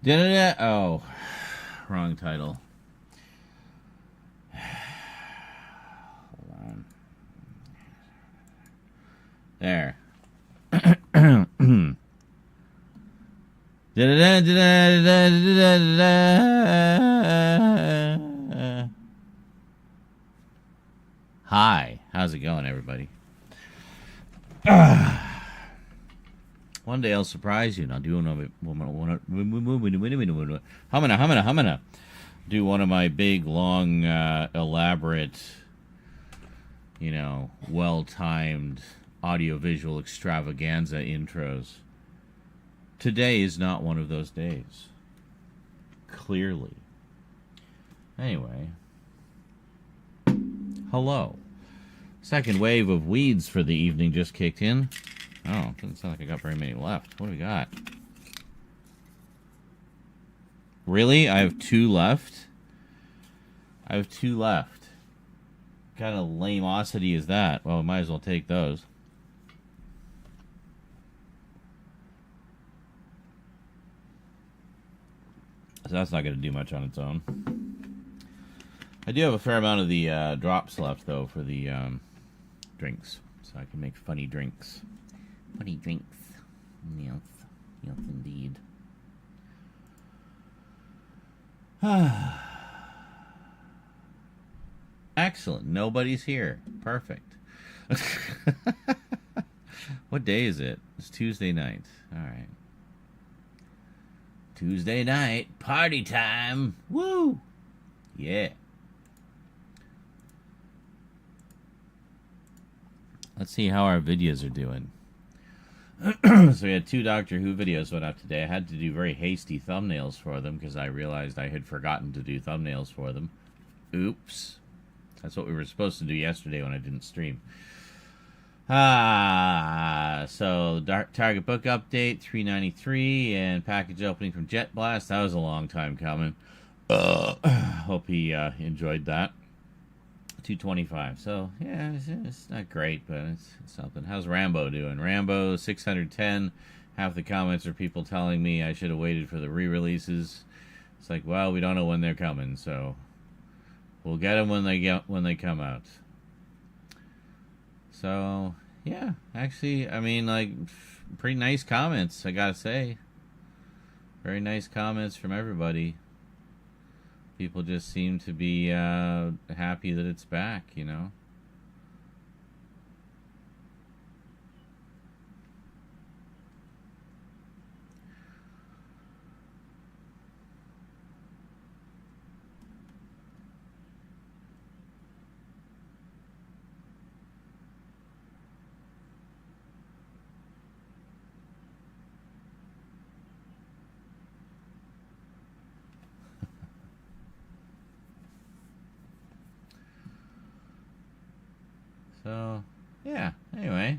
Da-da-da. Oh, wrong title. Hold on. There. Hi, how's it going, everybody? One day I'll surprise you, and I'll do humana. Do one of my big, long, elaborate, well-timed audiovisual extravaganza intros. Today is not one of those days. Clearly. Anyway. Hello. Second wave of weeds for the evening just kicked in. Oh, doesn't sound like I got very many left. What do we got? Really? I have 2 left? I have 2 left. What kind of lameosity is that? Well, we might as well take those. So that's not going to do much on its own. I do have a fair amount of the drops left, though, for the drinks. So I can make funny drinks. Funny drinks. Yes. Yes, indeed. Excellent. Nobody's here. Perfect. What day is it? It's Tuesday night. All right. Tuesday night. Party time. Woo! Yeah. Let's see how our videos are doing. So we had 2 Doctor Who videos went up today. I had to do very hasty thumbnails for them because I realized I had forgotten to do thumbnails for them. Oops. That's what we were supposed to do yesterday when I didn't stream. So Target book update 393 and package opening from Jet Blast. That was a long time coming. Hope he enjoyed that. 225. So yeah, it's not great, but it's something. How's Rambo doing? Rambo 610. Half the comments are people telling me I should have waited for the re-releases. It's like, well, we don't know when they're coming, so we'll get them when they come out. So yeah, actually, I mean, like, pretty nice comments, I gotta say. Very nice comments from everybody. People just seem to be happy that it's back, you know. So, yeah, anyway.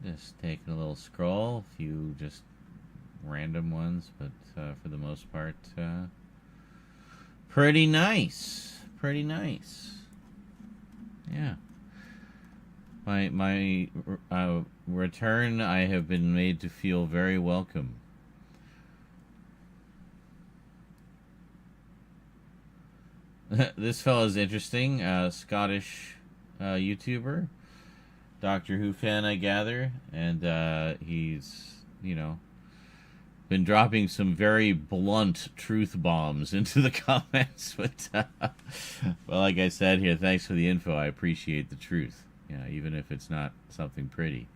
Just taking a little scroll, a few just random ones, but for the most part, pretty nice. Pretty nice. Yeah. My return, I have been made to feel very welcome. This fellow's interesting. Scottish YouTuber, Doctor Who fan, I gather, and he's been dropping some very blunt truth bombs into the comments. But well, like I said here, thanks for the info. I appreciate the truth. Yeah, even if it's not something pretty.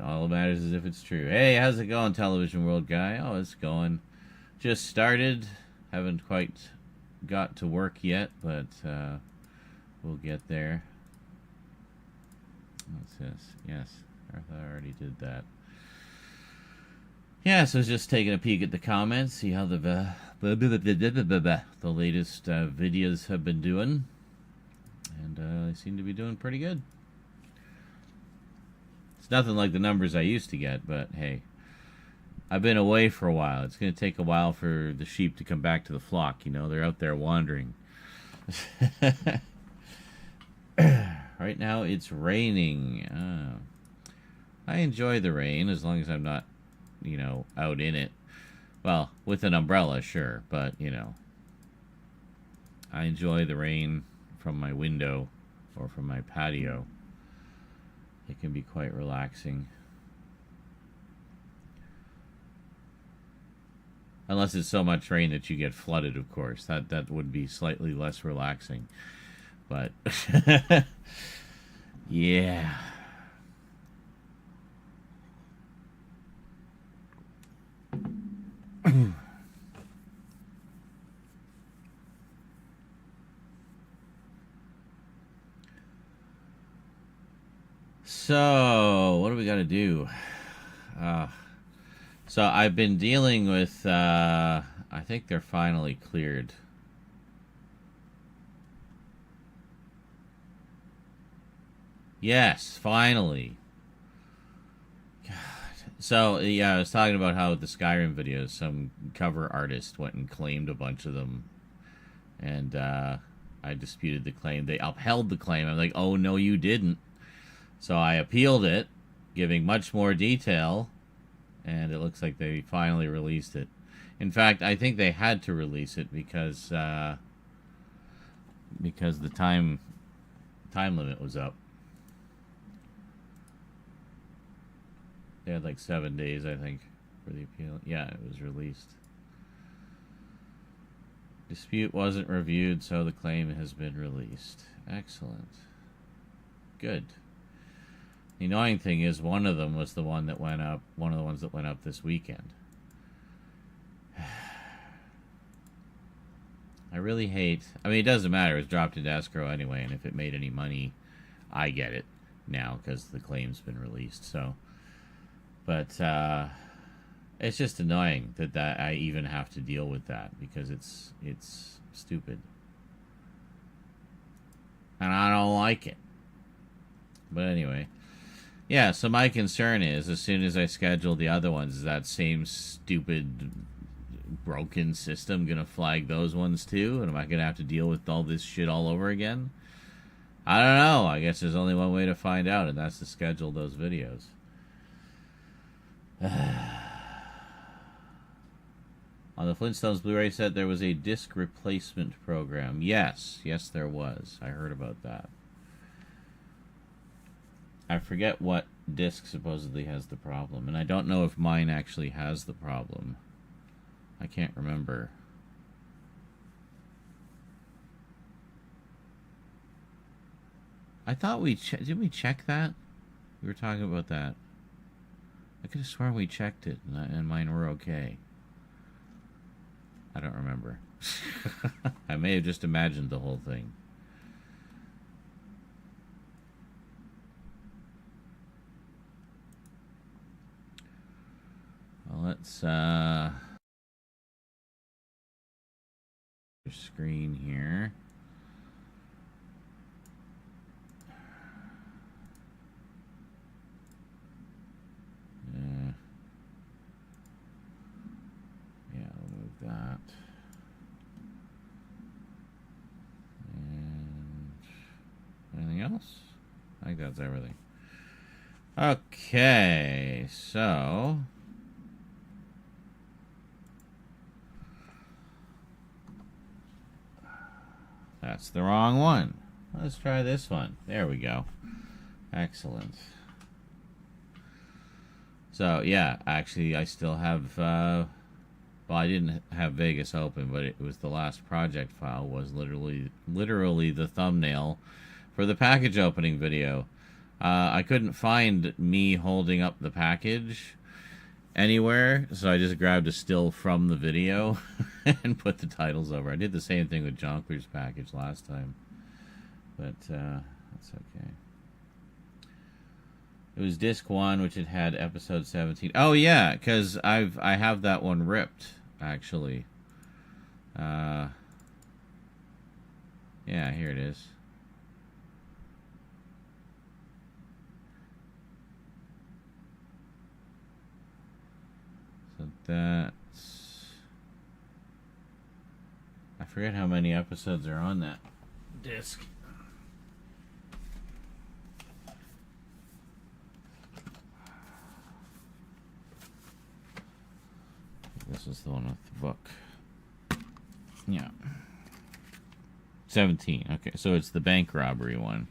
All that matters is if it's true. Hey, how's it going, Television World guy? Oh, it's going. Just started. Haven't quite got to work yet, but we'll get there. What's this? Yes, I already did that. Yeah, so just taking a peek at the comments, see how the latest videos have been doing, and they seem to be doing pretty good. It's nothing like the numbers I used to get, but hey, I've been away for a while. It's going to take a while for the sheep to come back to the flock. They're out there wandering. Right now it's raining. I enjoy the rain as long as I'm not you know, out in it. Well, with an umbrella, sure, but, you know, I enjoy the rain from my window or from my patio. It can be quite relaxing. Unless it's so much rain that you get flooded, of course. That would be slightly less relaxing. But, yeah. So, what do we got to do? So, I've been dealing with, I think they're finally cleared. Yes, finally. God. So, yeah, I was talking about how the Skyrim videos, some cover artist went and claimed a bunch of them. And, I disputed the claim. They upheld the claim. I'm like, oh, no, you didn't. So I appealed it, giving much more detail, and it looks like they finally released it. In fact, I think they had to release it because the time limit was up. They had like 7 days, I think, for the appeal. Yeah, it was released. Dispute wasn't reviewed, so the claim has been released. Excellent. Good. The annoying thing is one of them was the one that went up, one of the ones that went up this weekend. I really hate, I mean, it doesn't matter, it was dropped into escrow anyway, and if it made any money, I get it now, because the claim's been released, so. But, it's just annoying that I even have to deal with that, because it's stupid. And I don't like it. But anyway. Yeah, so my concern is, as soon as I schedule the other ones, is that same stupid, broken system going to flag those ones too? And am I going to have to deal with all this shit all over again? I don't know. I guess there's only one way to find out, and that's to schedule those videos. On the Flintstones Blu-ray set, there was a disc replacement program. Yes, there was. I heard about that. I forget what disc supposedly has the problem, and I don't know if mine actually has the problem. I can't remember. I thought did we check that? We were talking about that. I could have sworn we checked it, and mine were okay. I don't remember. I may have just imagined the whole thing. Well, let's screen here. Yeah, I'll move that. And anything else? I think that's everything. Okay, so that's the wrong one. Let's try this one. There we go. Excellent. So, yeah, actually, I still have, well, I didn't have Vegas open, but it was the last project file was literally the thumbnail for the package opening video. I couldn't find me holding up the package anywhere, so I just grabbed a still from the video and put the titles over. I did the same thing with Jonkler's package last time, but that's okay. It was disc 1, which it had episode 17. Oh yeah, because I have that one ripped actually. Yeah, here it is. So that's, I forget how many episodes are on that disc. this is the one with the book. Yeah. 17. Okay, so it's the bank robbery one.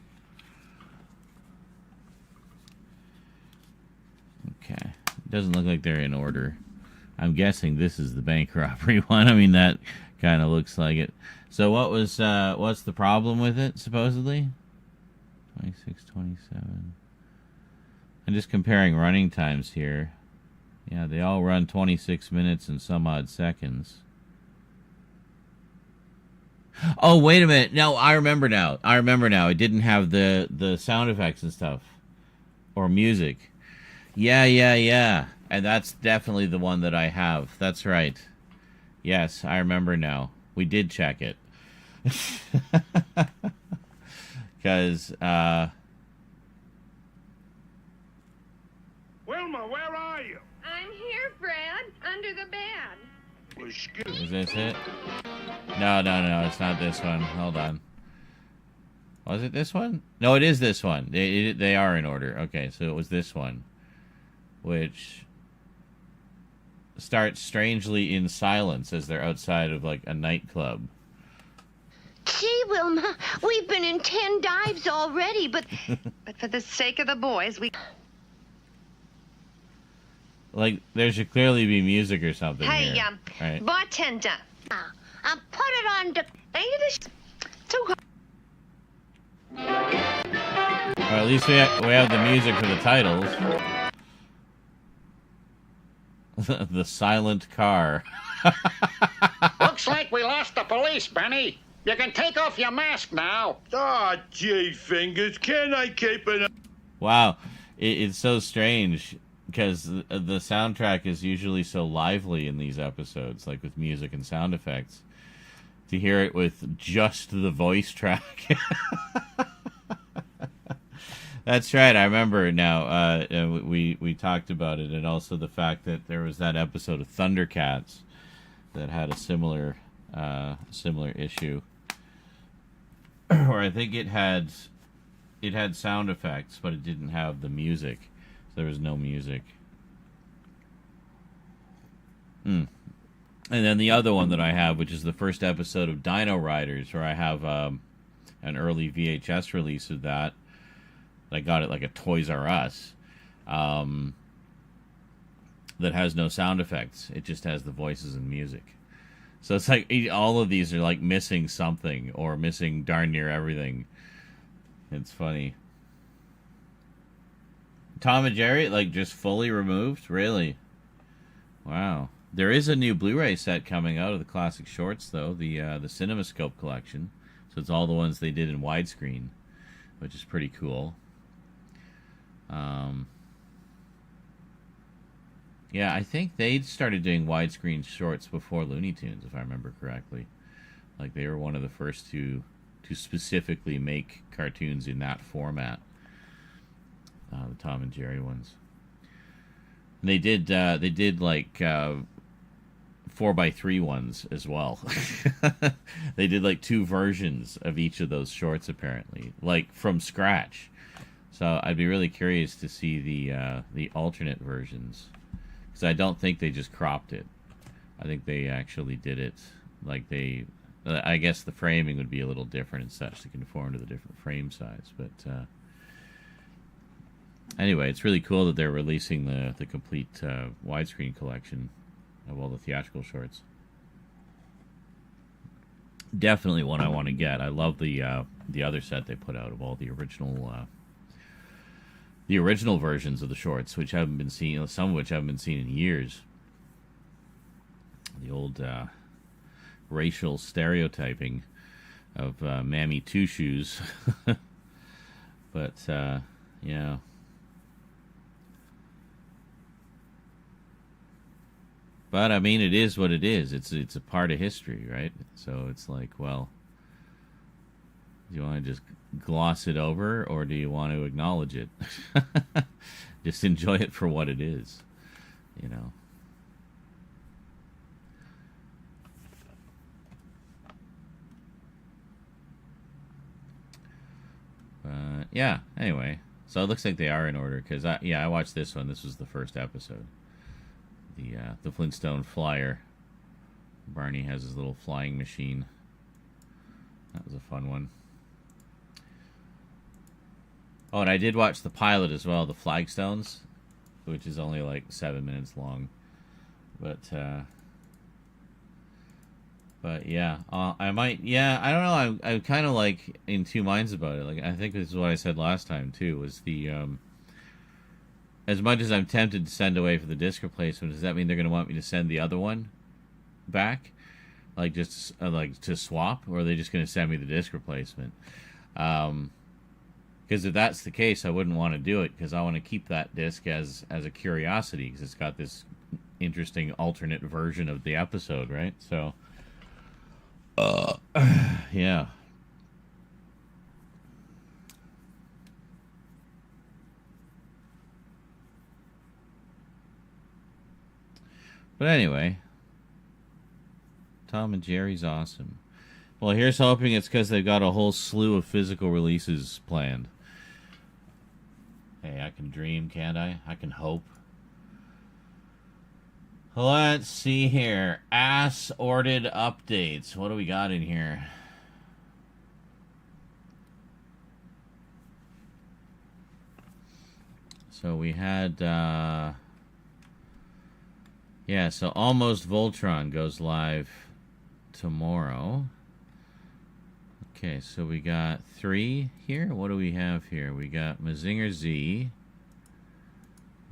Okay. It doesn't look like they're in order. I'm guessing this is the bank robbery one. I mean, that kind of looks like it. So what's the problem with it, supposedly? 26, 27. I'm just comparing running times here. Yeah, they all run 26 minutes and some odd seconds. Oh, wait a minute. No, I remember now. It didn't have the sound effects and stuff. Or music. Yeah. And that's definitely the one that I have. That's right. Yes, I remember now. We did check it. Because, Wilma, where are you? I'm here, Fred, under the bed. Well, is this it? No, it's not this one. Hold on. Was it this one? No, it is this one. They are in order. Okay, so it was this one. Which starts strangely in silence as they're outside of, like, a nightclub. Gee, Wilma, we've been in 10 dives already, but For the sake of the boys, we... Like, there should clearly be music or something Hey, here. Right? bartender. I put it on the... Ain't it too hot? Or at least we have the music for the titles. The silent car. Looks like we lost the police, Benny. You can take off your mask now. Ah, gee fingers, can I keep it? Wow, it's so strange because the soundtrack is usually so lively in these episodes, like with music and sound effects. To hear it with just the voice track. That's right. I remember now. We talked about it, and also the fact that there was that episode of Thundercats that had a similar issue, where I think it had sound effects, but it didn't have the music. So there was no music. And then the other one that I have, which is the first episode of Dino Riders, where I have an early VHS release of that. I got it like a Toys R Us. That has no sound effects. It just has the voices and music. So it's like all of these are like missing something or missing darn near everything. It's funny. Tom and Jerry, like, just fully removed? Really? Wow. There is a new Blu-ray set coming out of the classic shorts, though. The CinemaScope collection. So it's all the ones they did in widescreen, which is pretty cool. Yeah, I think they started doing widescreen shorts before Looney Tunes, if I remember correctly. Like, they were one of the first to specifically make cartoons in that format. The Tom and Jerry ones. And they did like 4x3 ones as well. They did like 2 versions of each of those shorts, apparently, like from scratch. So I'd be really curious to see the alternate versions, because I don't think they just cropped it. I think they actually did it like they. I guess the framing would be a little different and such to conform to the different frame size. But anyway, it's really cool that they're releasing the complete widescreen collection of all the theatrical shorts. Definitely one I want to get. I love the other set they put out of all the original versions of the shorts, which haven't been seen, some of which haven't been seen in years. The old racial stereotyping of Mammy Two Shoes. But yeah. But I mean, it is what it is. It's a part of history, right? So it's like, well, do you want to just gloss it over, or do you want to acknowledge it? Just enjoy it for what it is, you know. Yeah, anyway. So it looks like they are in order, because I watched this one. This was the first episode. the Flintstone flyer. Barney has his little flying machine. That was a fun one. Oh, and I did watch the pilot as well, the Flagstones, which is only like 7 minutes long. But yeah, I might. Yeah, I don't know. I'm kind of like in two minds about it. Like, I think this is what I said last time too. Was the as much as I'm tempted to send away for the disc replacement, does that mean they're going to want me to send the other one back, like just like to swap, or are they just going to send me the disc replacement? Because if that's the case, I wouldn't want to do it, because I want to keep that disc as a curiosity, because it's got this interesting alternate version of the episode, right? So, yeah. But anyway, Tom and Jerry's awesome. Well, here's hoping it's because they've got a whole slew of physical releases planned. Hey, I can dream, can't I? I can hope. Let's see here. Assorted updates. What do we got in here? So we had... yeah, so Almost Voltron goes live tomorrow. Okay, so we got 3 here. What do we have here? We got Mazinger Z.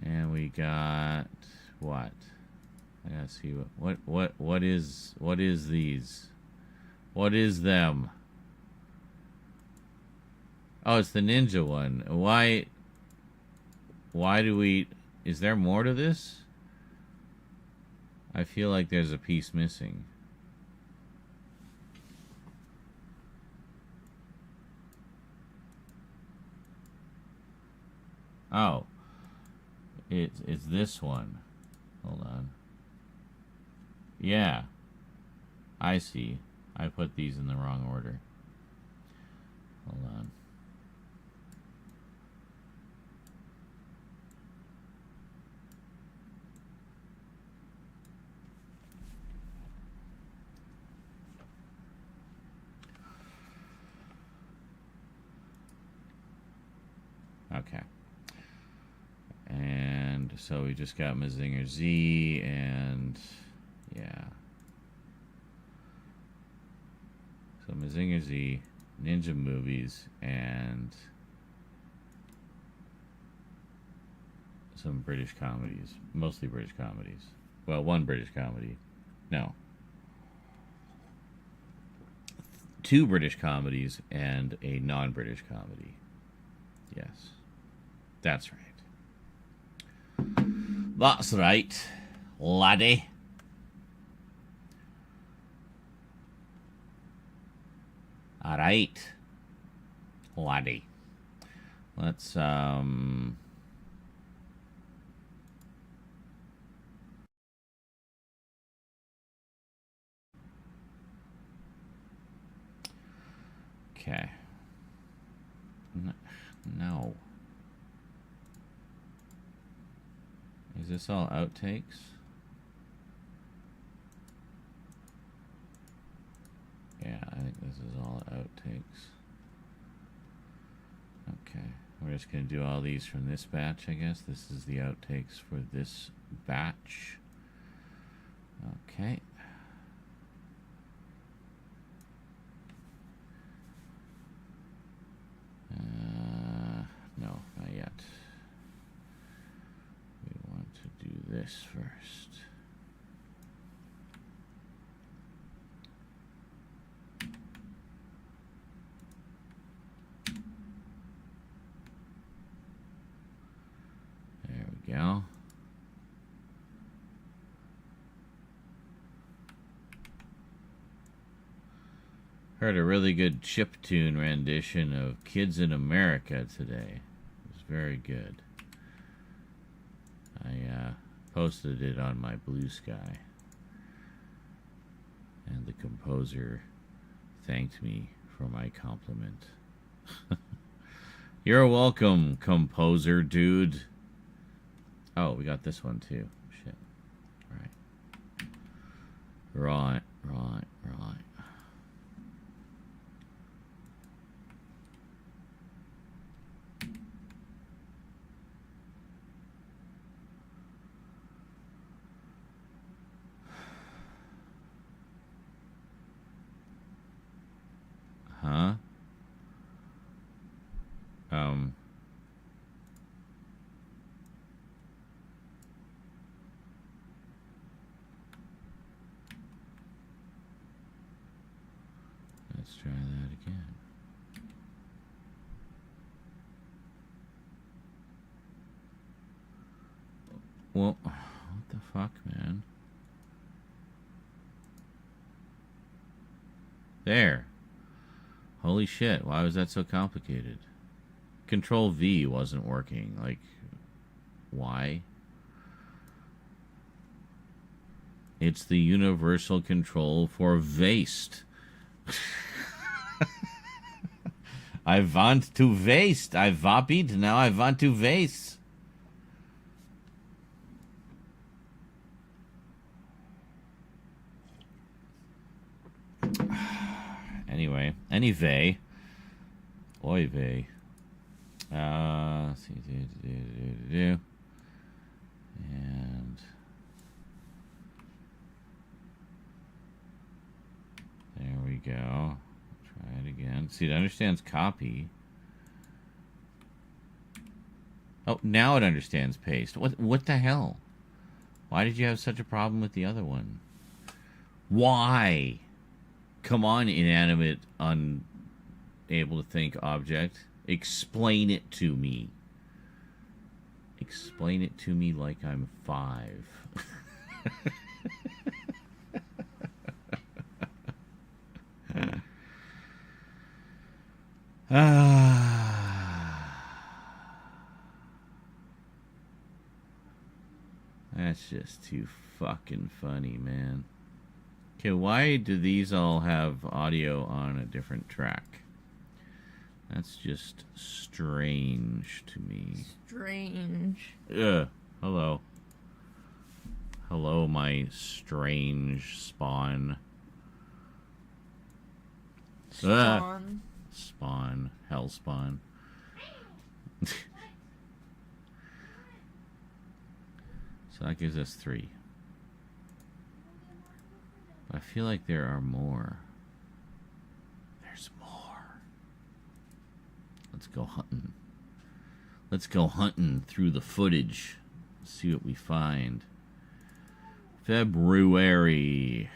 And we got what? I gotta see what is these? What is them? Oh, it's the ninja one. Why do we... Is there more to this? I feel like there's a piece missing. Oh. It's this one. Hold on. Yeah. I see. I put these in the wrong order. Hold on. Okay. And so we just got Mazinger Z and yeah. So Mazinger Z, Ninja Movies, and some British comedies. Mostly British comedies. Well, one British comedy. No. 2 British comedies and a non-British comedy. Yes. That's right. That's right, laddie. Alright, laddie. Let's, okay. No. Is this all outtakes? Yeah, I think this is all outtakes. Okay, we're just going to do all these from this batch, I guess. This is the outtakes for this batch. Okay. No, not yet. We want to do this first. There we go. Heard a really good chiptune rendition of Kids in America today. It was very good. I posted it on my Blue Sky. And the composer thanked me for my compliment. You're welcome, composer dude. Oh, we got this one too. Shit. Right. Huh? Let's try that again. Well, what the fuck, man? There. Holy shit, why was that so complicated? Control V wasn't working. Like, why? It's the universal control for waste. I want to waste. I vapid, now I want to waste. Anyway. Oy vey. See, and there we go. Try it again. See, it understands copy. Oh, now it understands paste. What the hell? Why did you have such a problem with the other one? Why? Come on, inanimate, unable to think object. Explain it to me. Explain it to me like I'm 5. That's just too fucking funny, man. Okay, why do these all have audio on a different track? That's just strange to me. Strange. Hello. Hello, my strange spawn. Spawn. Spawn. Hell spawn. So that gives us 3. I feel like there are more. There's more. Let's go hunting. Let's go hunting through the footage. See what we find. February.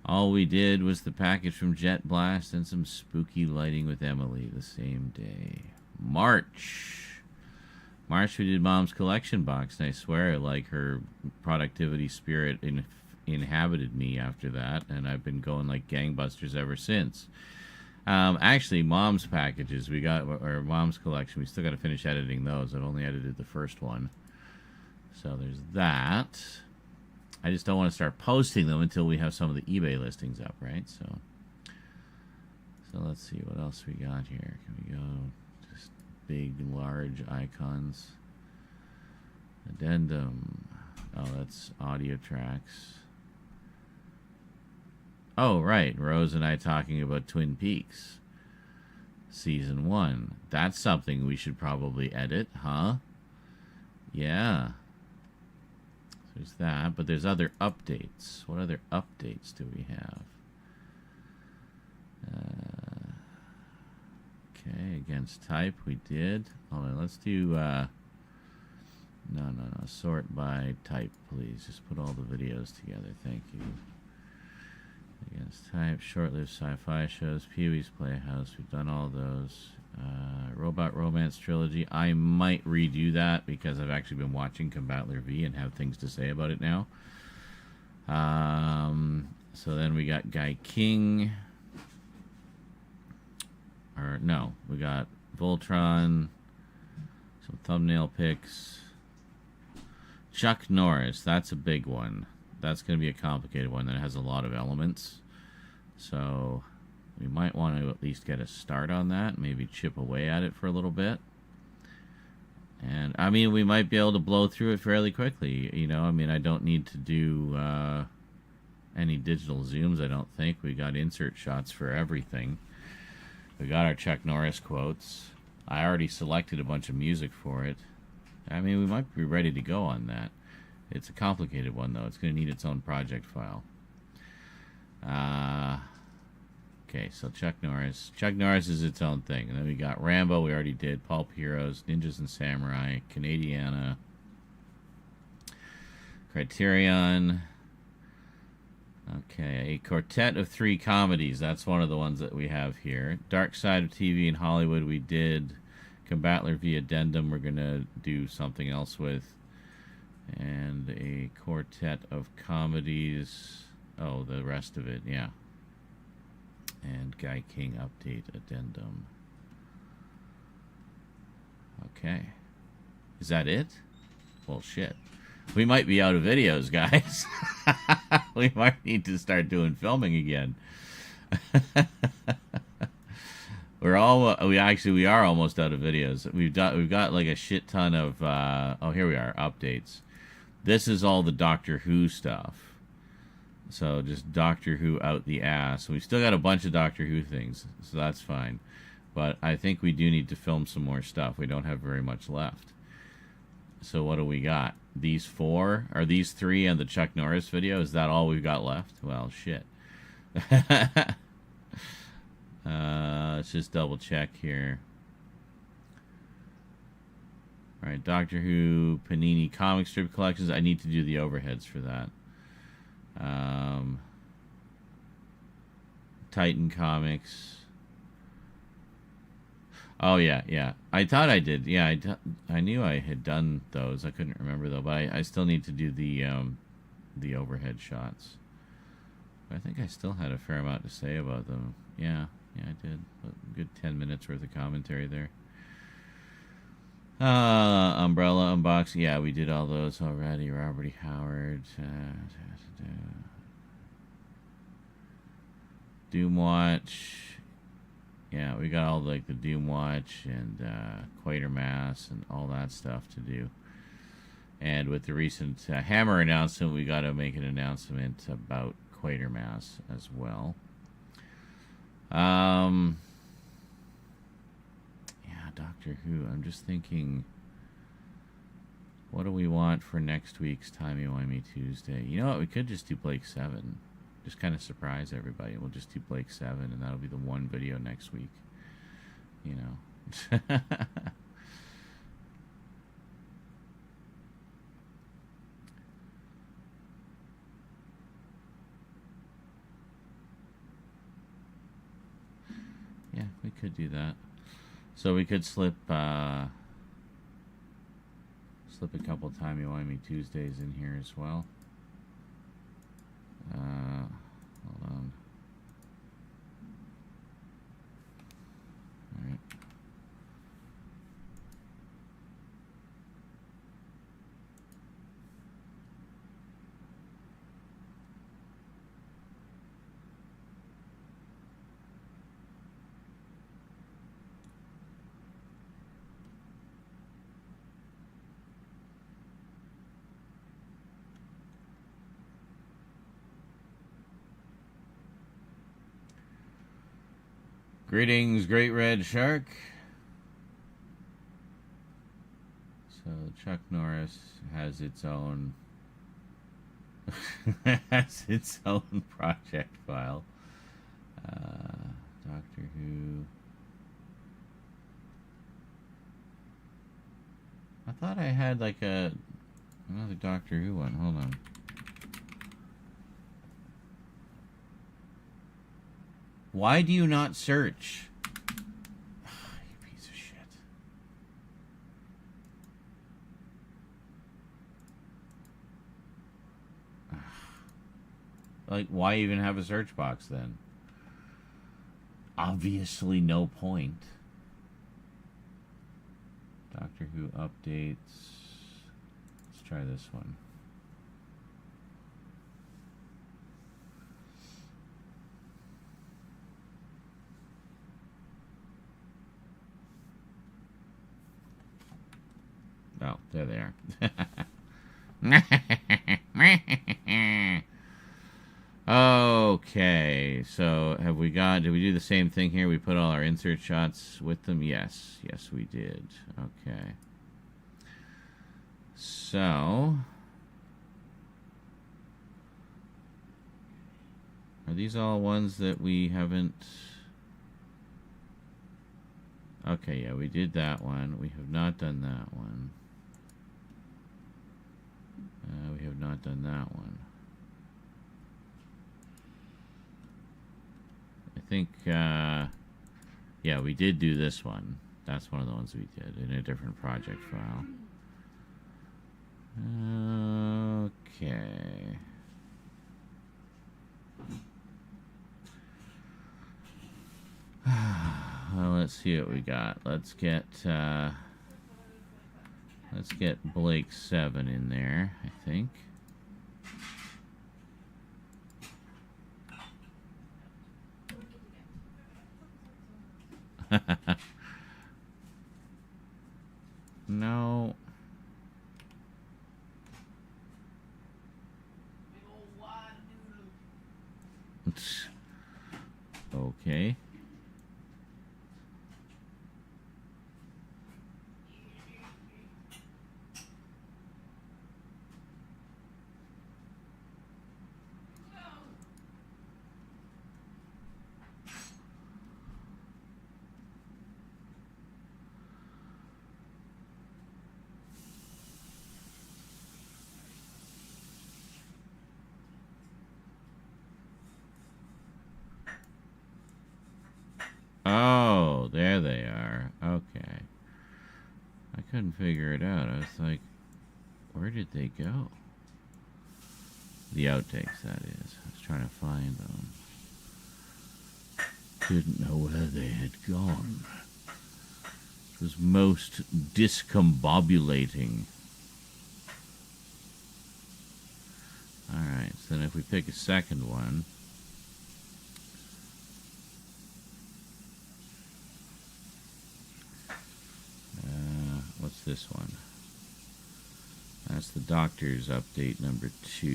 All we did was the package from Jet Blast and some spooky lighting with Emily the same day. March we did Mom's collection box, and I swear, like, her productivity spirit inhabited me after that, and I've been going like gangbusters ever since. Actually, Mom's packages, we got, or Mom's collection, we still got to finish editing those. I've only edited the first one. So there's that. I just don't want to start posting them until we have some of the eBay listings up, right? So let's see what else we got here. Can we go just big, large icons? Addendum. Oh, that's audio tracks. Oh, right. Rose and I talking about Twin Peaks. Season 1. That's something we should probably edit, huh? Yeah. There's that, but there's other updates. What other updates do we have? Okay, against type we did. Hold on, let's do, no, sort by type, please. Just put all the videos together, thank you. Against type, short-lived sci-fi shows, Pee-wee's Playhouse, we've done all those. Robot Romance Trilogy, I might redo that because I've actually been watching Combattler V and have things to say about it now. So then we got Guy King. Or, no, we got Voltron, some thumbnail pics. Chuck Norris, that's a big one. That's going to be a complicated one that has a lot of elements. So we might want to at least get a start on that. Maybe chip away at it for a little bit. And I mean, we might be able to blow through it fairly quickly. You know, I mean, I don't need to do any digital zooms. I don't think we got insert shots for everything. We got our Chuck Norris quotes. I already selected a bunch of music for it. I mean, we might be ready to go on that. It's a complicated one, though. It's going to need its own project file. Okay, so Chuck Norris. Chuck Norris is its own thing. And then we got Rambo, we already did. Pulp Heroes, Ninjas and Samurai, Canadiana, Criterion. Okay, a quartet of 3 comedies. That's one of the ones that we have here. Dark Side of TV in Hollywood, we did. Combatler v. Addendum, we're going to do something else with. And a quartet of comedies. Oh, the rest of it, yeah. And Guy King update addendum. Okay. Is that it? Well, shit. We might be out of videos, guys. We might need to start doing filming again. We are almost out of videos. We've got like a shit ton of oh, here we are, updates. This is all the Doctor Who stuff. So just Doctor Who out the ass. We've still got a bunch of Doctor Who things, so that's fine. But I think we do need to film some more stuff. We don't have very much left. So what do we got? These 4? Are these 3 and the Chuck Norris video? Is that all we've got left? Well, shit. Let's just double check here. Alright, Doctor Who Panini comic strip collections. I need to do the overheads for that. Titan Comics. Oh, yeah. I thought I did. Yeah, I knew I had done those. I couldn't remember, though. But I still need to do the overhead shots. I think I still had a fair amount to say about them. Yeah, I did. A good 10 minutes worth of commentary there. Umbrella unboxing. Yeah, we did all those already. Robert E. Howard. Doom Watch. Yeah, we got all like the Doom Watch and Quatermass and all that stuff to do. And with the recent Hammer announcement, we got to make an announcement about Quatermass as well. Yeah, Doctor Who. I'm just thinking, what do we want for next week's Timey-Wimey Tuesday? You know what? We could just do Blake 7. Just kind of surprise everybody. We'll just do Blake 7, and that'll be the one video next week. You know. Yeah, we could do that. So we could slip a couple Timey-Wimey Tuesdays in here as well. Hold on. All right. Greetings, Great Red Shark. So Chuck Norris has its own project file. Doctor Who. I thought I had like another Doctor Who one. Hold on. Why do you not search? You piece of shit. Like, why even have a search box then? Obviously no point. Doctor Who updates. Let's try this one. Oh, there they are. Okay, so did we do the same thing here? We put all our insert shots with them? Yes, we did. Okay. So, are these all ones that we haven't... Okay, yeah, we did that one. We have not done that one. We have not done that one. I think, yeah, we did do this one. That's one of the ones we did in a different project file. Okay. Well, let's see what we got. Let's get Blake 7 in there, I think. No. Okay. Oh, there they are. Okay. I couldn't figure it out. I was like, where did they go? The outtakes, that is. I was trying to find them. Didn't know where they had gone. It was most discombobulating. Alright, so then if we pick a second one... what's this one? That's the doctor's update number 2.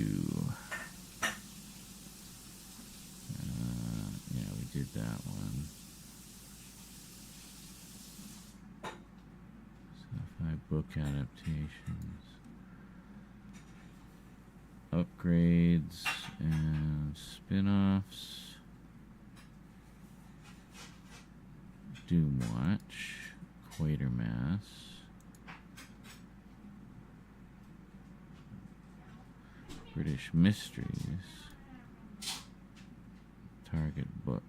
Yeah, we did that one. Sci-fi book adaptations. Upgrades and spin-offs. Doomwatch. Quatermass. British Mysteries. Target Books.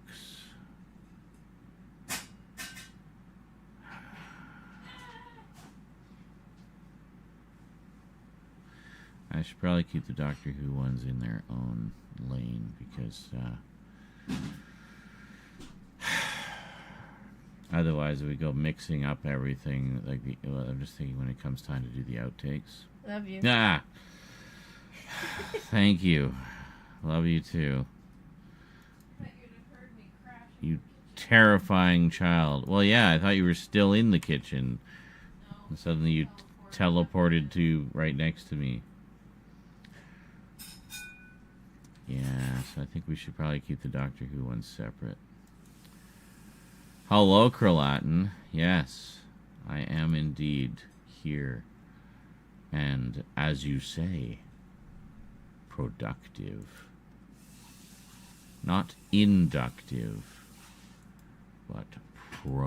I should probably keep the Doctor Who ones in their own lane because otherwise we go mixing up everything. Like I'm just thinking when it comes time to do the outtakes. Love you. Ah. Thank you. Love you too. You terrifying child. Well, yeah, I thought you were still in the kitchen. And suddenly you teleported to right next to me. Yeah, so I think we should probably keep the Doctor Who ones separate. Hello, Kralatin. Yes, I am indeed here. And as you say... productive. Not inductive, but productive.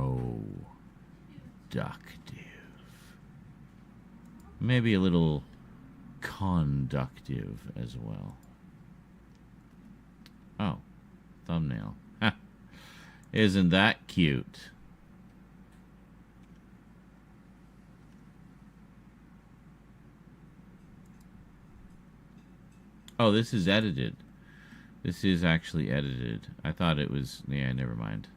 Maybe a little conductive as well. Oh, thumbnail. Isn't that cute? Oh, this is edited. This is actually edited. I thought it was... Yeah, never mind.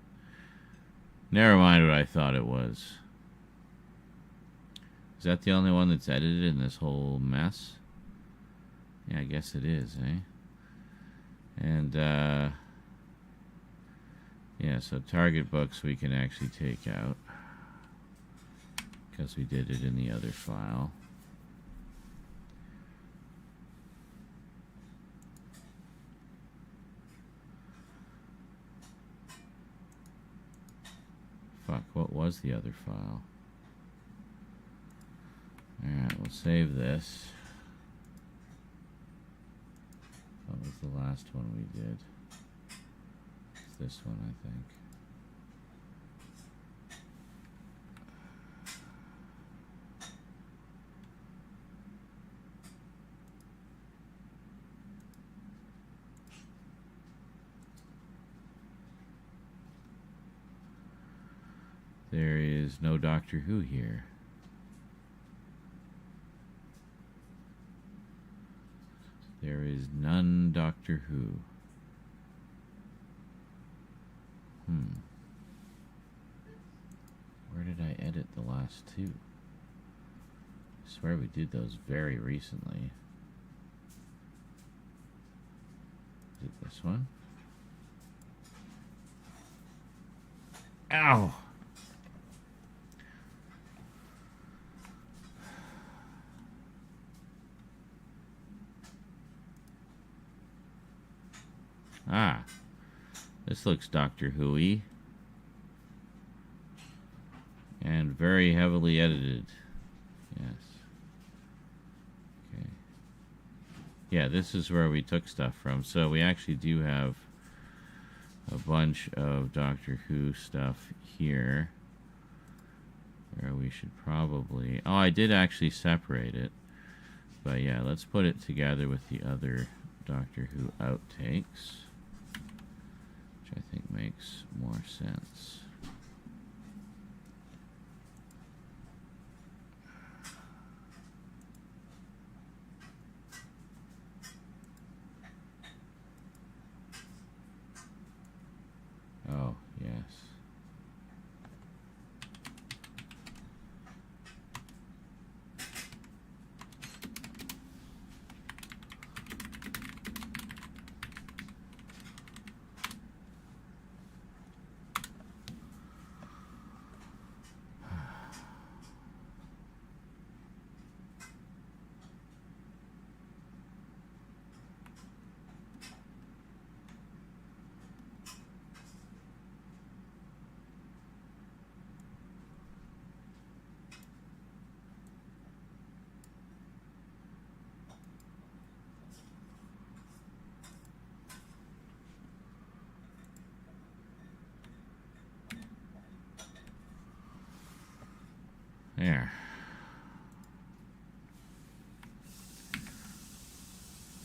Never mind what I thought it was. Is that the only one that's edited in this whole mess? Yeah, I guess it is, eh? And, yeah, so Target Books we can actually take out. Because as we did it in the other file. Fuck, what was the other file? Alright, we'll save this. What was the last one we did? It's this one, I think. There is no Doctor Who here. There is none Doctor Who. Where did I edit the last two? I swear we did those very recently. Is it this one? Ow! Ah, this looks Doctor Who-y. And very heavily edited. Yes. Okay. Yeah, this is where we took stuff from. So we actually do have a bunch of Doctor Who stuff here. Where we should probably... Oh, I did actually separate it. But yeah, let's put it together with the other Doctor Who outtakes. Which I think makes more sense. Oh, yes. There.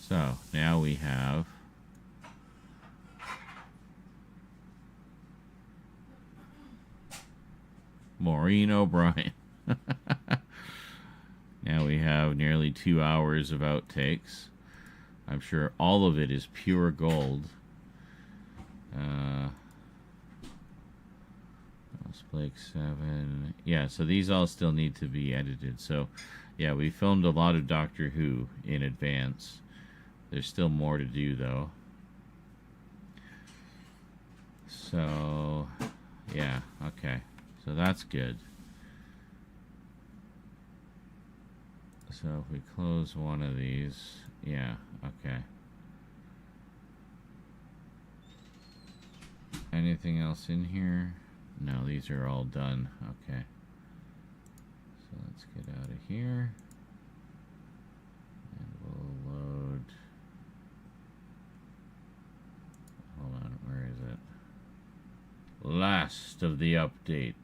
So, now we have Maureen O'Brien. Now we have nearly 2 hours of outtakes. I'm sure all of it is pure gold. Blake 7. Yeah, so these all still need to be edited. So, yeah, we filmed a lot of Doctor Who in advance. There's still more to do, though. So, yeah, okay. So that's good. So if we close one of these, yeah, okay. Anything else in here? No, these are all done. Okay. So let's get out of here. And we'll load. Hold on, where is it? Last of the updates.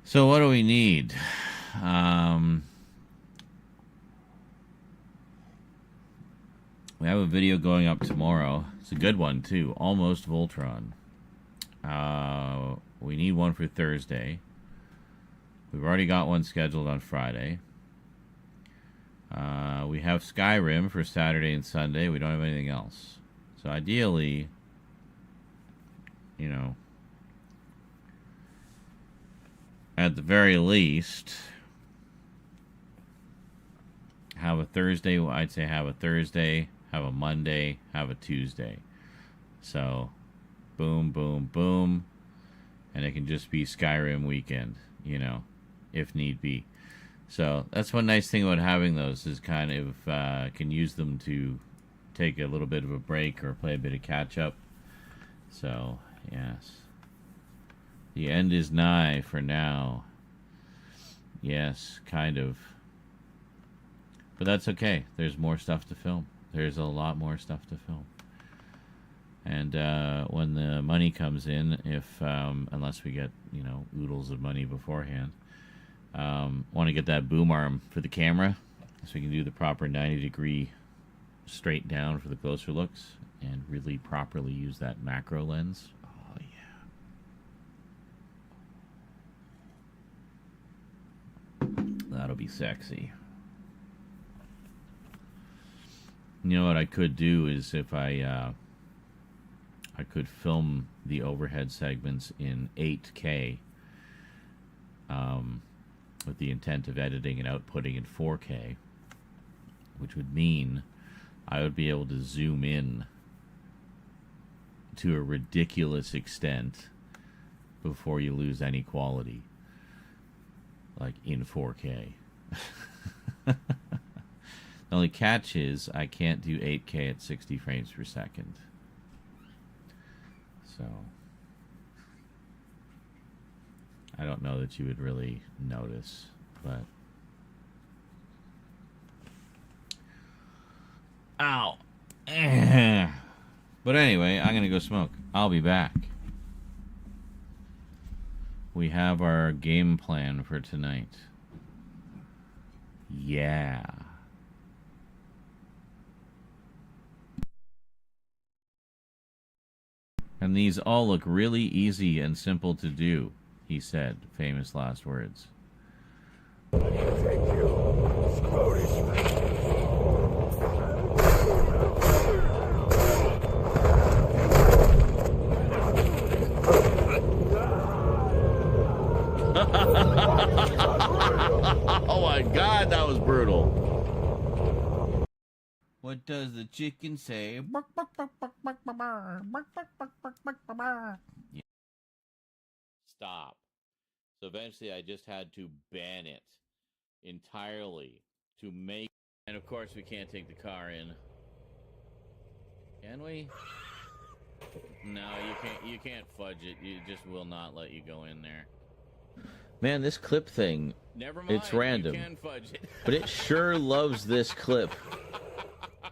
So what do we need? We have a video going up tomorrow. It's a good one too. Almost Voltron. We need one for Thursday. We've already got one scheduled on Friday. We have Skyrim for Saturday and Sunday. We don't have anything else. So ideally, you know, at the very least, have a Thursday. I'd say have a Thursday, have a Monday, have a Tuesday. So, boom, boom, boom. And it can just be Skyrim weekend, you know, if need be. So, that's one nice thing about having those is kind of can use them to take a little bit of a break or play a bit of catch up. So, yes. The end is nigh for now. Yes, kind of. But that's okay. There's more stuff to film. There's a lot more stuff to film. And when the money comes in, if unless we get, you know, oodles of money beforehand, want to get that boom arm for the camera so we can do the proper 90-degree straight down for the closer looks and really properly use that macro lens. Oh, yeah. That'll be sexy. You know what I could do is if I could film the overhead segments in 8K with the intent of editing and outputting in 4K, which would mean I would be able to zoom in to a ridiculous extent before you lose any quality. Like in 4K. The only catch is I can't do 8K at 60 frames per second. So I don't know that you would really notice, but ow. But anyway, I'm gonna go smoke. I'll be back. We have our game plan for tonight. Yeah. And these all look really easy and simple to do, he said, famous last words. Oh my God, that was brutal. What does the chicken say? Stop. So eventually I just had to ban it entirely to make... And of course we can't take the car in. Can we? No, you can't fudge it. It just will not let you go in there. Man, this clip thing, never mind, it's random. You can fudge it. But it sure loves this clip.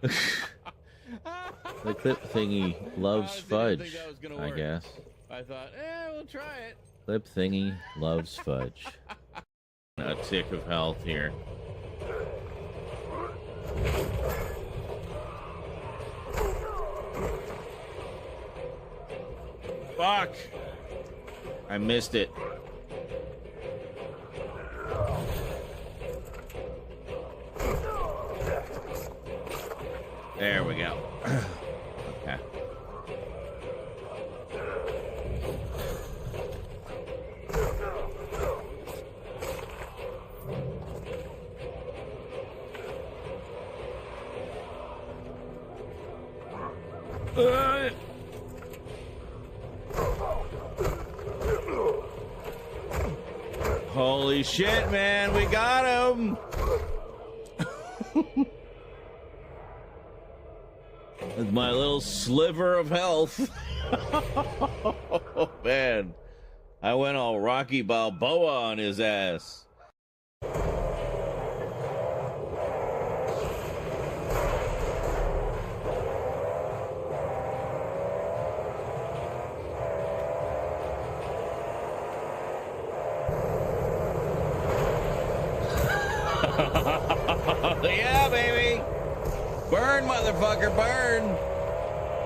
The clip thingy loves fudge, I guess. I thought, we'll try it. Clip thingy loves fudge. A tick of health here. Fuck! I missed it. There we go. Okay. Holy shit, man, we got him! With my little sliver of health. Oh, man. I went all Rocky Balboa on his ass. Yeah, baby. Burn, motherfucker, burn.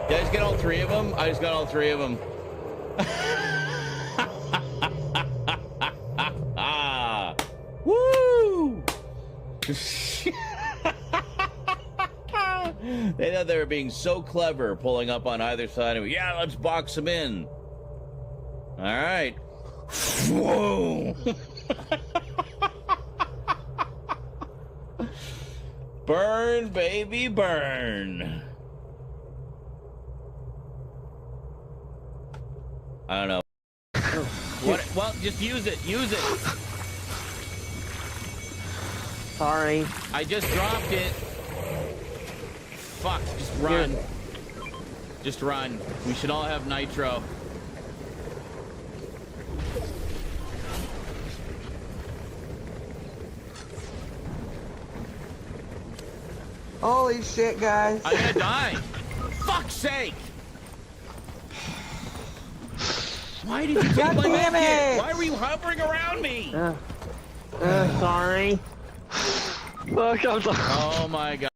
Did I just get all three of them? I just got all three of them. Woo! They thought they were being so clever, pulling up on either side of me. Yeah, let's box them in. All right. Whoa! Burn, baby, burn. I don't know. What? Well, just use it. Use it. Sorry. I just dropped it. Fuck. Just run. Just run. We should all have nitro. Holy shit, guys. I'm gonna die. Fuck's sake. Why did you take God my damn medkit? it! Why were you hovering around me? Sorry. Look, I'm sorry. Oh my god.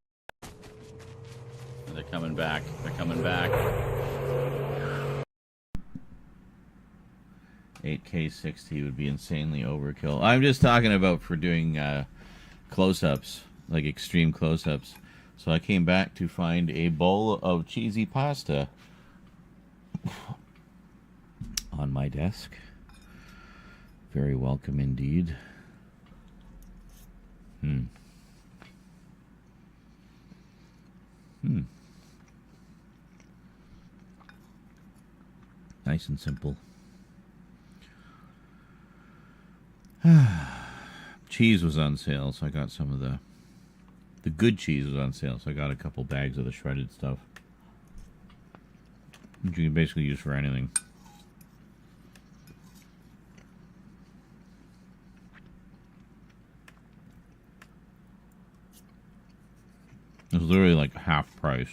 They're coming back. They're coming back. 8K 60 would be insanely overkill. I'm just talking about for doing close-ups, like extreme close-ups. So I came back to find a bowl of cheesy pasta on my desk. Very welcome indeed. Nice and simple. Cheese was on sale, so I got some of the good cheese was on sale, so I got a couple bags of the shredded stuff. Which you can basically use for anything. It was literally like half price.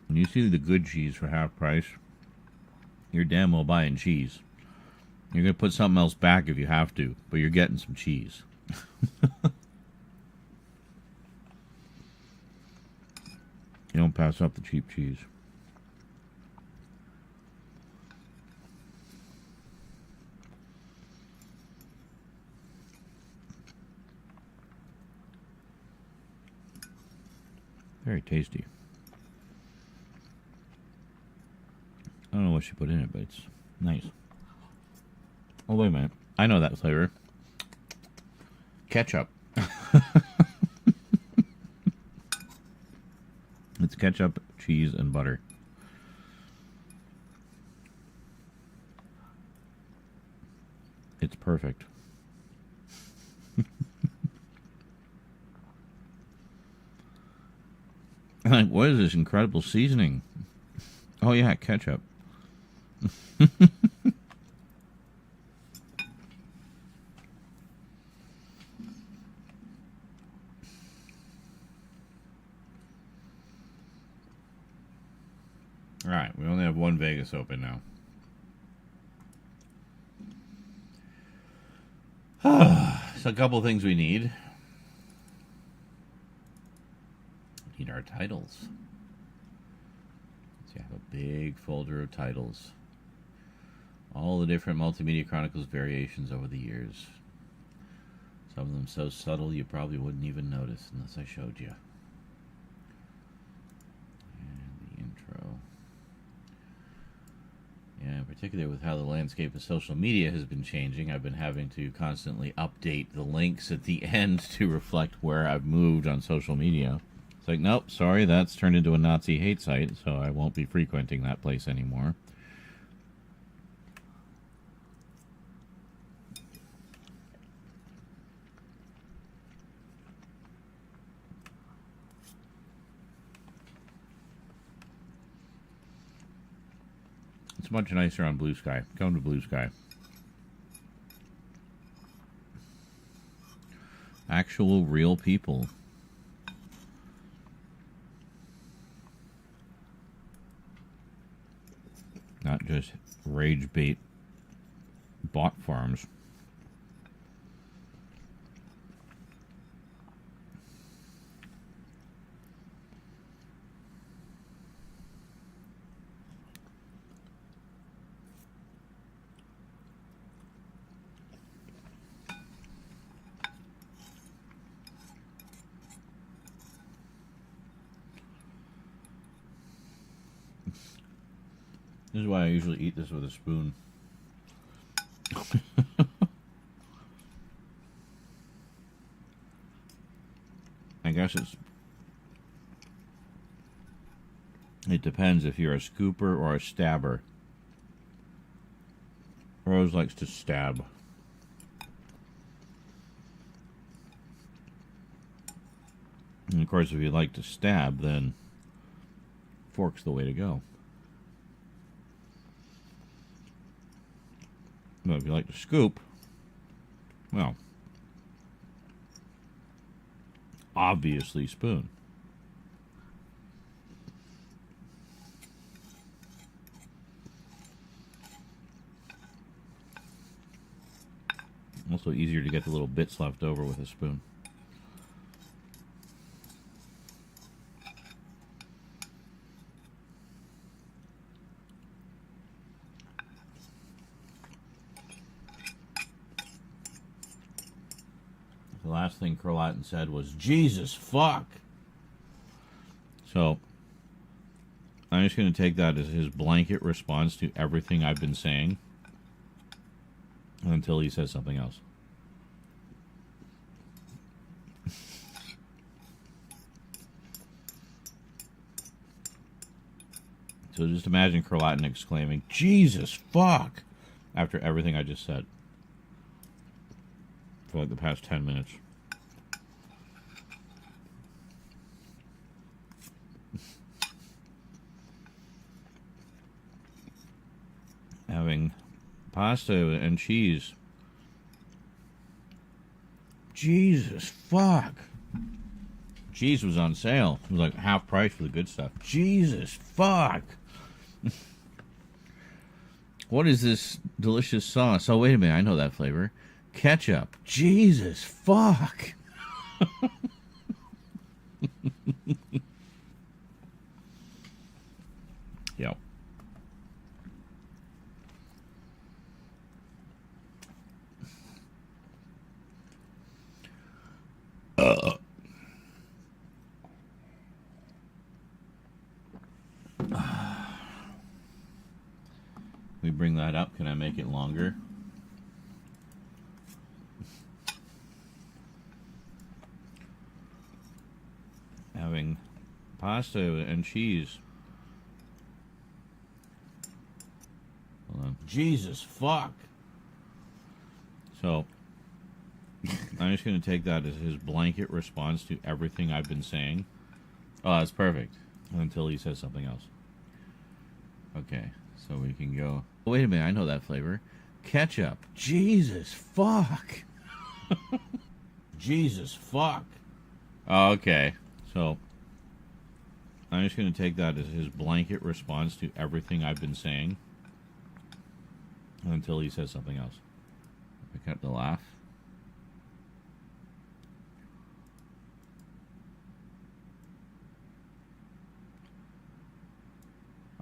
When you see the good cheese for half price, you're damn well buying cheese. You're going to put something else back if you have to, but you're getting some cheese. You don't pass up the cheap cheese. Very tasty. I don't know what she put in it, but it's nice. Oh, wait a minute. I know that flavor. Ketchup. It's ketchup, cheese, and butter. It's perfect. I'm like, what is this incredible seasoning? Oh, yeah, ketchup. All right, we only have one Vegas open now. So a couple of things we need. We need our titles. So you have a big folder of titles. All the different Multimedia Chronicles variations over the years. Some of them so subtle you probably wouldn't even notice unless I showed you. And the intro. Yeah, in particular with how the landscape of social media has been changing, I've been having to constantly update the links at the end to reflect where I've moved on social media. It's like, nope, sorry, that's turned into a Nazi hate site, so I won't be frequenting that place anymore. It's much nicer on Blue Sky. Come to Blue Sky. Actual real people. Not just rage bait bot farms. This is why I usually eat this with a spoon. guess it depends if you're a scooper or a stabber. Rose likes to stab. And of course, if you like to stab, then fork's the way to go. But if you like to scoop, well, obviously spoon. Also easier to get the little bits left over with a spoon. The last thing Curlatin said was, Jesus, fuck! So, I'm just going to take that as his blanket response to everything I've been saying until he says something else. So just imagine Curlatin exclaiming, Jesus, fuck! After everything I just said. For like the past 10 minutes. Having pasta and cheese. Jesus, fuck. Cheese was on sale. It was like half price for the good stuff. Jesus, fuck. What is this delicious sauce? Oh, wait a minute. I know that flavor. Ketchup. Jesus, fuck. Yep. We bring that up. Can I make it longer? Having pasta and cheese. Hold on. Jesus, fuck. So, I'm just going to take that as his blanket response to everything I've been saying. Oh, that's perfect. Until he says something else. Okay, so we can go. Oh, wait a minute, I know that flavor. Ketchup. Jesus, fuck. Jesus, fuck. Oh, okay, so I'm just going to take that as his blanket response to everything I've been saying. Until he says something else. I cut the laugh.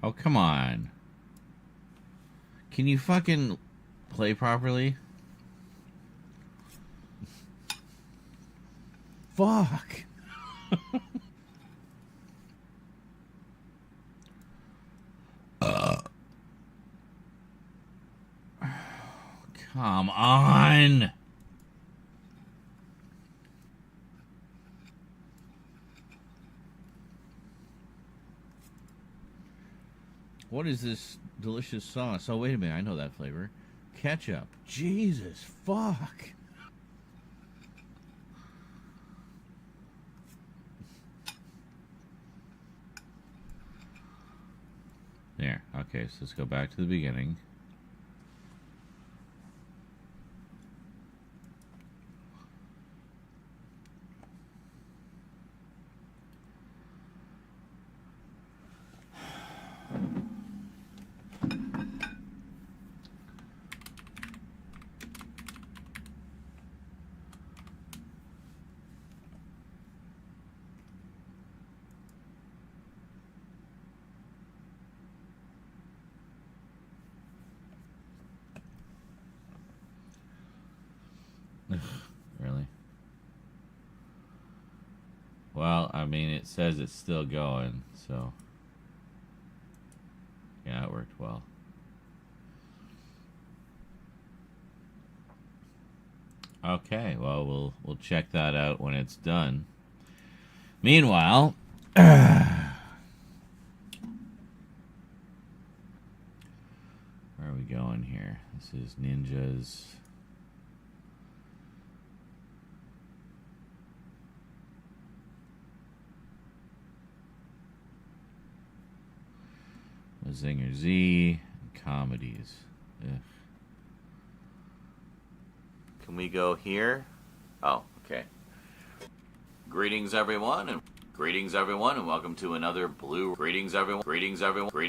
Oh, come on. Can you fucking play properly? Fuck. Come on. What is this delicious sauce? Oh, wait a minute. I know that flavor. Ketchup. Jesus, fuck. There. Okay, so let's go back to the beginning. Really? Well, I mean, it says it's still going, so yeah, it worked well. Okay, well, we'll check that out when it's done. Meanwhile, where are we going here? This is Ninjas. Zinger Z. Comedies. Ugh. Can we go here? Oh, okay. Greetings everyone and welcome to another blue. Greetings everyone and we're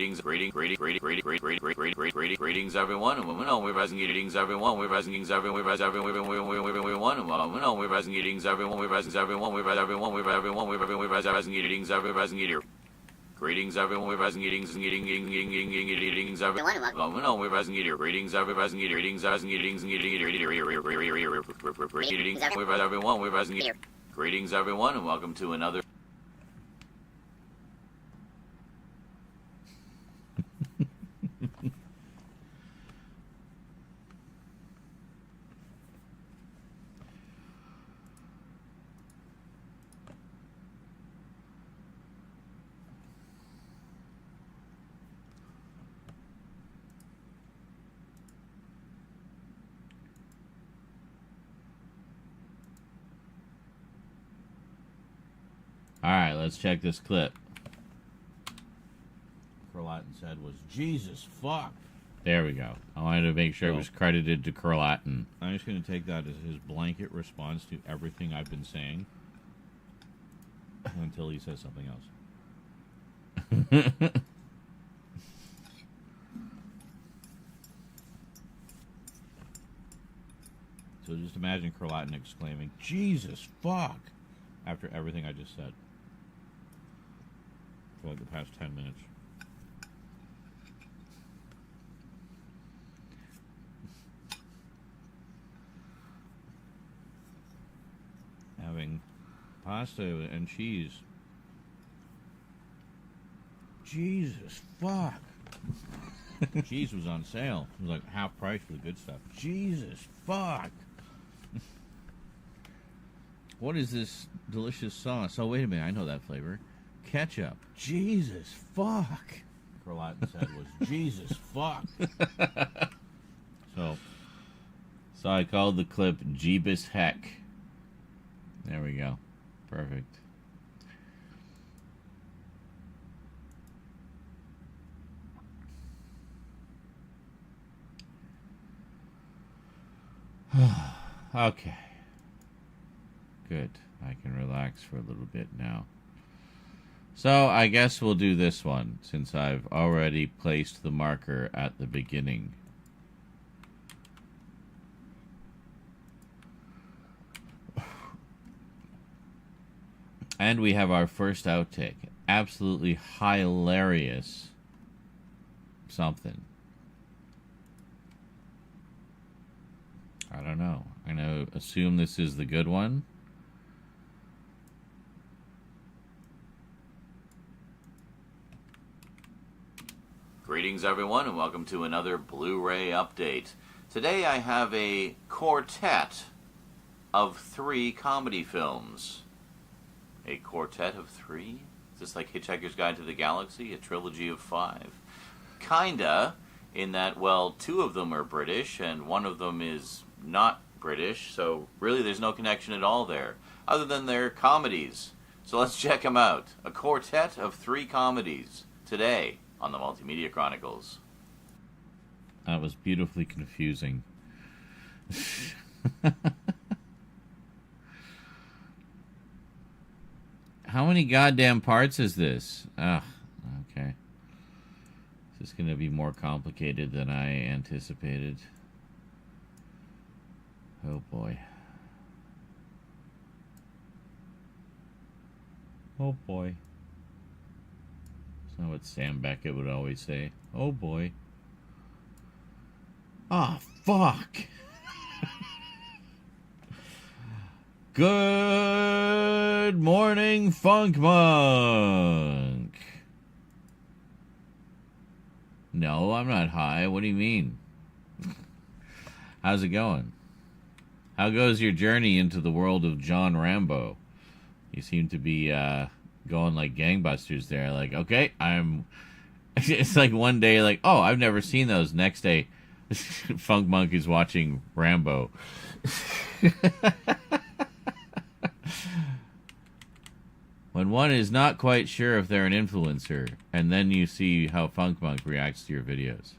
rising greetings everyone we're rising greetings everyone we're rising greetings everyone we're rising everyone we're rising everyone we're everyone we're rising greetings everyone rising greetings greetings everyone we're rising greetings everyone we're rising greetings everyone rising greetings everyone we're rising greetings everyone and welcome to another. Alright, let's check this clip. Curlatin said was, Jesus, fuck. There we go. I wanted to make sure it was credited to Curlatin. I'm just going to take that as his blanket response to everything I've been saying. Until he says something else. So just imagine Curlatin exclaiming, Jesus, fuck, after everything I just said. For like the past 10 minutes. Having pasta and cheese. Jesus, fuck. Cheese was on sale. It was like half price for the good stuff. Jesus, fuck. What is this delicious sauce? Oh, wait a minute. I know that flavor. Ketchup. Jesus, fuck. Curlatin said was, Jesus, fuck. So I called the clip Jeebus Heck. There we go. Perfect. Okay. Good. I can relax for a little bit now. So I guess we'll do this one, since I've already placed the marker at the beginning. And we have our first outtake. Absolutely hilarious something. I don't know. I'm going to assume this is the good one. Greetings everyone and welcome to another Blu-ray update. Today I have a quartet of 3 comedy films. A quartet of 3? Is this like Hitchhiker's Guide to the Galaxy? A trilogy of 5? Kinda, in that, well, 2 of them are British and 1 of them is not British, so really there's no connection at all there, other than they're comedies. So let's check them out. A quartet of 3 comedies today on the Multimedia Chronicles. That was beautifully confusing. How many goddamn parts is this? Ugh, okay. This is going to be more complicated than I anticipated. Oh boy. Oh boy. That's not what Sam Beckett would always say. Oh boy. Ah, fuck. Good morning, Funk Monk. No, I'm not high. What do you mean? How's it going? How goes your journey into the world of John Rambo? You seem to be going like gangbusters there. Like, okay, I'm... It's like one day, like, oh, I've never seen those. Next day, Funk Monk is watching Rambo. When one is not quite sure if they're an influencer, and then you see how Funk Monk reacts to your videos.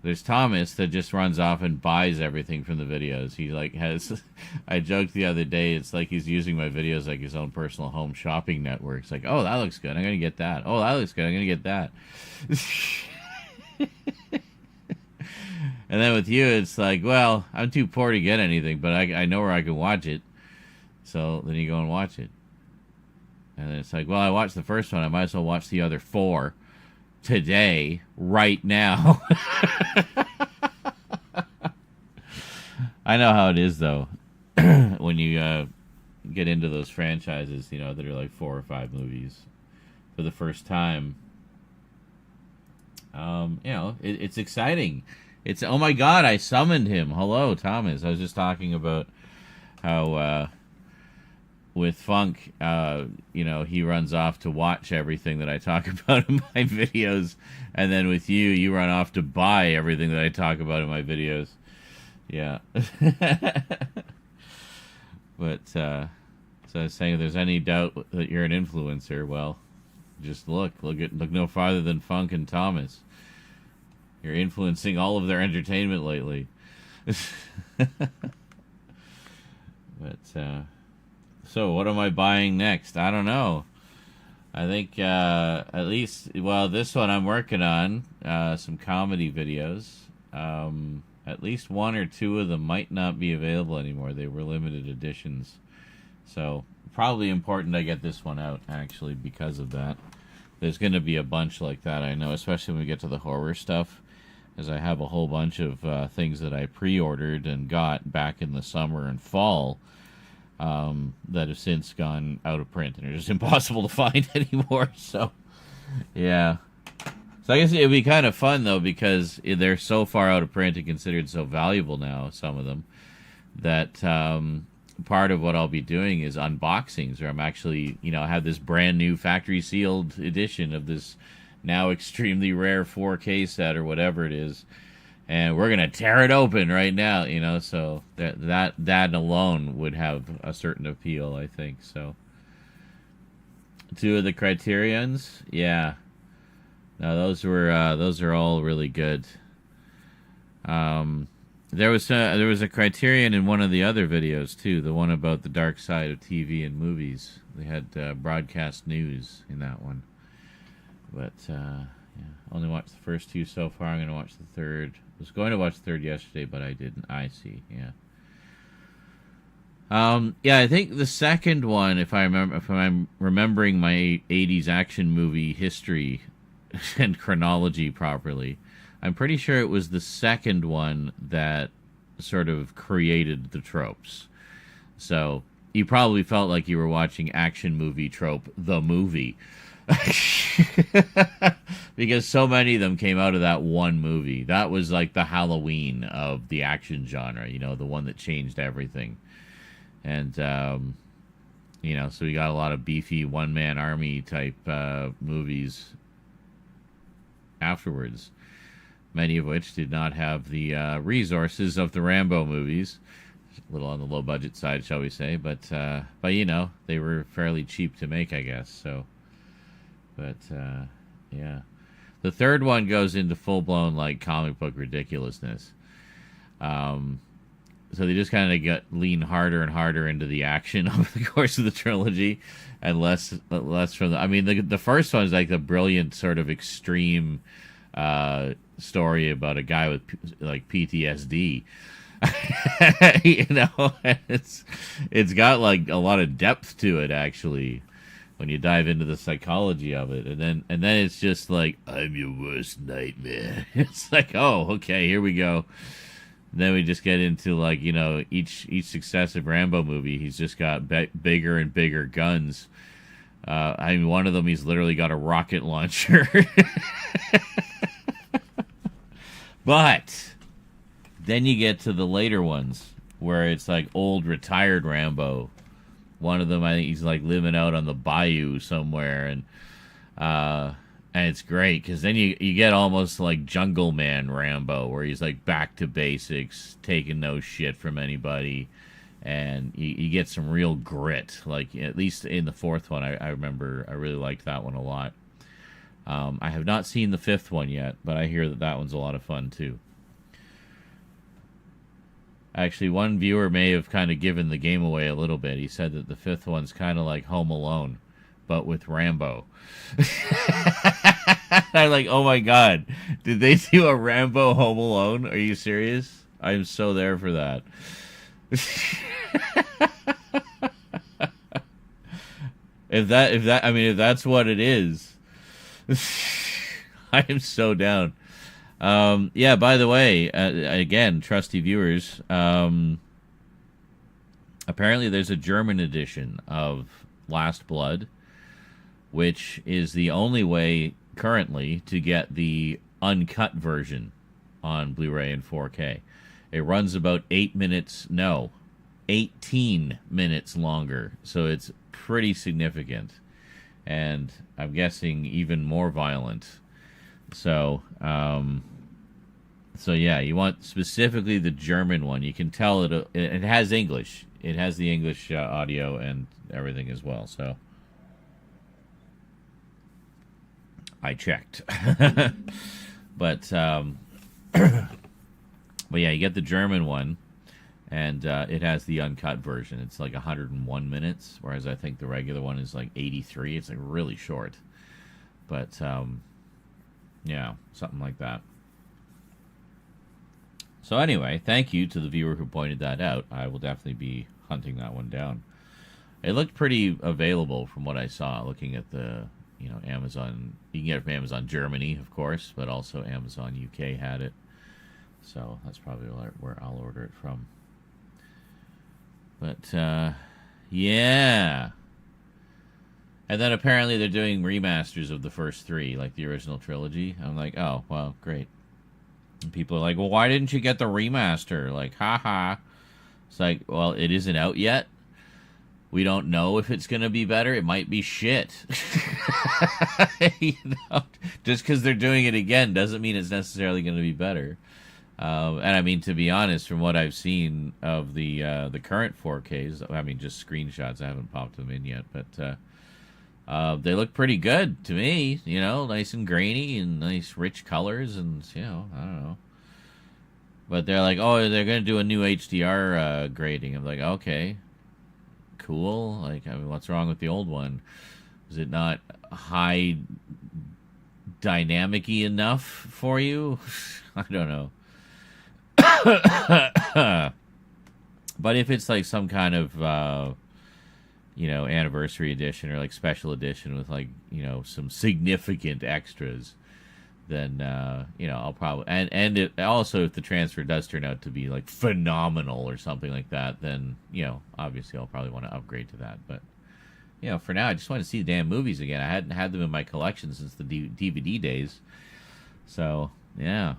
There's Thomas that just runs off and buys everything from the videos. He like has... I joked the other day, it's like he's using my videos like his own personal home shopping network. It's like, oh, that looks good, I'm gonna get that. Oh, that looks good, I'm gonna get that. And then with you, it's like, well, I'm too poor to get anything, but I know where I can watch it. So then you go and watch it. And then it's like, well, I watched the first one, I might as well watch the other 4 today, right now. I know how it is, though, when you get into those franchises, you know, that are like 4 or 5 movies for the first time. You know, it's exciting. It's, oh my God, I summoned him. Hello, Thomas. I was just talking about how with Funk, you know, he runs off to watch everything that I talk about in my videos, and then with you, you run off to buy everything that I talk about in my videos. Yeah. But so I was saying, if there's any doubt that you're an influencer, well, just look no farther than Funk and Thomas. You're influencing all of their entertainment lately. But so what am I buying next? I don't know. I think at least, well, this one I'm working on, some comedy videos. At least 1 or 2 of them might not be available anymore. They were limited editions. So probably important I get this one out, actually, because of that. There's going to be a bunch like that, I know, especially when we get to the horror stuff, as I have a whole bunch of things that I pre-ordered and got back in the summer and fall that have since gone out of print and are just impossible to find anymore. So, yeah. So I guess it would be kind of fun, though, because they're so far out of print and considered so valuable now, some of them, that part of what I'll be doing is unboxings, where I'm actually, you know, I have this brand new factory sealed edition of this now extremely rare 4K set or whatever it is, and we're gonna tear it open right now, you know. So that alone would have a certain appeal, I think. So 2 of the Criterions, yeah. No, those are all really good. There was a Criterion in one of the other videos too, the one about the dark side of TV and movies. They had broadcast news in that one. But yeah, only watched the first 2 so far. I'm going to watch the 3rd. I was going to watch the 3rd yesterday, but I didn't. I see. Yeah. Yeah, I think the second one, if I'm remembering my 80s action movie history and chronology properly, I'm pretty sure it was the second one that sort of created the tropes. So you probably felt like you were watching action movie trope, the movie. Because so many of them came out of that one movie. That was like the Halloween of the action genre, you know, the one that changed everything. And, you know, so we got a lot of beefy one-man army type movies afterwards, many of which did not have the resources of the Rambo movies. A little on the low budget side, shall we say, but you know, they were fairly cheap to make, I guess. So, but yeah, the 3rd one goes into full blown like comic book ridiculousness. So they just kind of lean harder and harder into the action over the course of the trilogy, and less from the. I mean, the first one is like the brilliant sort of extreme story about a guy with like PTSD. You know, it's got like a lot of depth to it actually when you dive into the psychology of it, and then it's just like, I'm your worst nightmare. It's like, oh, okay, here we go. And then we just get into like, you know, each successive Rambo movie, he's just got bigger and bigger guns. I mean, one of them, he's literally got a rocket launcher. But then you get to the later ones where it's like old retired Rambo one of them, I think he's like living out on the bayou somewhere, and it's great because then you get almost like Jungle Man Rambo, where he's like back to basics, taking no shit from anybody, and you get some real grit. Like at least in the fourth one, I remember I really liked that one a lot. I have not seen the fifth one yet, but I hear that one's a lot of fun too. Actually, one viewer may have kind of given the game away a little bit. He said that the fifth one's kind of like Home Alone, but with Rambo. I'm like, oh my god, did they do a Rambo Home Alone? Are you serious? I'm so there for that. if that's what it is, I am so down. Yeah, by the way, again, trusty viewers, apparently there's a German edition of Last Blood, which is the only way currently to get the uncut version on Blu-ray and 4K. It runs about 18 minutes longer, so it's pretty significant, and I'm guessing even more violent. So yeah, you want specifically the German one. You can tell it has English. It has the English audio and everything as well. So I checked, but yeah, you get the German one, and it has the uncut version. It's like 101 minutes, whereas I think the regular one is like 83. It's like really short, but yeah, something like that. So anyway, thank you to the viewer who pointed that out. I will definitely be hunting that one down. It looked pretty available from what I saw, looking at the, Amazon. You can get it from Amazon Germany, of course, but also Amazon UK had it. So that's probably where I'll order it from. But, yeah. And then apparently they're doing remasters of the first three, like the original trilogy. I'm like, oh, well, great. And people are like, well, why didn't you get the remaster? Like, haha. It's like, well, it isn't out yet. We don't know if it's going to be better. It might be shit. Just because they're doing it again doesn't mean it's necessarily going to be better. And I mean, to be honest, from what I've seen of the current 4Ks, I mean, just screenshots. I haven't popped them in yet, but they look pretty good to me. Nice and grainy and nice rich colors, and I don't know. But they're like, oh, they're going to do a new HDR grading. I'm like, okay, cool. Like, I mean, what's wrong with the old one? Is it not high dynamic-y enough for you? I don't know. But if it's like some kind of anniversary edition or like special edition with like some significant extras, then I'll probably and also if the transfer does turn out to be like phenomenal or something like that, then obviously I'll probably want to upgrade to that. But for now I just want to see the damn movies again. I hadn't had them in my collection since the DVD days, so yeah.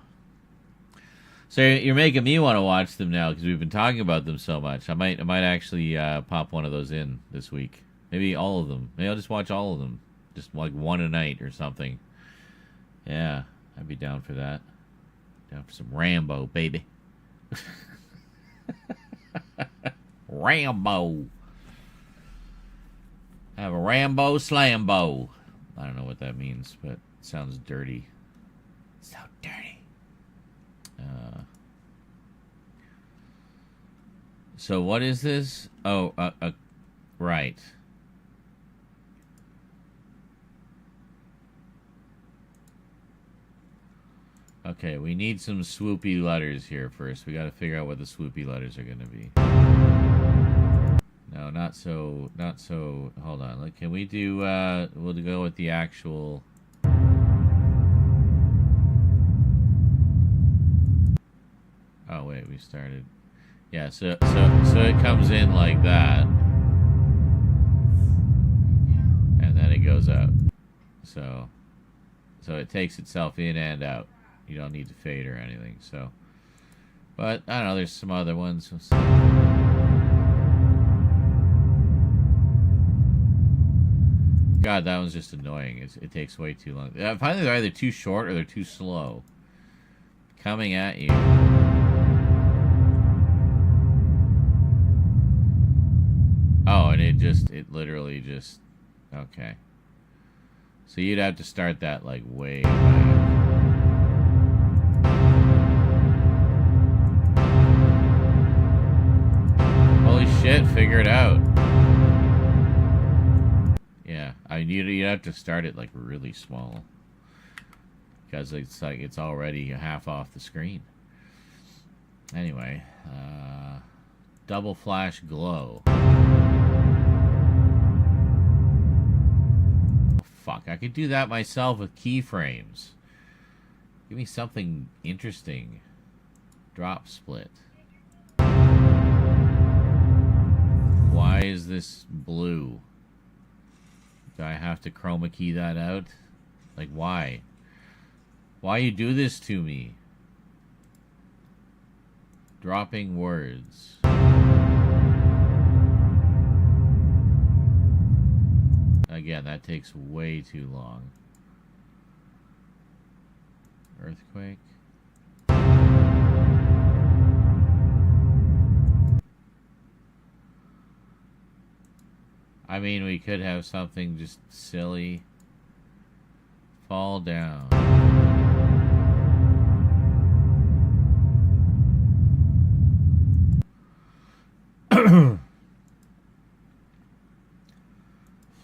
So you're making me want to watch them now because we've been talking about them so much. I might actually pop one of those in this week. Maybe all of them. Maybe I'll just watch all of them, just like one a night or something. Yeah, I'd be down for that. Down for some Rambo, baby. Rambo. Have a Rambo Slambo. I don't know what that means, but it sounds dirty. So dirty. So what is this? Oh, right. Okay, we need some swoopy letters here first. We got to figure out what the swoopy letters are going to be. No, not so. Hold on. Like, can we do? We'll go with the actual. Oh wait, we started. Yeah, so it comes in like that, and then it goes out. So it takes itself in and out. You don't need to fade or anything. So, but I don't know. There's some other ones. God, that one's just annoying. It takes way too long. Finally, they're either too short or they're too slow. Coming at you. Oh, and it literally just... Okay. So you'd have to start that, like, way back. Holy shit, figure it out. Yeah, you'd have to start it, like, really small. Because it's, like, it's already half off the screen. Anyway, double flash glow. Fuck, I could do that myself with keyframes. Give me something interesting. Drop split. Why is this blue? Do I have to chroma key that out? Like, why? Why you do this to me? Dropping words. Again, that takes way too long. Earthquake. I mean, we could have something just silly. Fall down.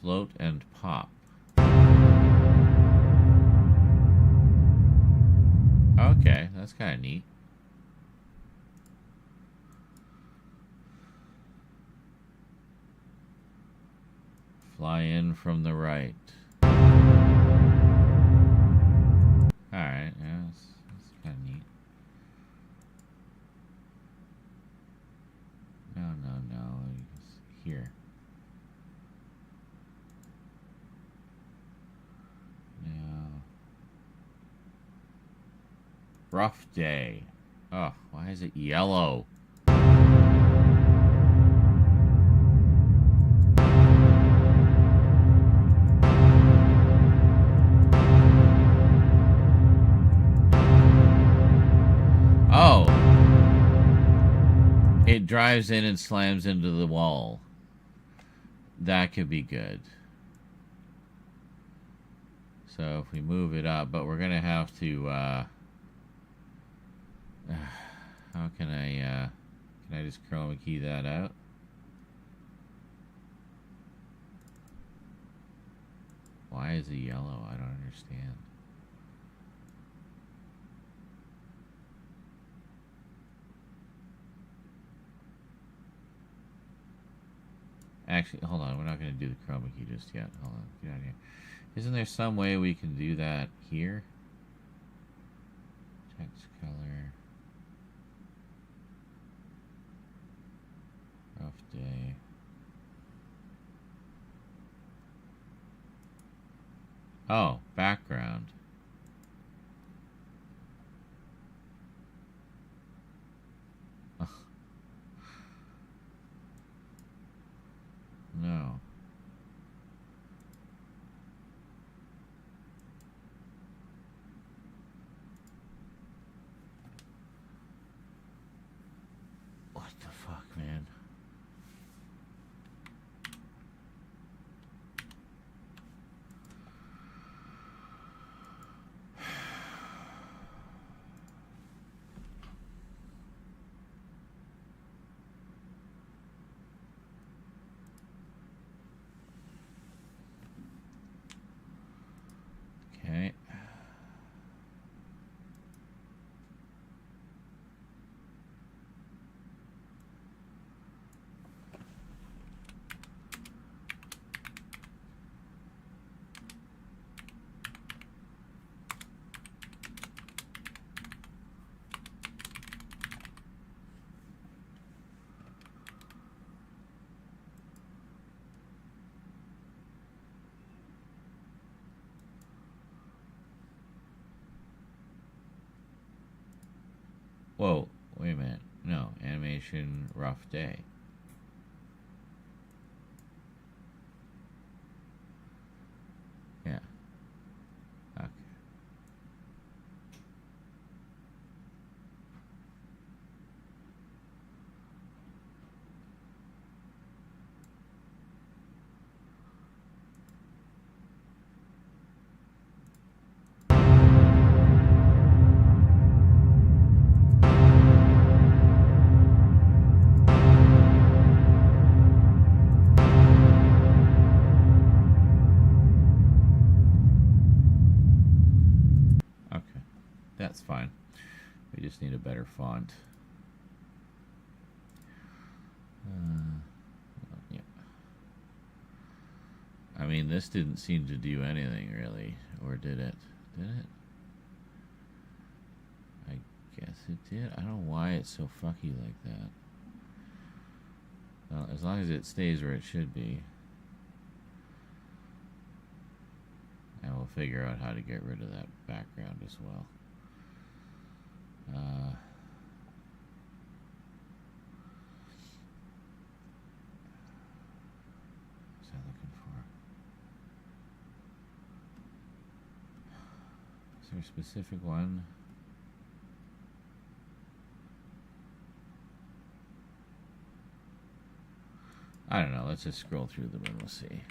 Float and pop. Okay, that's kind of neat. Fly in from the right. Alright, yeah, that's kind of neat. No. Here. No. Rough day. Oh, why is it yellow? Oh. It drives in and slams into the wall. That could be good. So if we move it up, but we're gonna have to how can I just chroma key that out? Why is it yellow? I don't understand. Actually, hold on. We're not going to do the chroma key just yet. Hold on. Get out of here. Isn't there some way we can do that here? Text color. Rough day. Oh, background. No. What the fuck, man? Okay. Whoa, wait a minute. No, animation rough day. fine. We just need a better font. Yeah. I mean, this didn't seem to do anything really, or did it? Did it? I guess it did. I don't know why it's so fucky like that. Well, as long as it stays where it should be. And we'll figure out how to get rid of that background as well. What's I looking for? Is there a specific one? I don't know. Let's just scroll through them and we'll see.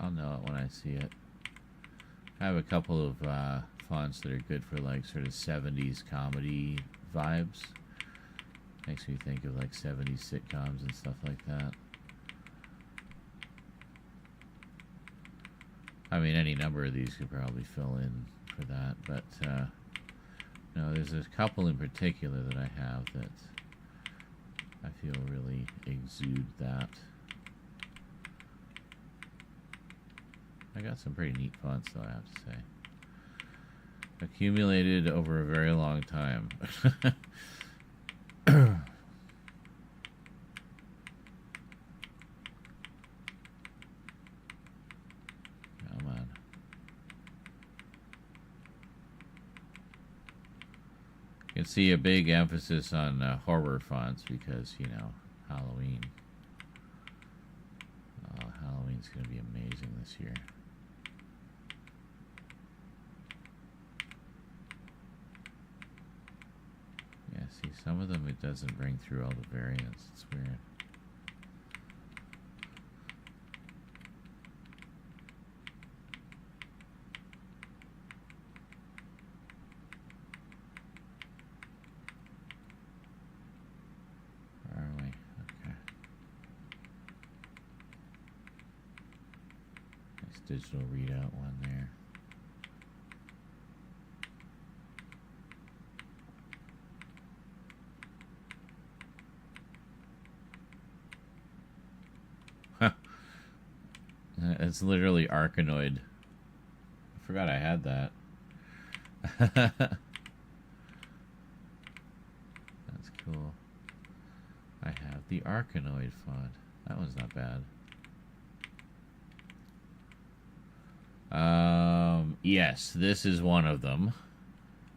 I'll know it when I see it. I have a couple of fonts that are good for like sort of 70s comedy vibes. Makes me think of like 70s sitcoms and stuff like that. I mean, any number of these could probably fill in for that, but no, there's a couple in particular that I have that I feel really exude that. I got some pretty neat fonts, though, I have to say. Accumulated over a very long time. Come on. You can see a big emphasis on horror fonts because, you know, Halloween. Oh, Halloween's going to be amazing this year. Yeah, see, some of them it doesn't bring through all the variants. It's weird. Where are we? Okay. Nice digital readout one there. It's literally Arkanoid. I forgot I had that. That's cool. I have the Arkanoid font. That one's not bad. Yes, this is one of them.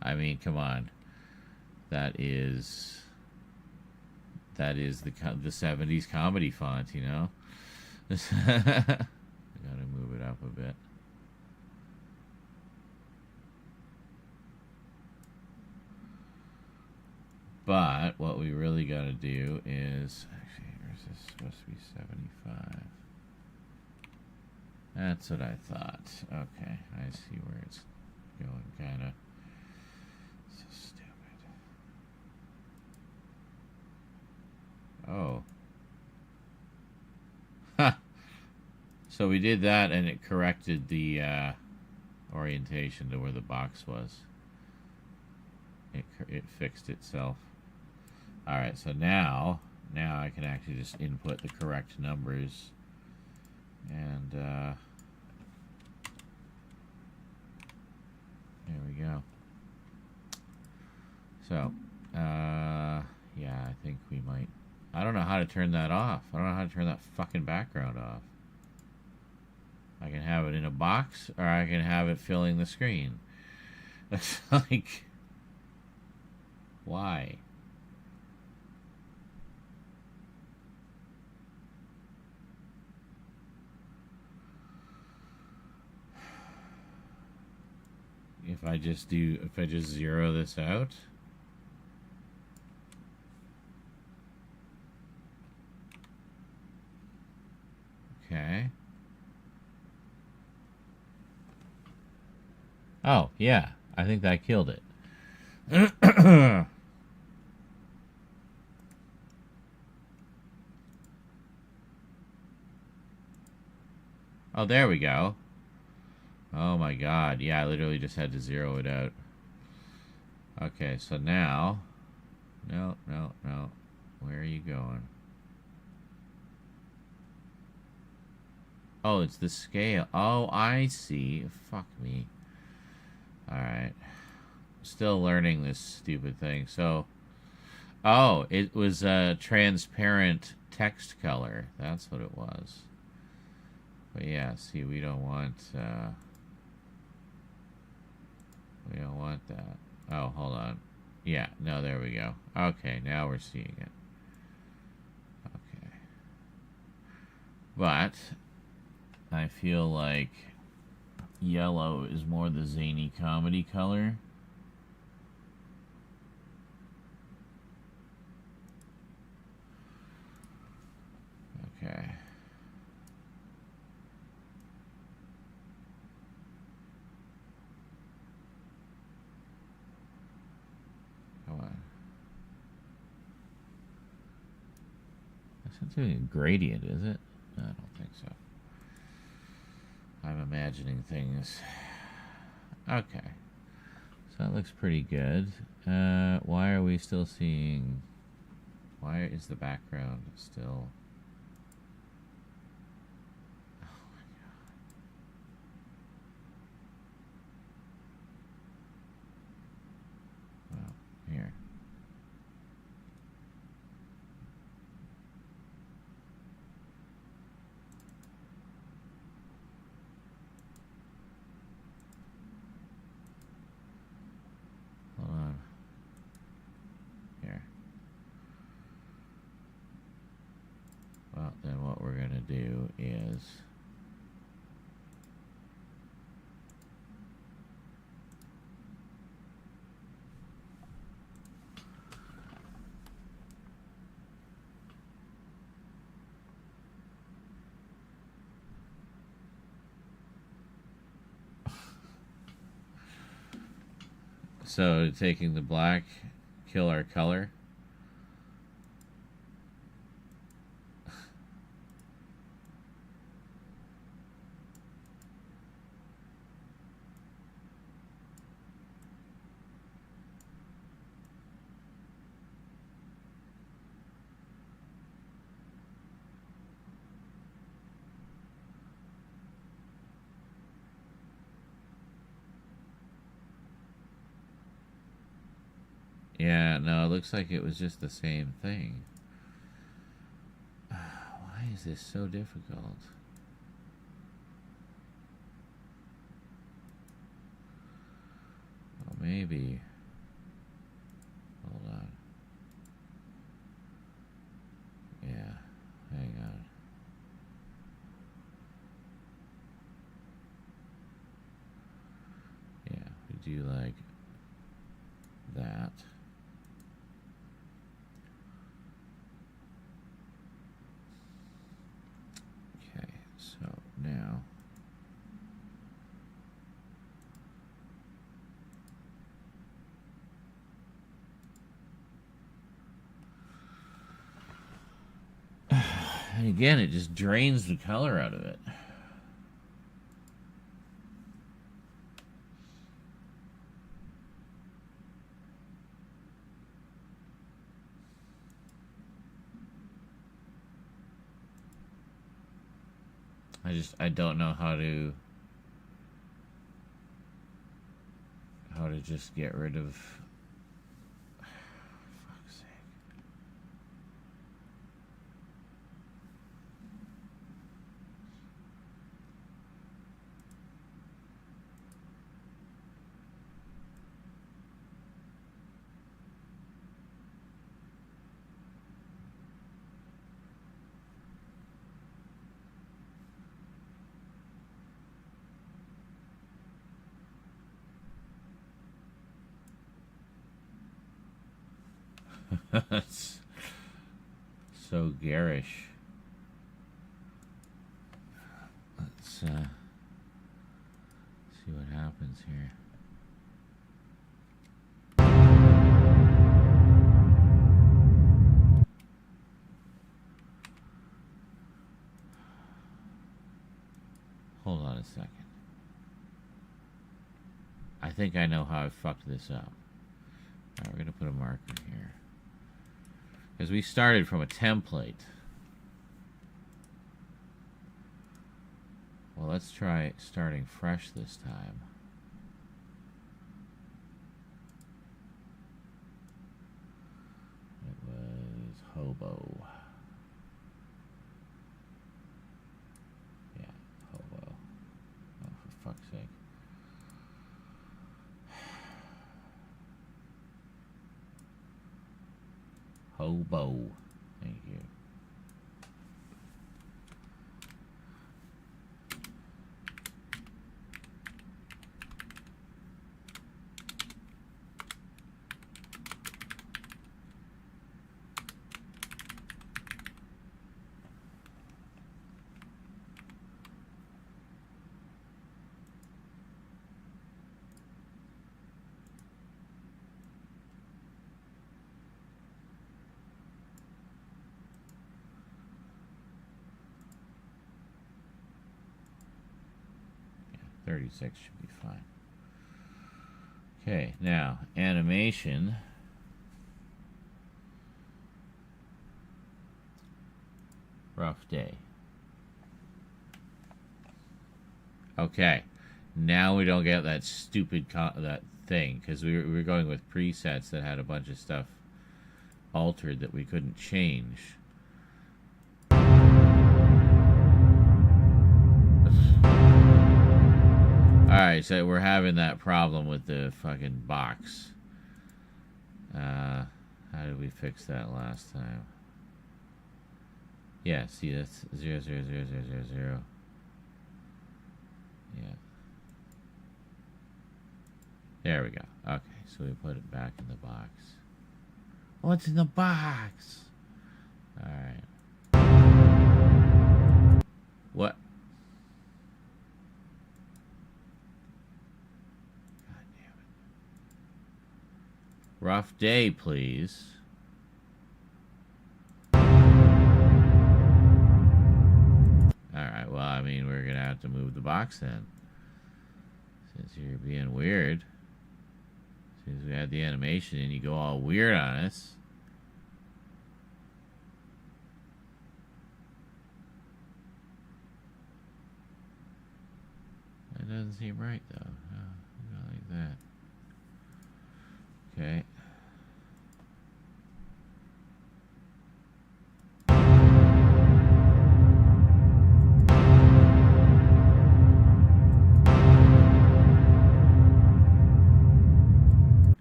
I mean, come on. That is the 70s comedy font, you know? I gotta move it up a bit. But what we really gotta do is actually, where's this supposed to be 75? That's what I thought. Okay, I see where it's going, kinda. So stupid. Oh. Ha! So we did that and it corrected the orientation to where the box was. It fixed itself. Alright, so now I can actually just input the correct numbers. And there we go. So, yeah, I think we might... I don't know how to turn that off. I don't know how to turn that fucking background off. I can have it in a box, or I can have it filling the screen. That's like... Why? If I just zero this out... Okay. Oh, yeah. I think that killed it. Oh, there we go. Oh my god. Yeah, I literally just had to zero it out. Okay, so now... No. Where are you going? Oh, it's the scale. Oh, I see. Fuck me. Alright. Still learning this stupid thing. So... Oh, it was a transparent text color. That's what it was. But yeah, see, we don't want that. Oh, hold on. Yeah, no, there we go. Okay, now we're seeing it. Okay. But I feel like yellow is more the zany comedy color. Okay. Come on. That's not doing a gradient, is it? No, I don't think so. I'm imagining things. Okay. So that looks pretty good. Why are we still seeing... Why is the background still... Oh my god. Well, here. Hold on. Here. Well, then what we're going to do is... So, taking the black, kill our color. Yeah, no, it looks like it was just the same thing. Why is this so difficult? Well, maybe... Hold on. Yeah, hang on. Yeah, we do like that. Okay, so now and again, it just drains the color out of it. I don't know how to just get rid of... Fuck's sake. That's so garish. Let's see what happens here. Hold on a second. I think I know how I fucked this up. Alright, we're gonna put a marker here. Because we started from a template. Well, let's try starting fresh this time. It was hobo. Yeah, hobo. Oh, for fuck's sake. Hobo. Thank you. Yeah, 36 should be fine. Okay, now animation. Rough day. Okay, now we don't get that stupid that thing because we were going with presets that had a bunch of stuff altered that we couldn't change. Alright, so we're having that problem with the fucking box. How did we fix that last time? Yeah, see, that's 0, 0, 0, 0, 0, 0. Yeah. There we go. Okay, so we put it back in the box. What's in the box? Alright. What? God damn it. Rough day, please. Alright, well, I mean, we're gonna have to move the box then. Since you're being weird. Since we had the animation and you go all weird on us. That doesn't seem right, though. No, not like that. Okay.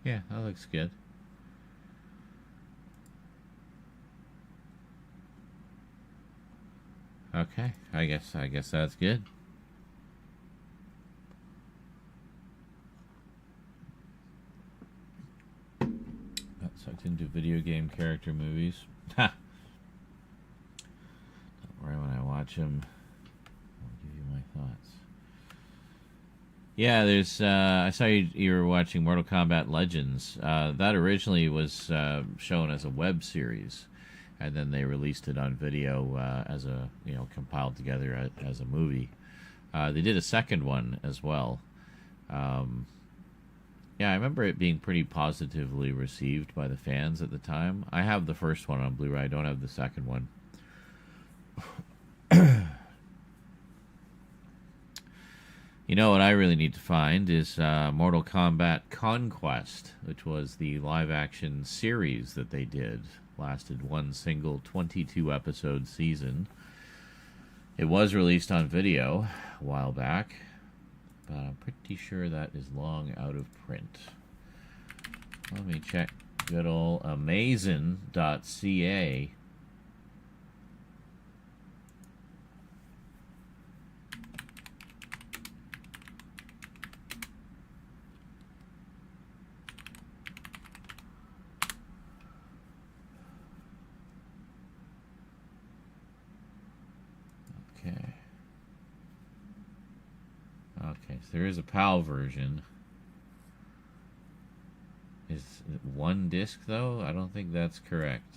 Yeah, that looks good. Okay, I guess that's good. Got sucked into video game character movies. Ha! Don't worry, when I watch them, I'll give you my thoughts. Yeah, there's. I saw you were watching Mortal Kombat Legends. That originally was shown as a web series, and then they released it on video as a compiled together as a movie. They did a second one as well. Yeah, I remember it being pretty positively received by the fans at the time. I have the first one on Blu-ray. I don't have the second one. You know what I really need to find is Mortal Kombat Conquest, which was the live-action series that they did. Lasted one single 22-episode season. It was released on video a while back, but I'm pretty sure that is long out of print. Let me check good old Amazon.ca. Okay, so there is a PAL version. Is it one disc, though? I don't think that's correct.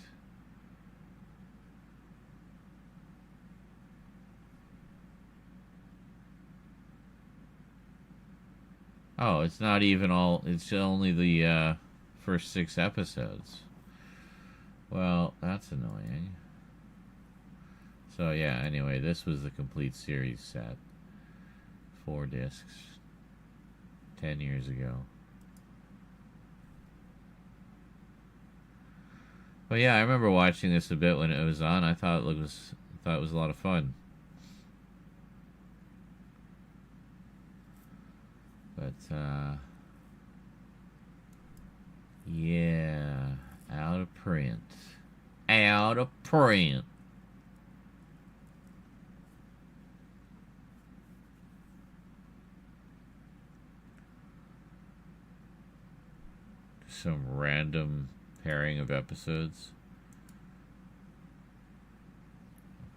Oh, it's not even all. It's only the first 6 episodes. Well, that's annoying. So yeah, anyway, this was the complete series set. 4 discs. 10 years ago. But yeah, I remember watching this a bit when it was on. I thought it was a lot of fun. But yeah, out of print. Out of print. Some random pairing of episodes.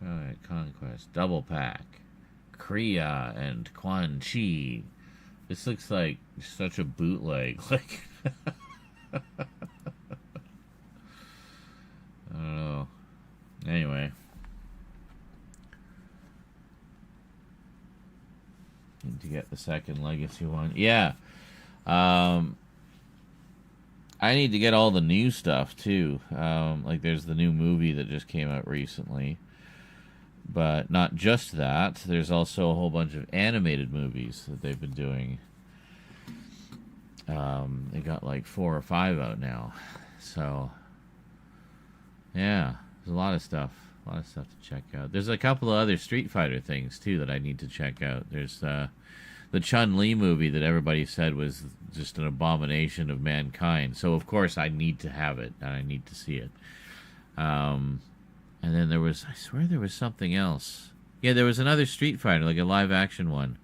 Alright, Conquest. Double Pack. Kriya and Quan Chi. This looks like such a bootleg. Like, I don't know. Anyway. Need to get the second Legacy one. Yeah. I need to get all the new stuff too. Like there's the new movie that just came out recently. But not just that. There's also a whole bunch of animated movies that they've been doing. They got like 4 or 5 out now. So, yeah. There's a lot of stuff. A lot of stuff to check out. There's a couple of other Street Fighter things too that I need to check out. There's the Chun-Li movie that everybody said was just an abomination of mankind. So, of course, I need to have it, and I need to see it. And then there was, I swear there was something else. Yeah, there was another Street Fighter, like a live-action one.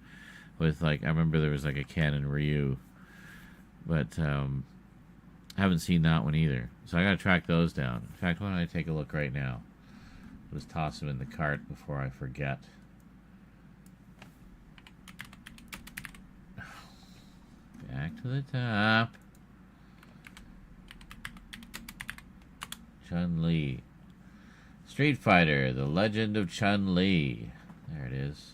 With, like, I remember there was, like, a Ken and Ryu. But, I haven't seen that one either. So I gotta track those down. In fact, why don't I take a look right now? I'll just toss them in the cart before I forget. Back to the top. Chun-Li. Street Fighter, The Legend of Chun-Li. There it is.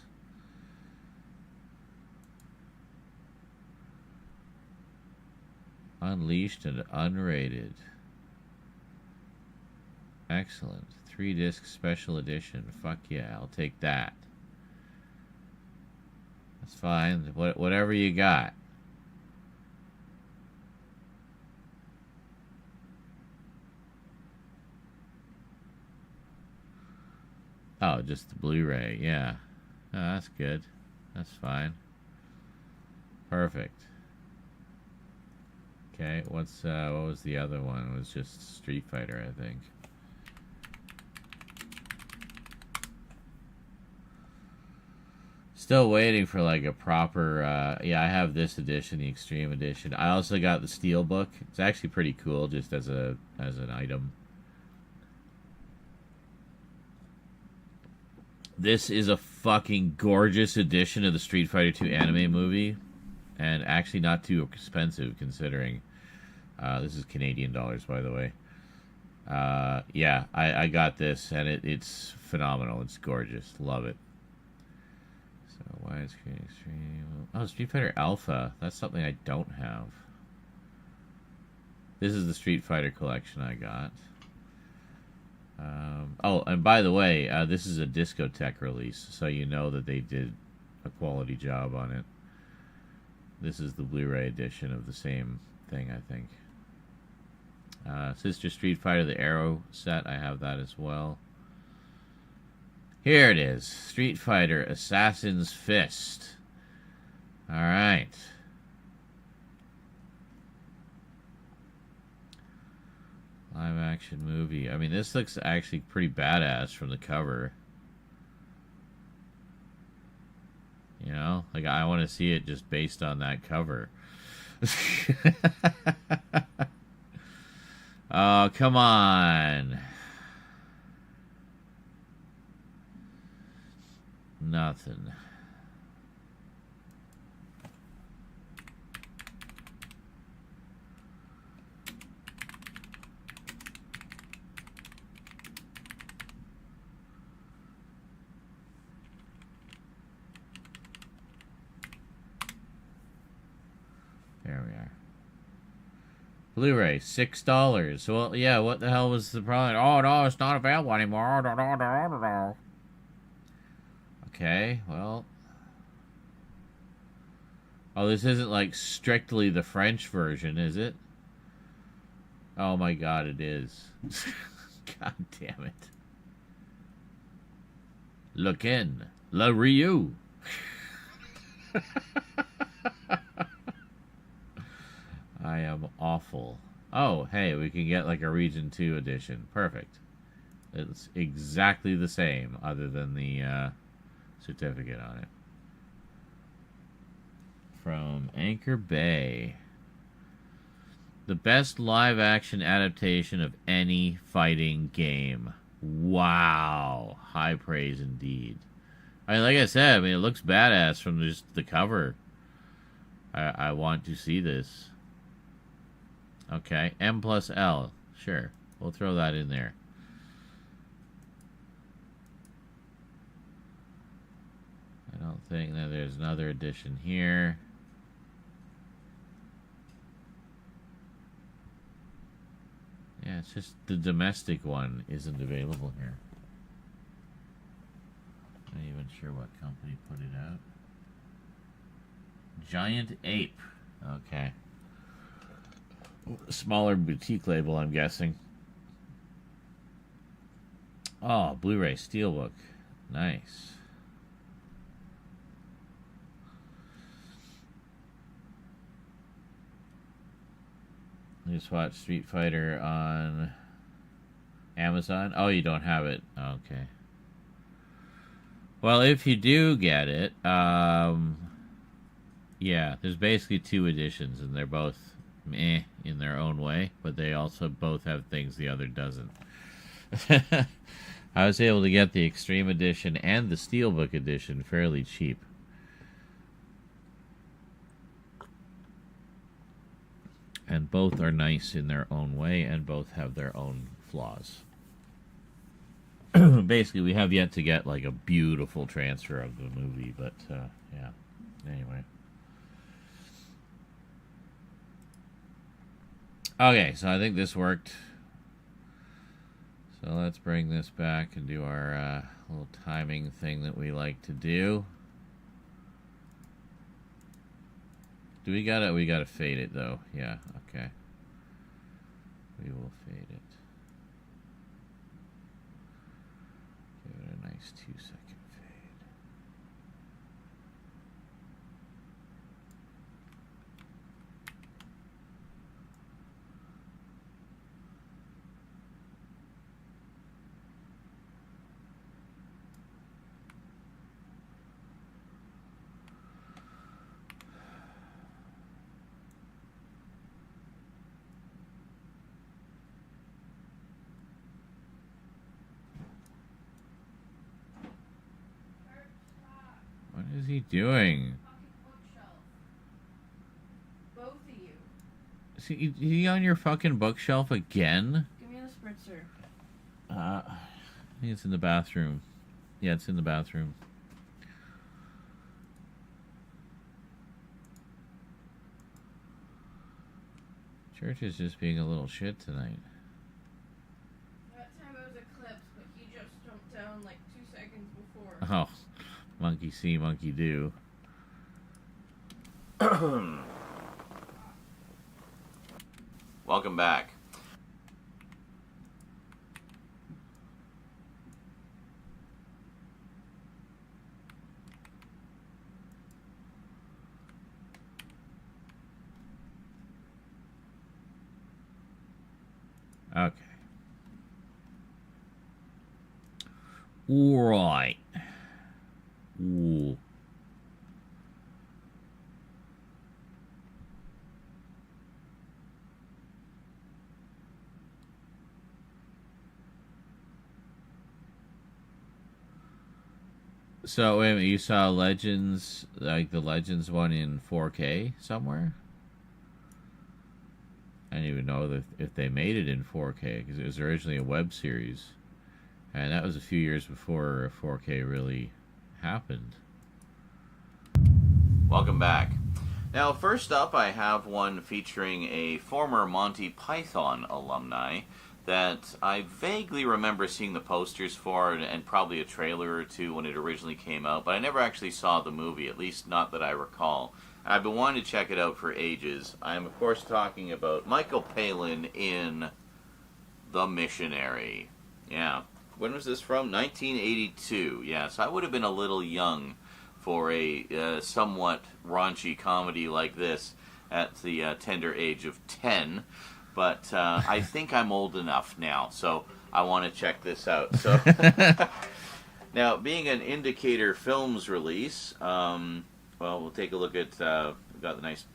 Unleashed and unrated. Excellent. 3-disc special edition. Fuck yeah, I'll take that. That's fine. Whatever you got. Oh, just the Blu-ray, yeah. Oh, that's good. That's fine. Perfect. Okay, what was the other one? It was just Street Fighter, I think. Still waiting for like a proper, yeah, I have this edition, the Extreme Edition. I also got the Steelbook. It's actually pretty cool just as an item. This is a fucking gorgeous edition of the Street Fighter 2 anime movie. And actually not too expensive considering. This is Canadian dollars, by the way. Yeah, I got this, and it's phenomenal. It's gorgeous. Love it. So, widescreen extreme. Oh, Street Fighter Alpha. That's something I don't have. This is the Street Fighter collection I got. Oh, and by the way, this is a Discotech release, so you know that they did a quality job on it. This is the Blu-ray edition of the same thing, I think. Sister Street Fighter, the Arrow set, I have that as well. Here it is. Street Fighter Assassin's Fist. Alright. Live action movie. I mean, this looks actually pretty badass from the cover. You know? Like, I want to see it just based on that cover. Oh, come on. Nothing. we are. Blu-ray, $6. Well, yeah, what the hell was the problem? Oh, no, it's not available anymore. Okay, well. Oh, this isn't like strictly the French version, is it? Oh my god, it is. God damn it. Look in. La Rue. I am awful. Oh, hey, we can get like a Region 2 edition. Perfect. It's exactly the same, other than the certificate on it. From Anchor Bay. The best live-action adaptation of any fighting game. Wow. High praise indeed. I mean, like I said, it looks badass from just the cover. I want to see this. Okay, M plus L. Sure, we'll throw that in there. I don't think that there's another edition here. Yeah, it's just the domestic one isn't available here. Not even sure what company put it out. Giant Ape. Okay. Smaller boutique label, I'm guessing. Oh, Blu-ray Steelbook. Nice. I just watched Street Fighter on Amazon. Oh, you don't have it. Okay. Well, if you do get it, yeah, there's basically two editions, and they're both meh in their own way, but they also both have things the other doesn't. I was able to get the Extreme Edition and the Steelbook Edition fairly cheap. And both are nice in their own way, and both have their own flaws. Basically, we have yet to get like a beautiful transfer of the movie, but yeah. Anyway. Okay, so I think this worked. So let's bring this back and do our little timing thing that we like to do. Do we gotta fade it though? Yeah, okay. We will fade it. Give it a nice 2-second fade. What is he doing? Both of you. Is he on your fucking bookshelf again? Give me the spritzer. I think it's in the bathroom. Yeah, it's in the bathroom. Church is just being a little shit tonight. That time it was eclipse, but he just jumped down like 2 seconds before. Oh, monkey see, monkey do. Welcome back. Okay. Right. Ooh. So, wait a minute, you saw Legends, like the Legends one in 4K somewhere? I didn't even know that if they made it in 4K, because it was originally a web series. And that was a few years before 4K really happened. Welcome back. Now, first up, I have one featuring a former Monty Python alumni that I vaguely remember seeing the posters for and probably a trailer or two when it originally came out, but I never actually saw the movie, at least not that I recall. I've been wanting to check it out for ages. I'm, of course, talking about Michael Palin in The Missionary. Yeah. When was this from? 1982. Yeah, so I would have been a little young for a somewhat raunchy comedy like this at the tender age of 10. But I think I'm old enough now, so I want to check this out. So now, being an Indicator Films release, well, we'll take a look at, we've got the nice...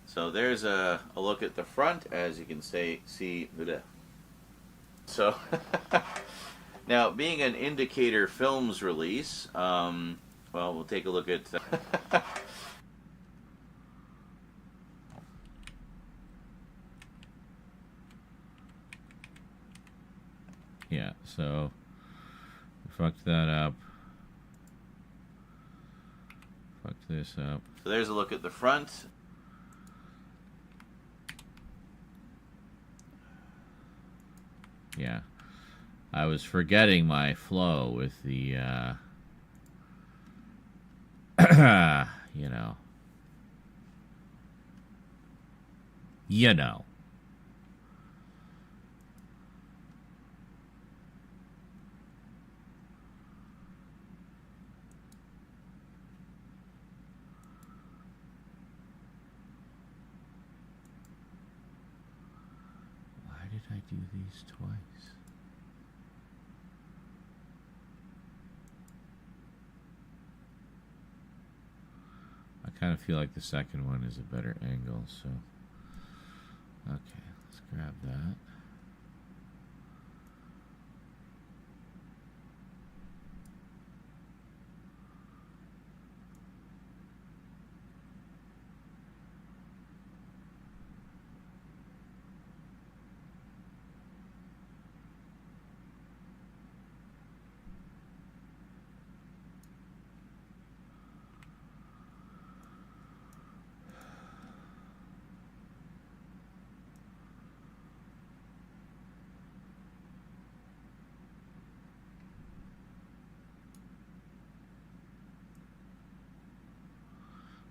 So there's a look at the front, as you can see. So... Now, being an Indicator Films release, well, we'll take a look at... yeah, so... fucked that up. Fucked this up. So there's a look at the front. Yeah. I was forgetting my flow with the, you know. You know. Why did I do these twice? I kind of feel like the second one is a better angle, so okay, let's grab that.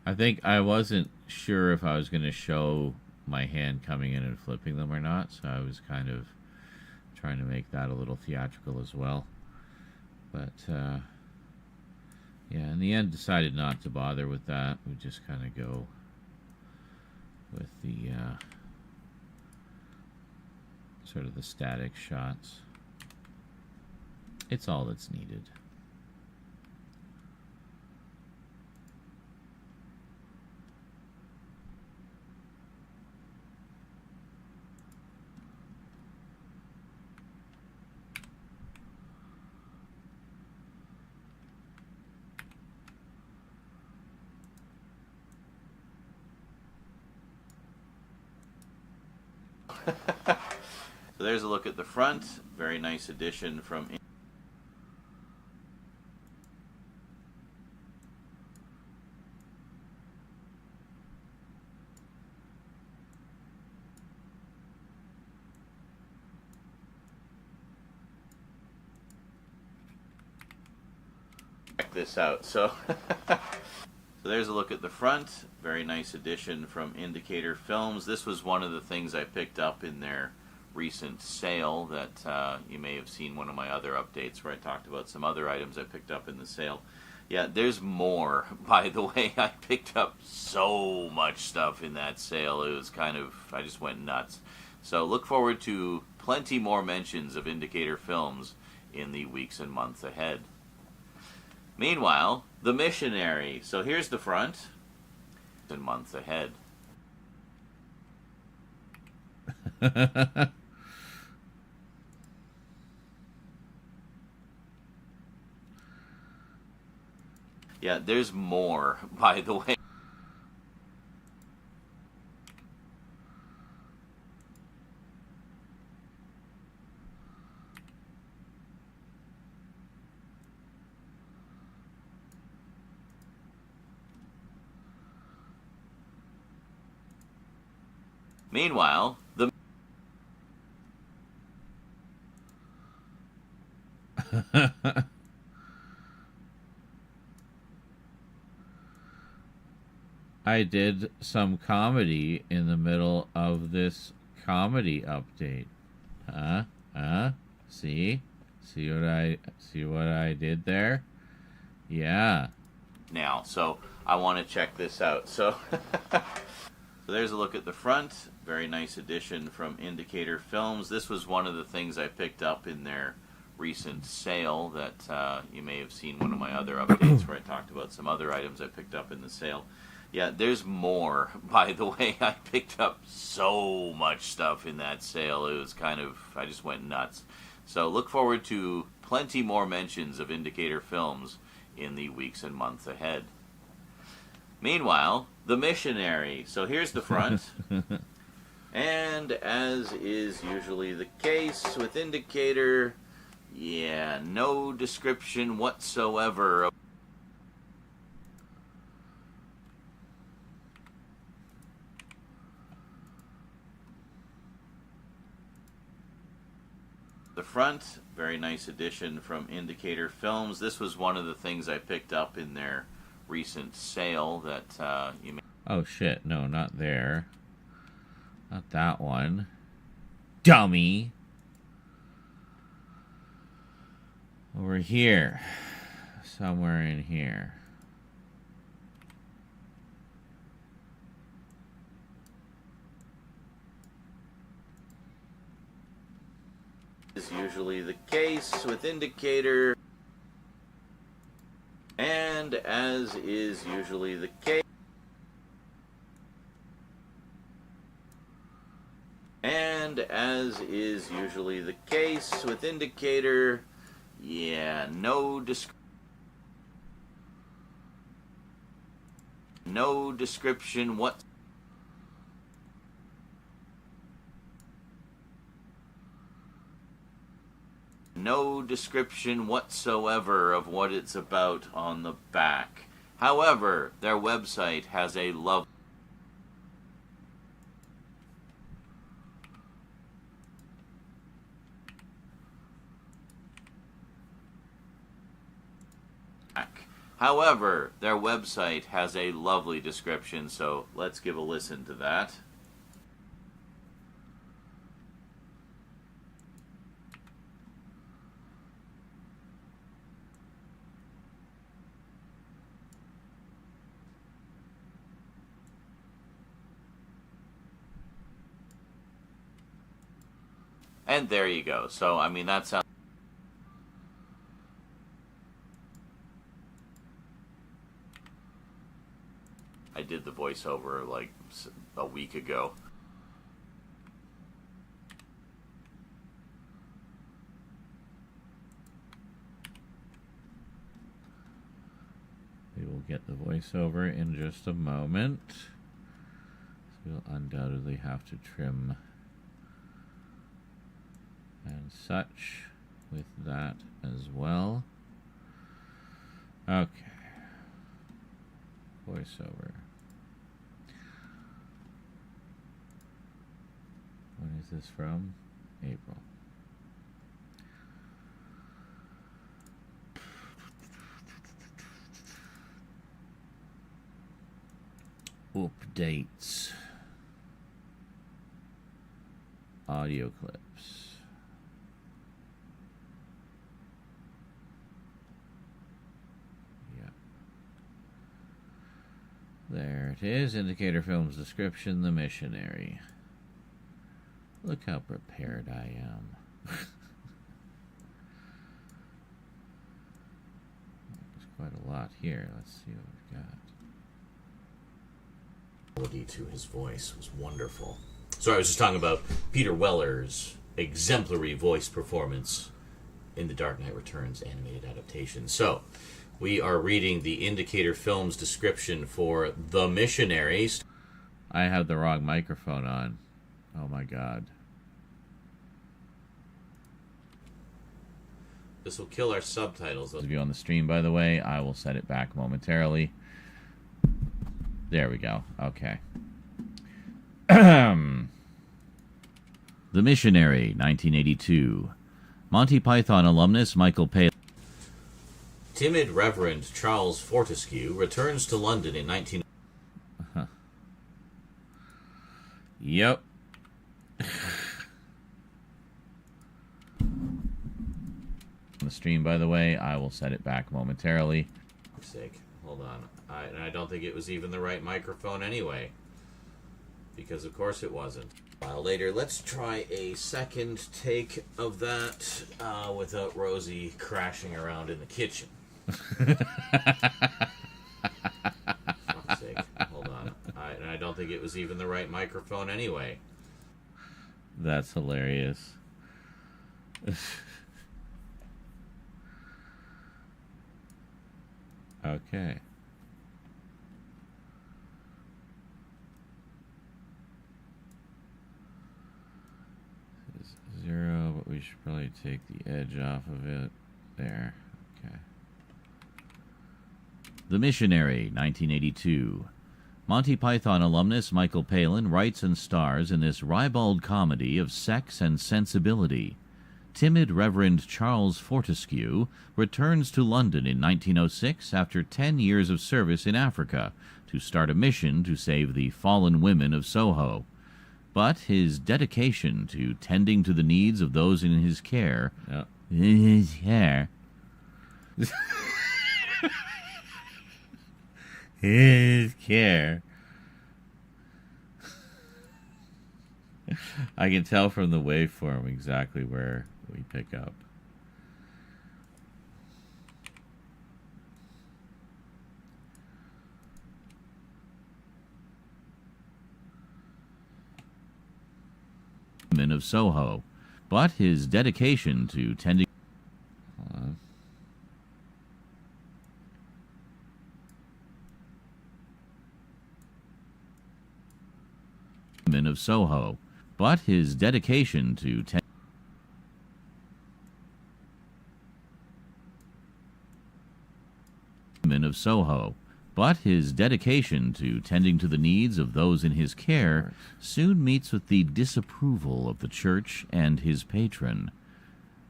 I think I wasn't sure if I was going to show my hand coming in and flipping them or not, so I was kind of trying to make that a little theatrical as well. But, yeah, in the end, decided not to bother with that. We just kind of go with the, sort of the static shots. It's all that's needed. So there's a look at the front. Very nice addition from... Check this out. So there's a look at the front. Very nice addition from Indicator Films. This was one of the things I picked up in their recent sale that you may have seen one of my other updates where I talked about some other items I picked up in the sale. Yeah, there's more, by the way. I picked up so much stuff in that sale. It was kind of, I just went nuts. So look forward to plenty more mentions of Indicator Films in the weeks and months ahead. Meanwhile, The Missionary. So here's the front. In months ahead. Yeah, there's more, by the way. Meanwhile, the I did some comedy in the middle of this comedy update. See? See what I did there? Yeah. Now, so I want to check this out. So so there's a look at the front. Very nice addition from Indicator Films. This was one of the things I picked up in their recent sale that you may have seen one of my other updates where I talked about some other items I picked up in the sale. Yeah, there's more. By the way, I picked up so much stuff in that sale. It was kind of, I just went nuts. So look forward to plenty more mentions of Indicator Films in the weeks and months ahead. Meanwhile, The Missionary. So here's the front. And as is usually the case with Indicator, yeah, no description whatsoever. The front, very nice addition from Indicator Films. This was one of the things I picked up in their recent sale that you may... Oh shit, no, not there. Not that one. Dummy! Over here. Somewhere in here. Is usually the case with Indicator, and as is usually the case, with Indicator, yeah, no description what. No description whatsoever of what it's about on the back. However, their website has a lovely description, so let's give a listen to that. And there you go. So, I mean, that sounds... I did the voiceover like a week ago. We will get the voiceover in just a moment. So we'll undoubtedly have to trim and such with that as well. Okay. Voiceover. When is this from? April. Updates. Audio clips. Yeah. There it is. Indicator Films description, The Missionary. Look how prepared I am. There's quite a lot here. Let's see what we've got. Quality to his voice was wonderful. So I was just talking about Peter Weller's exemplary voice performance in the Dark Knight Returns animated adaptation. So we are reading the Indicator Films description for The Missionary. I have the wrong microphone on. Oh my god. This will kill our subtitles. Those of you on the stream, by the way, I will set it back momentarily. There we go. Okay. The Missionary, 1982. Monty Python alumnus Michael Palin. Timid Reverend Charles Fortescue returns to London in 19... Yep. The stream, by the way, I will set it back momentarily. For sake, hold on. I don't think it was even the right microphone anyway. Because of course it wasn't. A while later, let's try a second take of that without Rosie crashing around in the kitchen. Fuck's sake, hold on. I don't think it was even the right microphone anyway. That's hilarious. Okay. 0, but we should probably take the edge off of it. There. Okay. The Missionary, 1982. Monty Python alumnus Michael Palin writes and stars in this ribald comedy of sex and sensibility. Timid Reverend Charles Fortescue returns to London in 1906 after 10 years of service in Africa to start a mission to save the fallen women of Soho. But his dedication to tending to the needs of those in his care... His care... his care... I can tell from the waveform exactly where we pick up. Of Soho, but his dedication to tending of Soho, but his dedication to of Soho, but his dedication to tending to the needs of those in his care soon meets with the disapproval of the church and his patron.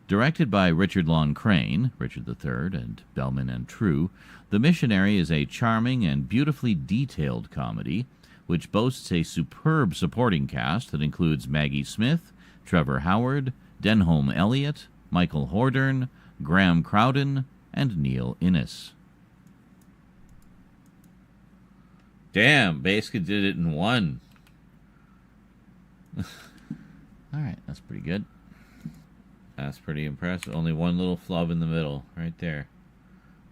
Directed by Richard Long Crane, Richard III, and Bellman and True, The Missionary is a charming and beautifully detailed comedy which boasts a superb supporting cast that includes Maggie Smith, Trevor Howard, Denholm Elliott, Michael Hordern, Graham Crowden, and Neil Innes. Damn, basically did it in one. Alright, that's pretty good. That's pretty impressive. Only one little flub in the middle, right there.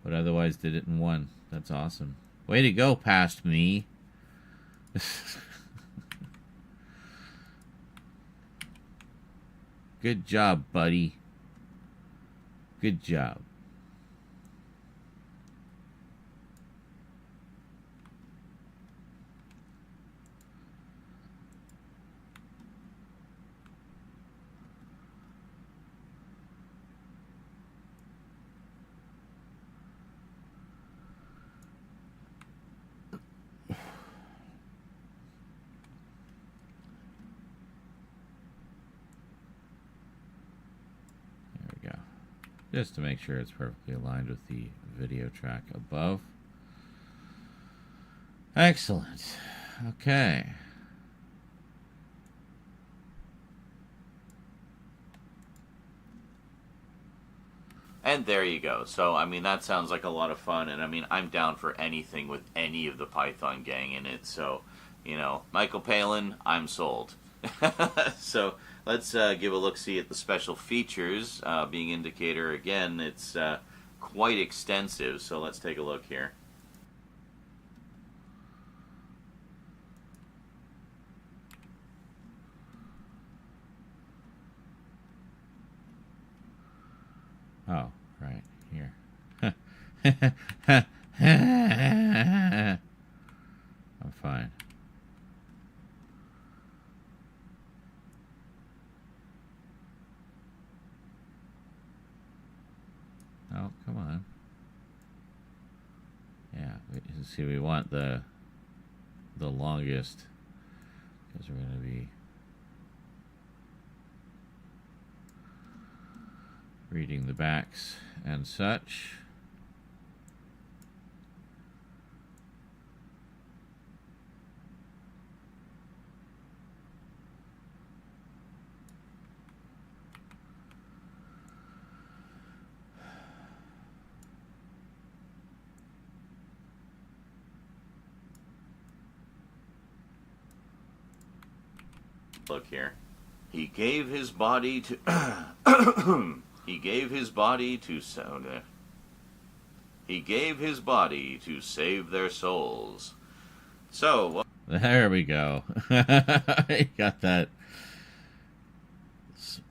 But otherwise did it in one. That's awesome. Way to go, past me. Good job, buddy. Good job. Just to make sure it's perfectly aligned with the video track above. Excellent. Okay. And there you go. So, I mean, that sounds like a lot of fun. And, I mean, I'm down for anything with any of the Python gang in it. So, you know, Michael Palin, I'm sold. So... let's give a look-see at the special features. Being indicator, again, it's quite extensive, so let's take a look here. Oh, right, here. I'm fine. Oh, come on. Yeah, see, we want the longest, because we're going to be Reading the backs and such. Look here. He gave his body to he gave his body to he gave his body to save their souls. So there we go. You got that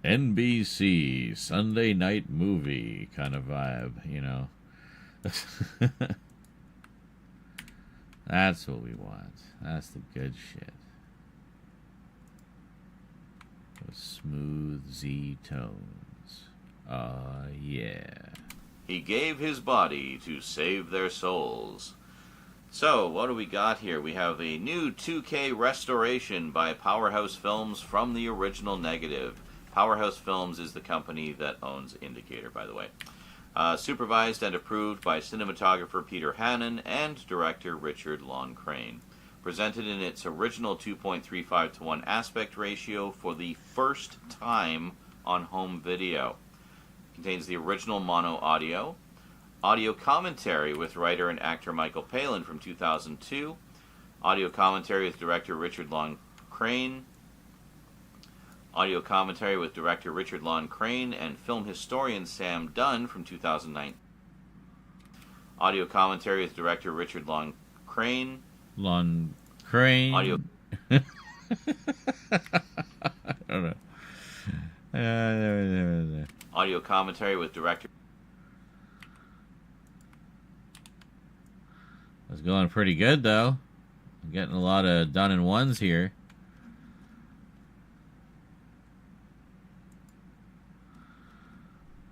NBC Sunday night movie kind of vibe, you know. That's what we want. That's the good shit. Those smooth Z tones. Yeah. He gave his body to save their souls. So, what do we got here? We have a new 2K restoration by Powerhouse Films from the original negative. Powerhouse Films is the company that owns Indicator, by the way. Supervised and approved by cinematographer Peter Hannon and director Richard Lon Crane. Presented in its original 2.35 to 1 aspect ratio for the first time on home video. Contains the original mono audio, audio commentary with writer and actor Michael Palin from 2002, audio commentary with director Richard Lon Crane, audio commentary with director Richard Lon Crane and film historian Sam Dunn from 2009, audio commentary with director Richard Lon Crane, Audio. I don't know. Audio commentary with director. It's going pretty good though. I'm getting a lot of done in ones here.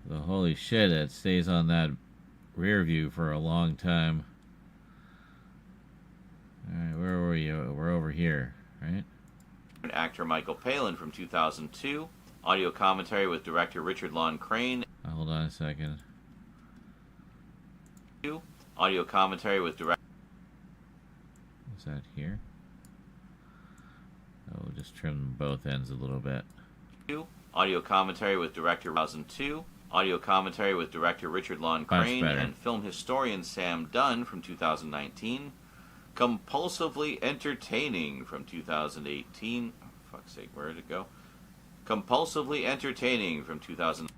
The holy shit, it stays on that rear view for a long time. Alright, where were you? We're over here, right? Actor Michael Palin from 2002. Audio commentary with director Richard Lon Crane. Hold on a second. Audio commentary with director. Is that here? Oh, we'll just trim both ends a little bit. Audio commentary with director 2002. Audio commentary with director Richard Lon Crane and film historian Sam Dunn from 2019. Compulsively entertaining from 2018. Oh, fuck's sake, where did it go? Compulsively entertaining from 2000.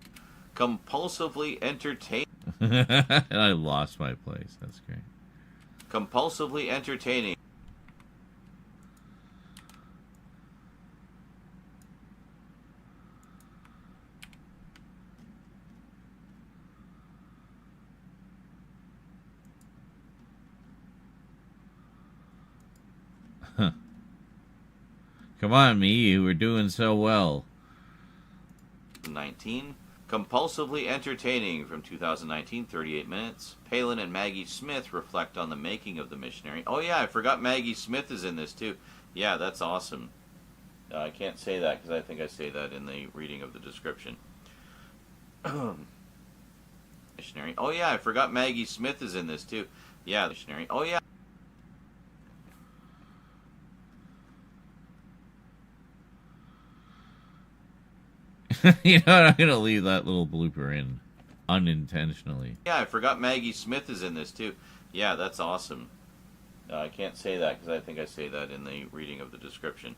Compulsively entertaining. And I lost my place. That's great. Compulsively entertaining. Come on, me, you were doing so well. 19. Compulsively entertaining from 2019, 38 minutes. Palin and Maggie Smith reflect on the making of The Missionary. Oh yeah, I forgot Maggie Smith is in this too. Yeah, that's awesome. I can't say that because I think I say that in the reading of the description. Missionary. Oh yeah, I forgot Maggie Smith is in this too. Yeah, Missionary. Oh yeah. You know what? I'm going to leave that little blooper in unintentionally. Yeah, I forgot Maggie Smith is in this too. Yeah, that's awesome. I can't say that because I think I say that in the reading of the description.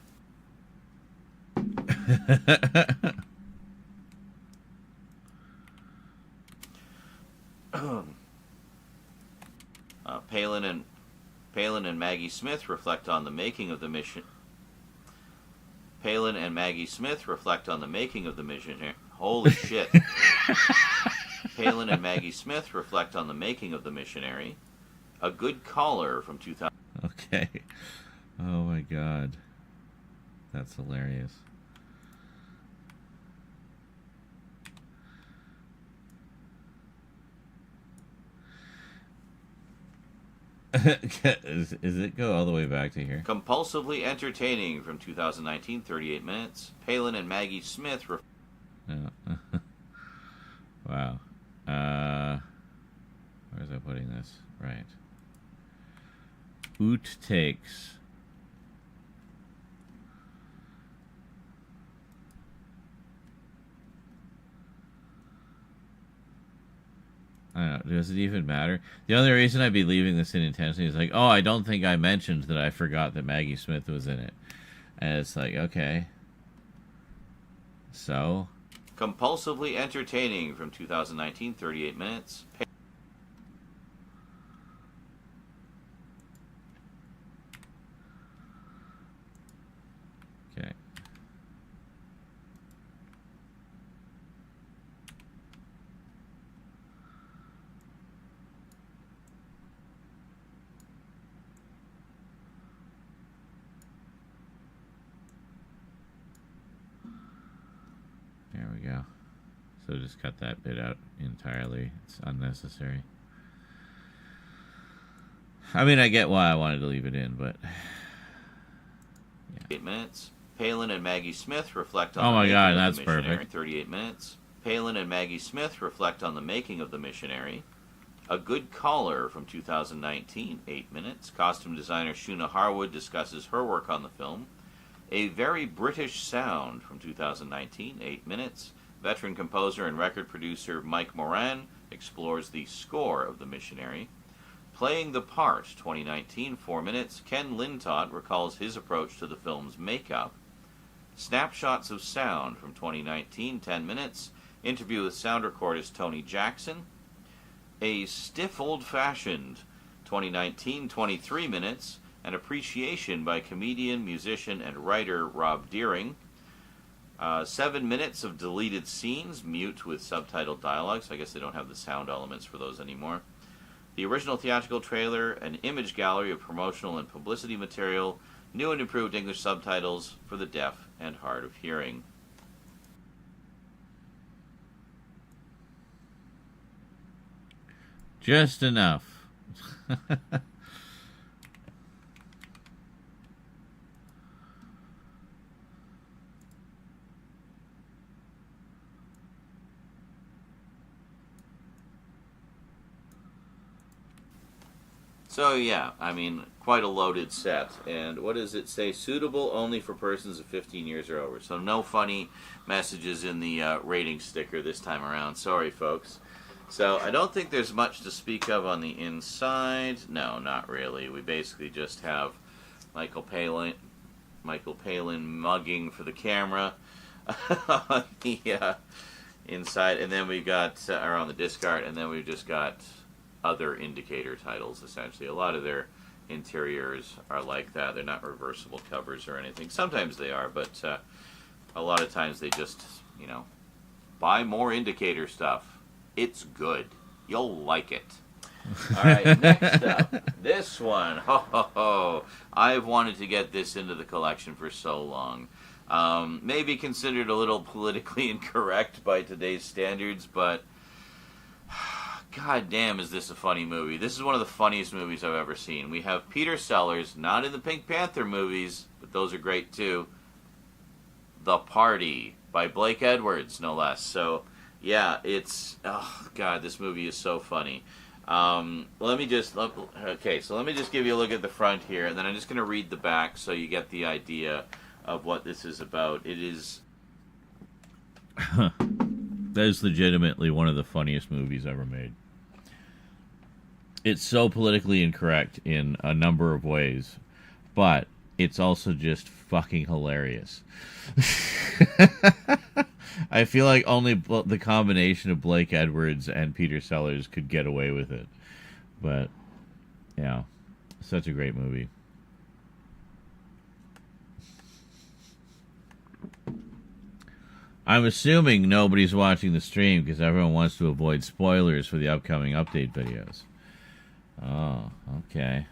Palin and Maggie Smith reflect on the making of the mission. Palin and Maggie Smith reflect on the making of The Missionary. Holy shit. Palin and Maggie Smith reflect on the making of The Missionary. A Good Caller from 2000. Okay. Oh my god. That's hilarious. Is it go all the way back to here? Compulsively entertaining from 2019, 38 minutes. Palin and Maggie Smith. No. Wow, this. Right. Outtakes. I don't know. Does it even matter? The only reason I'd be leaving this in intentionally is like, oh, I don't think I mentioned that I forgot that Maggie Smith was in it. And it's like, okay. So? Compulsively entertaining from 2019, 38 minutes. Okay. There we go. So just cut that bit out entirely. It's unnecessary. I mean, I get why I wanted to leave it in, but... 8 minutes. Palin and Maggie Smith reflect on Oh the my making God, of that's the missionary. perfect. 38 minutes. Palin and Maggie Smith reflect on the making of the missionary. A Good Caller from 2019, 8 minutes. Costume designer Shuna Harwood discusses her work on the film. A Very British Sound from 2019, 8 minutes. Veteran composer and record producer Mike Moran explores the score of the missionary. Playing the Part, 2019, 4 minutes. Ken Lintott recalls his approach to the film's makeup. Snapshots of Sound from 2019, 10 minutes. Interview with sound recordist Tony Jackson. A Stiff Old Fashioned, 2019, 23 minutes. An appreciation by comedian, musician, and writer Rob Deering. 7 minutes of deleted scenes, mute with subtitled dialogue, so I guess they don't have the sound elements for those anymore. The original theatrical trailer, an image gallery of promotional and publicity material, new and improved English subtitles for the deaf and hard of hearing. Just enough. So yeah, I mean, quite a loaded set. And what does it say? Suitable only for persons of 15 years or over. So no funny messages in the rating sticker this time around. Sorry, folks. So I don't think there's much to speak of on the inside. No, not really. We basically just have Michael Palin mugging for the camera on the inside, and then we've got, or on the disc art, and then we've just got other indicator titles, essentially. A lot of their interiors are like that. They're not reversible covers or anything. Sometimes they are, but a lot of times they just, you know, buy more indicator stuff. It's good. You'll like it. All right, next up, this one. Ho, ho, ho. I've wanted to get this into the collection for so long. Maybe considered a little politically incorrect by today's standards, but god damn, is this a funny movie. This is one of the funniest movies I've ever seen. We have Peter Sellers, not in the Pink Panther movies, but those are great too. The Party by Blake Edwards, no less. So, yeah, it's... oh, God, this movie is so funny. Let me just give you a look at the front here, and then I'm just going to read the back so you get the idea of what this is about. It is... That is legitimately one of the funniest movies ever made. It's so politically incorrect in a number of ways, but it's also just fucking hilarious. I feel like only the combination of Blake Edwards and Peter Sellers could get away with it. But, yeah, such a great movie. I'm assuming nobody's watching the stream because everyone wants to avoid spoilers for the upcoming update videos. Oh, okay.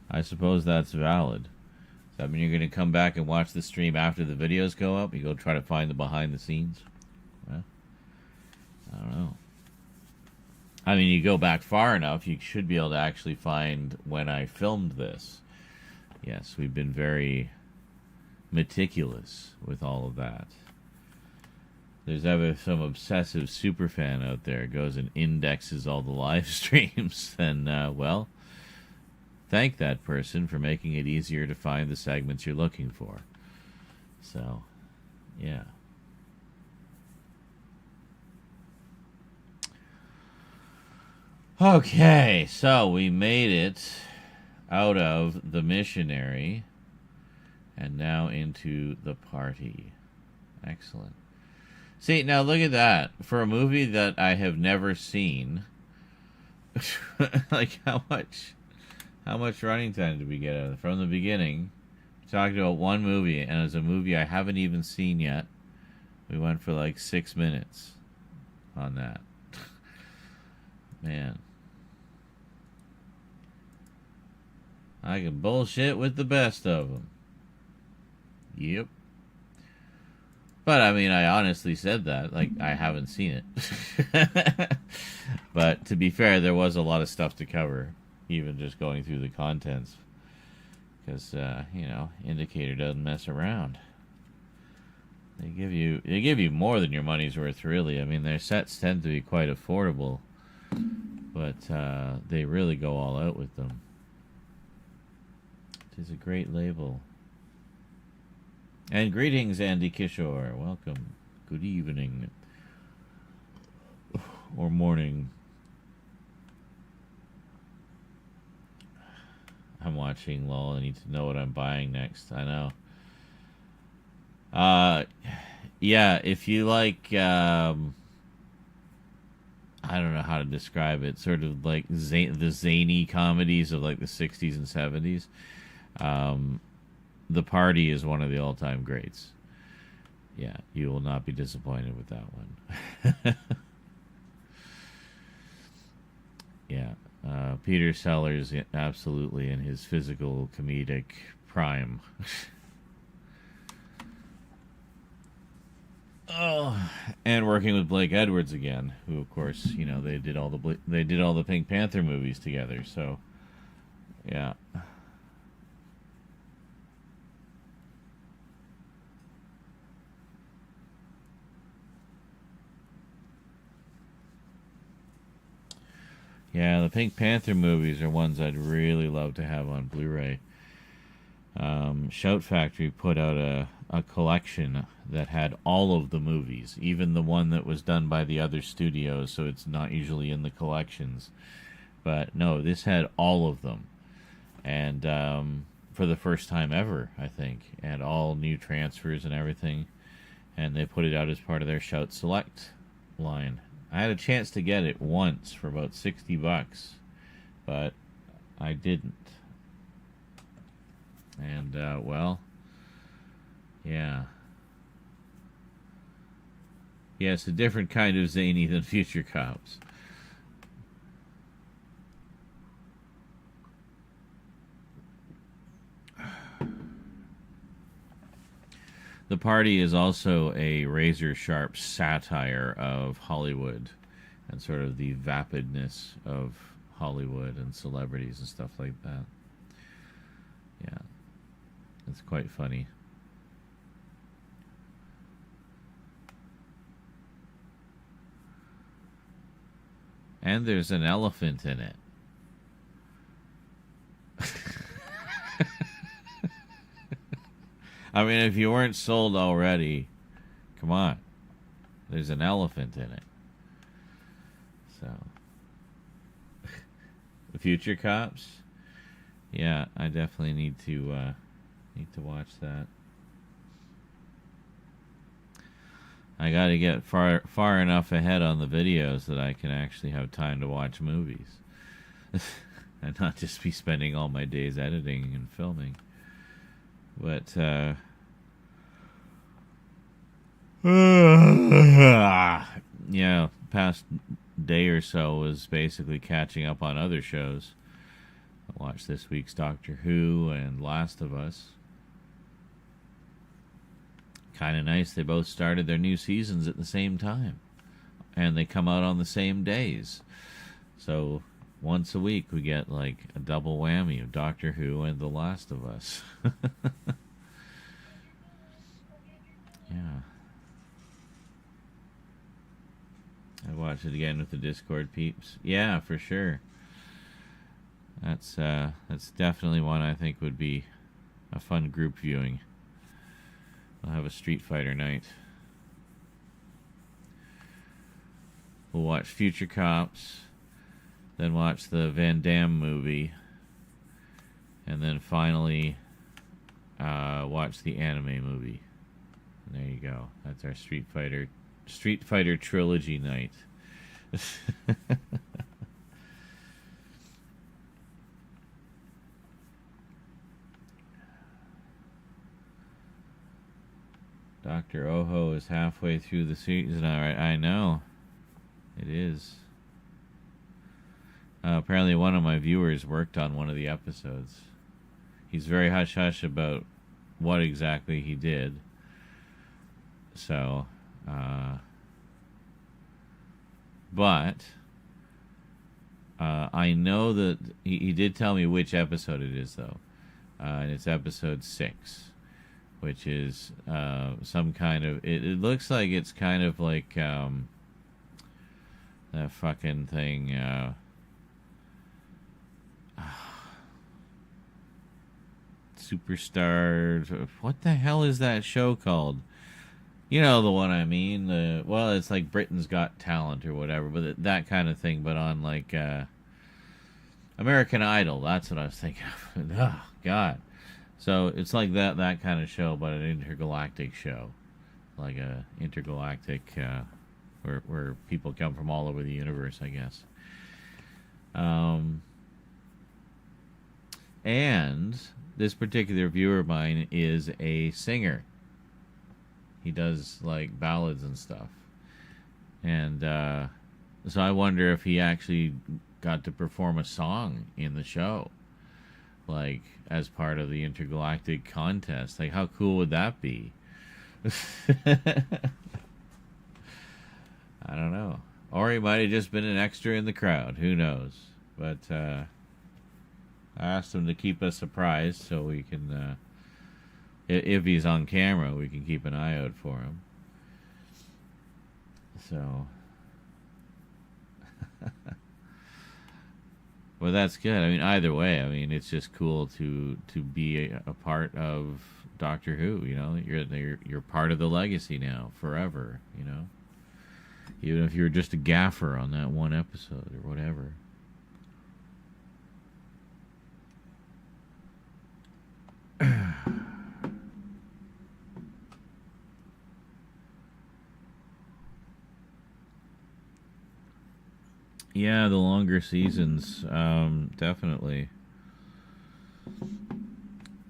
I suppose that's valid. Does that mean you're going to come back and watch the stream after the videos go up? You go try to find the behind the scenes? Well, I don't know. I mean, you go back far enough, you should be able to actually find when I filmed this. Yes, we've been very meticulous with all of that. there's ever some obsessive superfan out there goes and indexes all the live streams, then, well, thank that person for making it easier to find the segments you're looking for. So, yeah. Okay, so we made it out of the missionary and now into the party. Excellent. See, now look at that. For a movie that I have never seen, like how much running time did we get out of it? From the beginning, we talked about one movie, and it's a movie I haven't even seen yet. We went for like 6 minutes on that. Man. I can bullshit with the best of them. Yep. But, I mean, I honestly said that. Like, I haven't seen it. But, to be fair, there was a lot of stuff to cover. Even just going through the contents. Because, you know, Indicator doesn't mess around. They give you more than your money's worth, really. I mean, their sets tend to be quite affordable. But, they really go all out with them. It is a great label. And greetings, Andy Kishore. Welcome. Good evening. Or morning. I'm watching LOL. I need to know what I'm buying next. I know. Yeah, if you like, I don't know how to describe it. Sort of like the zany comedies of like the 60s and 70s. The Party is one of the all-time greats. Yeah, you will not be disappointed with that one. Yeah, Peter Sellers absolutely in his physical comedic prime. Oh, and working with Blake Edwards again, who of course, you know, they did all the Pink Panther movies together. So, yeah. Yeah, the Pink Panther movies are ones I'd really love to have on Blu-ray. Shout Factory put out a collection that had all of the movies, even the one that was done by the other studios, so it's not usually in the collections. But no, this had all of them. And for the first time ever, I think. And all new transfers and everything. And they put it out as part of their Shout Select line. I had a chance to get it once for about $60, but I didn't. And, well, yeah. Yeah, it's a different kind of zany than Future Cops. The Party is also a razor-sharp satire of Hollywood and sort of the vapidness of Hollywood and celebrities and stuff like that. Yeah, it's quite funny. And there's an elephant in it. I mean, if you weren't sold already, come on. There's an elephant in it. So, the Future Cops? Yeah, I definitely need to watch that. I got to get far enough ahead on the videos that I can actually have time to watch movies. And not just be spending all my days editing and filming. But, yeah, past day or so was basically catching up on other shows. I watched this week's Doctor Who and Last of Us. Kind of nice, they both started their new seasons at the same time. And they come out on the same days. So, once a week we get like a double whammy of Doctor Who and The Last of Us. Yeah. watch it again with the Discord peeps. Yeah, for sure. That's definitely one I think would be a fun group viewing. We'll have a Street Fighter night. We'll watch Future Cops, then watch the Van Damme movie, and then finally watch the anime movie. And there you go. That's our Street Fighter trilogy night. Dr. Oho is halfway through the season. All right, I know. It is. Apparently one of my viewers worked on one of the episodes. He's very hush-hush about what exactly he did. So, but I know that he did tell me which episode it is, though. And it's episode 6. Which is some kind of... It looks like it's kind of like that fucking thing... Superstar... What the hell is that show called? You know the one I mean. Well, it's like Britain's Got Talent or whatever, but that kind of thing, but on like American Idol. That's what I was thinking of. Oh, God. So it's like that kind of show, but an intergalactic show, like a intergalactic where people come from all over the universe, I guess. And this particular viewer of mine is a singer. He does like ballads and stuff, and so I wonder if he actually got to perform a song in the show. Like, as part of the intergalactic contest. Like, how cool would that be? I don't know. Or he might have just been an extra in the crowd. Who knows? But, I asked him to keep us surprised so we can, if he's on camera, we can keep an eye out for him. So... Well, that's good. I mean, either way, I mean, it's just cool to be a part of Doctor Who. You know, you're part of the legacy now, forever. You know, even if you're just a gaffer on that one episode or whatever. Yeah, the longer seasons, definitely.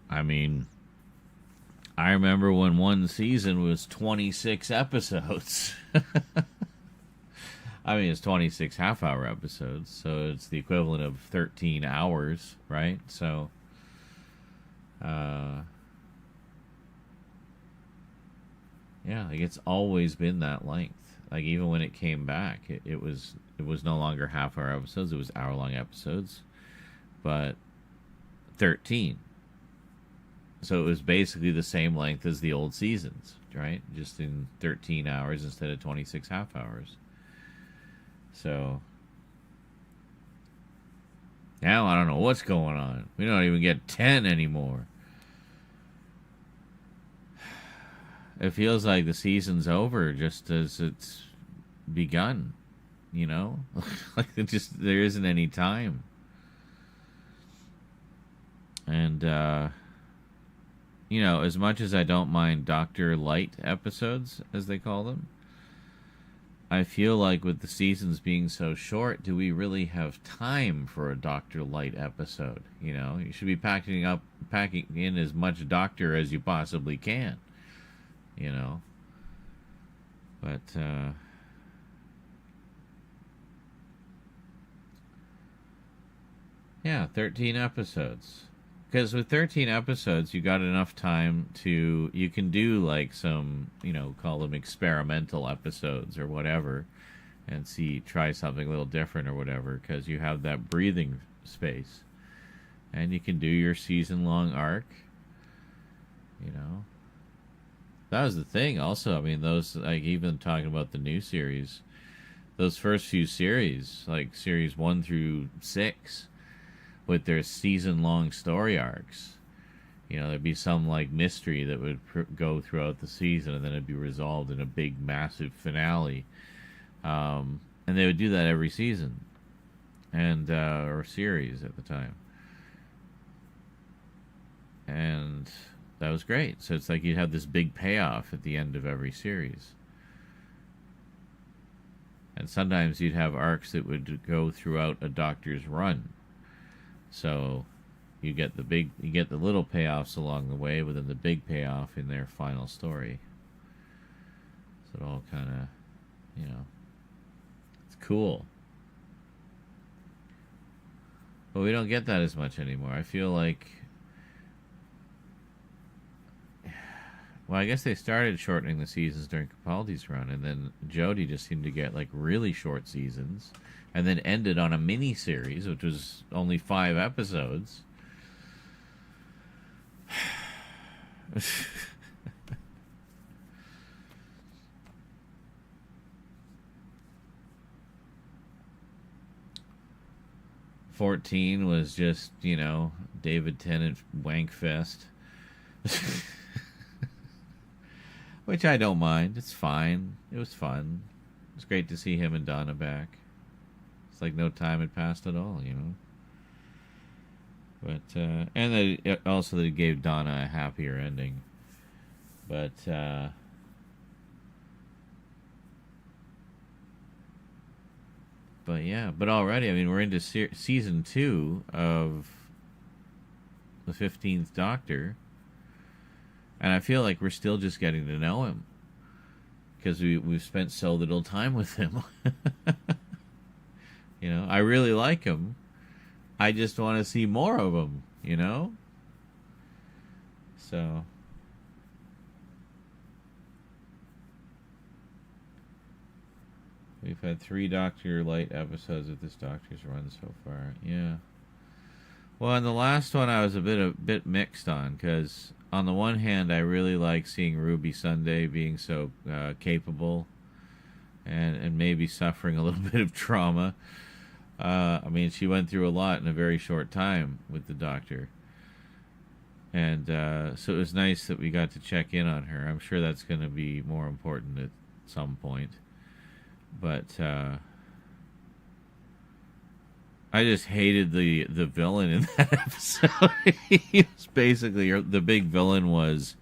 I mean, I remember when one season was 26 episodes. I mean, it's 26 half-hour episodes, so it's the equivalent of 13 hours, right? So, yeah, like it's always been that length. Like, even when it came back, it was no longer half-hour episodes. It was hour-long episodes, but 13. So it was basically the same length as the old seasons, right? Just in 13 hours instead of 26 half-hours. So now I don't know what's going on. We don't even get 10 anymore. It feels like the season's over just as it's begun, you know? Like there isn't any time. And, you know, as much as I don't mind Dr. Light episodes, as they call them, I feel like with the seasons being so short, do we really have time for a Dr. Light episode? You know, you should be packing in as much Doctor as you possibly can. You know, but yeah, 13 episodes. Because with 13 episodes, you got enough time to, you can do like some, you know, call them experimental episodes or whatever, and try something a little different or whatever, because you have that breathing space. And you can do your season-long arc, you know. That was the thing also. I mean, those, like, even talking about the new series, those first few series, like series 1 through 6, with their season-long story arcs. You know, there'd be some like mystery that would go throughout the season, and then it'd be resolved in a big, massive finale. And they would do that every season, and or series at the time. And that was great. So it's like you'd have this big payoff at the end of every series. And sometimes you'd have arcs that would go throughout a Doctor's run. So you get the little payoffs along the way, but then the big payoff in their final story. So it all kind of, you know, it's cool. But we don't get that as much anymore. I feel like, well, I guess they started shortening the seasons during Capaldi's run, and then Jodie just seemed to get like really short seasons, and then ended on a mini series, which was only 5 episodes. "14 was just, you know, David Tennant wankfest." Which I don't mind. It's fine. It was fun. It was great to see him and Donna back. It's like no time had passed at all, you know. But and that also that it gave Donna a happier ending. But yeah, but already, I mean, we're into season 2 of the 15th Doctor. And I feel like we're still just getting to know him, because we've spent so little time with him. You know, I really like him. I just want to see more of him, you know? So we've had 3 Dr. Light episodes of this Doctor's run so far. Yeah. Well, and the last one I was a bit mixed on, because on the one hand, I really like seeing Ruby Sunday being so capable, and maybe suffering a little bit of trauma. I mean, she went through a lot in a very short time with the Doctor. And so it was nice that we got to check in on her. I'm sure that's going to be more important at some point. But I just hated the villain in that episode. He was basically, the big villain was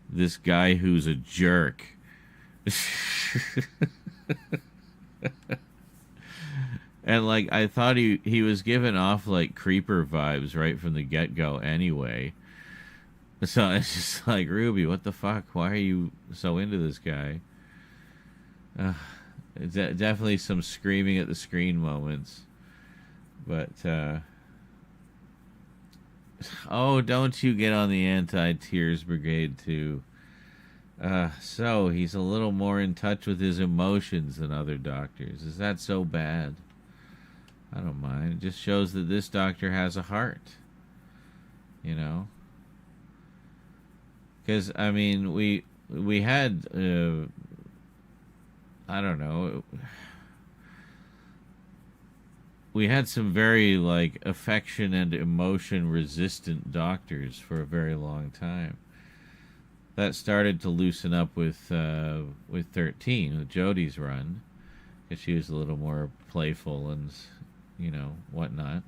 this guy who's a jerk. And like, I thought he was giving off like creeper vibes right from the get-go anyway. So it's just like, Ruby, what the fuck? Why are you so into this guy? Definitely some screaming at the screen moments. But, oh, don't you get on the anti-tears brigade, too. So, he's a little more in touch with his emotions than other doctors. Is that so bad? I don't mind. It just shows that this doctor has a heart. You know? Because, I mean, we had, I don't know... We had some very, like, affection and emotion-resistant doctors for a very long time. That started to loosen up with 13, with Jodie's run, because she was a little more playful and, you know, whatnot.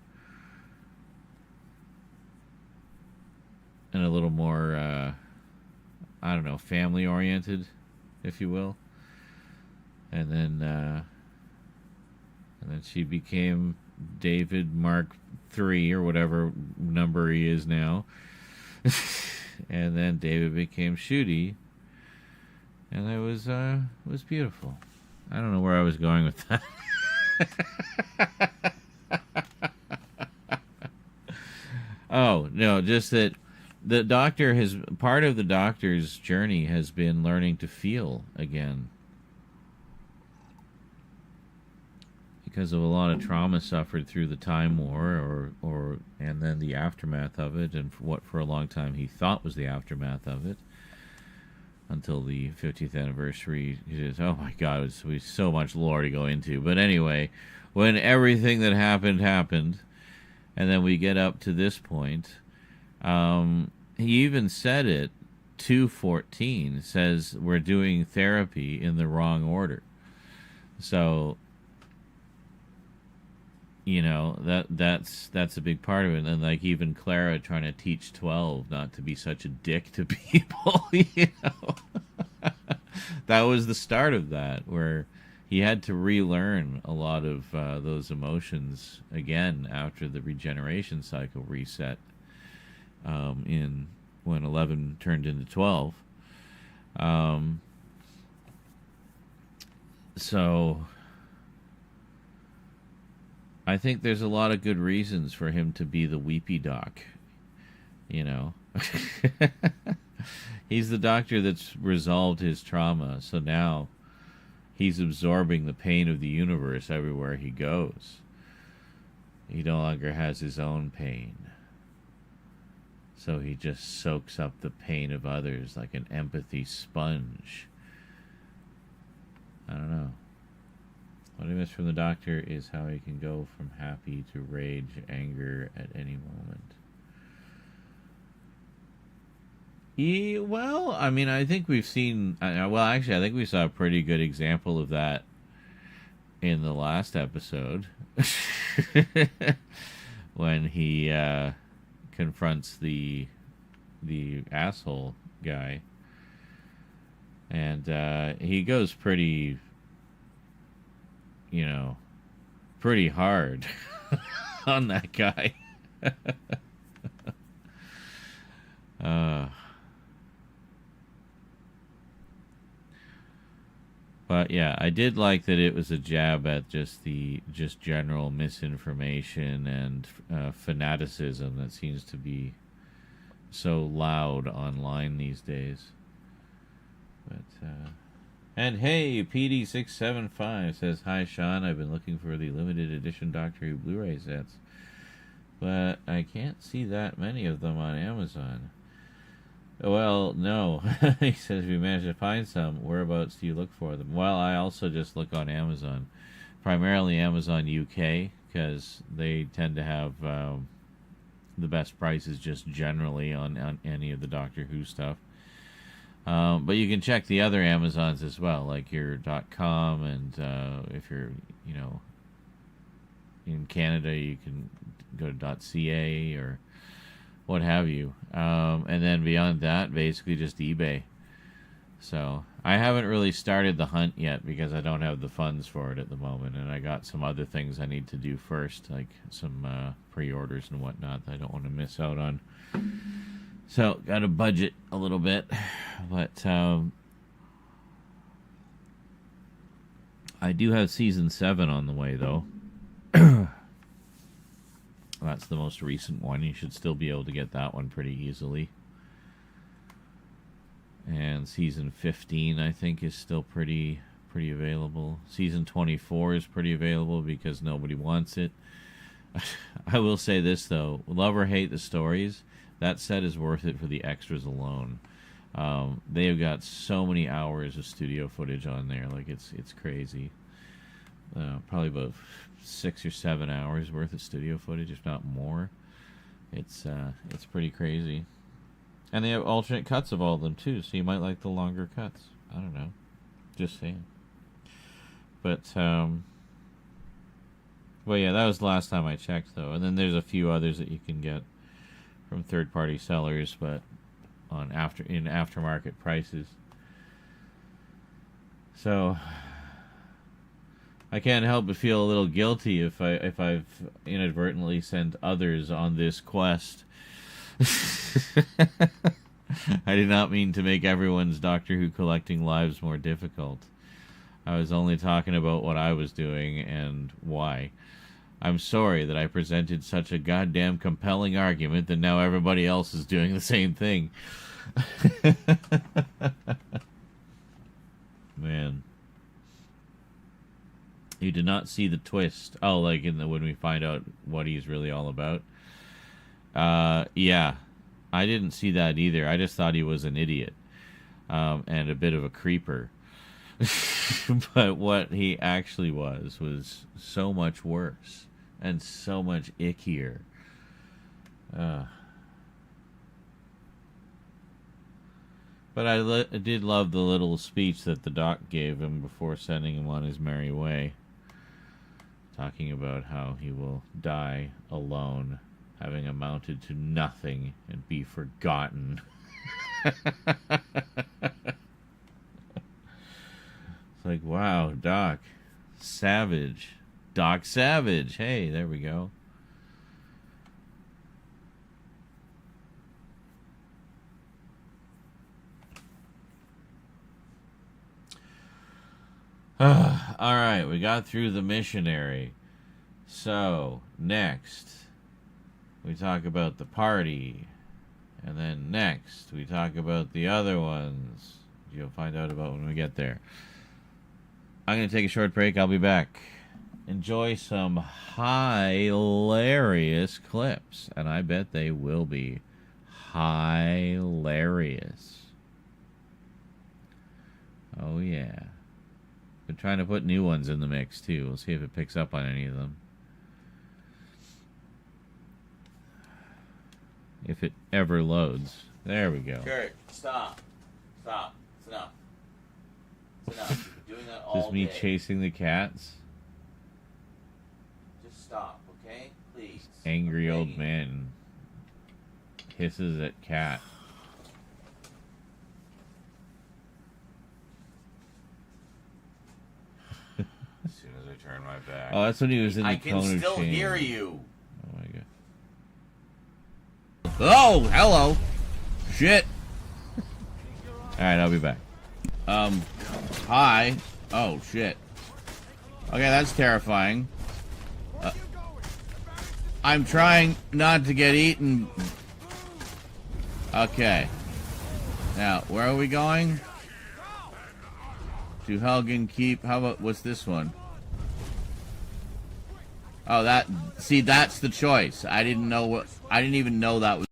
And a little more, I don't know, family-oriented, if you will. And then she became David Mark III, or whatever number he is now. And then David became Shooty. And it was beautiful. I don't know where I was going with that. Oh, no, just that the Doctor has, part of the Doctor's journey has been learning to feel again. Because of a lot of trauma suffered through the Time War, and then the aftermath of it, and what for a long time he thought was the aftermath of it. until the 50th anniversary. He says, oh my God, it was so much lore to go into. But anyway, when everything that happened, and then we get up to this point, he even said it, 2:14, says we're doing therapy in the wrong order. So, you know, that's a big part of it. And like even Clara trying to teach 12 not to be such a dick to people, you know. That was the start of that, where he had to relearn a lot of those emotions again after the regeneration cycle reset in when 11 turned into 12. So I think there's a lot of good reasons for him to be the weepy doc, you know. He's the doctor that's resolved his trauma, so now he's absorbing the pain of the universe everywhere he goes. He no longer has his own pain. So he just soaks up the pain of others like an empathy sponge. I don't know. What I miss from the Doctor is how he can go from happy to rage, anger at any moment. Well, I mean, I think we've seen... Well, actually, I think we saw a pretty good example of that in the last episode. When he confronts the asshole guy. And he goes pretty, you know, pretty hard on that guy. But yeah, I did like that it was a jab at just general misinformation and fanaticism that seems to be so loud online these days. But and hey, PD675 says, hi Sean, I've been looking for the limited edition Doctor Who Blu-ray sets, but I can't see that many of them on Amazon. Well, no. He says, if you manage to find some, whereabouts do you look for them? Well, I also just look on Amazon. Primarily Amazon UK, because they tend to have the best prices just generally on any of the Doctor Who stuff. But you can check the other Amazons as well, like your .com, and if you're, you know, in Canada, you can go to .ca or what have you. And then beyond that, basically just eBay. So I haven't really started the hunt yet because I don't have the funds for it at the moment, and I got some other things I need to do first, like some pre-orders and whatnot that I don't want to miss out on. So got to budget a little bit, but I do have season 7 on the way though. That's the most recent one. You should still be able to get that one pretty easily. And season 15, I think, is still pretty available. Season 24 is pretty available because nobody wants it. I will say this, though. Love or hate the stories, that set is worth it for the extras alone. They have got so many hours of studio footage on there. Like, it's crazy. Probably about 6 or 7 hours worth of studio footage, if not more. It's pretty crazy. And they have alternate cuts of all of them too, so you might like the longer cuts. I don't know. Just saying. But well, yeah, that was the last time I checked though. And then there's a few others that you can get from third-party sellers, but on aftermarket prices. So I can't help but feel a little guilty if I've inadvertently sent others on this quest. I did not mean to make everyone's Doctor Who collecting lives more difficult. I was only talking about what I was doing and why. I'm sorry that I presented such a goddamn compelling argument that now everybody else is doing the same thing. Man. You did not see the twist. Oh, like when we find out what he's really all about. Yeah, I didn't see that either. I just thought he was an idiot. and a bit of a creeper. But what he actually was so much worse and so much ickier. But I did love the little speech that the doc gave him before sending him on his merry way, talking about how he will die alone, having amounted to nothing and be forgotten. It's like, wow, Doc Savage. Doc Savage. Hey, there we go. All right, we got through the missionary. So, next, we talk about the party. And then next, we talk about the other ones. You'll find out about when we get there. I'm going to take a short break. I'll be back. Enjoy some hilarious clips. And I bet they will be hilarious. Oh, yeah. Been trying to put new ones in the mix, too. We'll see if it picks up on any of them. If it ever loads. There we go. Kurt, stop. Stop. It's enough. It's enough. You've been doing that all Just me day. chasing the cats. Just stop, okay? Please. Angry I'm old begging. man hisses at cat. As soon as I turn my back. Oh, that's when he was in the I can cone of still shame. hear you. Oh my god. Oh, hello. Shit. Alright, I'll be back. Hi. Oh, shit. Okay, that's terrifying. I'm trying not to get eaten. Okay. Now, where are we going? To Helgen Keep. How about, what's this one? Oh, that, see, that's the choice. I didn't know what, I didn't even know that was.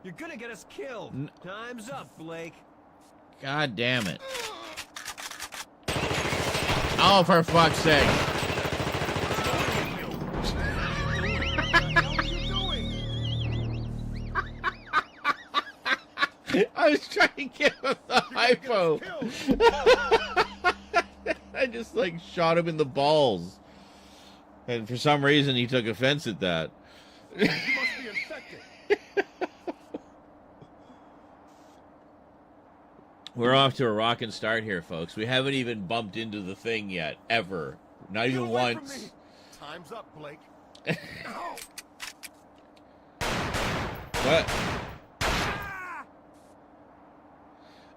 You're gonna get us killed. Time's up, Blake. God damn it. Oh, for fuck's sake. I was trying to give him the hypo. I just, like, shot him in the balls. And for some reason, he took offense at that. You must be infected. We're off to a rockin' start here, folks. We haven't even bumped into the thing yet, ever. Not Get even away from once. me. Time's up, Blake. What?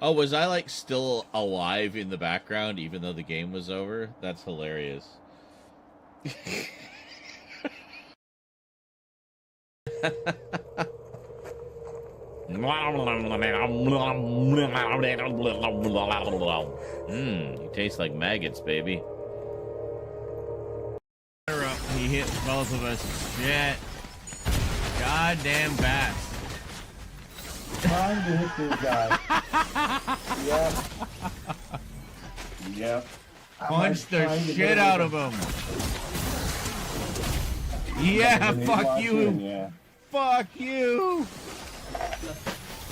Oh, was I, like, still alive in the background even though the game was over? That's hilarious. He tastes like maggots, baby. He hit both of us. Shit. Goddamn bats. Trying to hit this guy. Yep. Yep. Punch the shit out of him. Yeah, fuck you. Yeah. Fuck you.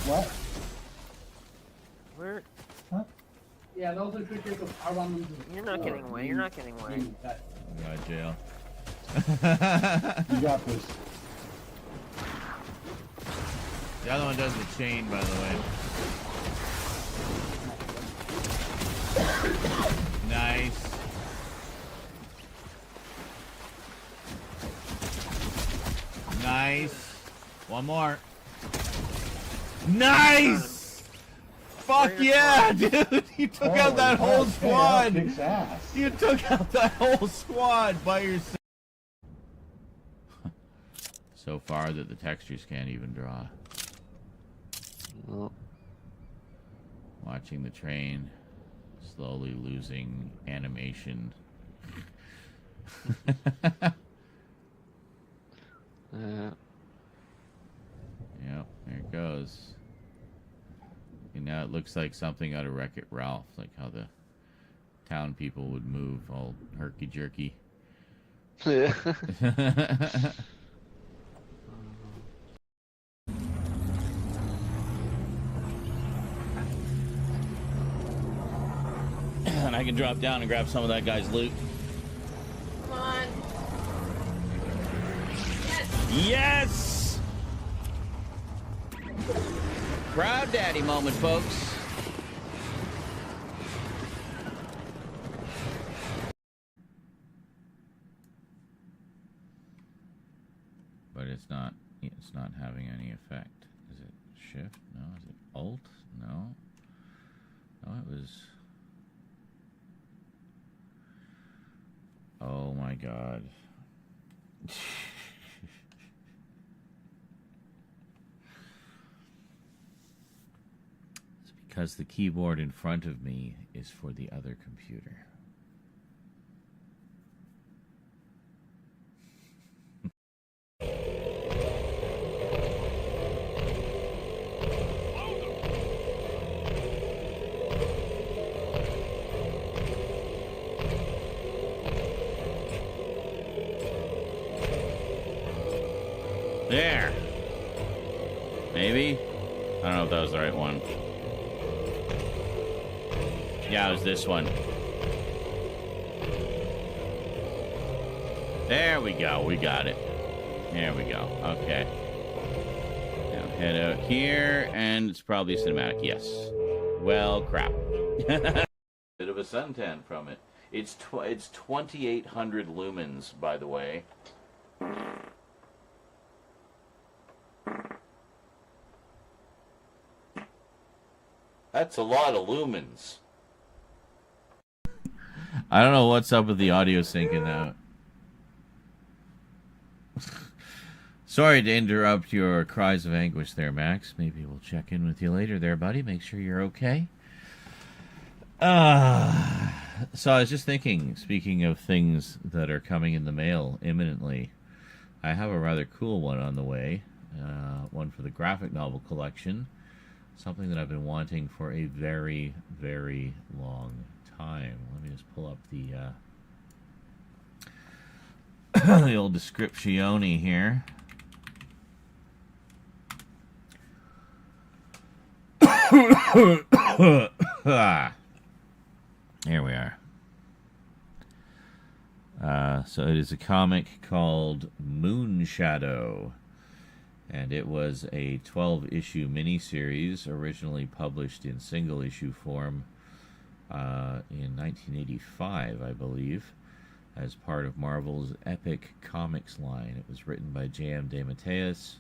What? Where? Huh? Yeah, those are good people. I want them to. You're not getting away. You're not getting away. I'm going to jail. You got this. The other one does the chain, by the way. Nice. Nice. One more. Nice! Fuck yeah, dude! You took out that whole squad! Kicks ass. You took out that whole squad by yourself. So far that the textures can't even draw. Well, Watching the train slowly losing animation. it goes. And now it looks like something out of Wreck-It Ralph, like how the town people would move all herky-jerky. Yeah. And I can drop down and grab some of that guy's loot. Come on. Yes! Proud daddy moment, folks. But it's not having any effect. Is it shift? No. Is it alt? No. No, it was... Oh my god. It's because the keyboard in front of me is for the other computer. There. Maybe? I don't know if that was the right one. Yeah, it was this one. There we go. We got it. There we go. Okay. Now head out here, and it's probably cinematic. Yes. Well, crap. Bit of a suntan from it. It's 2,800 lumens, by the way. That's a lot of lumens. I don't know what's up with the audio syncing out. Sorry to interrupt your cries of anguish there, Max. Maybe we'll check in with you later there, buddy. Make sure you're okay. So I was just thinking, speaking of things that are coming in the mail imminently, I have a rather cool one on the way. One for the graphic novel collection. Something that I've been wanting for a very, very long time. Let me just pull up the the old descriptione here. Here we are. So it is a comic called Moonshadow. And it was a 12-issue miniseries originally published in single-issue form in 1985, I believe, as part of Marvel's Epic Comics line. It was written by J.M. DeMatteis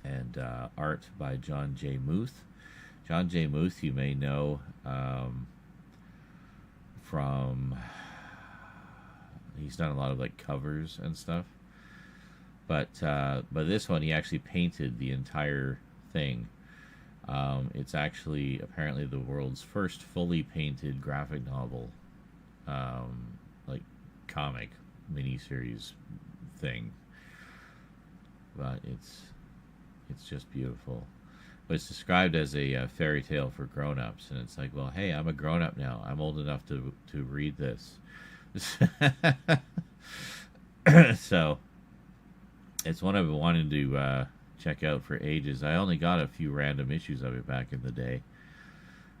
and art by John J. Muth. John J. Muth, you may know from... He's done a lot of like covers and stuff. But this one, he actually painted the entire thing. It's actually apparently the world's first fully painted graphic novel, like comic miniseries thing. But it's just beautiful. But it's described as a fairy tale for grown-ups, and it's like, well, hey, I'm a grown-up now. I'm old enough to read this. So. It's one I've been wanting to check out for ages. I only got a few random issues of it back in the day.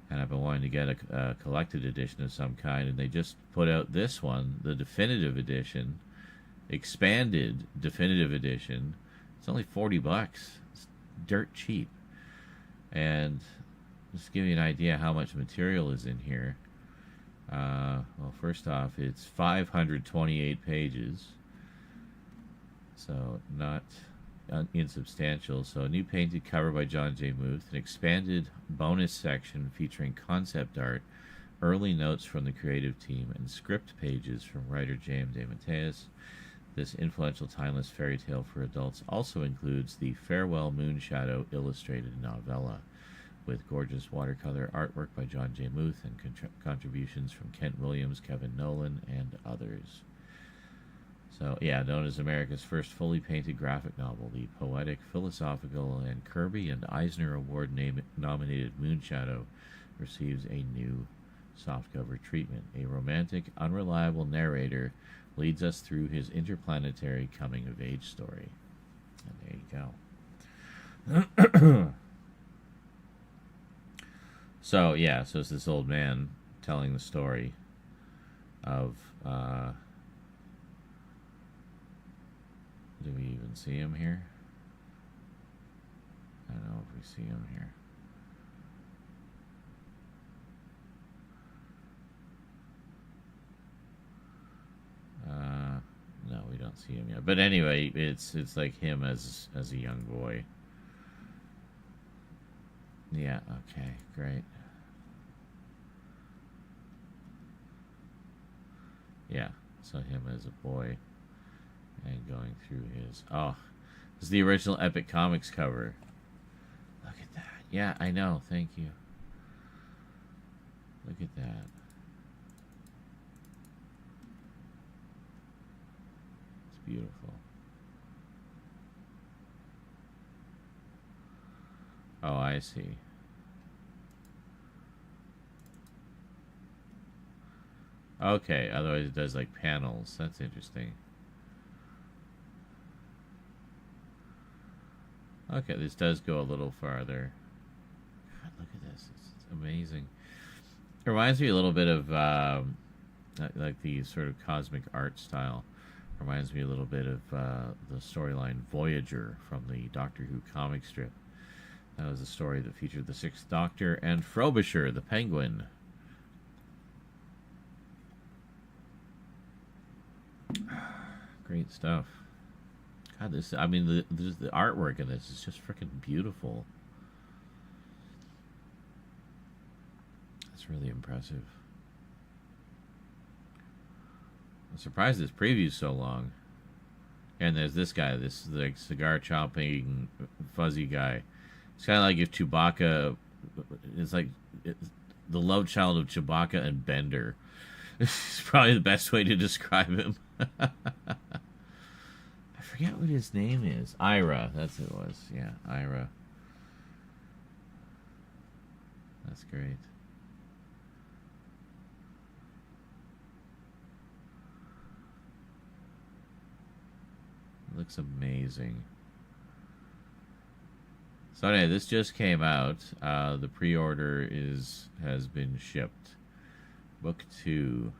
And I've been wanting to get a collected edition of some kind. And they just put out this one, the definitive edition, expanded definitive edition. It's only $40. It's dirt cheap. And just to give you an idea how much material is in here. Well, first off, it's 528 pages. So not insubstantial. So a new painted cover by John J. Muth, an expanded bonus section featuring concept art, early notes from the creative team, and script pages from writer J.M. DeMatteis. This influential timeless fairy tale for adults also includes the Farewell Moonshadow illustrated novella, with gorgeous watercolor artwork by John J. Muth and contributions from Kent Williams, Kevin Nolan, and others. So, yeah, known as America's first fully painted graphic novel, the poetic, philosophical, and Kirby and Eisner Award nominated Moonshadow receives a new softcover treatment. A romantic, unreliable narrator leads us through his interplanetary coming-of-age story. And there you go. So, yeah, so it's this old man telling the story of... do we even see him here? I don't know if we see him here. No, we don't see him yet. But anyway, it's like him as a young boy. Yeah, okay, great. Yeah, so him as a boy and going through his... Oh, this is the original Epic Comics cover. Look at that. Yeah, I know, thank you. Look at that. It's beautiful. Oh, I see. Okay, otherwise it does like panels. That's interesting. Okay, this does go a little farther. God, look at this. It's amazing. It reminds me a little bit of like the sort of cosmic art style. Reminds me a little bit of the storyline Voyager from the Doctor Who comic strip. That was a story that featured the Sixth Doctor and Frobisher, the Penguin. Great stuff. God, this, I mean, the artwork in this is just freaking beautiful. That's really impressive. I'm surprised this preview's so long. And there's this guy, this like cigar chomping fuzzy guy. It's kind of like if Chewbacca, it's like the love child of Chewbacca and Bender. It's probably the best way to describe him. I forget what his name is. Ira, that's what it was. Yeah, Ira. That's great. Looks amazing. So anyway, this just came out. The pre-order has been shipped. Book 2.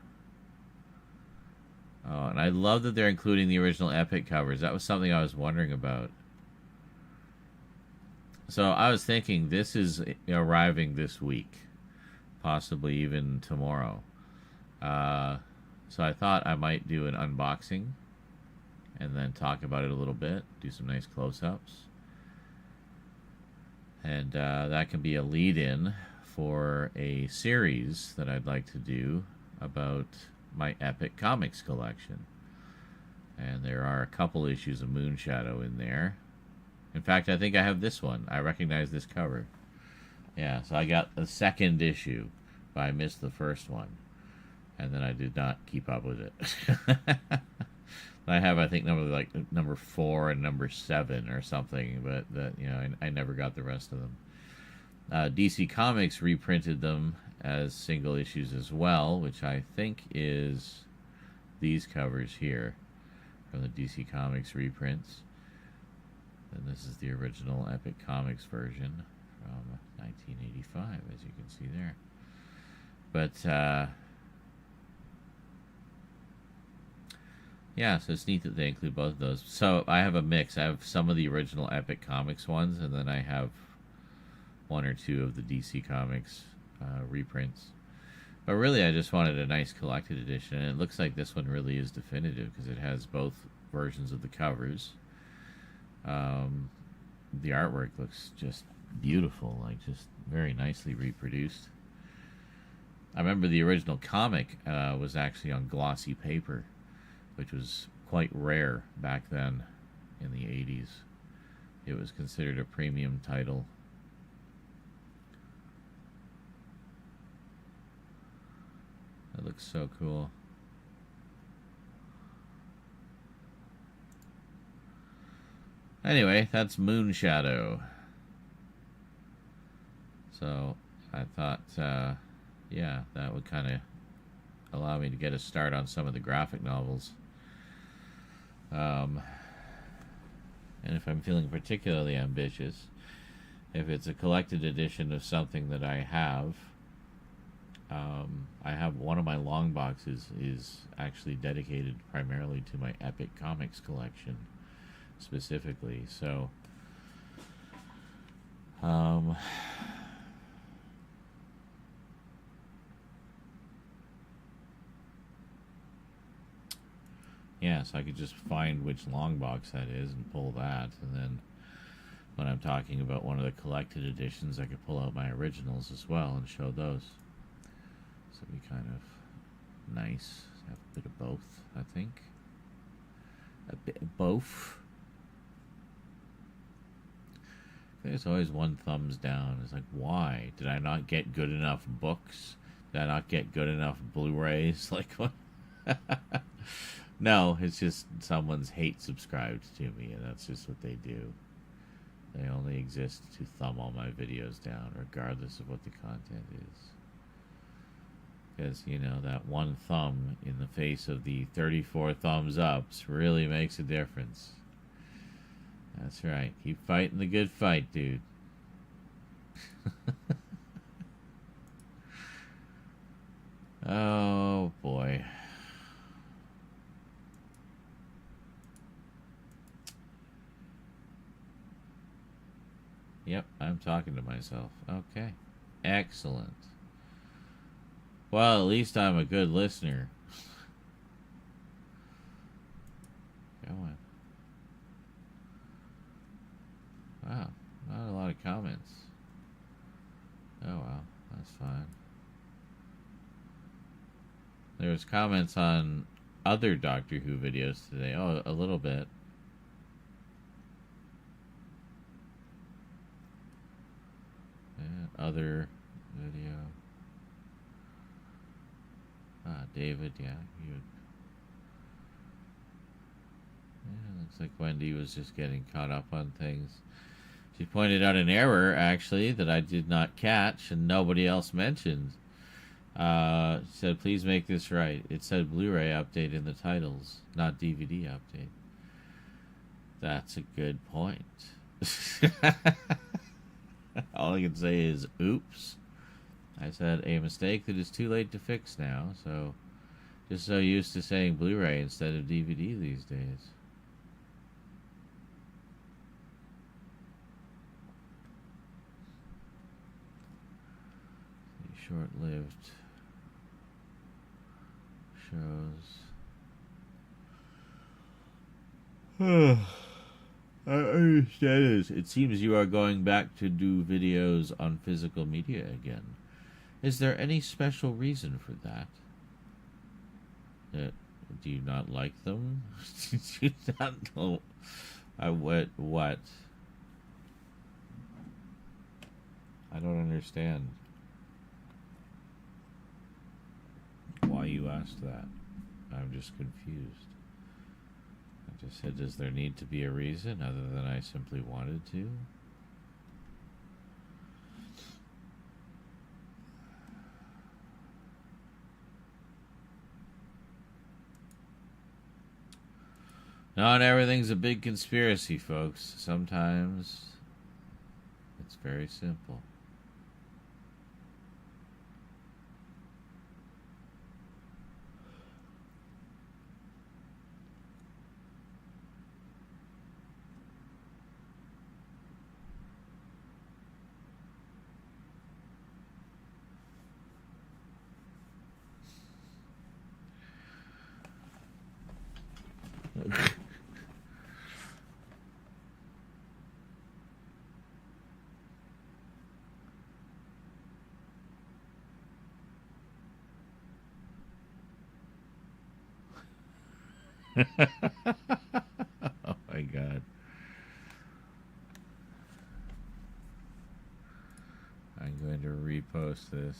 Oh, and I love that they're including the original Epic covers. That was something I was wondering about. So I was thinking this is arriving this week, possibly even tomorrow. So I thought I might do an unboxing and then talk about it a little bit, do some nice close-ups. And that can be a lead-in for a series that I'd like to do about my Epic Comics collection. And there are a couple issues of Moonshadow in there. In fact, I think I have this one. I recognize this cover. Yeah, so I got the second issue, but I missed the first one. And then I did not keep up with it. I have, I think, number 4 and number 7 or something, but that, you know, I never got the rest of them. DC Comics reprinted them as single issues as well, which I think is these covers here from the DC Comics reprints. And this is the original Epic Comics version from 1985, as you can see there. But yeah, so it's neat that they include both of those. So I have a mix. I have some of the original Epic Comics ones, and then I have 1 or 2 of the DC Comics reprints. But really, I just wanted a nice collected edition, and it looks like this one really is definitive because it has both versions of the covers. The artwork looks just beautiful, like just very nicely reproduced. I remember the original comic was actually on glossy paper, which was quite rare back then in the 80s. It was considered a premium title. That looks so cool. Anyway, that's Moon Shadow. So I thought, yeah, that would kind of allow me to get a start on some of the graphic novels. And if I'm feeling particularly ambitious, if it's a collected edition of something that I have one of my long boxes is actually dedicated primarily to my Epic Comics collection, specifically. So, yeah, so I could just find which long box that is and pull that, and then when I'm talking about one of the collected editions, I could pull out my originals as well and show those. So it'd be kind of nice. Have a bit of both, I think. A bit of both. There's always one thumbs down. It's like, why? Did I not get good enough books? Did I not get good enough Blu-rays? Like, what? No, it's just someone's hate subscribed to me, and that's just what they do. They only exist to thumb all my videos down, regardless of what the content is. Because, you know, that one thumb in the face of the 34 thumbs ups really makes a difference. That's right. Keep fighting the good fight, dude. Oh, boy. Yep, I'm talking to myself. Okay. Excellent. Well, at least I'm a good listener. Go on. Wow, not a lot of comments. Oh well, that's fine. There was comments on other Doctor Who videos today. Oh, a little bit. Yeah, other video. Ah, David, yeah. Yeah, looks like Wendy was just getting caught up on things. She pointed out an error, actually, that I did not catch and nobody else mentioned. She said, please make this right. It said Blu-ray update in the titles, not DVD update. That's a good point. All I can say is, oops. I said a mistake that is too late to fix now, so just so used to saying Blu-ray instead of DVD these days. Short-lived shows. I understand this. It seems you are going back to do videos on physical media again. Is there any special reason for that? Do you not like them? Do you not know? What? I don't understand why you asked that. I'm just confused. I just said, does there need to be a reason other than I simply wanted to? Not everything's a big conspiracy, folks. Sometimes it's very simple. Oh my God. I'm going to repost this.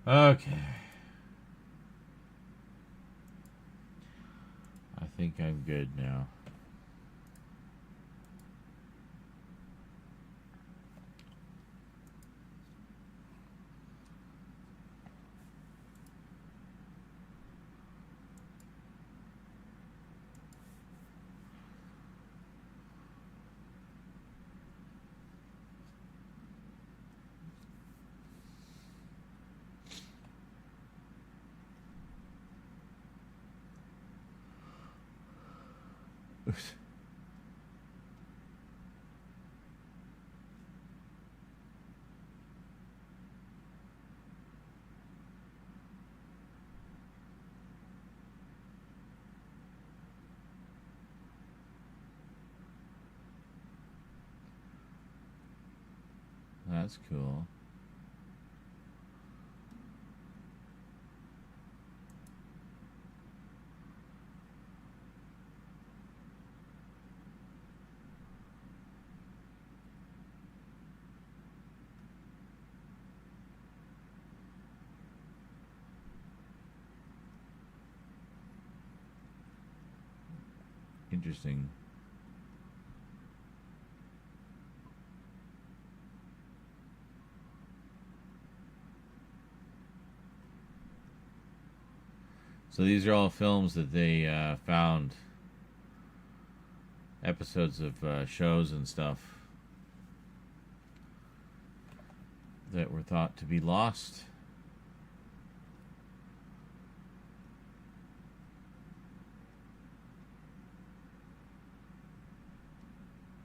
Okay. I think I'm good now. That's cool. Interesting. So these are all films that they found, episodes of shows and stuff that were thought to be lost.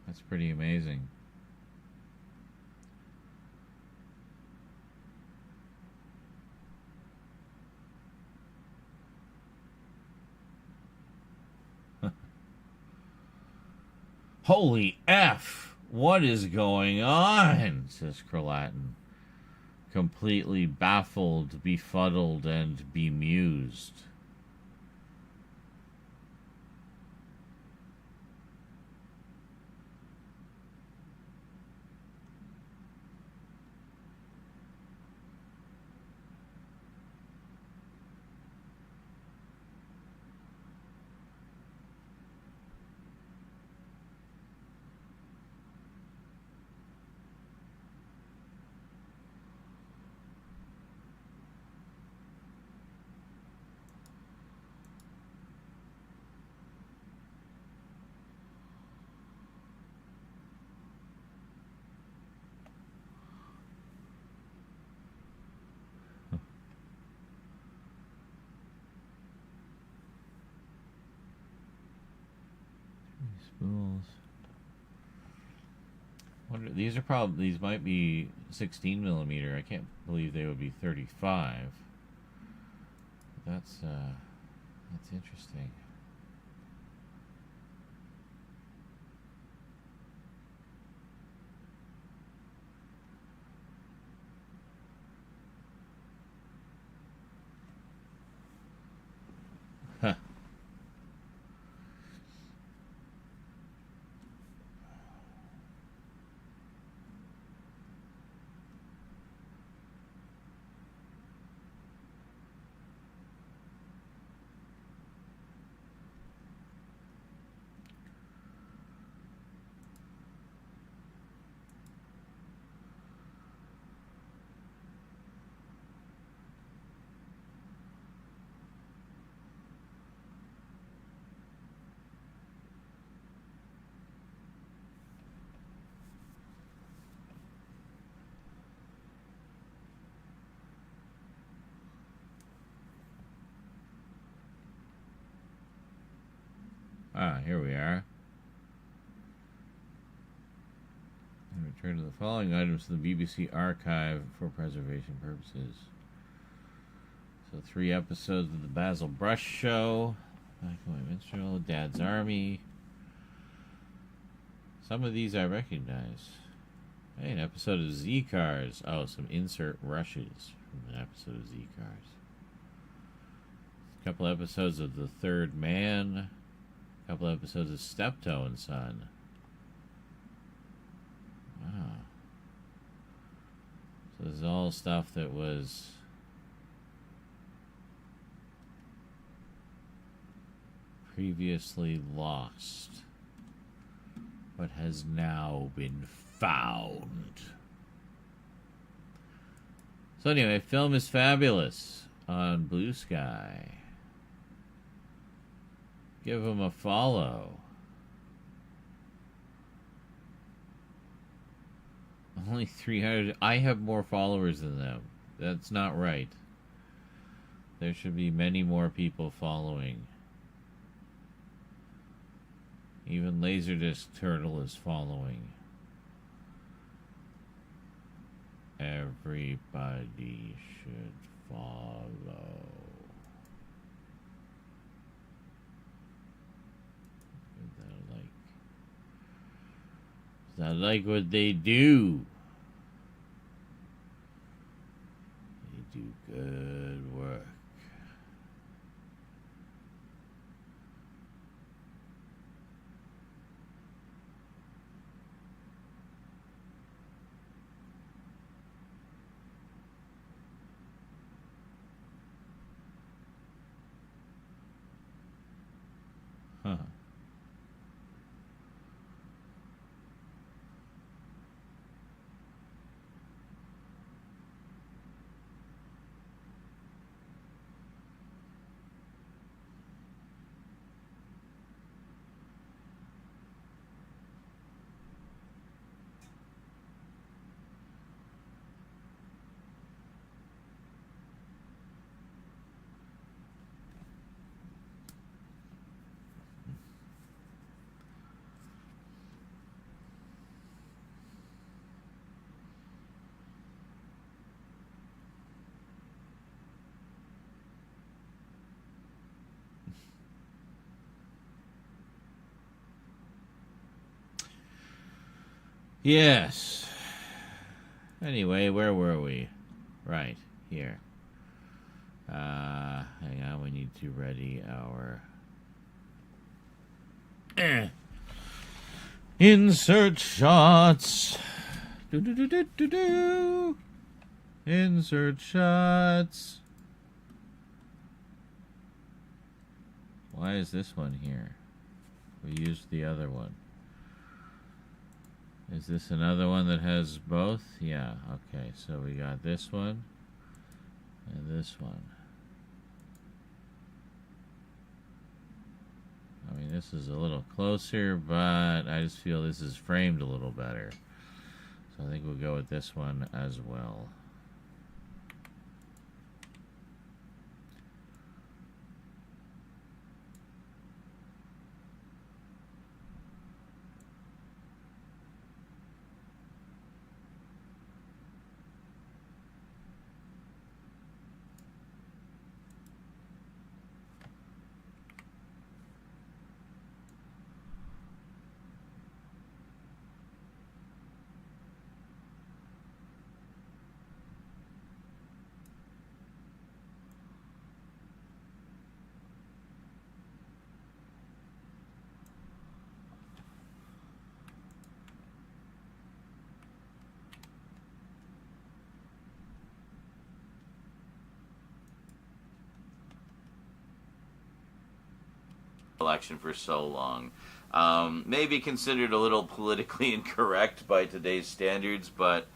That's pretty amazing. Holy F! What is going on? Says Kralatin, completely baffled, befuddled, and bemused. Spools. Wonder, these might be 16 millimeter. I can't believe they would be 35. That's interesting. Huh. Ah, here we are. And return to the following items to the BBC archive for preservation purposes. So 3 episodes of the Basil Brush Show, Black and White Minstrel, Dad's Army. Some of these I recognize. Hey, an episode of Z-Cars. Oh, some insert rushes from an episode of Z-Cars. A couple episodes of The Third Man. A couple episodes of Steptoe and Son. Wow. So this is all stuff that was previously lost, but has now been found. So anyway, film is fabulous on Blue Sky. Give them a follow. Only 300. I have more followers than them. That's not right. There should be many more people following. Even Laserdisc Turtle is following. Everybody should follow. I like what they do. They do good work. Huh. Yes. Anyway, where were we? Right, here. Hang on, we need to ready our insert shots. Do. Insert shots. Why is this one here? We used the other one. Is this another one that has both? Yeah, okay, so we got this one and this one. I mean, this is a little closer, but I just feel this is framed a little better. So I think we'll go with this one as well. Election for so long. Maybe considered a little politically incorrect by today's standards, but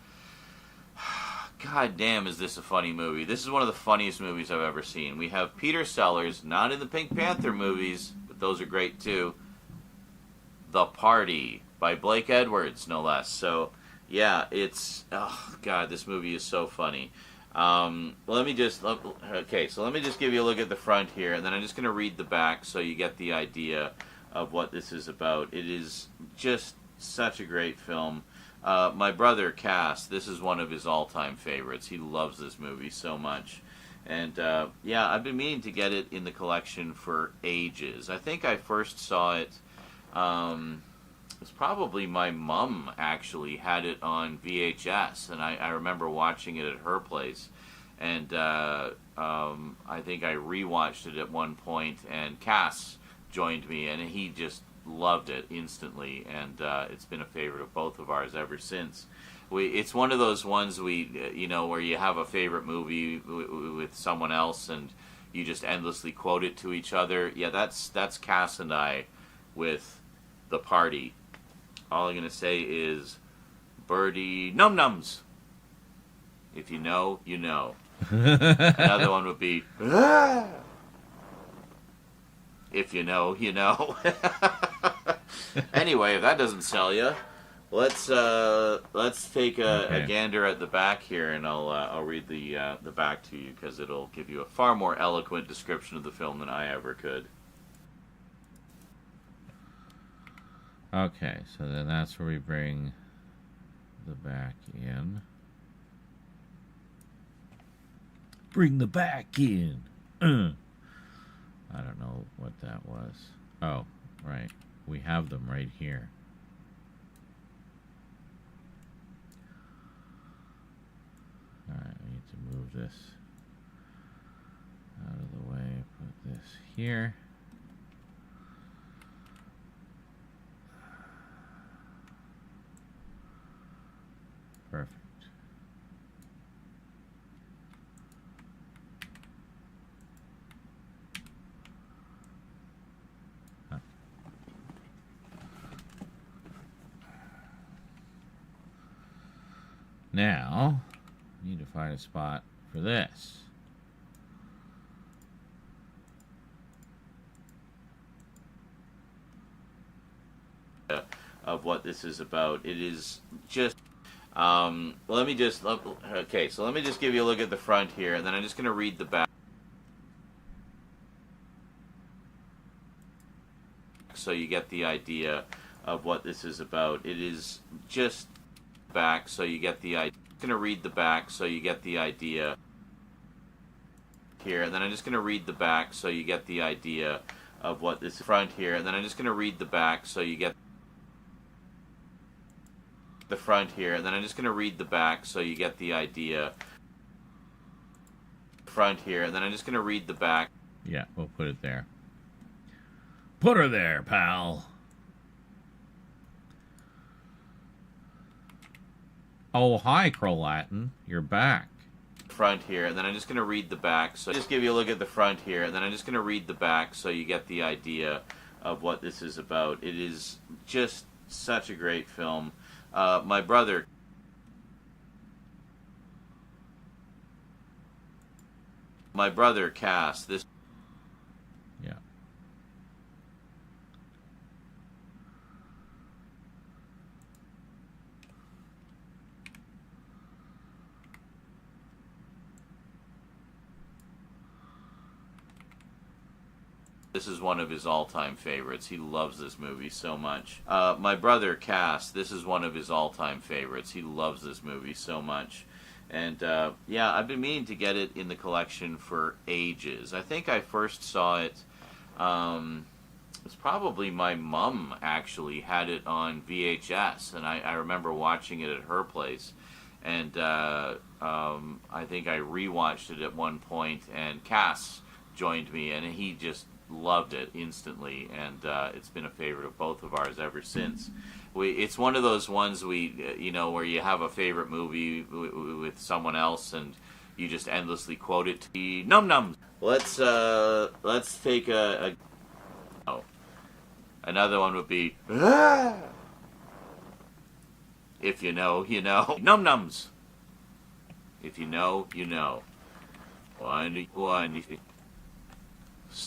god damn is this a funny movie. This is one of the funniest movies I've ever seen. We have Peter Sellers, not in the Pink Panther movies, but those are great too. The Party by Blake Edwards, no less. So yeah, it's, oh god, this movie is so funny. Let me just give you a look at the front here, and then I'm just going to read the back so you get the idea of what this is about. It is just such a great film. My brother, Cass, this is one of his all-time favorites. He loves this movie so much. And, yeah, I've been meaning to get it in the collection for ages. I think I first saw it, it was probably my mom actually had it on VHS, and I remember watching it at her place. And I think I rewatched it at one point, and Cass joined me, and he just loved it instantly, and it's been a favorite of both of ours ever since. It's one of those ones where you have a favorite movie with someone else, and you just endlessly quote it to each other. Yeah, that's Cass and I with The Party. All I'm gonna say is birdie num nums. If you know, you know. Another one would be if you know, you know. Anyway, if that doesn't sell you, let's take a gander at the back here, and I'll read the back to you because it'll give you a far more eloquent description of the film than I ever could. Okay, so then that's where we bring the back in. Bring the back in. I don't know what that was. Oh, right. We have them right here. Alright, we need to move this out of the way. Put this here. Perfect. Now, we need to find a spot for this. Of what this is about. It is just let me just give you a look at the front here, and then I'm just going to read the back so you get the idea of what this is about. It is just back so you get the idea. I'm going to read the back so you get the idea here, and then I'm just going to read the back so you get the idea of what this front here, and then I'm just going to read the back so you get the front here, and then I'm just going to read the back so you get the idea. Front here, and then I'm just going to read the back. Yeah, we'll put it there. Put her there, pal. Oh, hi, Crow-Latin. You're back. Front here, and then I'm just going to read the back. So just give you a look at the front here, and then I'm just going to read the back so you get the idea of what this is about. It is just such a great film. My brother Cass, this. Yeah. This is one of his all-time favorites. He loves this movie so much. My brother Cass, this is one of his all-time favorites. He loves this movie so much. And yeah, I've been meaning to get it in the collection for ages. I think I first saw it, it's probably my mom actually had it on VHS, and I remember watching it at her place. And I think I rewatched it at one point, and Cass joined me, and he just loved it instantly, and it's been a favorite of both of ours ever since. It's one of those ones where you have a favorite movie with someone else, and you just endlessly quote it to the num nums. Let's take another one would be if you know, you know. Num nums. If you know, you know. One.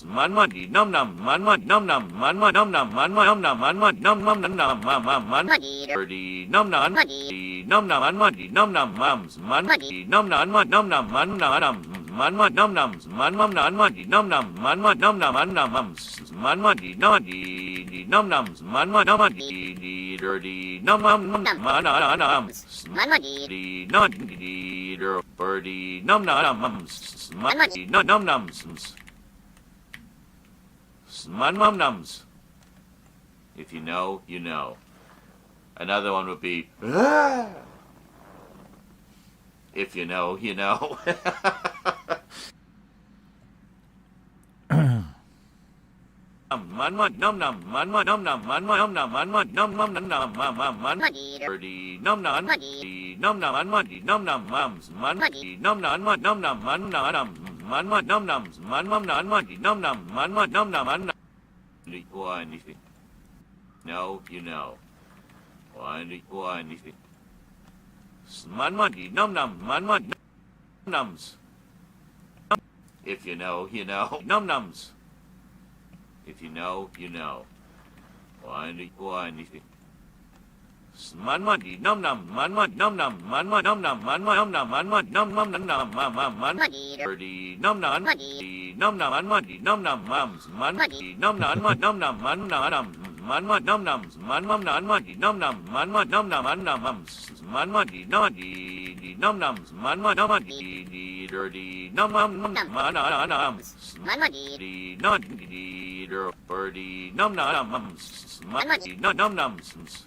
Man money num num man money num num man money num num man money num num man money num num num num man birdie num num num num man money num num mums man money num num man num num man num man money num nums man mum num money num num man money num num man num mums man money num nums man money num money dirty num num man nums man money num birdie num num mums man money num nums man mum nums. If you know, you know. Another one would be if you know, you know. Man man num num man man num num man man num num man man num num num num man man birdie num num num num man man num num mums man num num man num num man num man man num nums, man man nan man num num, man man num num man. One. No, you know. One. Man man num num, man man nums. If you know, you know. Num nums. If you know, you know. One. Man man num num, man man num num, man man num num, man man num num, man man num num num num, man man man. Dirty num num, num num, man man num num mums, man num num, man num num, man num, man man num nums, man man num num, man man num num, man num mums, man man num nums, man man num dirty num num man nums, man dirty num num mums, man num nums.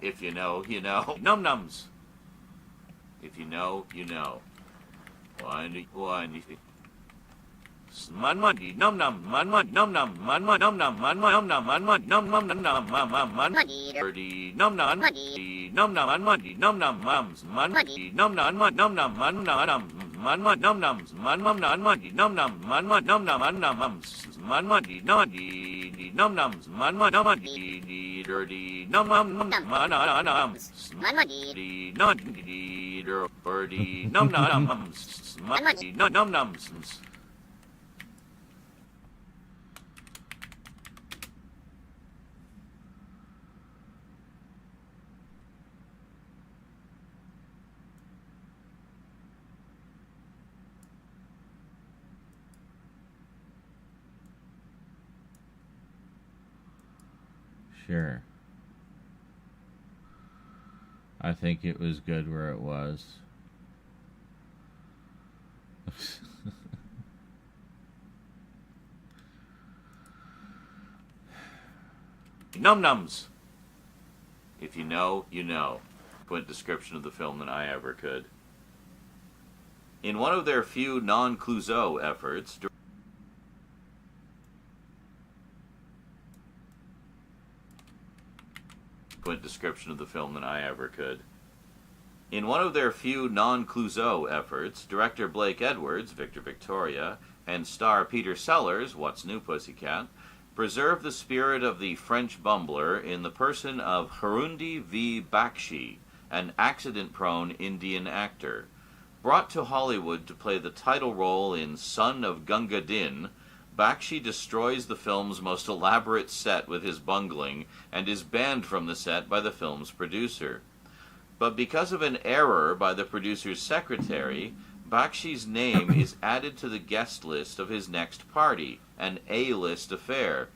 If you know, you know. Num nums. If you know, you know. One. Man man num num, man man num num, man man num num, man man num num, man man num num num num, man dirty num num, num num, man man num num mums, man num num, man num num, man num, man man num nums, man num num, num num, man man num num, man num mums, man man num nums, man man num dirty num num, man nums, man dirty num num mums, man num nums. Sure. I think it was good where it was. Num nums. If you know, you know. Eloquent description of the film than I ever could. In one of their few non-Clouseau efforts, description of the film than I ever could. In one of their few non-Clouseau efforts, director Blake Edwards, Victor Victoria, and star Peter Sellers, What's New Pussycat, preserved the spirit of the French bumbler in the person of Harundi V. Bakshi, an accident-prone Indian actor. Brought to Hollywood to play the title role in Son of Gunga Din, Bakshi destroys the film's most elaborate set with his bungling and is banned from the set by the film's producer. But because of an error by the producer's secretary, Bakshi's name is added to the guest list of his next party, an A-list affair.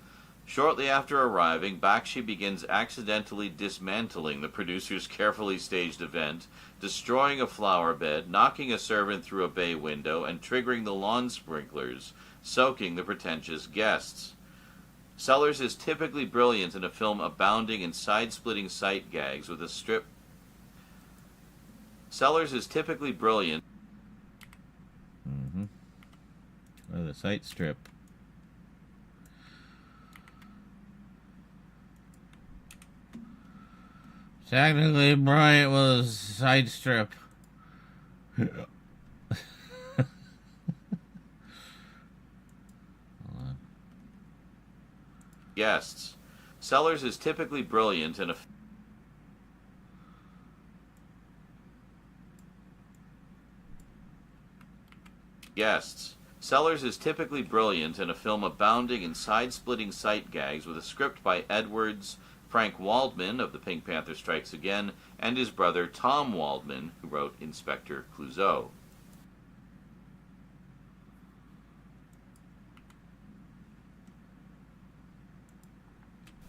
Shortly after arriving, Bakshi begins accidentally dismantling the producer's carefully staged event, destroying a flower bed, knocking a servant through a bay window, and triggering the lawn sprinklers, soaking the pretentious guests. Sellers is typically brilliant in a film abounding in side-splitting sight gags with a strip. Sellers is typically brilliant. Oh, the sight strip. Technically, Bryant was side strip. Guests. Sellers is typically brilliant in a guests. Sellers is typically brilliant in a film abounding in side-splitting sight gags with a script by Edwards, Frank Waldman of The Pink Panther Strikes Again, and his brother Tom Waldman, who wrote Inspector Clouseau.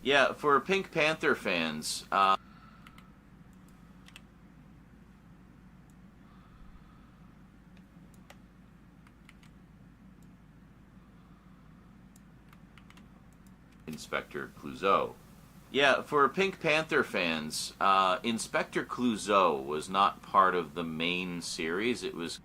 Yeah, for Pink Panther fans, Inspector Clouseau. Yeah, for Pink Panther fans, Inspector Clouseau was not part of the main series. It was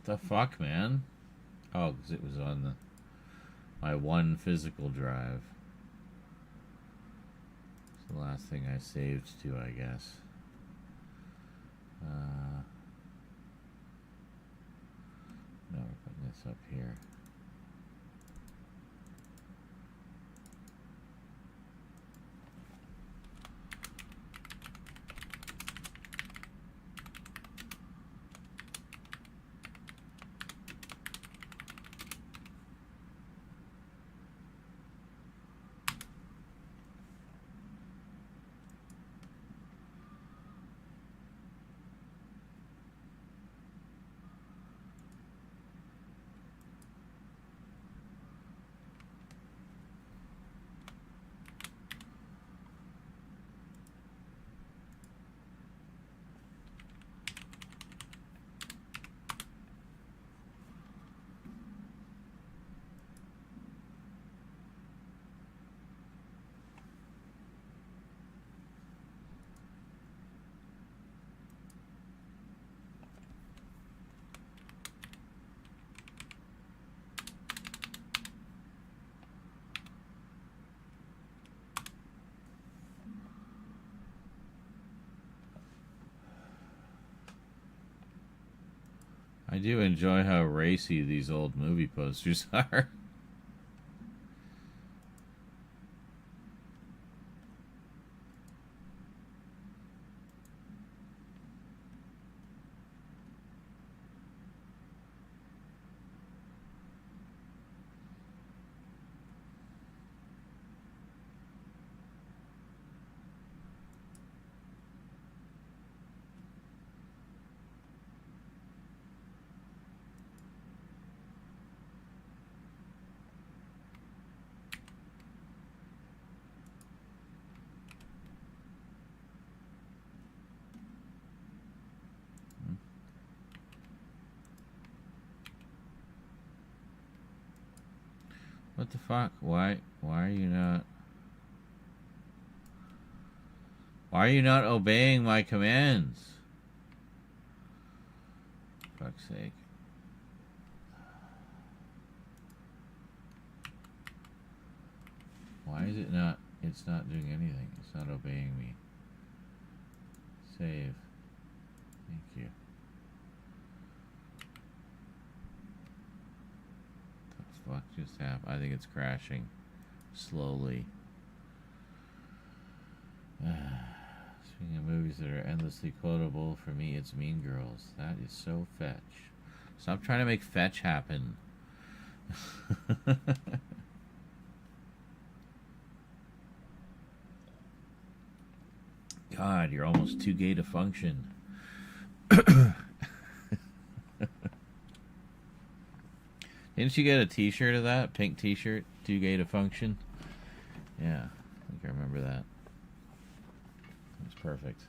The fuck, man? Oh, because it was on my one physical drive. It's the last thing I saved to, I guess. No, we're putting this up here. I do enjoy how racy these old movie posters are. What the fuck? Why are you not... Why are you not obeying my commands? For fuck's sake. Why is it not... It's not doing anything. It's not obeying me. Save. Thank you. What just happened? I think it's crashing slowly. Speaking of movies that are endlessly quotable, for me it's Mean Girls. That is so fetch. Stop trying to make fetch happen. God, you're almost too gay to function. Didn't you get a t-shirt of that? Pink t-shirt? Too gay to function? Yeah, I think I remember that. It was perfect.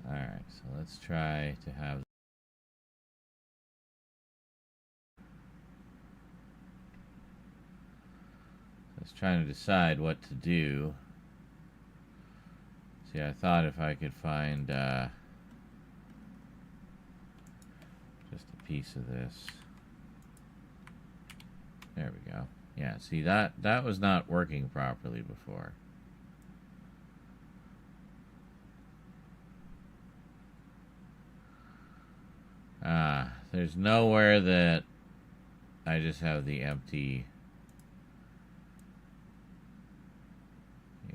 Alright, so let's try to have... I was trying to decide what to do. See, I thought if I could find... just a piece of this. There we go. Yeah, see, that was not working properly before. There's nowhere that I just have the empty...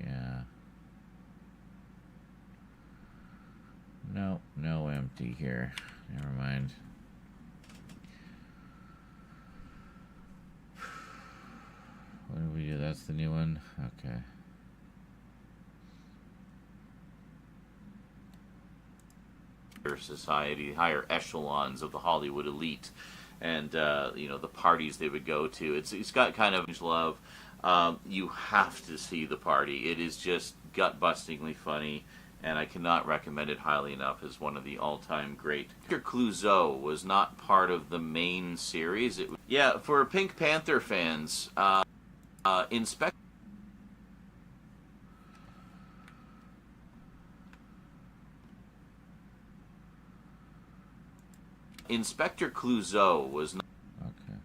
Yeah. No empty here. Never mind. What did we do? That's the new one? Okay. Society, higher echelons of the Hollywood elite, and you know, the parties they would go to. It's got kind of love. You have to see The Party. It is just gut-bustingly funny, and I cannot recommend it highly enough as one of the all-time great. Victor Clouseau was not part of the main series. Yeah, for Pink Panther fans, Inspector... Inspector Clouseau was not. Okay.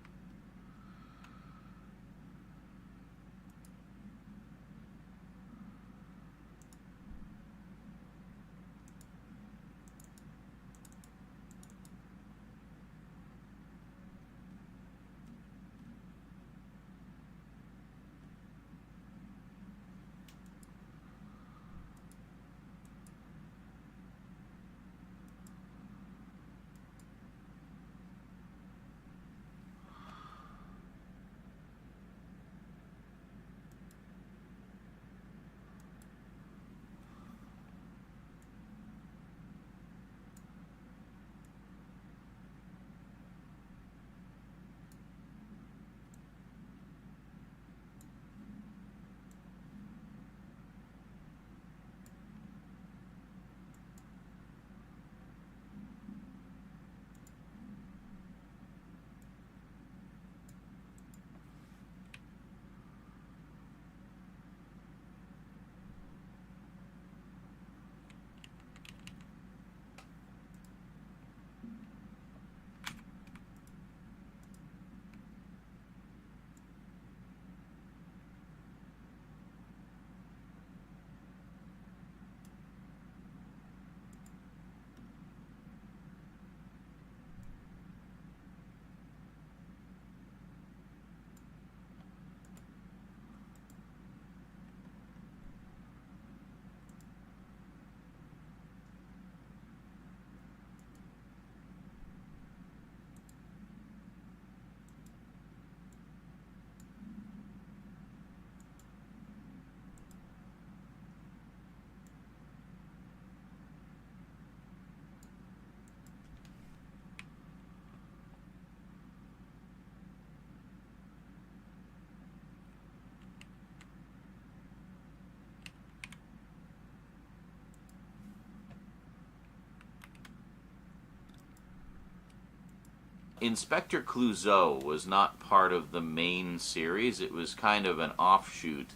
Inspector Clouseau was not part of the main series. It was kind of an offshoot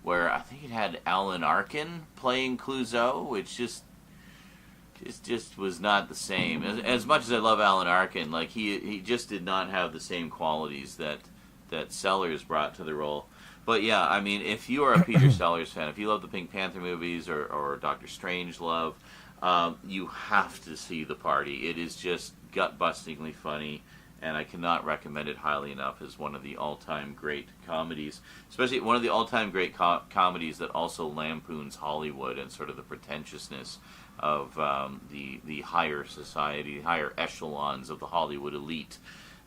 where I think it had Alan Arkin playing Clouseau, which just was not the same. As much as I love Alan Arkin, like he just did not have the same qualities that Sellers brought to the role. But yeah, I mean, if you are a Peter Sellers fan, if you love the Pink Panther movies or Doctor Strangelove, you have to see The Party. It is just gut-bustingly funny, and I cannot recommend it highly enough as one of the all-time great comedies, especially one of the all-time great comedies that also lampoons Hollywood and sort of the pretentiousness of the higher society, higher echelons of the Hollywood elite,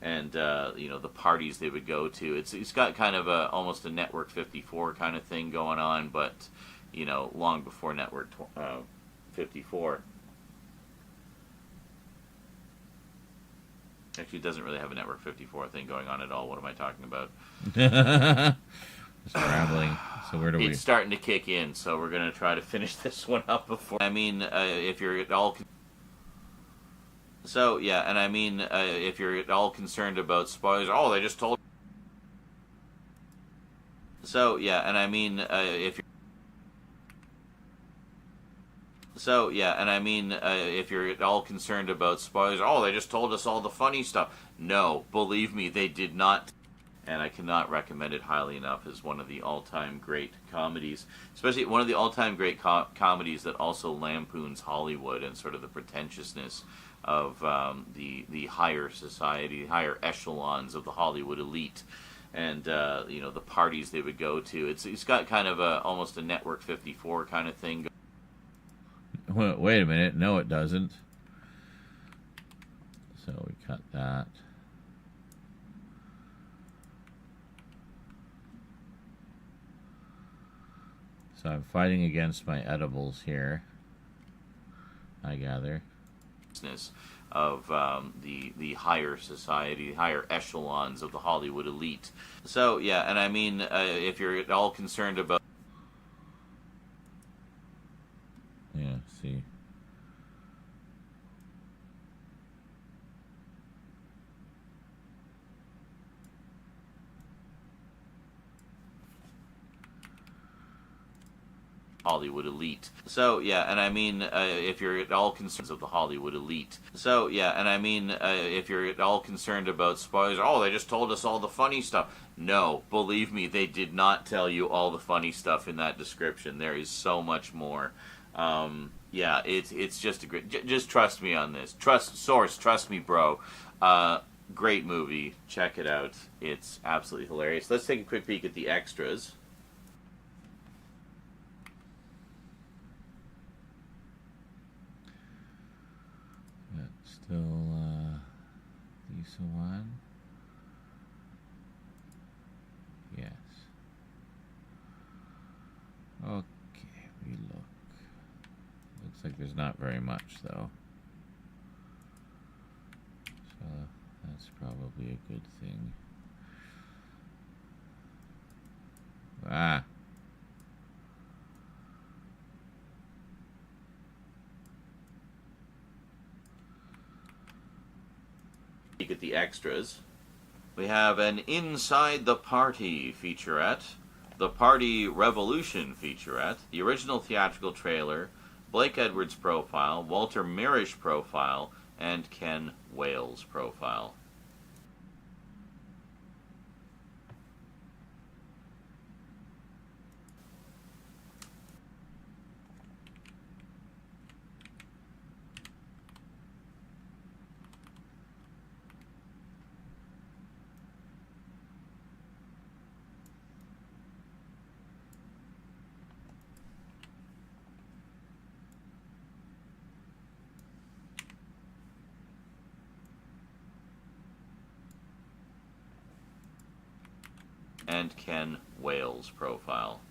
and the parties they would go to. It's got kind of almost a Network 54 kind of thing going on, but long before Network 54. Actually, it doesn't really have a Network 54 thing going on at all. What am I talking about? Just rambling. So where do we... It's starting to kick in, so we're going to try to finish this one up before... I mean, if you're at all... So, yeah, and I mean, if you're at all concerned about spoilers... Oh, they just told... So, yeah, and I mean, if you're... So, yeah, and I mean, if you're at all concerned about spoilers, oh, they just told us all the funny stuff. No, believe me, they did not. And I cannot recommend it highly enough as one of the all-time great comedies, especially one of the all-time great comedies that also lampoons Hollywood and sort of the pretentiousness of the higher society, higher echelons of the Hollywood elite, and the parties they would go to. It's got kind of almost a Network 54 kind of thing. Wait a minute. No, it doesn't. So we cut that. So I'm fighting against my edibles here, I gather. Of the higher society, higher echelons of the Hollywood elite. So, yeah, and I mean, if you're at all concerned about... Yeah, see. Hollywood elite. So yeah, and I mean, if you're at all concerned of the Hollywood elite. So yeah, and I mean, if you're at all concerned about spoilers, oh, they just told us all the funny stuff. No, believe me, they did not tell you all the funny stuff in that description. There is so much more. Yeah, it's just a great. Just trust me on this. Trust me, bro. Great movie. Check it out. It's absolutely hilarious. Let's take a quick peek at the extras. Still, Lisa one. Yes. Okay, we look. Looks like there's not very much, though. So that's probably a good thing. Ah. Look at the extras. We have an Inside the Party featurette, the Party Revolution featurette, the original theatrical trailer, Blake Edwards profile, Walter Mirisch profile, and Ken Wales profile. And Ken Wales profile.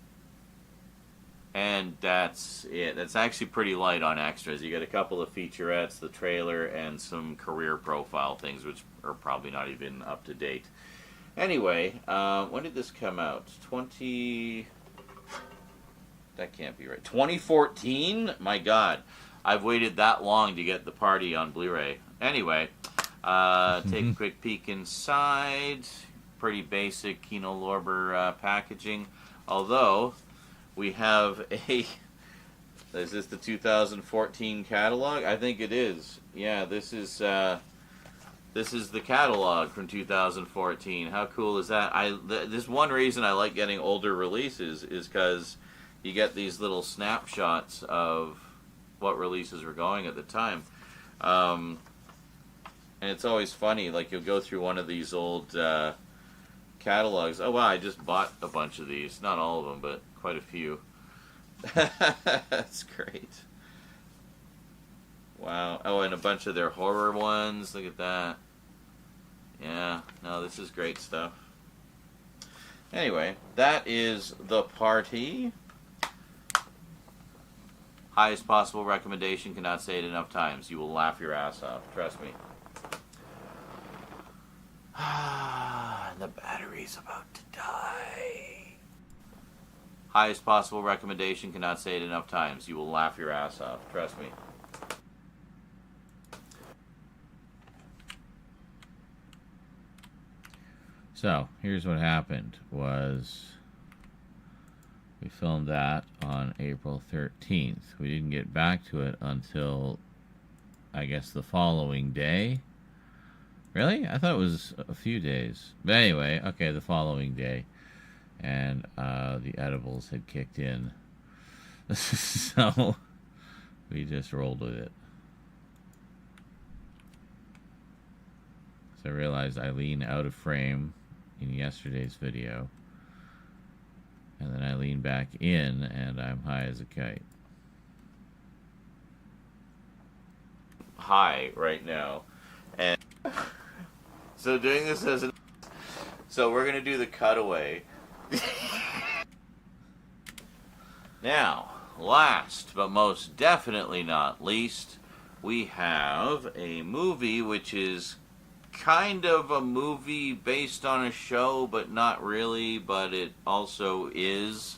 And that's it. That's actually pretty light on extras. You get a couple of featurettes, the trailer, and some career profile things, which are probably not even up to date. Anyway, when did this come out? That can't be right. 2014? My God. I've waited that long to get The Party on Blu-ray. Anyway, take a quick peek inside. Pretty basic Kino Lorber packaging, although we have a. Is this the 2014 catalog? I think it is. Yeah, this is the catalog from 2014. How cool is that? This one reason I like getting older releases is because you get these little snapshots of what releases were going at the time, and it's always funny. Like you'll go through one of these old. Catalogs. Oh wow, I just bought a bunch of these. Not all of them, but quite a few. That's great. Wow. Oh, and a bunch of their horror ones. Look at that. Yeah. No, this is great stuff. Anyway, that is The Party. Highest possible recommendation. Cannot say it enough times. You will laugh your ass off. Trust me. The battery's about to die. Highest possible recommendation. Cannot say it enough times. You will laugh your ass off. Trust me. So, here's what happened was we filmed that on April 13th. We didn't get back to it until, I guess, the following day. Really? I thought it was a few days. But anyway, okay, the following day. And the edibles had kicked in. So we just rolled with it. So I realized Eileen out of frame in yesterday's video. And then I lean back in and I'm high as a kite. High right now. And so doing this as an... So we're going to do the cutaway. Now, last but most definitely not least, we have a movie which is kind of a movie based on a show, but not really, but it also is.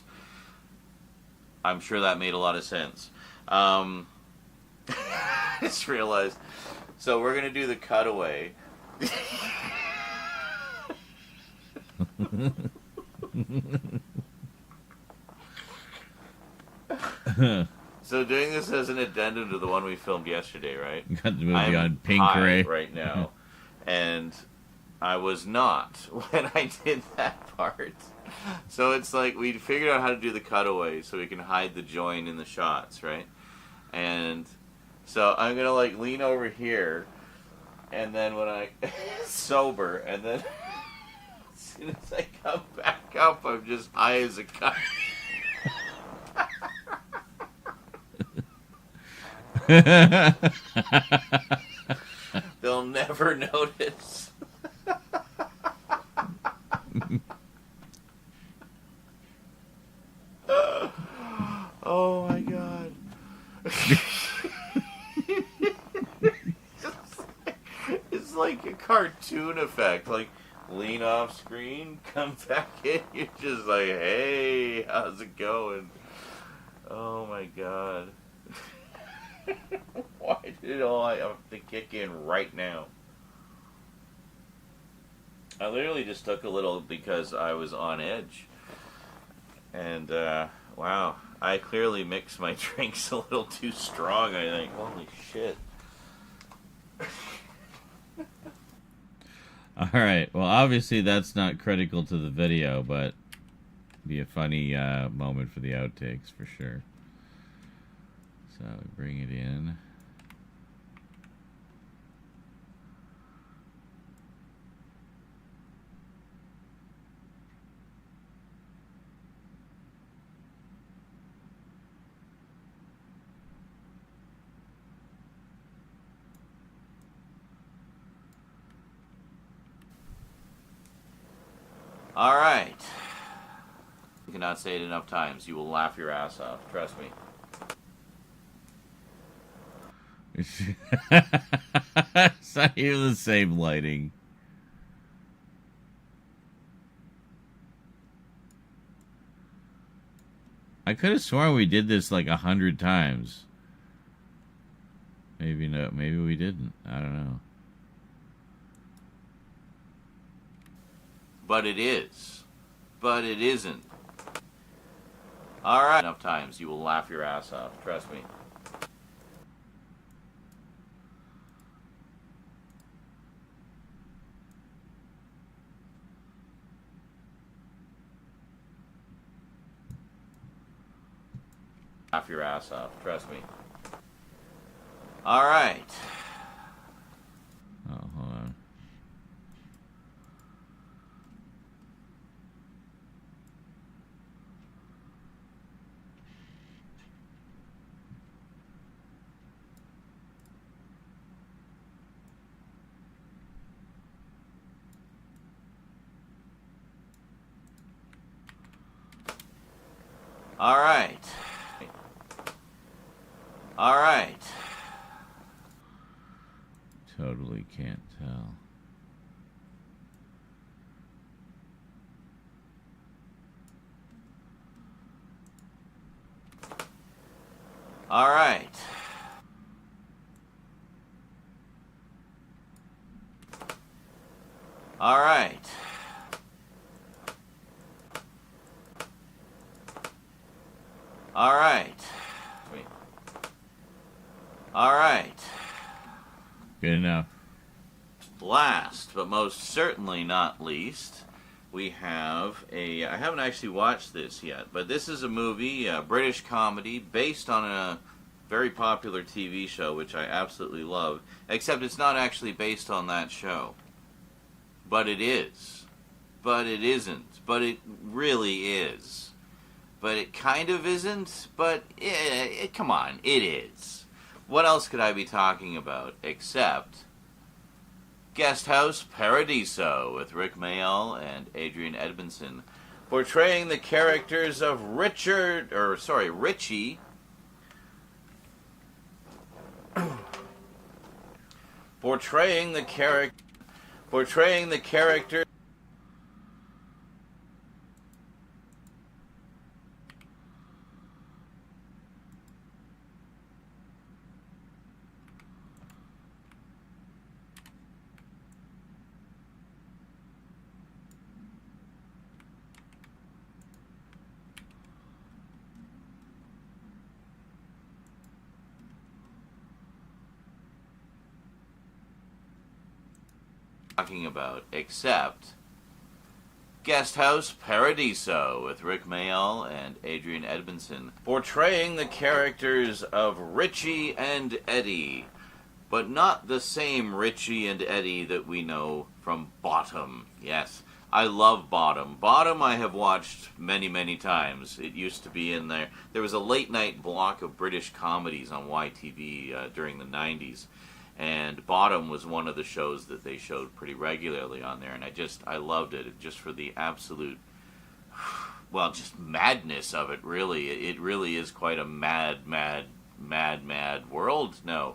I'm sure that made a lot of sense. I just realized. So we're going to do the cutaway. So doing this as an addendum to the one we filmed yesterday, right? Got the movie I'm on Pink high Ray right now, and I was not when I did that part. So it's like we figured out how to do the cutaway so we can hide the join in the shots, right? And so I'm gonna like lean over here, and then when I sober, and then as soon as I come back up, I'm just high as a kite. They'll never notice. Oh my god. It's like a cartoon effect. Like, lean off screen, come back in. You're just like, hey, how's it going? Oh my god. Why did I have to kick in right now? I literally just took a little because I was on edge. And, wow. I clearly mixed my drinks a little too strong, I think. Holy shit. Alright, well obviously that's not critical to the video, but be a funny moment for the outtakes for sure. So bring it in. All right. You cannot say it enough times. You will laugh your ass off. Trust me. It's not even the same lighting. I could have sworn we did this like 100 times. Maybe no, maybe we didn't. I don't know. But it is. But it isn't. All right. Enough times. You will laugh your ass off. Trust me. Laugh your ass off. Trust me. All right. Oh, hold on. All right. All right. Totally can't tell. All right. All right. All right. All right. Good enough. Last, but most certainly not least, we have a... I haven't actually watched this yet, but this is a movie, a British comedy, based on a very popular TV show, which I absolutely love, except it's not actually based on that show. But it is. But it isn't. But it really is. But it kind of isn't, but come on, it is. What else could I be talking about except Guest House Paradiso with Rick Mayall and Adrian Edmondson, portraying the characters of Richie, portraying the character. talking about, except Guest House Paradiso with Rick Mayall and Adrian Edmondson, portraying the characters of Richie and Eddie, but not the same Richie and Eddie that we know from Bottom. Yes, I love Bottom. Bottom I have watched many, many times. It used to be in there. There was a late-night block of British comedies on YTV during the 90s. And Bottom was one of the shows that they showed pretty regularly on there, and I loved it just for the absolute, well, just madness of it, really. It really is quite a mad world. No,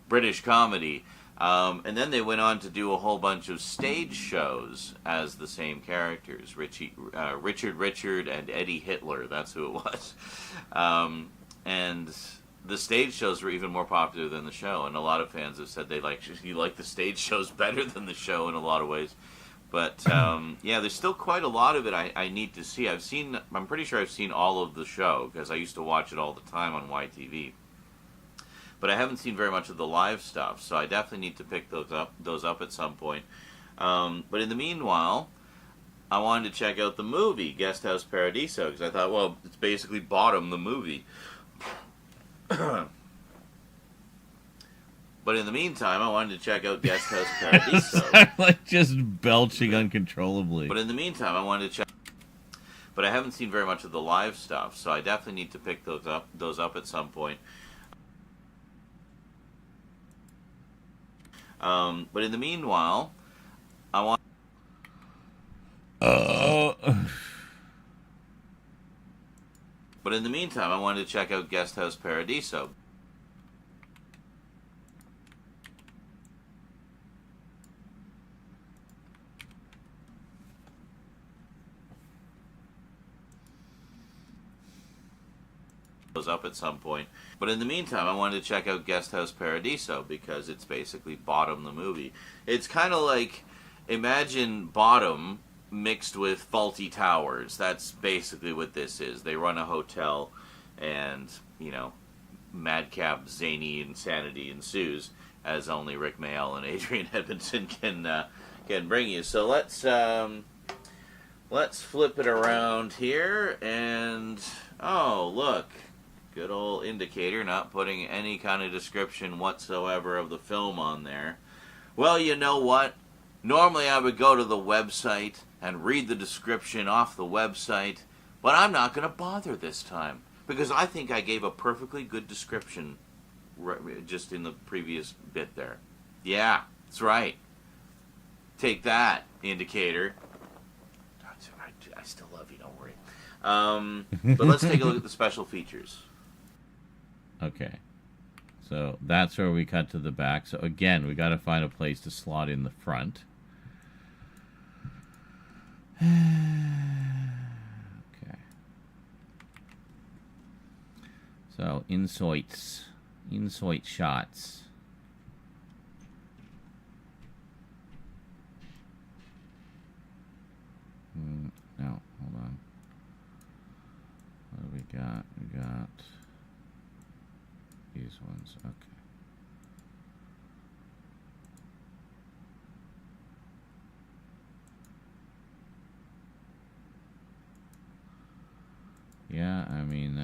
British comedy. And then they went on to do a whole bunch of stage shows as the same characters, Richard and Eddie Hitler, that's who it was. And the stage shows were even more popular than the show, and a lot of fans have said you like the stage shows better than the show in a lot of ways. But yeah, there's still quite a lot of it I need to see. I'm pretty sure I've seen all of the show because I used to watch it all the time on YTV. But I haven't seen very much of the live stuff, so I definitely need to pick those up at some point. But in the meanwhile, I wanted to check out the movie Guest House Paradiso because I thought, well, it's basically Bottom the movie. But in the meantime, I wanted to check out Guest House Paradiso. Like just belching uncontrollably. But in the meantime, I wanted to check. But I haven't seen very much of the live stuff, so I definitely need to pick those up at some point. But in the meanwhile, I want. But in the meantime, I wanted to check out Guest House Paradiso. Goes up at some point. But in the meantime, I wanted to check out Guest House Paradiso because it's basically Bottom the movie. It's kind of like, imagine Bottom mixed with Faulty Towers. That's basically what this is. They run a hotel and, madcap, zany insanity ensues as only Rick Mayall and Adrian Edmondson can bring you. So let's flip it around here and, oh, look. Good old Indicator, not putting any kind of description whatsoever of the film on there. Well, you know what? Normally I would go to the website and read the description off the website, but I'm not going to bother this time because I think I gave a perfectly good description just in the previous bit there. Yeah, that's right. Take that, Indicator. I still love you, don't worry. But let's take a look at the special features. Okay. So that's where we cut to the back. So again, we got to find a place to slot in the front. Okay. So insight shots. No, hold on. What do we got? We got these ones. Okay. Yeah, I mean,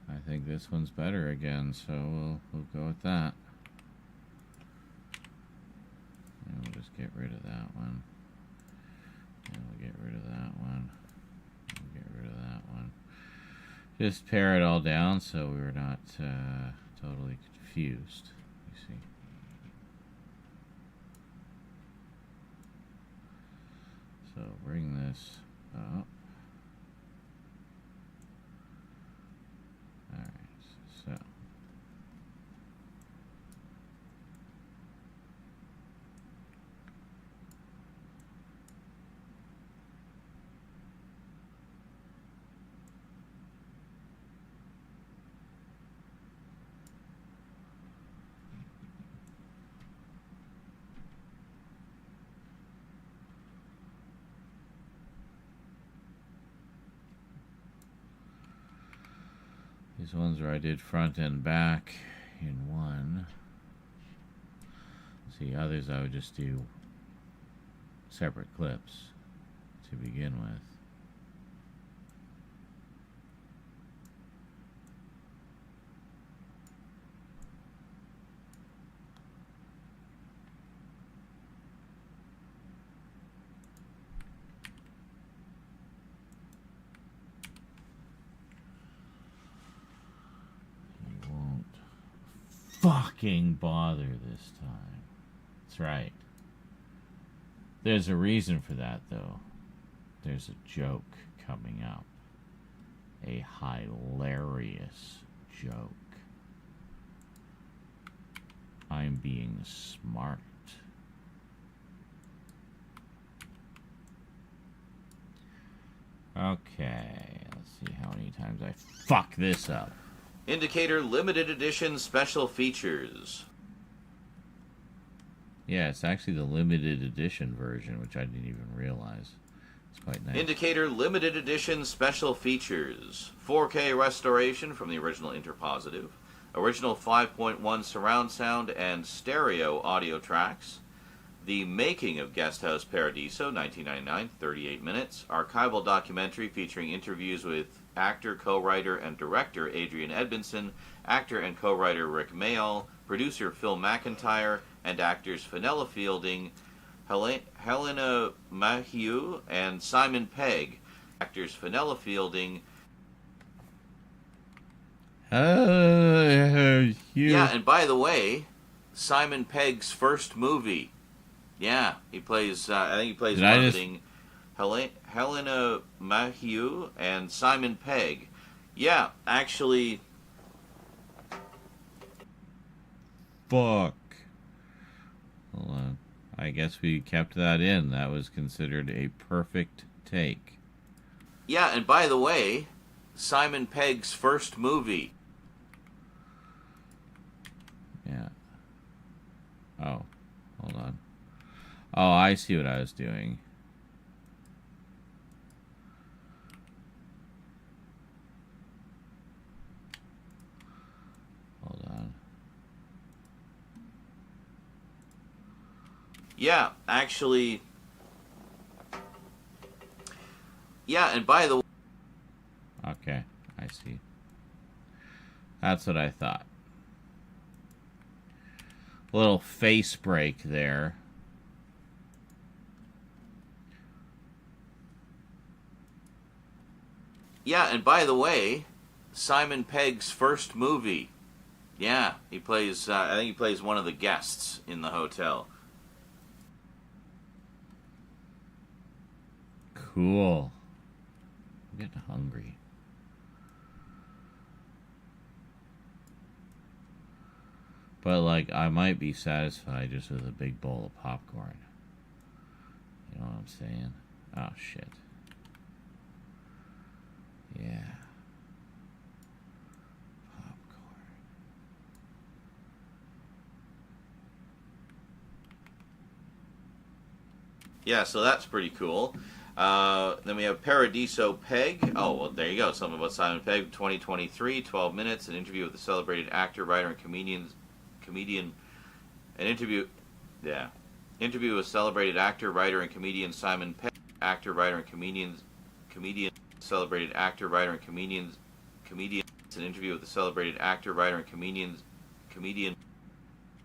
I think this one's better again, so we'll go with that. And we'll just get rid of that one. And we'll get rid of that one. We'll get rid of that one. Just pare it all down so we're not totally confused. You see. So bring this up. Alright, so. These ones where I did front and back in one. See, others I would just do separate clips to begin with. He won't fucking bother this time. That's right. There's a reason for that, though. There's a joke coming up. A hilarious joke. I'm being smart. Okay, let's see how many times I fuck this up. Indicator limited edition special features. Yeah, it's actually the limited edition version, which I didn't even realize. It's quite nice. Indicator limited edition special features. 4K restoration from the original Interpositive. Original 5.1 surround sound and stereo audio tracks. The Making of Guesthouse Paradiso, 1999, 38 minutes. Archival documentary featuring interviews with actor, co-writer, and director Adrian Edmondson, actor and co-writer Rick Mayall, producer Phil McIntyre, and actors Fenella Fielding, Helena Maheu, and Simon Pegg. Actors Fenella Fielding. Yeah, and by the way, Simon Pegg's first movie. Yeah, he plays. I think he plays Helena Maheu and Simon Pegg. Yeah, actually. Fuck. Hold on. I guess we kept that in. That was considered a perfect take. Yeah, and by the way, Simon Pegg's first movie. Yeah. Oh, hold on. Oh, I see what I was doing. Hold on. Yeah, actually. Yeah, and by the way. Okay, I see. That's what I thought. A little face break there. Yeah, and by the way, Simon Pegg's first movie. Yeah, he plays. I think he plays one of the guests in the hotel. Cool. I'm getting hungry. But, like, I might be satisfied just with a big bowl of popcorn. You know what I'm saying? Oh, shit. Yeah. Popcorn. Yeah, so that's pretty cool. Then we have Paradiso Pegg. Oh, well, there you go. Something about Simon Pegg, 2023, 12 minutes. An interview with the celebrated actor, writer, and comedian. An interview. Yeah. Interview with celebrated actor, writer, and comedian Simon Pegg. Actor, writer, and comedian. Celebrated actor, writer, and comedian. It's an interview with the celebrated actor, writer, and comedian.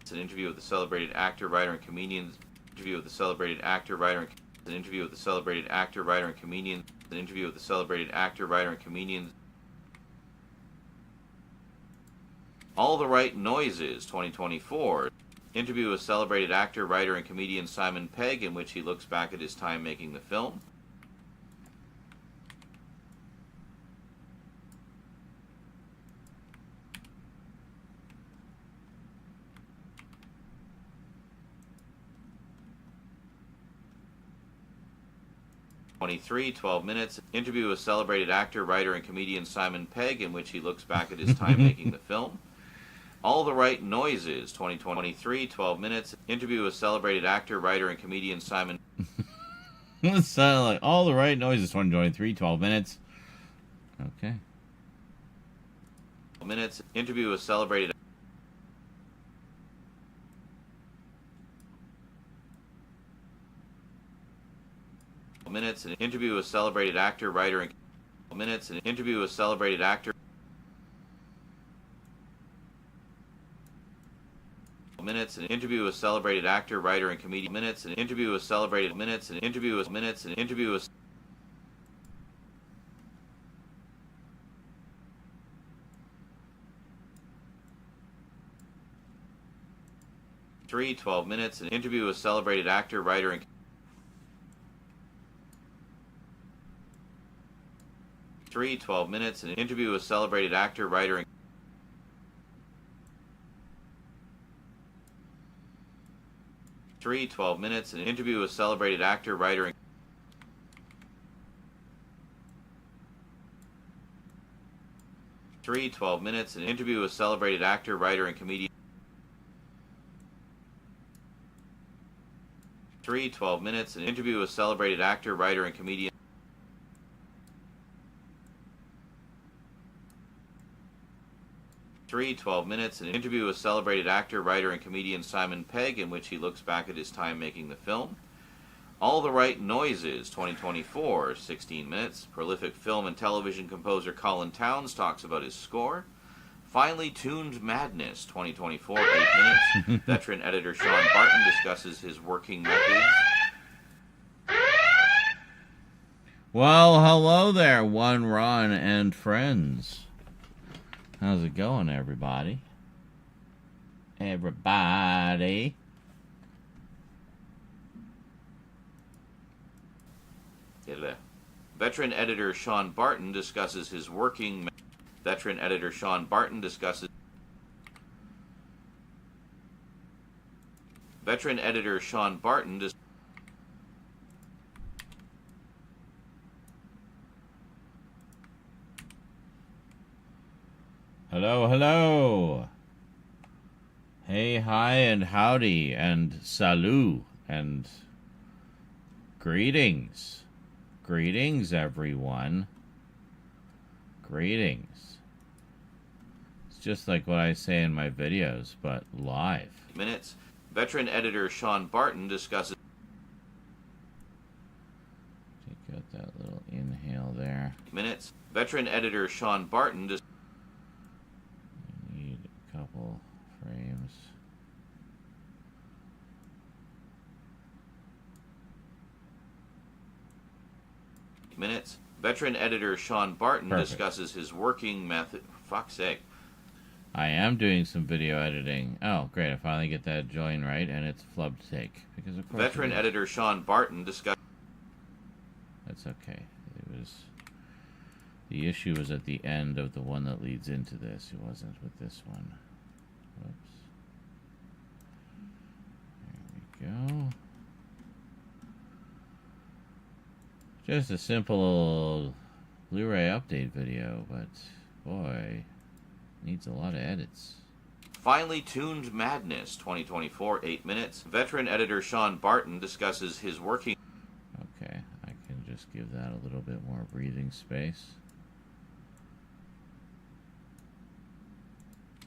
It's an interview with the celebrated actor, writer, and comedian. Interview with the celebrated actor, writer, and an interview with the celebrated actor, writer, and comedian. An interview with the celebrated actor, writer, and comedian. All the Right Noises, 2024. Interview with celebrated actor, writer, and comedian Simon Pegg, in which he looks back at his time making the film. '23, 12 minutes. Interview with celebrated actor, writer, and comedian Simon Pegg, in which he looks back at his time making the film. All the Right Noises, 2023, 12 minutes. Interview with celebrated actor, writer, and comedian Simon. It sounded like All the Right Noises, 2023, 12 minutes. Okay. Minutes. Interview with celebrated. minutes. An interview with celebrated actor, writer, and minutes. An interview with celebrated actor. Minutes. An interview with celebrated actor, writer, and comedian. Minutes. An interview with celebrated minutes. An interview with minutes. An interview with 12 minutes. An interview with celebrated actor, writer, and 12 minutes. An interview with celebrated actor, writer, and 12 minutes. An interview with celebrated actor, writer, and 12 minutes. An interview with celebrated actor, writer, and comedian. 12 minutes. An interview with celebrated actor, writer, and comedian. 12 minutes. An interview with celebrated actor, writer, and comedian Simon Pegg, in which he looks back at his time making the film. All the Right Noises, 2024, 16 minutes. Prolific film and television composer Colin Towns talks about his score. Finely Tuned Madness, 2024, 8 minutes. Veteran editor Sean Barton discusses his working methods. Well, hello there, One Ron and friends. How's it going, everybody? Everybody. Veteran editor Sean Barton discusses his working. Veteran editor Sean Barton discusses. Veteran editor Sean Barton dis. Hello, hello. Hey, hi, and howdy, and salut, and greetings. Greetings, everyone. Greetings. It's just like what I say in my videos, but live. Minutes. Veteran editor Sean Barton discusses. Take out that little inhale there. Minutes. Veteran editor Sean Barton discusses. Need a couple frames. Minutes. Veteran editor Sean Barton Perfect. discusses his working method. Fuck's sake. I am doing some video editing. Oh, great. I finally get that join right, and it's flubbed take. Because of course Veteran editor Sean Barton discusses. That's okay. It was... The issue was at the end of the one that leads into this. It wasn't with this one. Whoops. There we go. Just a simple Blu-ray update video, but boy, needs a lot of edits. Finely Tuned Madness, 2024, 8 minutes. Veteran editor Sean Barton discusses his working. Okay, I can just give that a little bit more breathing space.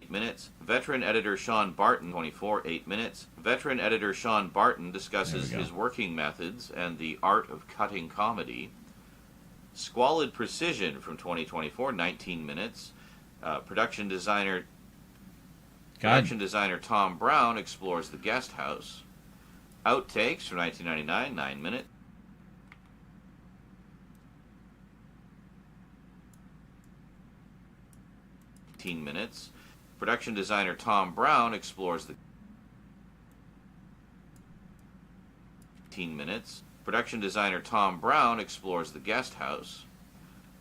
Minutes. Veteran editor Sean Barton, 24, 8 minutes. Veteran editor Sean Barton discusses his working methods and the art of cutting comedy. Squalid Precision from 2024, 19 minutes. Production designer Tom Brown explores the guest house. Outtakes from 1999, 9 minutes. 15 minutes. Production designer Tom Brown explores the 15 minutes. Production designer Tom Brown explores the guest house.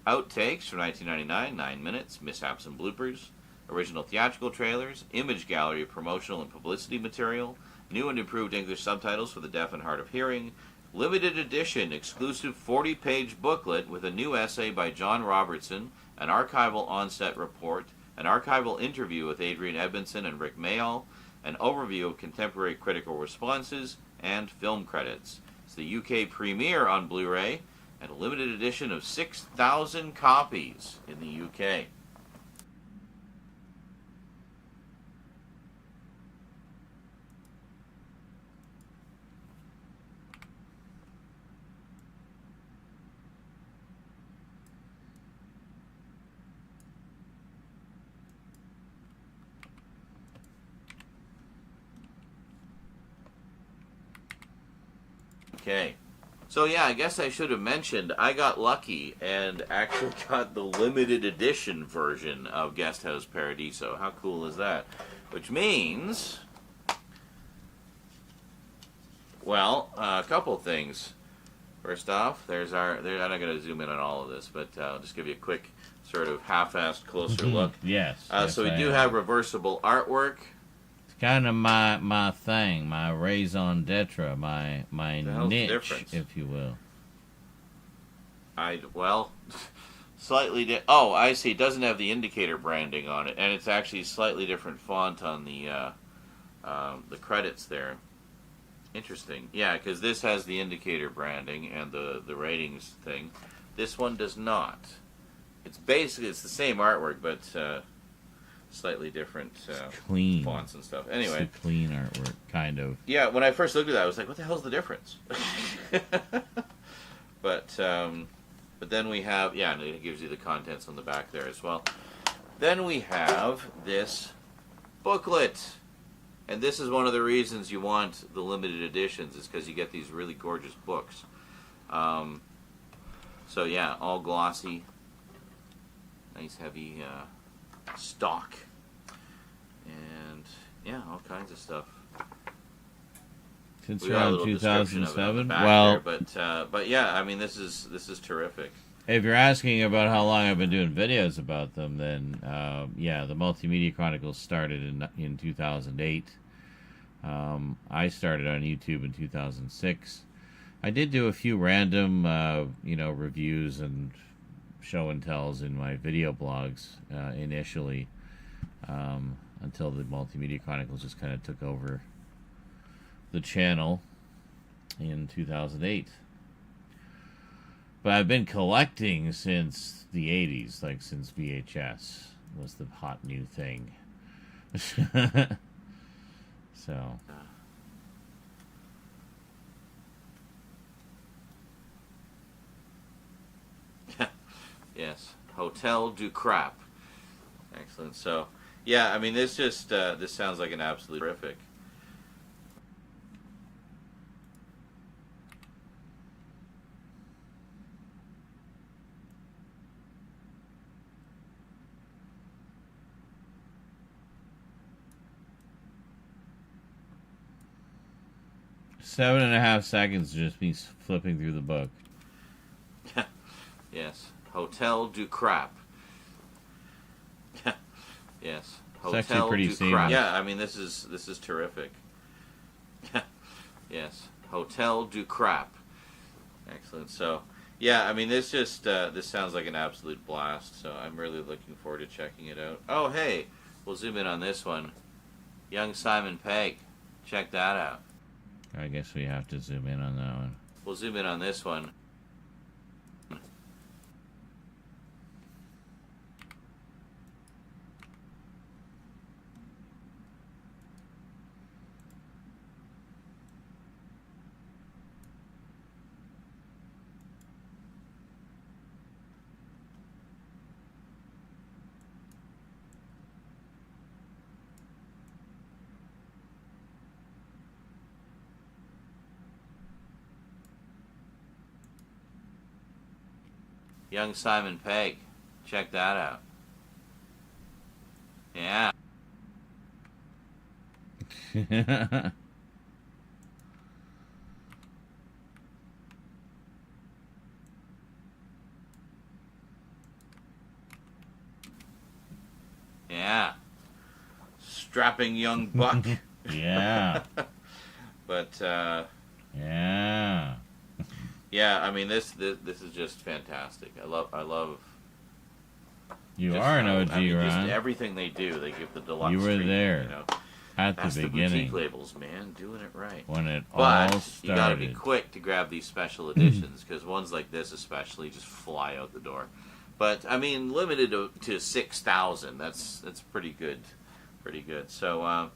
Outtakes from 1999, 9 minutes. Mishaps and bloopers. Original theatrical trailers. Image gallery of promotional and publicity material. New and improved English subtitles for the deaf and hard of hearing. Limited edition exclusive 40-page booklet with a new essay by John Robertson, an archival on-set report, an archival interview with Adrian Edmondson and Rick Mayall, an overview of contemporary critical responses, and film credits. It's the UK premiere on Blu-ray, and a limited edition of 6,000 copies in the UK. Okay. So yeah, I guess I should have mentioned I got lucky and actually got the limited edition version of Guest House Paradiso. How cool is that? Which means, well, a couple things. First off, there's our. I'm not going to zoom in on all of this, but I'll just give you a quick, sort of half-assed closer look. Yes. So we do have reversible artwork. Kind of my thing, my raison d'etre, my The hell's the niche, difference? if you will. Slightly. Oh, I see. It doesn't have the indicator branding on it, and it's actually slightly different font on the credits there. Interesting. Yeah, because this has the indicator branding and the ratings thing. This one does not. It's basically the same artwork, but slightly different Clean fonts and stuff. Anyway, it's a clean artwork, kind of. yeah, when I first looked at that, I was like, "What the hell's the difference?" But then we have, yeah, and it gives you the contents on the back there as well. Then we have this booklet, and this is one of the reasons you want the limited editions, is because you get these really gorgeous books. So yeah, all glossy, nice heavy stock, and yeah, all kinds of stuff. Since We got a around little description of it on the 2007. back Well, there, but yeah, I mean, this is terrific. if you're asking about how long I've been doing videos about them, then yeah, the Multimedia Chronicles started in 2008. I started on YouTube in 2006. I did do a few random, reviews and show and tells in my video blogs initially, until the Multimedia Chronicles just kind of took over the channel in 2008. But I've been collecting since the 80s, like since VHS was the hot new thing. So. Yes, Hotel du Crap. Excellent. So, yeah, I mean, this just this sounds like an absolute terrific. Seven and a half seconds just me flipping through the book. Yes, Hotel du Crap. Yes, Hotel actually pretty du seamless. Crap. Yeah, I mean, this is terrific. Yes, Hotel du Crap. Excellent. So, yeah, I mean, this just this sounds like an absolute blast. So I'm really looking forward to checking it out. Oh, hey, we'll zoom in on this one. Young Simon Pegg. Check that out. I guess we have to zoom in on that one. We'll zoom in on this one. Young Simon Pegg. Check that out. Yeah. Yeah. Strapping young buck. Yeah. But yeah. Yeah, I mean this is just fantastic. I love. You just are an how- OG, I mean, just Ron. everything they do, they give the deluxe. You were treatment, there You know. at That's the the beginning boutique labels, man, doing it right. when it But all you gotta be started. quick to grab these special editions because ones like this, especially, just fly out the door. But I mean, limited to 6,000. That's pretty good, pretty good. So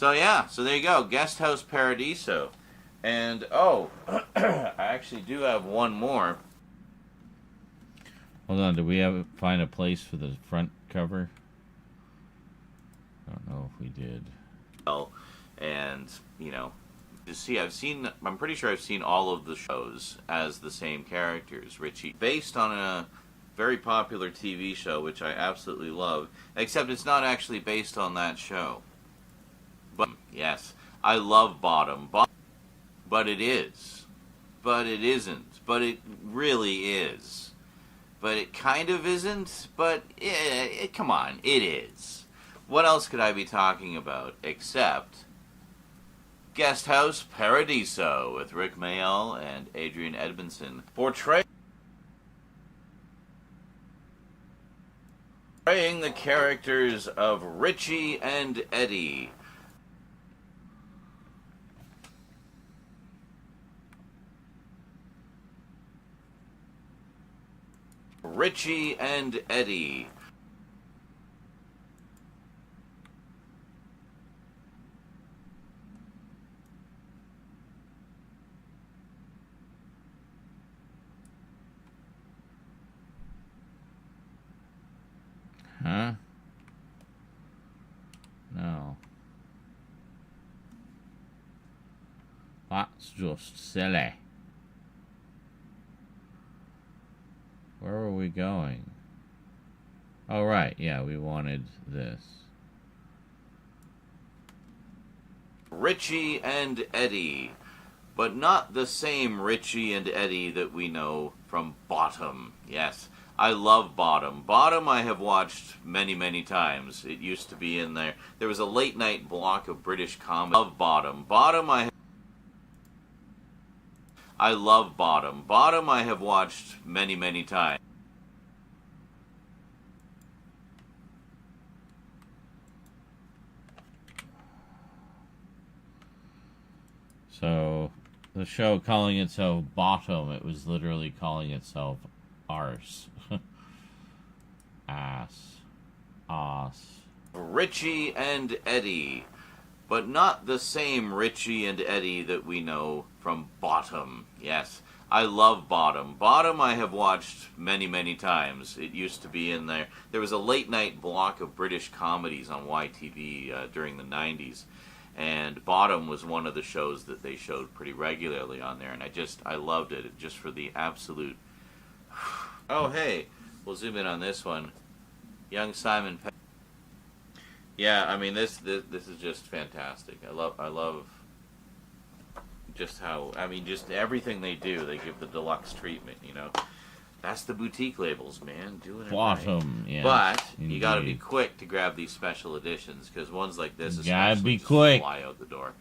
yeah, so there you go, Guest House Paradiso, and I actually do have one more. Hold on, do we find a place for the front cover? I don't know if we did. And see, I'm pretty sure I've seen all of the shows as the same characters. Richie, based on a very popular TV show, which I absolutely love, except it's not actually based on that show. But, yes, I love Bottom, but it is. But it isn't. But it really is. But it kind of isn't, but come on, it is. What else could I be talking about except Guest House Paradiso with Rick Mayall and Adrian Edmondson portraying the characters of Richie and Eddie. Richie and Eddie. Huh? No. That's just silly. Where were we going? Oh, right. Yeah, we wanted this. Richie and Eddie. But not the same Richie and Eddie that we know from Bottom. Yes, I love Bottom. Bottom I have watched many, many times. It used to be in there. There was a late night block of British comedy. I love Bottom. I love Bottom. Bottom I have watched many, many times. So, the show calling itself Bottom, it was literally calling itself Arse. Ass. Richie and Eddie. But not the same Richie and Eddie that we know from Bottom. Yes, I love Bottom. Bottom I have watched many, many times. It used to be in there. There was a late night block of British comedies on YTV during the 90s. And Bottom was one of the shows that they showed pretty regularly on there. And I loved it just for the absolute... Oh, hey, we'll zoom in on this one. Young Simon Pegg. Yeah, I mean, this is just fantastic. I love just how, I mean, just everything they do, they give the deluxe treatment, you know. That's the boutique labels, man, doing it Bottom, right. yes, But indeed. you gotta be quick to grab these special editions, because ones like this Gotta especially be just quick. fly out the door.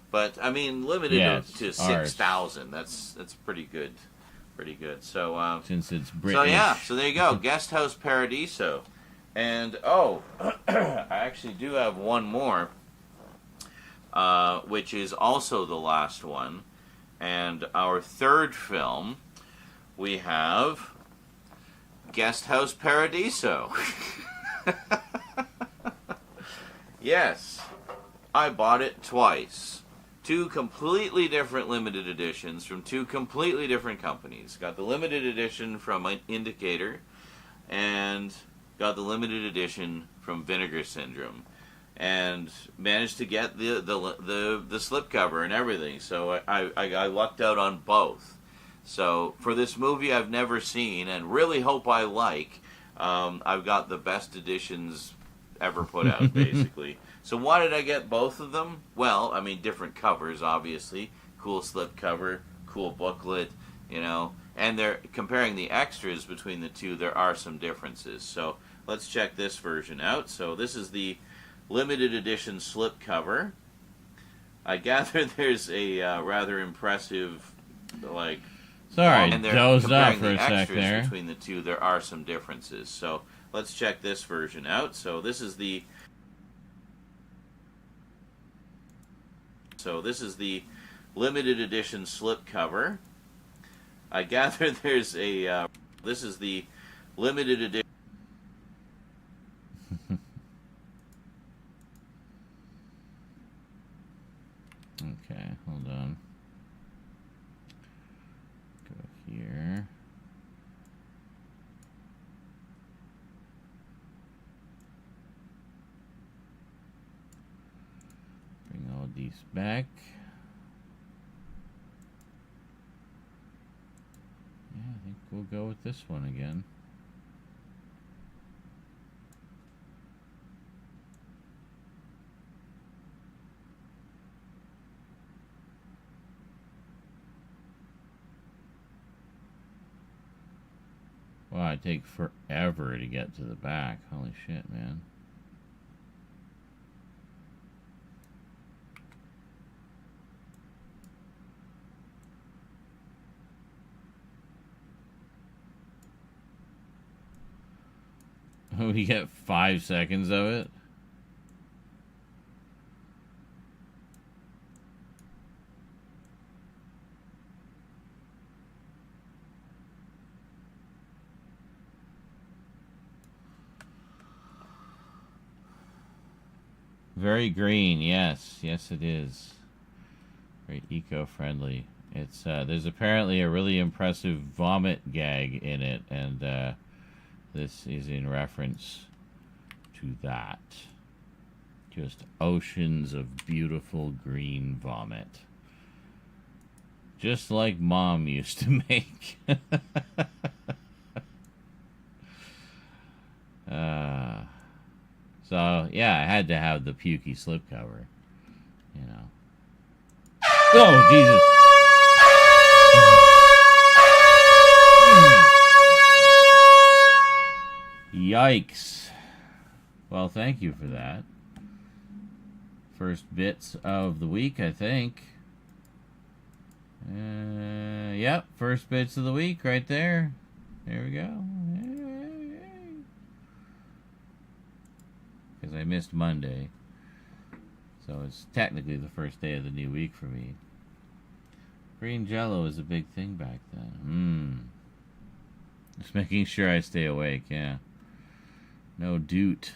But, I mean, limited Yes, to ours. 6,000, that's pretty good. Pretty good. So, Since it's British. so yeah, so there you go, Guest House Paradiso. And, oh, I actually do have one more, which is also the last one. And our third film, we have Guest House Paradiso. Yes, I bought it twice. Two completely different limited editions from two completely different companies. Got the limited edition from Indicator, and got the limited edition from Vinegar Syndrome, and managed to get the slipcover and everything. So I lucked out on both. So for this movie I've never seen and really hope I like, I've got the best editions ever put out, basically. So why did I get both of them? Well, I mean, different covers, obviously. Cool slipcover, cool booklet, you know. And they're comparing the extras between the two. There are some differences. So let's check this version out. So this is the limited edition slipcover. I gather there's a rather impressive, like... Sorry, and they're dozed off comparing for a the sec extras there. between the two. There are some differences. So let's check this version out. So this is the... So this is the limited edition slipcover. I gather there's a... this is the limited edition... Okay, hold on. Go here. Bring all these back. we'll go with this one again. Wow, it take forever to get to the back. Holy shit, man. We get 5 seconds of it. Very green, yes. Yes, it is. Very eco-friendly. It's there's apparently a really impressive vomit gag in it, and this is in reference to that. Just oceans of beautiful green vomit. Just like Mom used to make. So, yeah, I had to have the pukey slipcover. You know. Oh, Jesus! Yikes. Well, thank you for that. First bits of the week, I think. Yep, first bits of the week right there. There we go. Because I missed Monday. So it's technically the first day of the new week for me. Green Jello was a big thing back then. Just making sure I stay awake, yeah. No doot.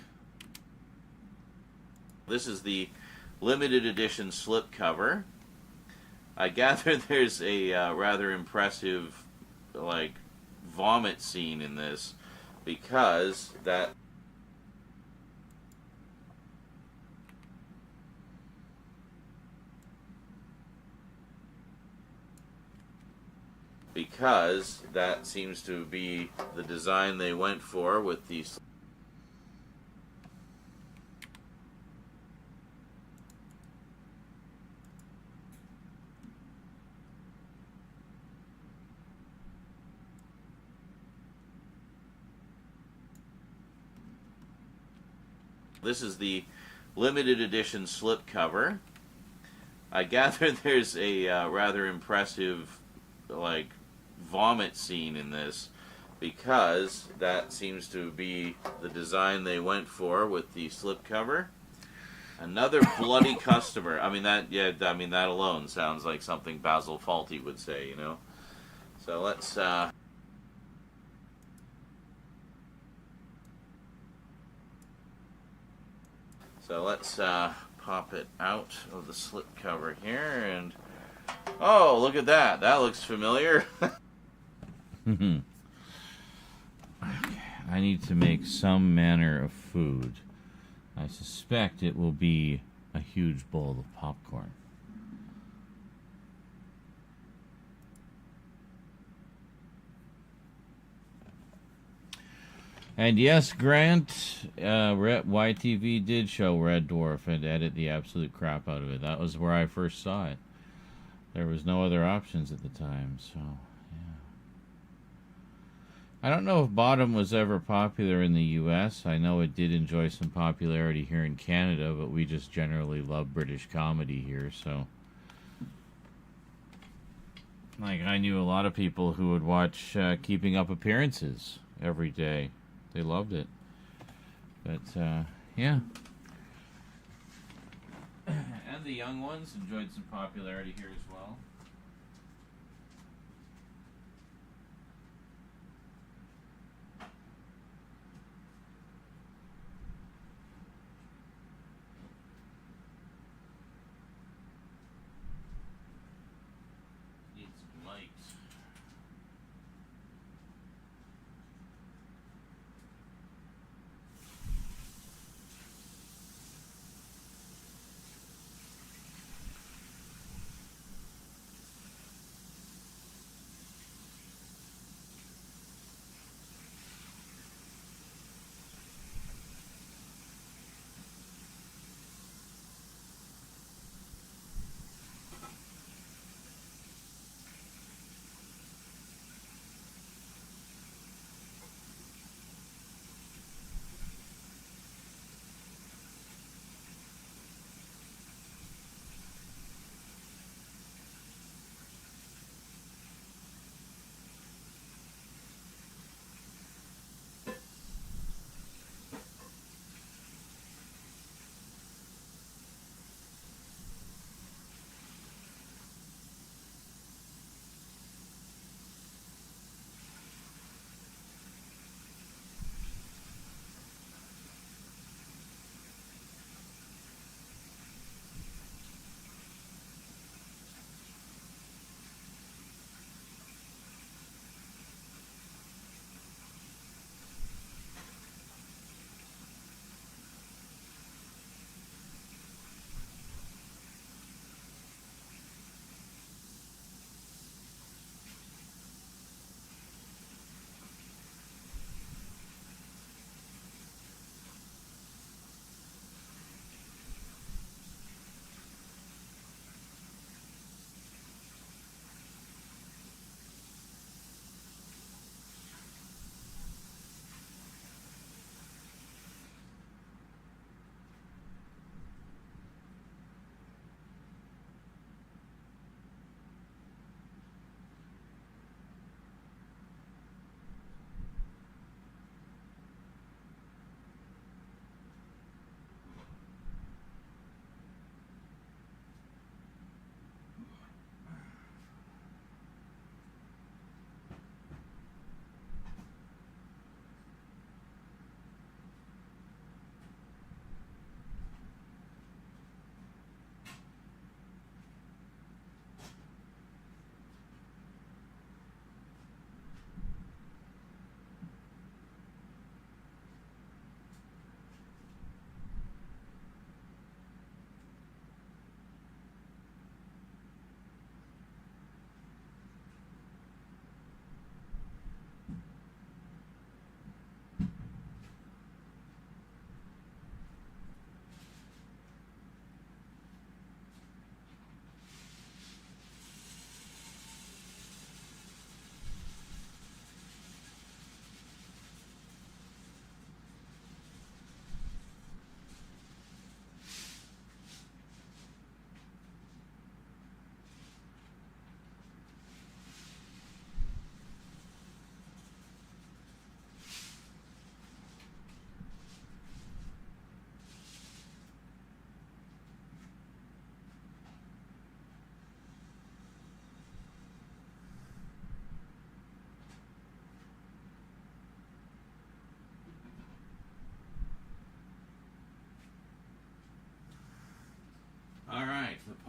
This is the limited edition slipcover. I gather there's a rather impressive, like, vomit scene in this, because that... Because that seems to be the design they went for with these. This is the limited edition slipcover. I gather there's a rather impressive, like, vomit scene in this, because that seems to be the design they went for with the slipcover. Another bloody customer. I mean that alone sounds like something Basil Fawlty would say, you know. So let's pop it out of the slipcover here, and oh, look at that. That looks familiar. Okay, I need to make some manner of food. I suspect it will be a huge bowl of popcorn. And yes, Grant, YTV did show Red Dwarf and edit the absolute crap out of it. That was where I first saw it. There was no other options at the time, so yeah. I don't know if Bottom was ever popular in the US. I know it did enjoy some popularity here in Canada, but we just generally love British comedy here, so. Like, I knew a lot of people who would watch Keeping Up Appearances every day. They loved it. But, yeah. And the young ones enjoyed some popularity here as well. Need some light.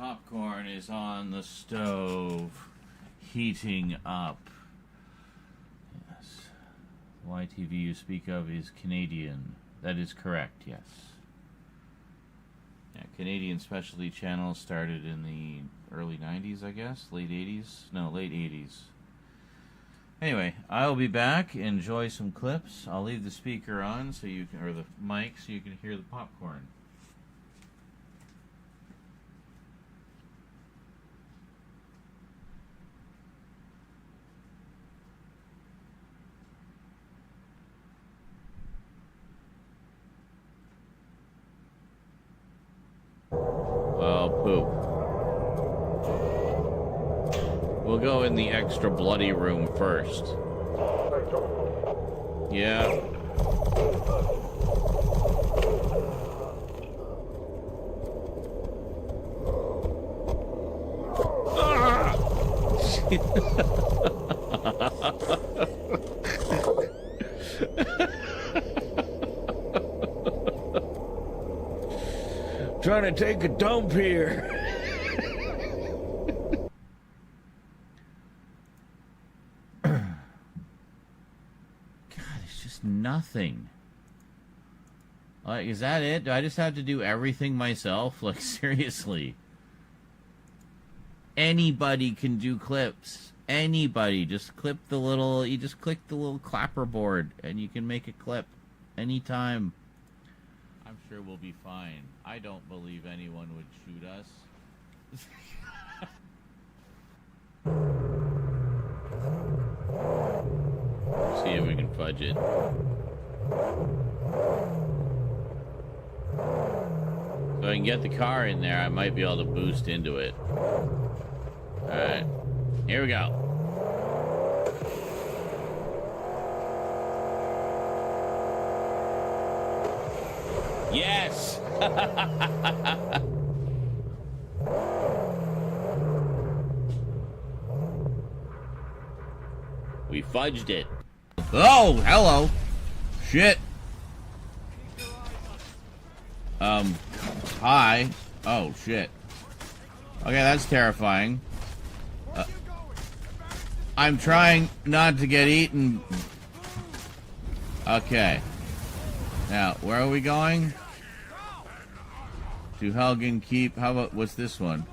Popcorn is on the stove, heating up. Yes. YTV you speak of is Canadian. That is correct, yes. Yeah, Canadian specialty channel started in the early 90s, I guess. Late 80s? No, late 80s. Anyway, I'll be back. Enjoy some clips. I'll leave the speaker on so you can, or the mic, so you can hear the popcorn. Well, poop. We'll go in the extra bloody room first. Yeah. Trying to take a dump here. God, it's just nothing. Like, is that it? Do I just have to do everything myself? Like, seriously. Anybody can do clips. Anybody. Just clip the little... You just click the little clapper board, and you can make a clip. Anytime. I'm sure we'll be fine. I don't believe anyone would shoot us. See if we can fudge it. So I can get the car in there, I might be able to boost into it. Alright. Here we go. Yes! We fudged it. Oh, hello. Shit. Hi. Oh, shit. Okay, that's terrifying. I'm trying not to get eaten. Okay. Now, where are we going? To Helgen Keep. How about, what's this one?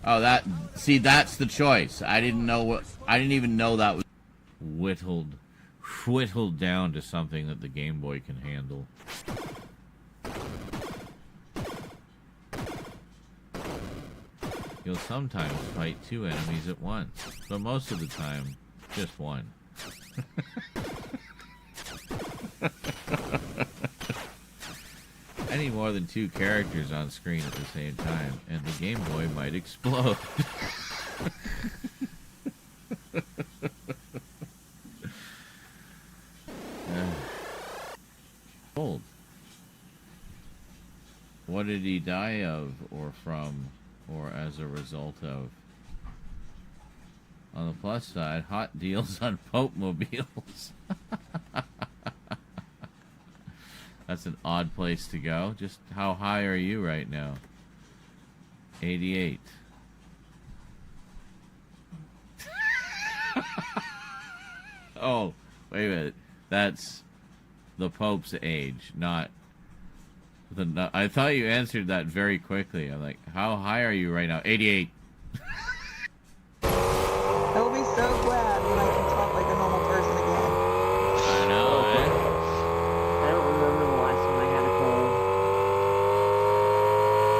Oh, that, see, that's the choice. I didn't even know that was whittled down to something that the Game Boy can handle. You'll sometimes fight two enemies at once, but most of the time, just one. Any more than two characters on screen at the same time, and the Game Boy might explode. Old. What did he die of, or from, or as a result of? On the plus side, hot deals on Pope mobiles. That's an odd place to go. Just how high are you right now? 88. Oh, wait a minute. That's the Pope's age, not the... I thought you answered that very quickly. I'm like, how high are you right now? 88. I'll be so glad when I can talk like a normal person again. I know, right? I don't remember the last time I had a cold.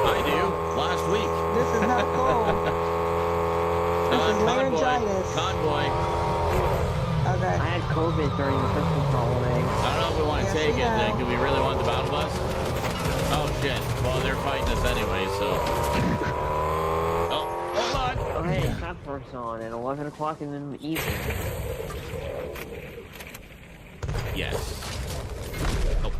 I do. Last week. This is not cold. This is laryngitis. Convoy. Okay. I had COVID during the Christmas holiday. I don't know if we want to take it then. Do we really want the battle bus? Oh shit. Well, they're fighting us anyway, so... Oh, hold on. Oh, hey, Stop Force on at 11 o'clock in the evening. Yes. Oh,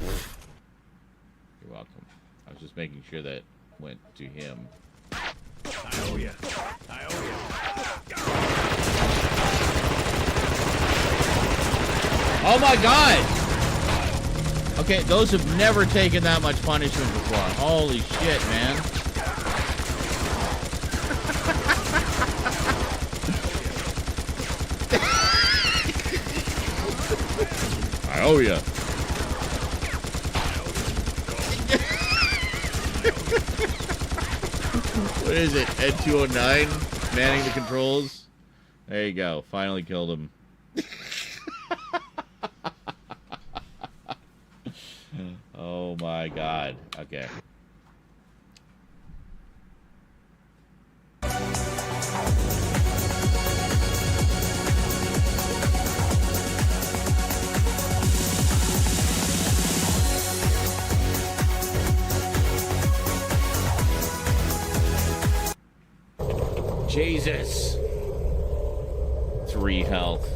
you're welcome. I was just making sure that went to him. I owe ya. I owe ya. Oh my god! Okay, those have never taken that much punishment before. Holy shit, man. I owe ya. What is it? Ed 209 manning the controls. There you go. Finally killed him. Oh my god. Okay. Jesus. 3 health.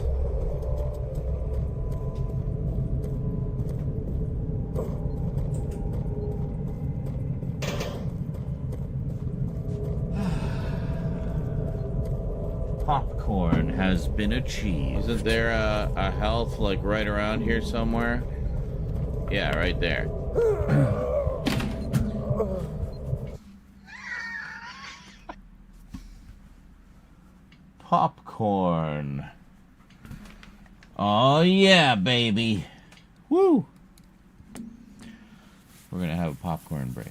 Popcorn has been achieved. Isn't there a health like right around here somewhere? Yeah, right there. Popcorn. Oh yeah, baby. Woo! We're gonna have a popcorn break.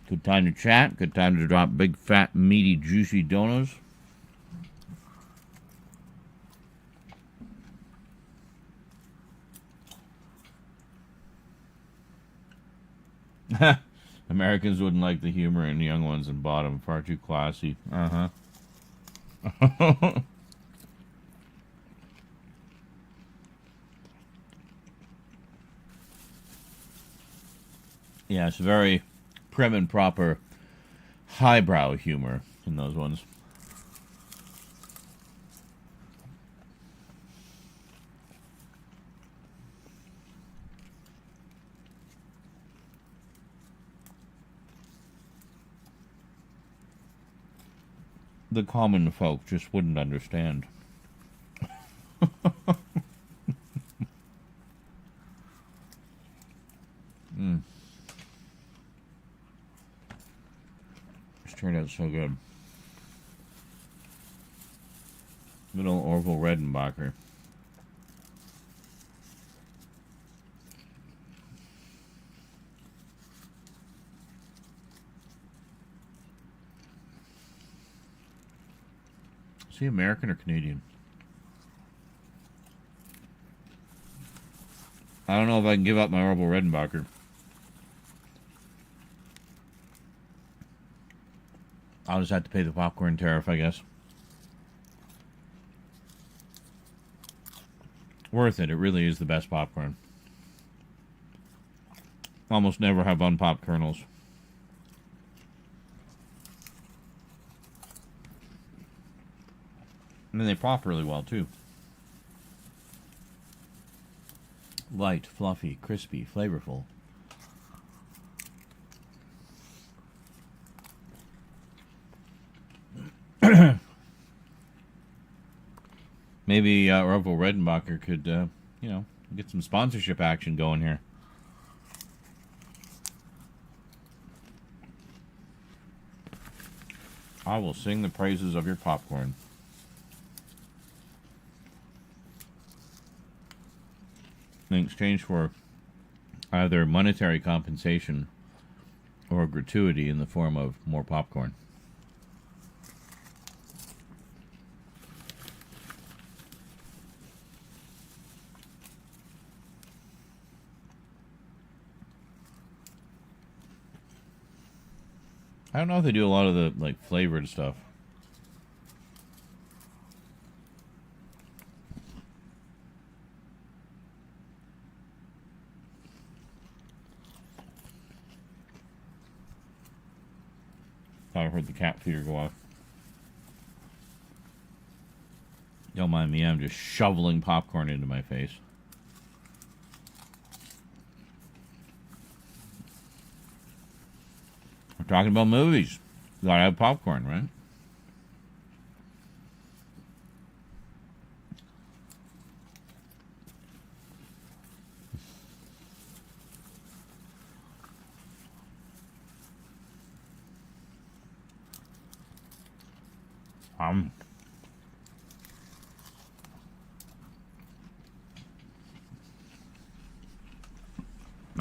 Good time to chat. Good time to drop big, fat, meaty, juicy donuts. Americans wouldn't like the humor in Young Ones and Bottom. Far too classy. Uh-huh. Yeah, it's very prim and proper highbrow humor in those ones. The common folk just wouldn't understand. This turned out so good. Little Orville Redenbacher. Is he American or Canadian? I don't know if I can give up my Orville Redenbacher. I'll just have to pay the popcorn tariff, I guess. Worth it. It really is the best popcorn. Almost never have unpopped kernels. And then they pop really well, too. Light, fluffy, crispy, flavorful. Maybe Orville Redenbacher could, you know, get some sponsorship action going here. I will sing the praises of your popcorn. In exchange for either monetary compensation or gratuity in the form of more popcorn. I don't know if they do a lot of the like flavored stuff. Thought I heard the cat feeder go off. Don't mind me, I'm just shoveling popcorn into my face. We're talking about movies. You gotta have popcorn, right?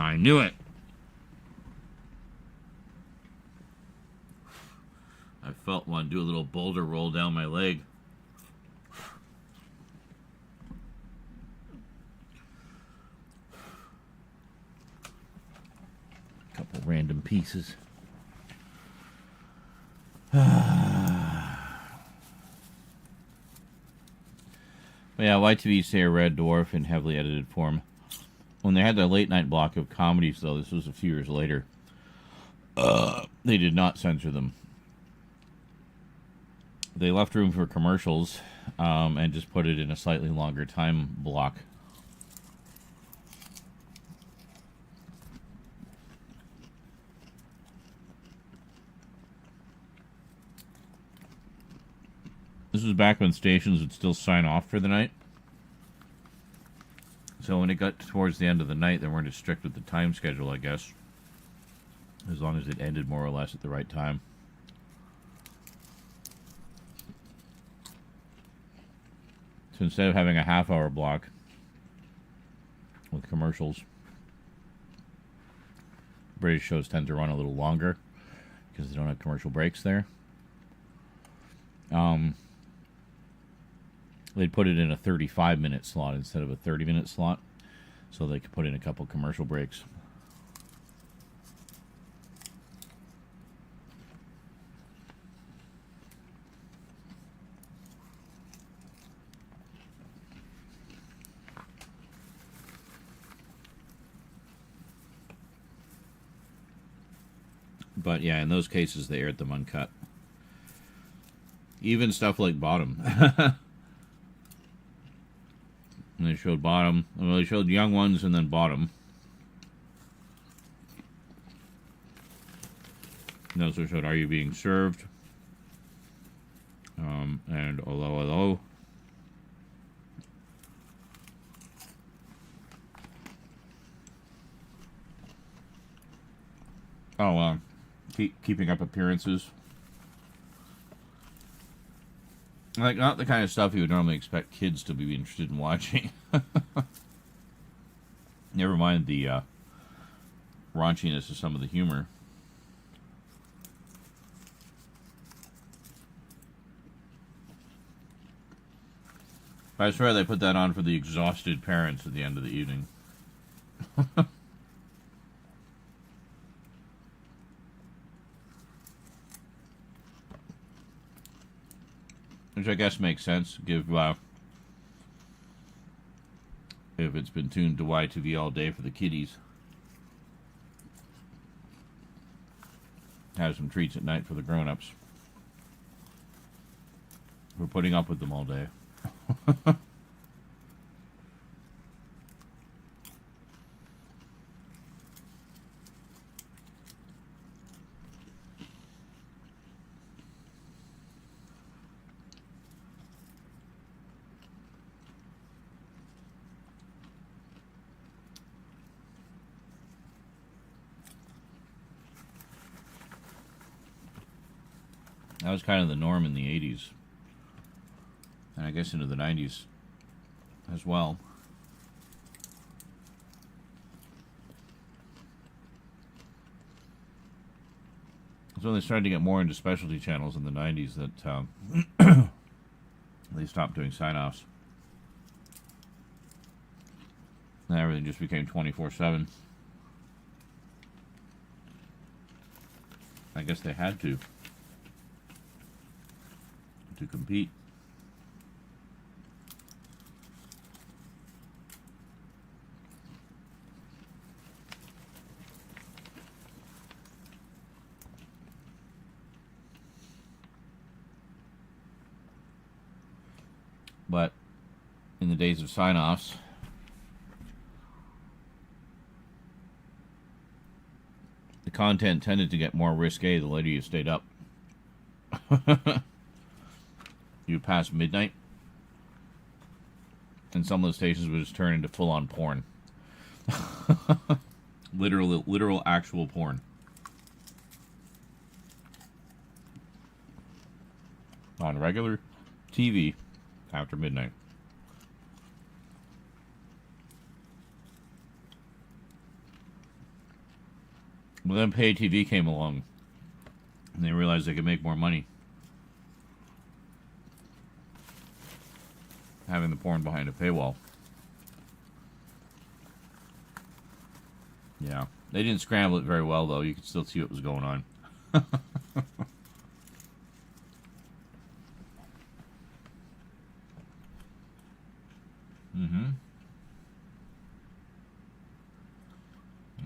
I knew it. I felt one do a little boulder roll down my leg. Couple random pieces. But yeah, YTV used to say Red Dwarf in heavily edited form. When they had their late night block of comedies, though, this was a few years later, they did not censor them. They left room for commercials and just put it in a slightly longer time block. This was back when stations would still sign off for the night. So when it got towards the end of the night, they weren't as strict with the time schedule, I guess. As long as it ended more or less at the right time. So instead of having a half-hour block with commercials, British shows tend to run a little longer because they don't have commercial breaks there. They'd put it in a 35-minute slot instead of a 30-minute slot, so they could put in a couple commercial breaks. But yeah, in those cases, they aired them uncut. Even stuff like Bottom. And they showed Bottom. Well, they showed Young Ones and then Bottom. And they also showed Are You Being Served? And Hello, Hello. Oh, Keeping Up Appearances. Like, not the kind of stuff you would normally expect kids to be interested in watching. Never mind the raunchiness of some of the humor. I swear they put that on for the exhausted parents at the end of the evening. Which I guess makes sense. Give if it's been tuned to YTV all day for the kiddies, have some treats at night for the grown-ups. We're putting up with them all day. That was kind of the norm in the 80s. And I guess into the 90s as well. So they started to get more into specialty channels in the 90s that they stopped doing sign-offs. And everything just became 24/7. I guess they had to compete. But in the days of sign-offs, the content tended to get more risque the later you stayed up. You pass midnight, and some of the stations would just turn into full-on porn. literal actual porn. On regular TV after midnight. But then pay TV came along, and they realized they could make more money having the porn behind a paywall. Yeah. They didn't scramble it very well, though. You could still see what was going on. Mm-hmm.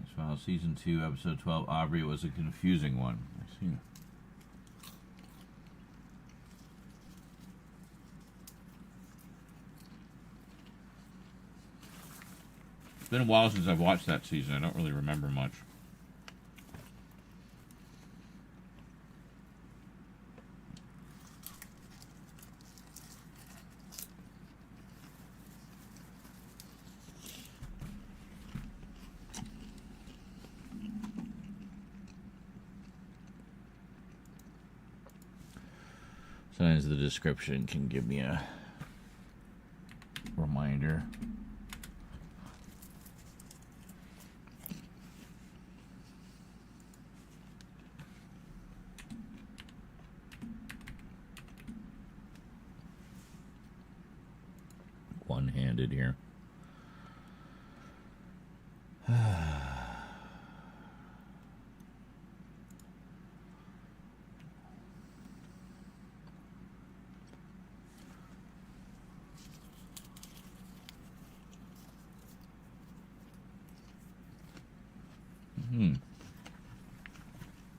X-Files Season 2, Episode 12, Aubrey was a confusing one. I see. It's been a while since I've watched that season. I don't really remember much. Sometimes the description can give me a reminder. One-handed here.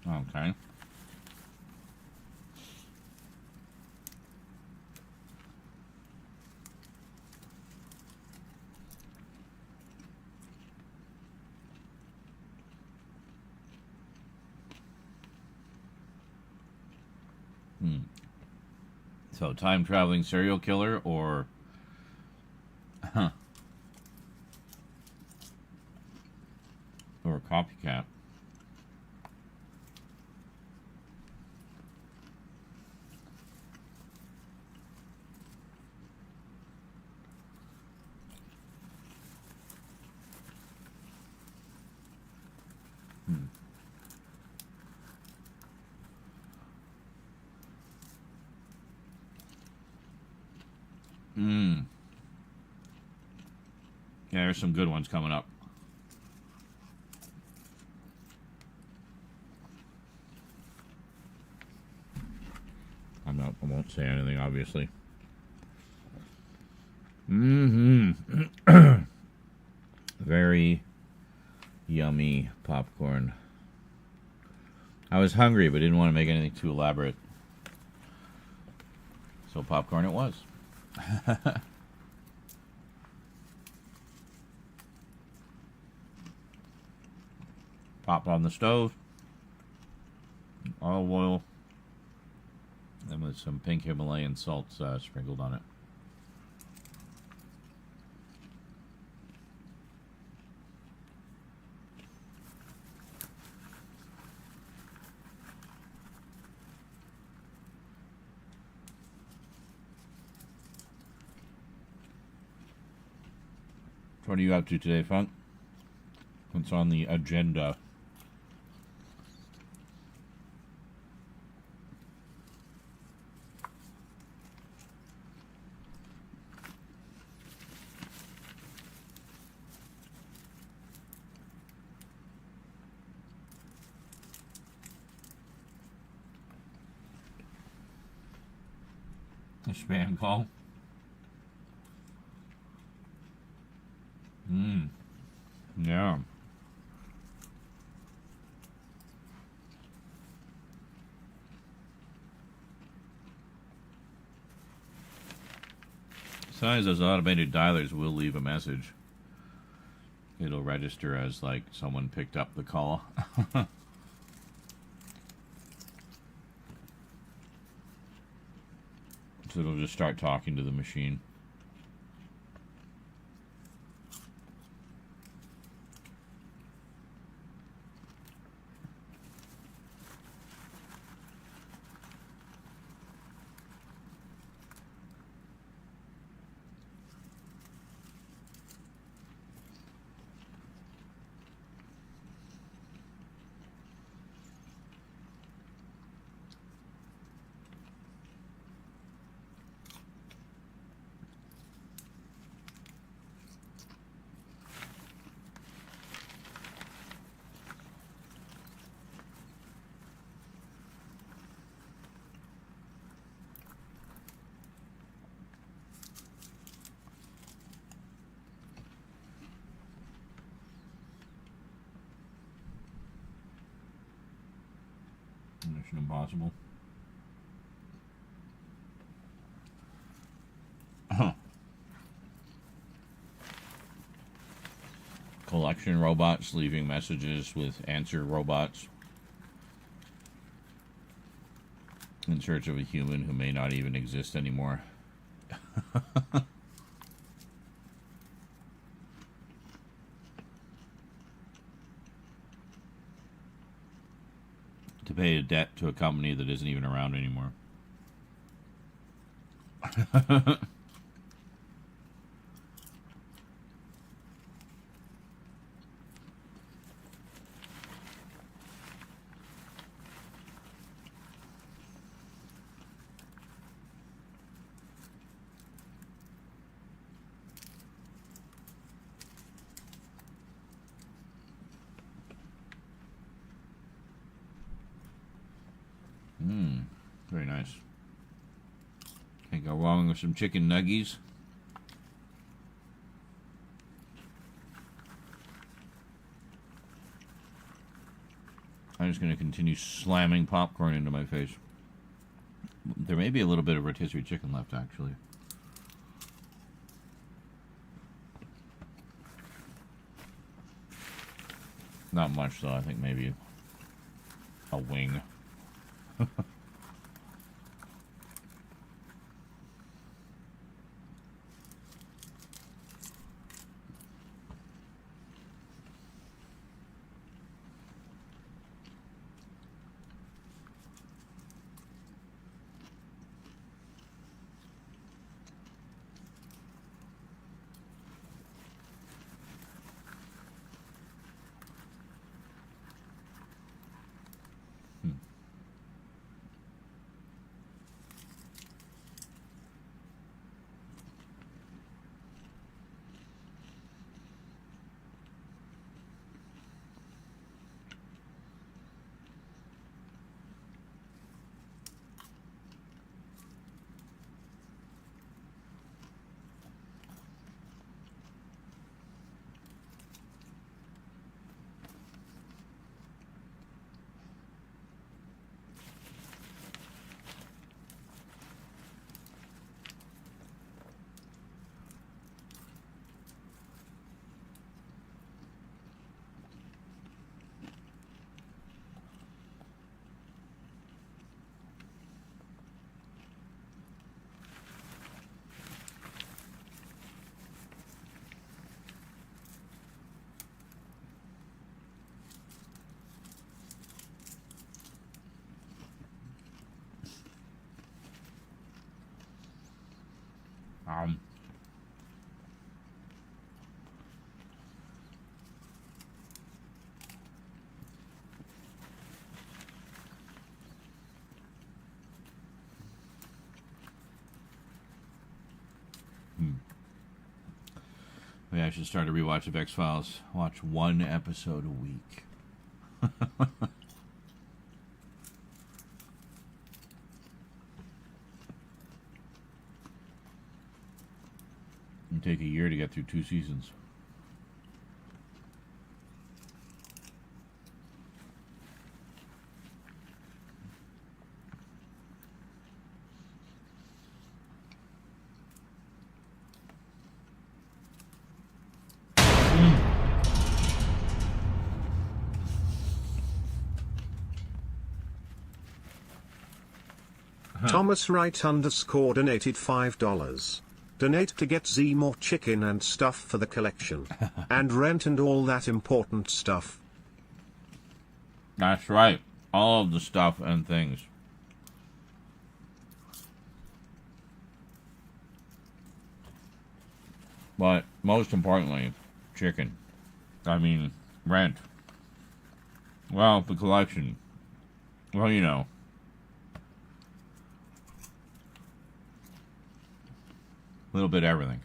Okay. So, time-traveling serial killer or... or a copycat. Yeah, there's some good ones coming up. I won't say anything, obviously. Very yummy popcorn. I was hungry, but didn't want to make anything too elaborate. So popcorn it was. Popped on the stove. Olive oil. And with some pink Himalayan salt sprinkled on it. What are you up to today, Funk? What's on the agenda? A spam call? Yeah. Sometimes those automated dialers will leave a message. It'll register as like someone picked up the call. So it'll just start talking to the machine. Mission Impossible. Collection robots leaving messages with answer robots in search of a human who may not even exist anymore. To pay a debt to a company that isn't even around anymore. Very nice. Can't go wrong with some chicken nuggies. I'm just going to continue slamming popcorn into my face. There may be a little bit of rotisserie chicken left, actually. Not much, though. I think maybe a wing. Maybe I should start a rewatch of X-Files. Watch one episode a week. It'd take a year to get through 2 seasons. Thomas Wright _ donated $5. Donate to get Z more chicken and stuff for the collection. And rent and all that important stuff. That's right. All of the stuff and things. But most importantly, chicken. I mean, rent. Well, the collection. Well, you know. A little bit of everything.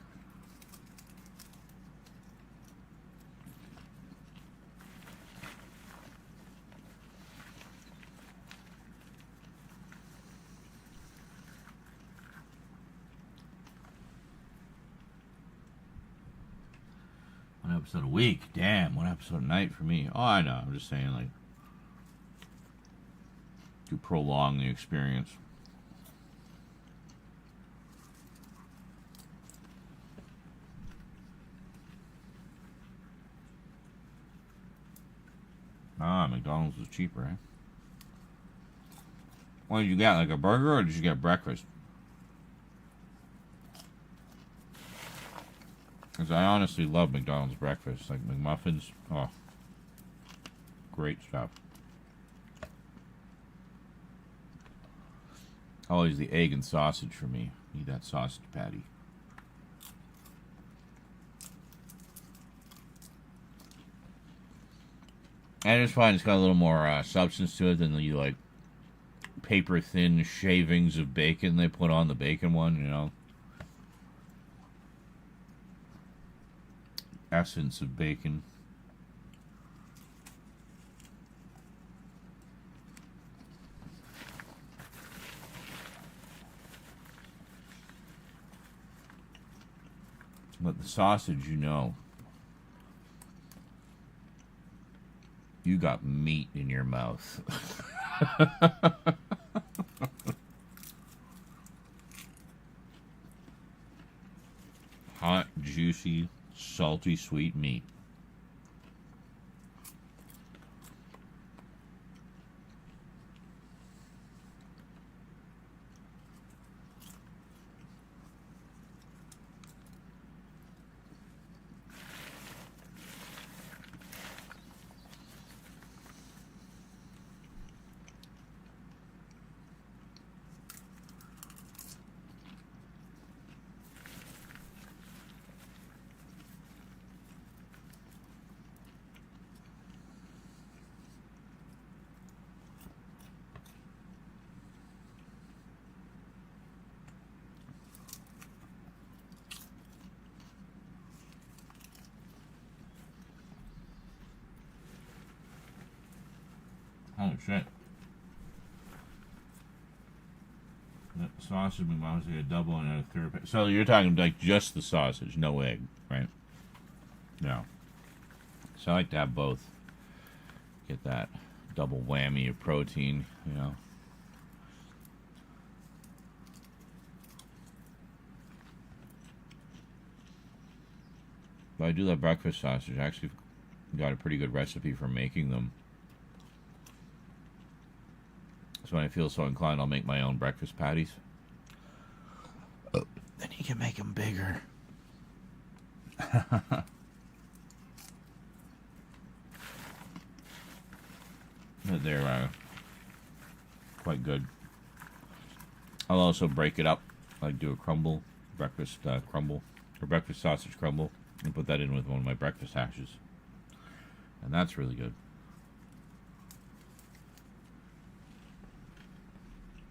One episode a week. Damn, one episode a night for me. Oh, I know. I'm just saying, like, to prolong the experience. Ah, McDonald's was cheaper, eh? What did you get, like a burger, or did you get breakfast? Because I honestly love McDonald's breakfast. Like McMuffins, oh, great stuff. Always the egg and sausage for me. Need that sausage patty. I just find it's got a little more substance to it than the like paper thin shavings of bacon they put on the bacon one, you know. Essence of bacon. But the sausage, you know, you got meat in your mouth. Hot, juicy, salty, sweet meat. Oh shit. The sausage McDonald's like a double and a third. So you're talking like just the sausage, no egg, right? No. So I like to have both. Get that double whammy of protein, you know. But I do love breakfast sausage. I actually got a pretty good recipe for making them. So when I feel so inclined, I'll make my own breakfast patties. Oh, then you can make them bigger. But they're quite good. I'll also break it up. Like do a crumble, breakfast crumble, or breakfast sausage crumble, and put that in with one of my breakfast hashes. And that's really good.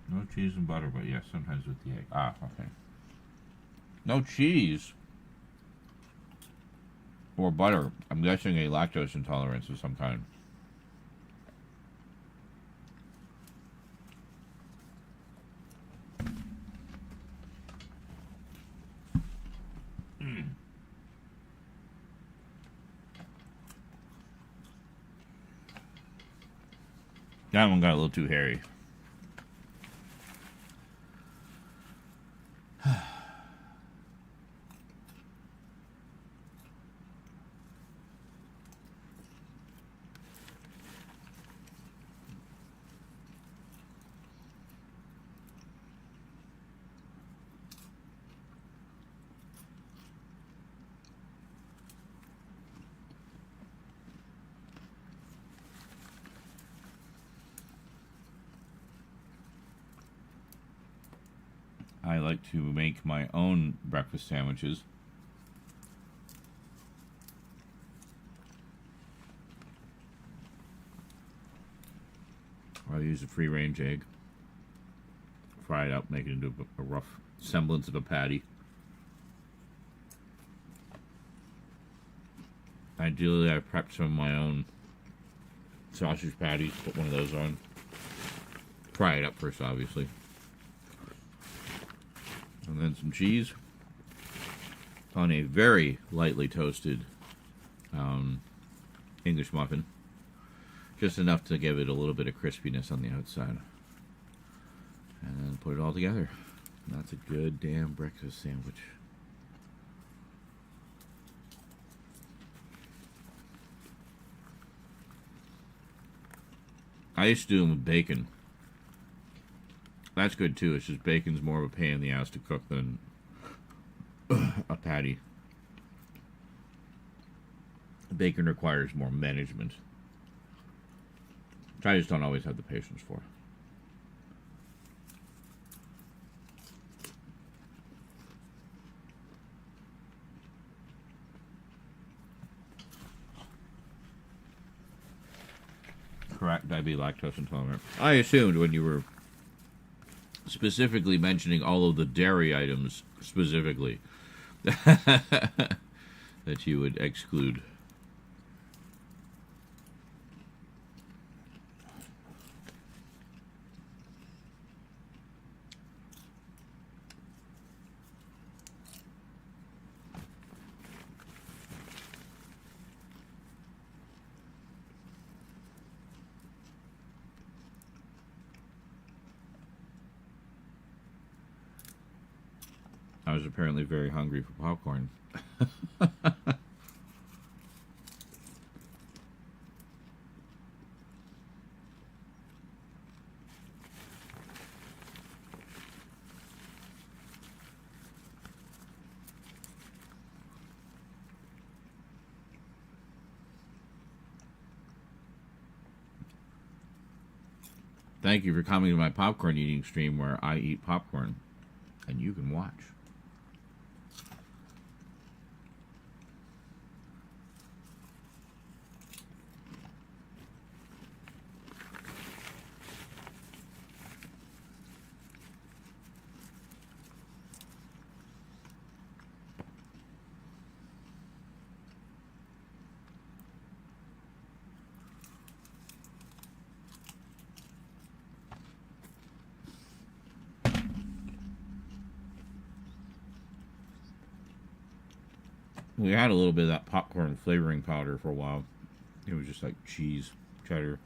No cheese and butter, but yes, sometimes with the egg. Ah, okay. No cheese or butter. I'm guessing a lactose intolerance of some kind. That one got a little too hairy. I like to make my own breakfast sandwiches. I use a free-range egg, fry it up, make it into a rough semblance of a patty. Ideally, I prepped some of my own sausage patties, put one of those on. Fry it up first, obviously. And then some cheese on a very lightly toasted English muffin. Just enough to give it a little bit of crispiness on the outside. And then put it all together. That's a good damn breakfast sandwich. I used to do them with bacon. That's good too. It's just bacon's more of a pain in the ass to cook than a patty. Bacon requires more management, which I just don't always have the patience for. Correct, I'd be lactose intolerant. I assumed when you were specifically mentioning all of the dairy items specifically that you would exclude. I was apparently very hungry for popcorn. Thank you for coming to my popcorn eating stream where I eat popcorn and you can watch. We had a little bit of that popcorn flavoring powder for a while. It was just like cheese, cheddar.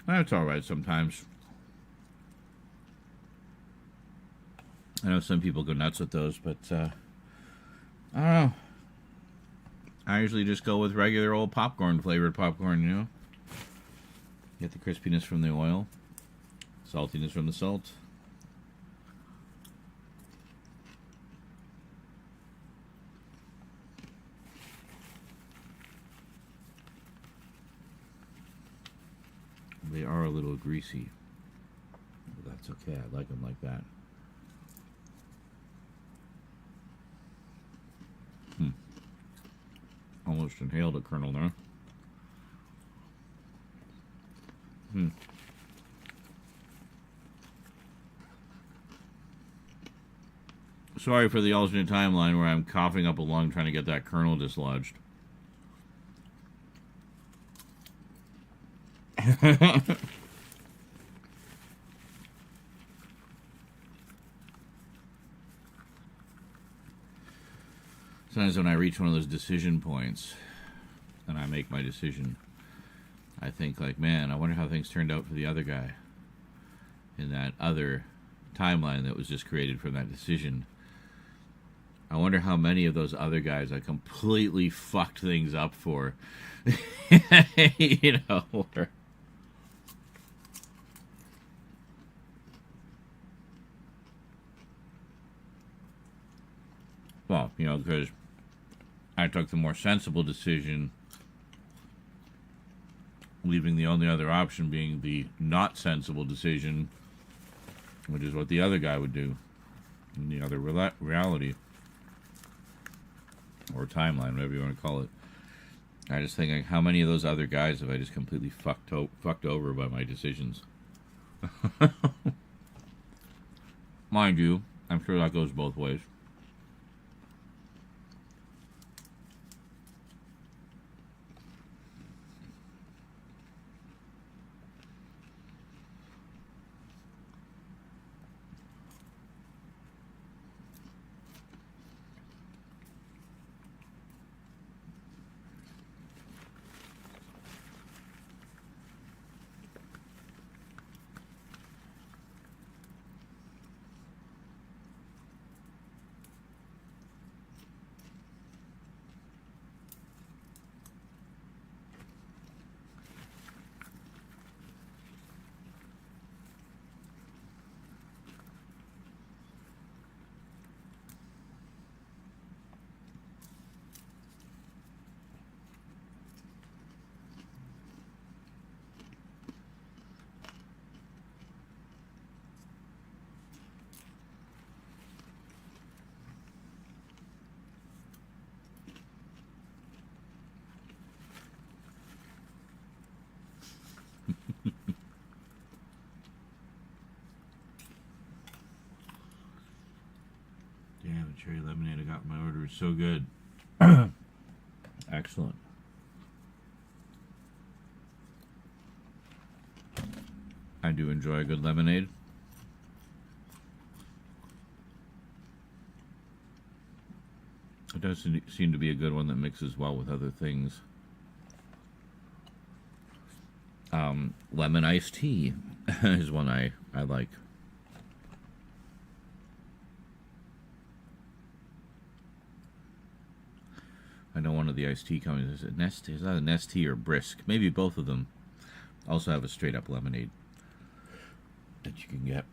That's alright sometimes. I know some people go nuts with those, but I don't know. I usually just go with regular old popcorn, flavored popcorn, you know? Get the crispiness from the oil, saltiness from the salt. They are a little greasy, but that's okay. I like them like that. Almost inhaled a kernel there. Sorry for the alternate timeline where I'm coughing up a lung trying to get that kernel dislodged. Sometimes when I reach one of those decision points and I make my decision, I think like, man, I wonder how things turned out for the other guy in that other timeline that was just created from that decision. I wonder how many of those other guys I completely fucked things up for. You know, or well, you know, because I took the more sensible decision, leaving the only other option being the not sensible decision, which is what the other guy would do in the other reality or timeline, whatever you want to call it. I just think, like, how many of those other guys have I just completely fucked over by my decisions? Mind you, I'm sure that goes both ways. cherry lemonade I got in my order is so good. Excellent. I do enjoy a good lemonade. It does seem to be a good one that mixes well with other things. Lemon iced tea is one I like. I know one of the iced tea companies is Nest. Is that a Nestea or Brisk? Maybe both of them also have a straight up lemonade that you can get.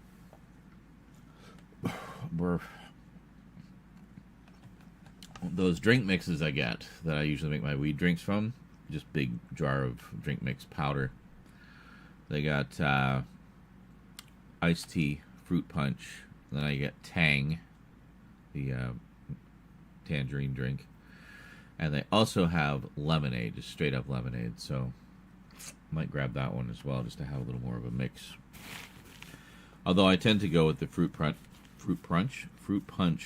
Those drink mixes I get that I usually make my weed drinks from, just big jar of drink mix powder. They got iced tea, fruit punch, then I get Tang, the tangerine drink, and they also have lemonade, just straight up lemonade. So I might grab that one as well, just to have a little more of a mix. Although I tend to go with the fruit punch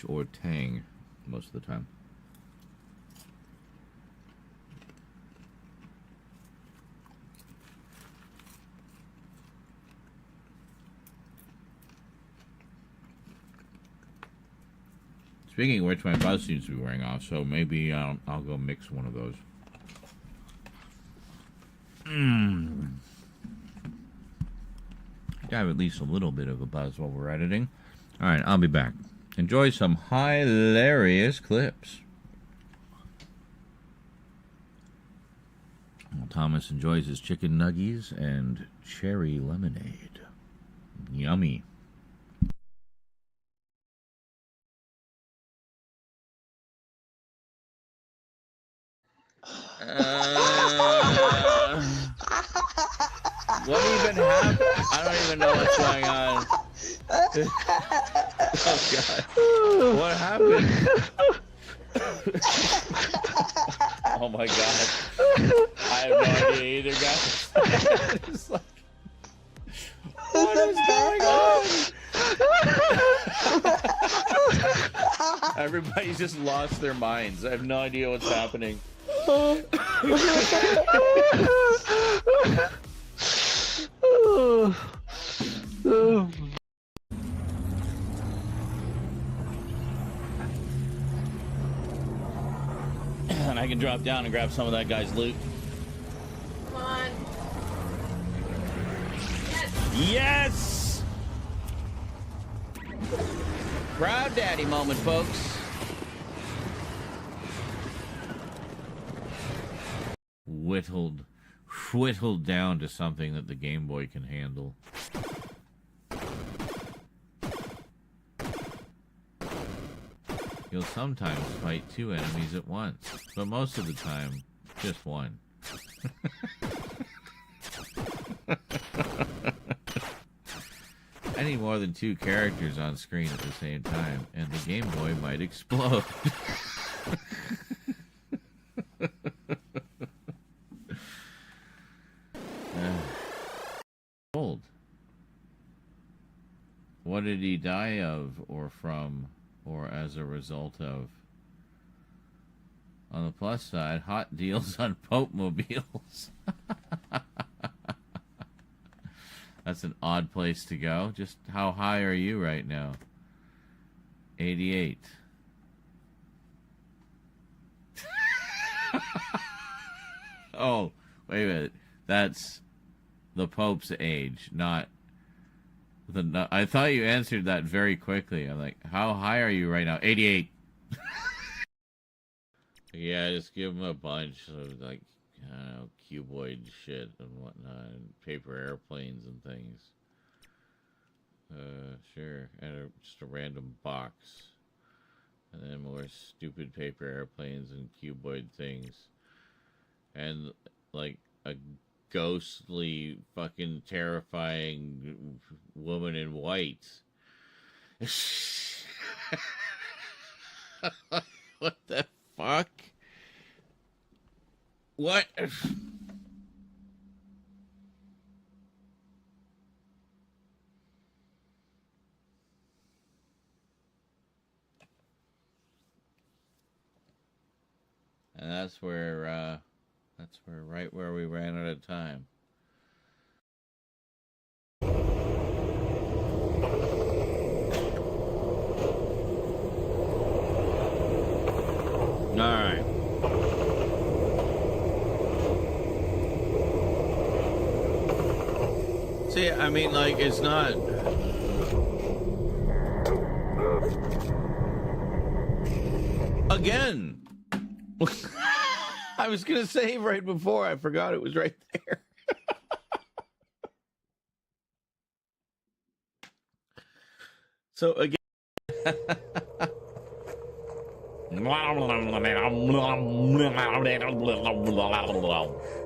or Tang most of the time. Speaking of which, my buzz seems to be wearing off, so maybe I'll go mix one of those. I have at least a little bit of a buzz while we're editing. Alright, I'll be back. Enjoy some hilarious clips. Well, Thomas enjoys his chicken nuggies and cherry lemonade. Yummy. What even happened? I don't even know what's going on. Oh god. What happened? Oh my god. I have no idea either, guys. It's like, what is going on? Everybody's just lost their minds. I have no idea what's happening. And I can drop down and grab some of that guy's loot. Come on. Yes! Proud daddy moment, folks. Whittled down to something that the Game Boy can handle. You'll sometimes fight two enemies at once, but most of the time, just one. Any more than two characters on screen at the same time, and the Game Boy might explode. Old. What did he die of, or from, or as a result of? On the plus side, hot deals on Pope mobiles. That's an odd place to go. Just how high are you right now? 88. Oh, wait a minute. That's the Pope's age, not the... I thought you answered that very quickly. I'm like, how high are you right now? 88. Yeah, just give him a bunch of, like, I don't know, cuboid shit and whatnot, and paper airplanes and things. Sure. And just a random box. And then more stupid paper airplanes and cuboid things. And, like, a ghostly, fucking terrifying woman in white. What the fuck? What? And that's where right where we ran out of time. All right. See, I mean, like, it's not... Again! I was gonna say right before, I forgot it was right there. So, again...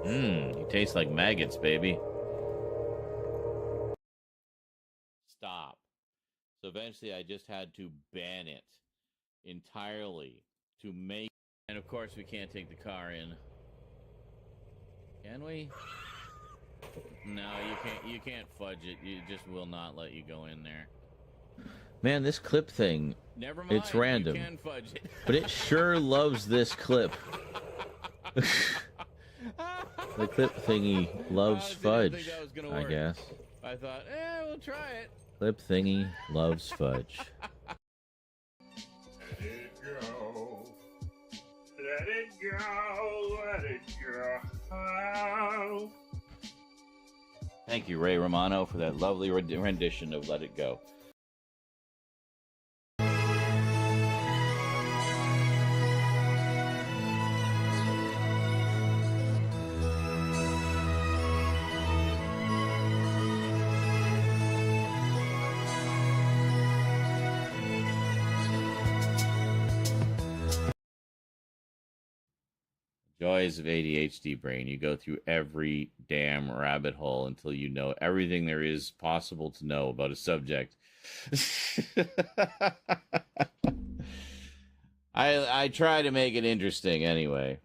You taste like maggots, baby. Stop. So eventually I just had to ban it entirely to make, and of course we can't take the car in. Can we? No, you can't fudge it. You just will not let you go in there. Man, this clip thing, Never mind, it's random. you can fudge it. But it sure loves this clip. The clip thingy loves fudge, I guess. I thought, we'll try it. Clip thingy loves fudge. Let it go. Let it go. Let it go. Thank you, Ray Romano, for that lovely rendition of Let It Go. Joys of ADHD brain. You go through every damn rabbit hole until you know everything there is possible to know about a subject. I try to make it interesting anyway.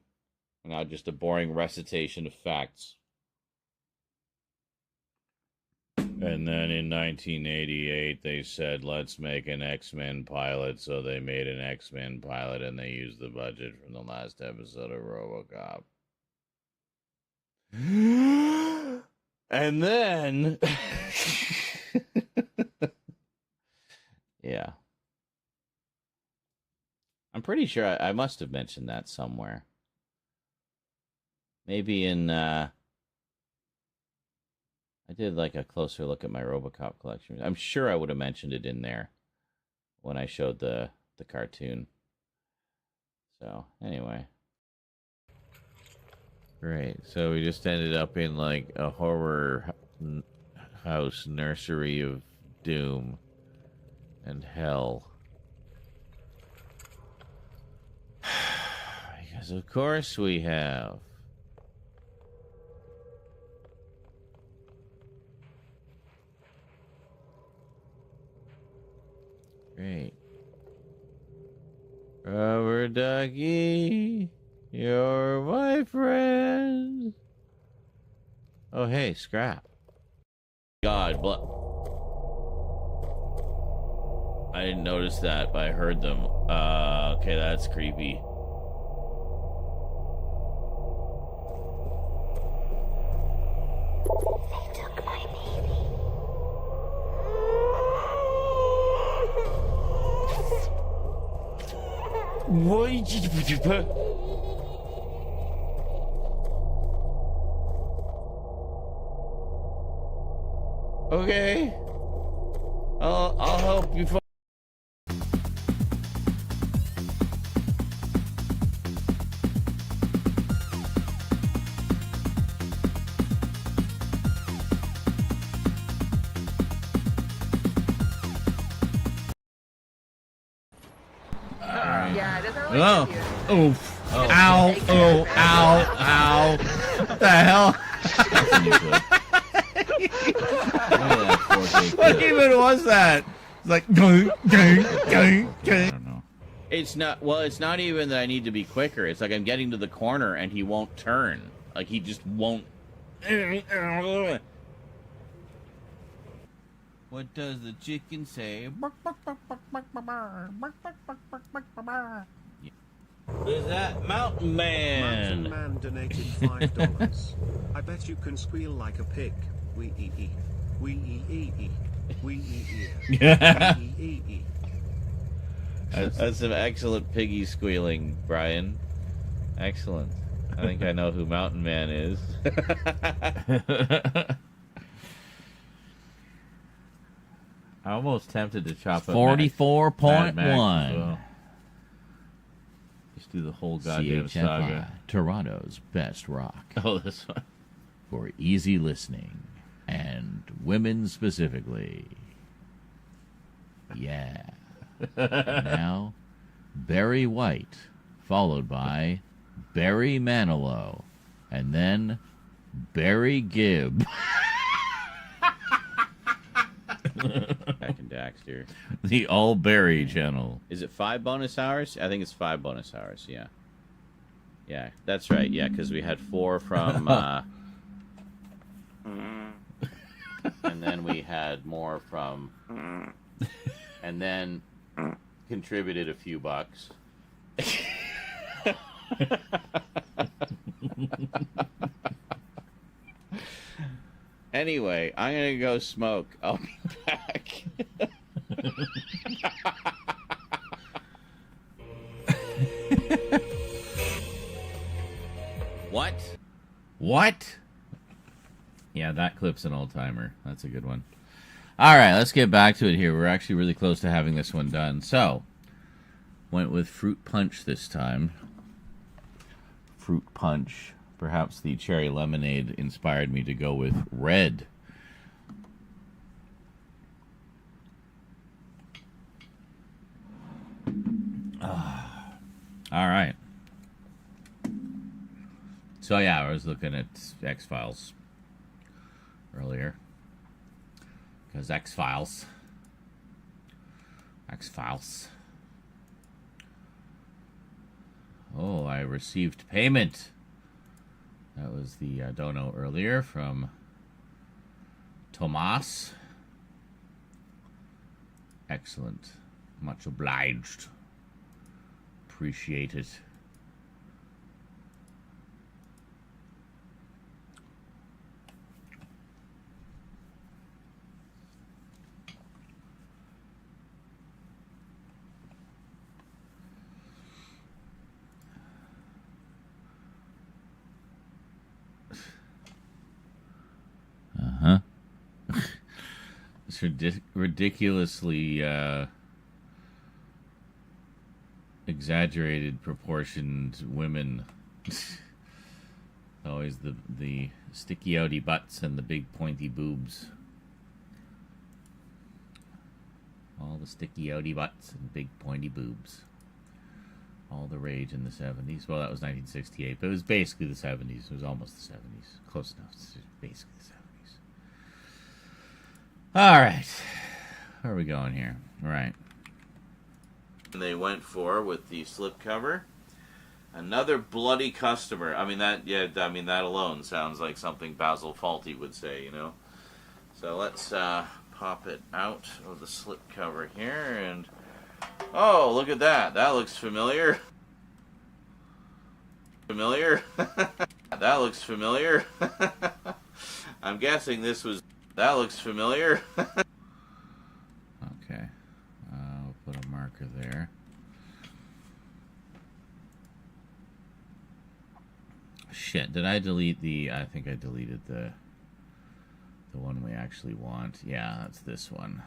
Not just a boring recitation of facts. And then in 1988, they said, let's make an X-Men pilot. So they made an X-Men pilot, and they used the budget from the last episode of RoboCop. And then... yeah. I'm pretty sure I must have mentioned that somewhere. Maybe in... I did like a closer look at my RoboCop collection. I'm sure I would have mentioned it in there when I showed the cartoon. So, anyway. Great. So we just ended up in like a horror house nursery of doom and hell. Because of course we have. Great. Rubber ducky, you're my friend. Oh, hey, Scrap. God, I didn't notice that, but I heard them. Okay, that's creepy. Why did you put? Okay. I'll help you. Yeah, it doesn't really Oh. give you. Oof. Oh. Ow. Oh. Ow. Ow. What the hell? What even was that? It's like gang, gang, gang, gang. I don't know. It's not. Well, it's not even that I need to be quicker. It's like I'm getting to the corner and he won't turn. Like he just won't. What does the chicken say? What is that? Mountain Man. Mountain Man donated $5. I bet you can squeal like a pig. Wee ee ee. Wee ee ee ee. Wee ee ee. Wee ee ee. That's some excellent piggy squealing, Brian. Excellent. I think I know who Mountain Man is. I'm almost tempted to chop up 44.1. Just do the whole goddamn CHFI, saga. Toronto's best rock. Oh, this one. For easy listening and women specifically. Yeah. And now, Barry White, followed by Barry Manilow, and then Barry Gibb. Back in Daxter. The All Barry channel. Is it 5 bonus hours? I think it's 5 bonus hours, yeah. Yeah, that's right, yeah, because we had 4 from... and then we had more from... and then contributed a few bucks. Anyway, I'm gonna go smoke. I'll be back. What? What? Yeah, that clip's an old-timer. That's a good one. All right, let's get back to it here. We're actually really close to having this one done. So, went with Fruit Punch this time. Fruit Punch. Perhaps the cherry lemonade inspired me to go with red. All right. So, yeah, I was looking at X-Files earlier. Because X-Files. Oh, I received payment. That was the dono earlier from Tomas. Excellent. Much obliged. Appreciate it. Uh-huh. It's ridiculously exaggerated proportioned women. Always the sticky outy butts and the big pointy boobs. All the sticky outy butts and big pointy boobs. All the rage in the 70s. Well, that was 1968, but it was basically the 70s. It was almost the 70s. Close enough. It's basically the 70s. All right. Where are we going here? Right. They went for with the slipcover. Another bloody customer. I mean that alone sounds like something Basil Fawlty would say, you know. So let's pop it out of the slipcover here, and oh, look at that. That looks familiar. That looks familiar. I'm guessing this was. That looks familiar. Okay. We'll put a marker there. Shit, did I delete the... I think I deleted the one we actually want. Yeah, that's this one.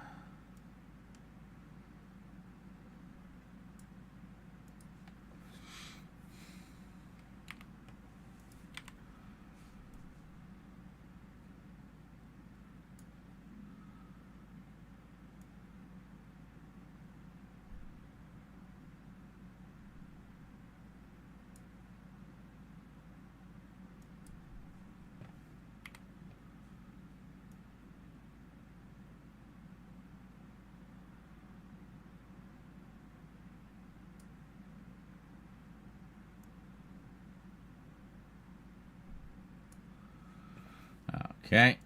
Okay.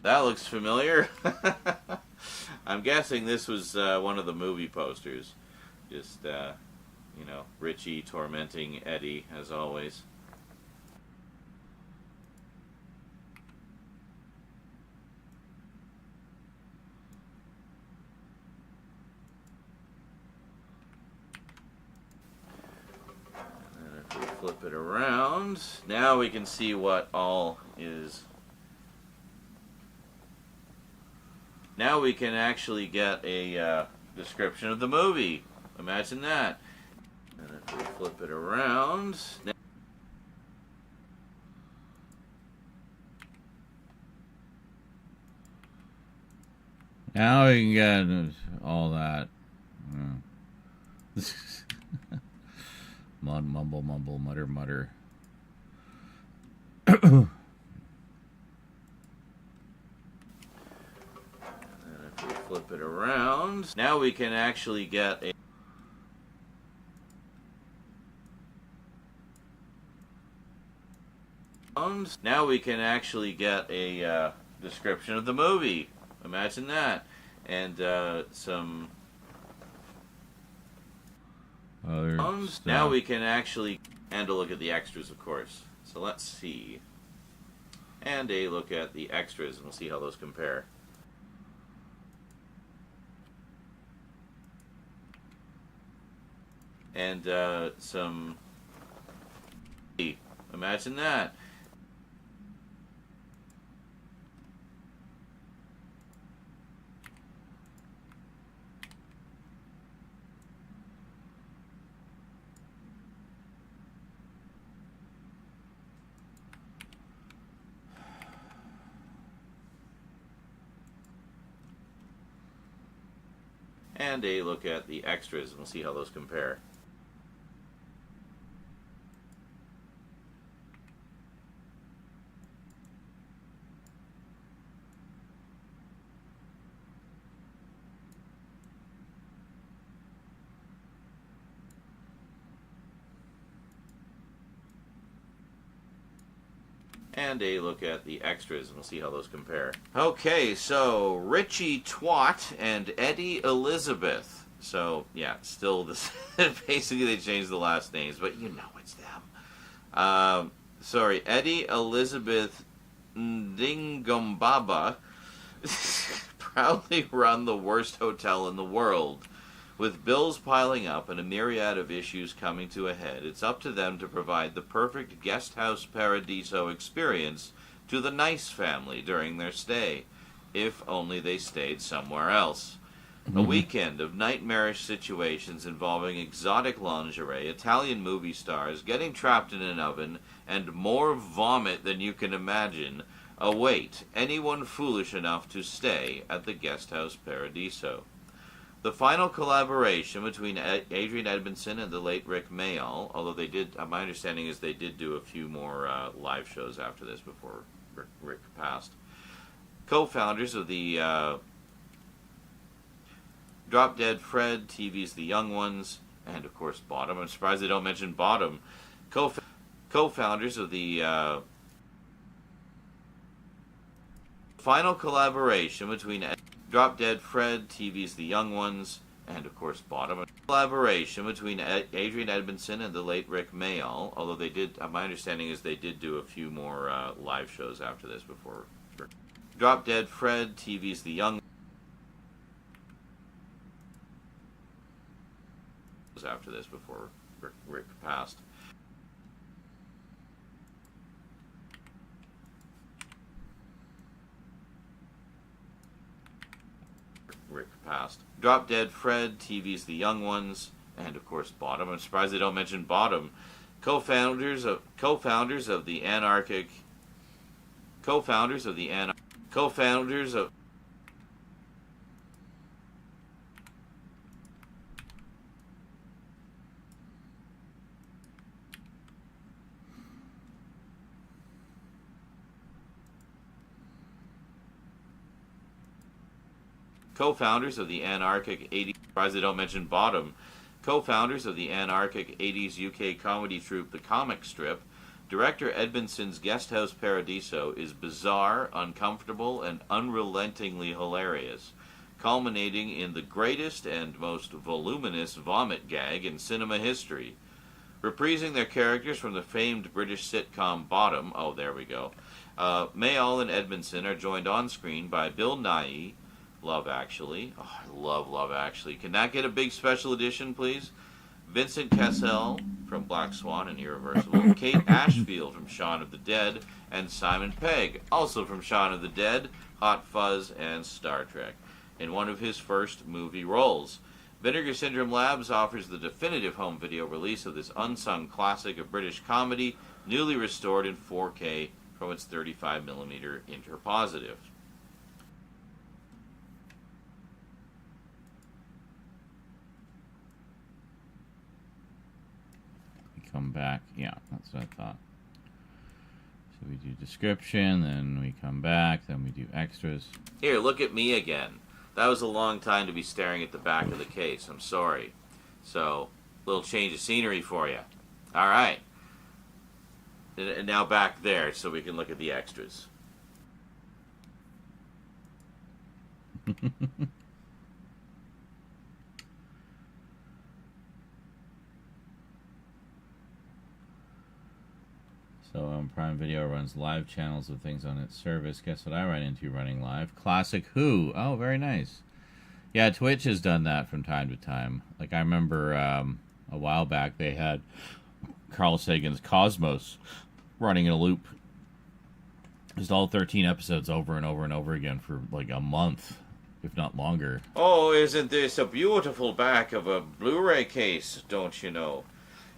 That looks familiar. I'm guessing this was one of the movie posters. Just, you know, Richie tormenting Eddie, as always. And if we flip it around, now we can see what all is. Now we can actually get a description of the movie. Imagine that. And if we flip it around... Now we can get all that. Mumble, mumble, mutter, mutter. Flip it around. Now we can actually get a... Now we can actually get a description of the movie. Imagine that. And some... Other stuff. Now we can actually... And a look at the extras, of course. So let's see. And a look at the extras, and we'll see how those compare. And some... Imagine that. And a look at the extras, and we'll see how those compare. And a look at the extras, and we'll see how those compare. Okay, so Richie Twat and Eddie Elizabeth. So, yeah, still this. Basically, they changed the last names, but you know it's them. Sorry, Eddie Elizabeth Ndingombaba proudly run the worst hotel in the world. With bills piling up and a myriad of issues coming to a head, it's up to them to provide the perfect guest house paradiso experience to the Nice family during their stay, if only they stayed somewhere else. A weekend of nightmarish situations involving exotic lingerie, Italian movie stars, getting trapped in an oven, and more vomit than you can imagine await anyone foolish enough to stay at the guest house paradiso. The final collaboration between Adrian Edmondson and the late Rick Mayall, although they did, my understanding is they did do a few more live shows after this before Rick passed. Co-founders of the Drop Dead Fred, TV's The Young Ones, and of course Bottom. I'm surprised they don't mention Bottom. Co-founders of the final collaboration between Drop Dead Fred, TV's The Young Ones, and of course Bottom. Collaboration between Adrian Edmondson and the late Rick Mayall, although they did, my understanding is they did do a few more live shows after this before. Drop Dead Fred, TV's The Young after this before Rick passed. Drop Dead Fred, TV's The Young Ones, and of course Bottom. I'm surprised they don't mention Bottom. Co-founders of the anarchic. Co-founders of the Co-founders of. Co-founders of the anarchic 80s, surprised they don't mention Bottom. Co-founders of the anarchic 80s UK comedy troupe The Comic Strip, Director Edmondson's Guest House Paradiso is bizarre, uncomfortable, and unrelentingly hilarious, culminating in the greatest and most voluminous vomit gag in cinema history. Reprising their characters from the famed British sitcom Bottom, oh, there we go, Mayall and Edmondson are joined on screen by Bill Nighy, Love Actually. Oh, I love Love Actually. Can that get a big special edition, please? Vincent Cassel from Black Swan and Irreversible, Kate Ashfield from Shaun of the Dead, and Simon Pegg, also from Shaun of the Dead, Hot Fuzz, and Star Trek, in one of his first movie roles. Vinegar Syndrome Labs offers the definitive home video release of this unsung classic of British comedy, newly restored in 4K from its 35mm interpositive. Come back. Yeah, that's what I thought. So we do description, then we come back, then we do extras. Here, look at me again. That was a long time to be staring at the back of the case. I'm sorry. So, a little change of scenery for you. All right. And now back there so we can look at the extras. So Prime Video runs live channels of things on its service. Guess what I run into running live? Classic Who. Oh, very nice. Yeah, Twitch has done that from time to time. Like, I remember a while back they had Carl Sagan's Cosmos running in a loop. Just all 13 episodes over and over and over again for like a month, if not longer. Oh, isn't this a beautiful back of a Blu-ray case, don't you know?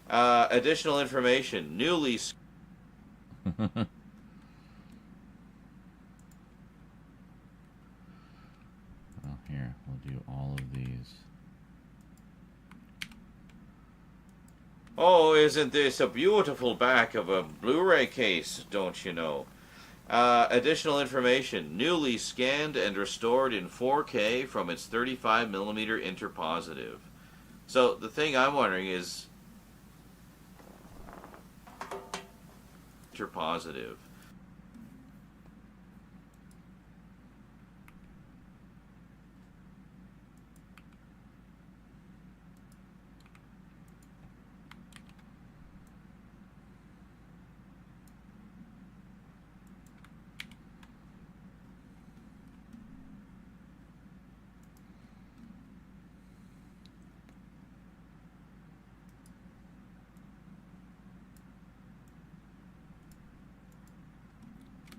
Additional information. Newly... Well, here, we'll do all of these. Oh, isn't this a beautiful back of a Blu-ray case, don't you know? Additional information. Newly scanned and restored in 4K from its 35mm interpositive. So, the thing I'm wondering is... Interpositive.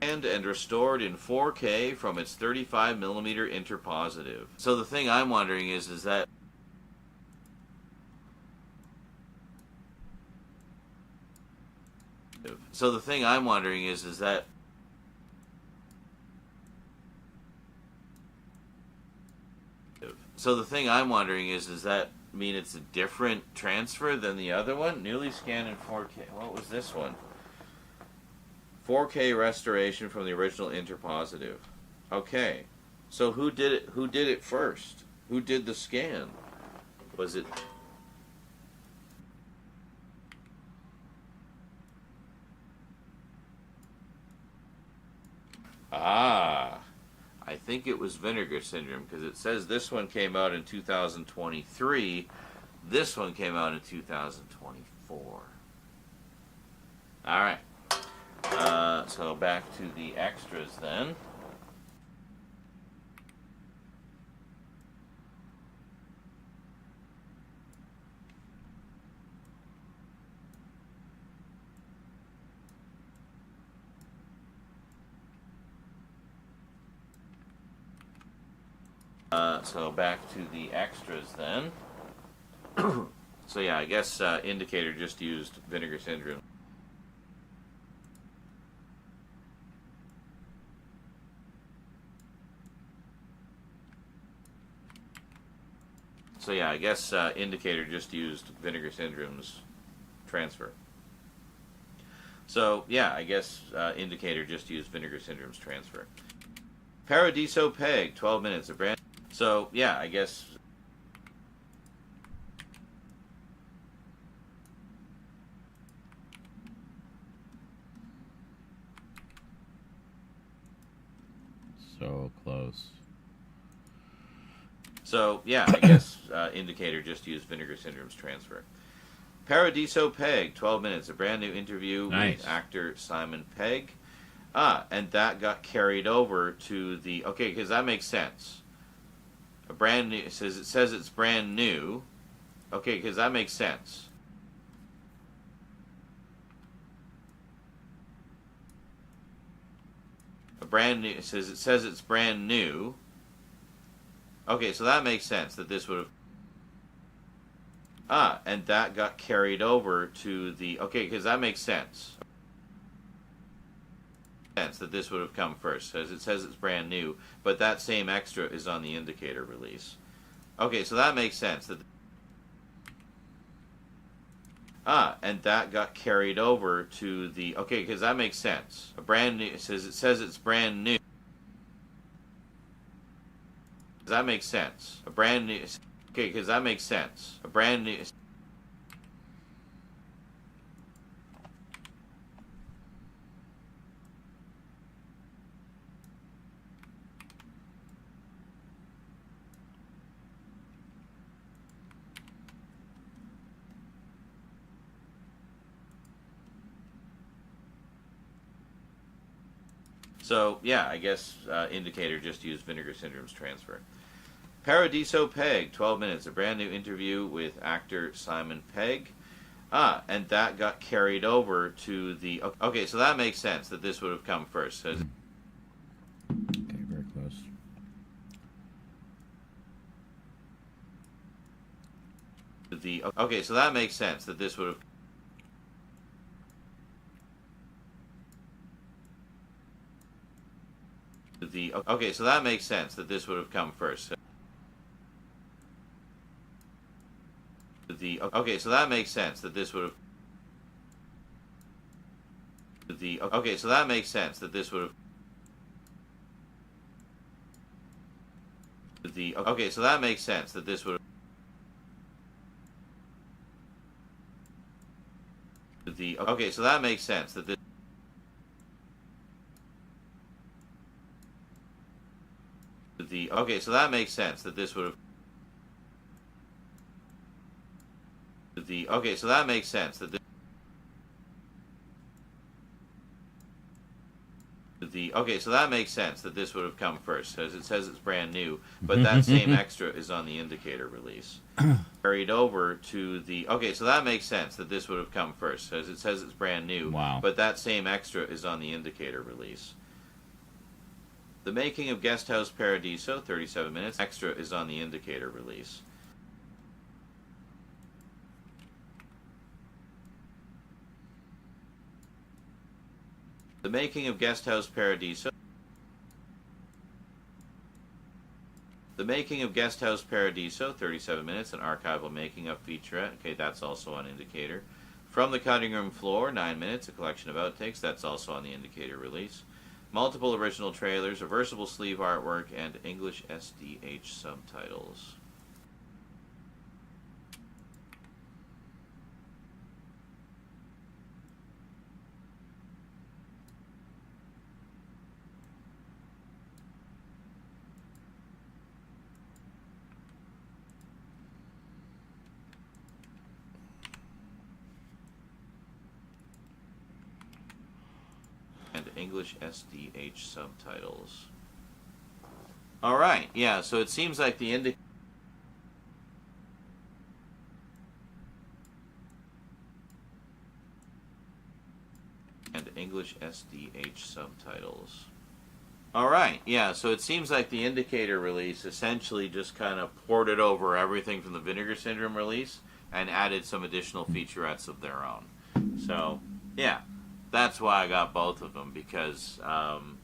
And restored in 4K from its 35mm interpositive. So the thing I'm wondering is that... So the thing I'm wondering is that... So the thing I'm wondering is that mean it's a different transfer than the other one? Newly scanned in 4K. What was this one? 4K restoration from the original interpositive. Okay. So who did it? Who did it first? Who did the scan? Was it... Ah, I think it was Vinegar Syndrome, because it says this one came out in 2023. This one came out in 2024. All right. So back to the extras then. So back to the extras then. So yeah, I guess Indicator just used Vinegar Syndrome. So yeah, I guess Indicator just used Vinegar Syndrome's transfer. So yeah, I guess Indicator just used Vinegar Syndrome's transfer. Paradiso Peg, 12 minutes of brand. So yeah, I guess. So close. So, yeah, I guess indicator just used Vinegar Syndrome's transfer. Paradiso Peg, 12 minutes, a brand new interview with actor Simon Pegg. And that got carried over to the... Okay, because that makes sense. A brand new... It says it's brand new. Okay, because that makes sense. A brand new... It says it's brand new. Okay, so that makes sense that this would have... and that got carried over to the... Okay, because that makes sense. That this would have come first, as it says it's brand new, but that same extra is on the indicator release. Okay, so that makes sense. That and that got carried over to the... Okay, because that makes sense. A brand new... It says it's brand new. That makes sense. A brand new... Okay, because that makes sense. A brand new... So, yeah, I guess indicator just used Vinegar Syndrome's transfer. Paradiso Peg, 12 minutes, a brand new interview with actor Simon Pegg. And that got carried over to the... Okay, so that makes sense that this would have come first. Okay, very close. Okay, so that makes sense that this would have... Okay, so that makes sense that this would have come first. Okay, so that makes sense that this would have... Okay, so that makes sense that this would have... Okay, so that makes sense that this would have... Okay, so that makes sense that this... Okay, so that makes sense that this would have... Okay, so that makes sense that this... Okay, so that makes sense that this would have come first, as it says it's brand new, but that same extra is on the indicator release. Carried over to the... Okay, so that makes sense that this would have come first, as it says it's brand new, but that same extra is on the indicator release. The Making of Guest House Paradiso, 37 minutes. Extra is on the indicator release. The Making of Guest House Paradiso. The Making of Guest House Paradiso, 37 minutes, an archival making-of featurette. Okay, that's also on indicator. From the Cutting Room Floor, 9 minutes, a collection of outtakes. That's also on the indicator release. Multiple original trailers, reversible sleeve artwork, and English SDH subtitles. And English SDH subtitles. Alright, yeah, so it seems like the and English SDH subtitles. Alright, yeah, so it seems like the indicator release essentially just kind of ported over everything from the Vinegar Syndrome release and added some additional featurettes of their own. So, yeah. That's why I got both of them, because,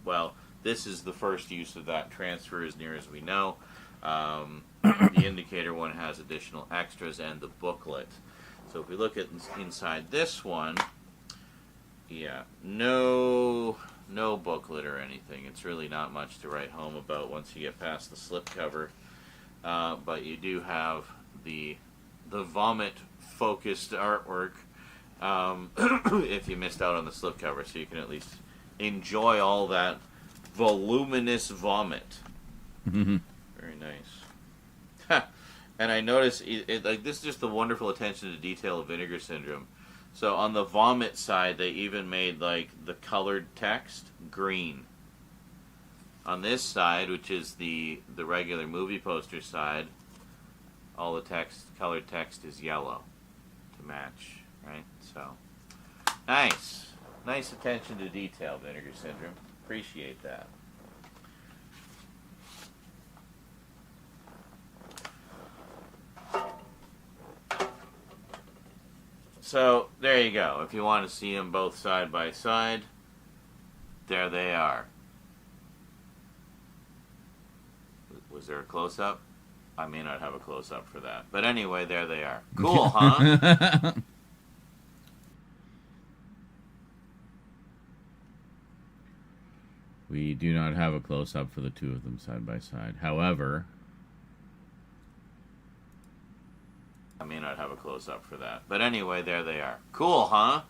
well, this is the first use of that transfer as near as we know. The indicator one has additional extras and the booklet. So if we look at inside this one, yeah, no booklet or anything. It's really not much to write home about once you get past the slipcover. But you do have the vomit-focused artwork. If you missed out on the slipcover, so you can at least enjoy all that voluminous vomit. Very nice. And I notice, like, this is just the wonderful attention to detail of Vinegar Syndrome. So on the vomit side, they even made, like, the colored text green. On this side, which is the regular movie poster side, all the text, colored text is yellow to match, right? So, nice. Nice attention to detail, Vinegar Syndrome. Appreciate that. So, there you go. If you want to see them both side by side, there they are. Was there a close-up? I may not have a close-up for that. But anyway, there they are. Cool, huh? We do not have a close-up for the two of them side by side. However... I may not have a close-up for that. But anyway, there they are. Cool, huh?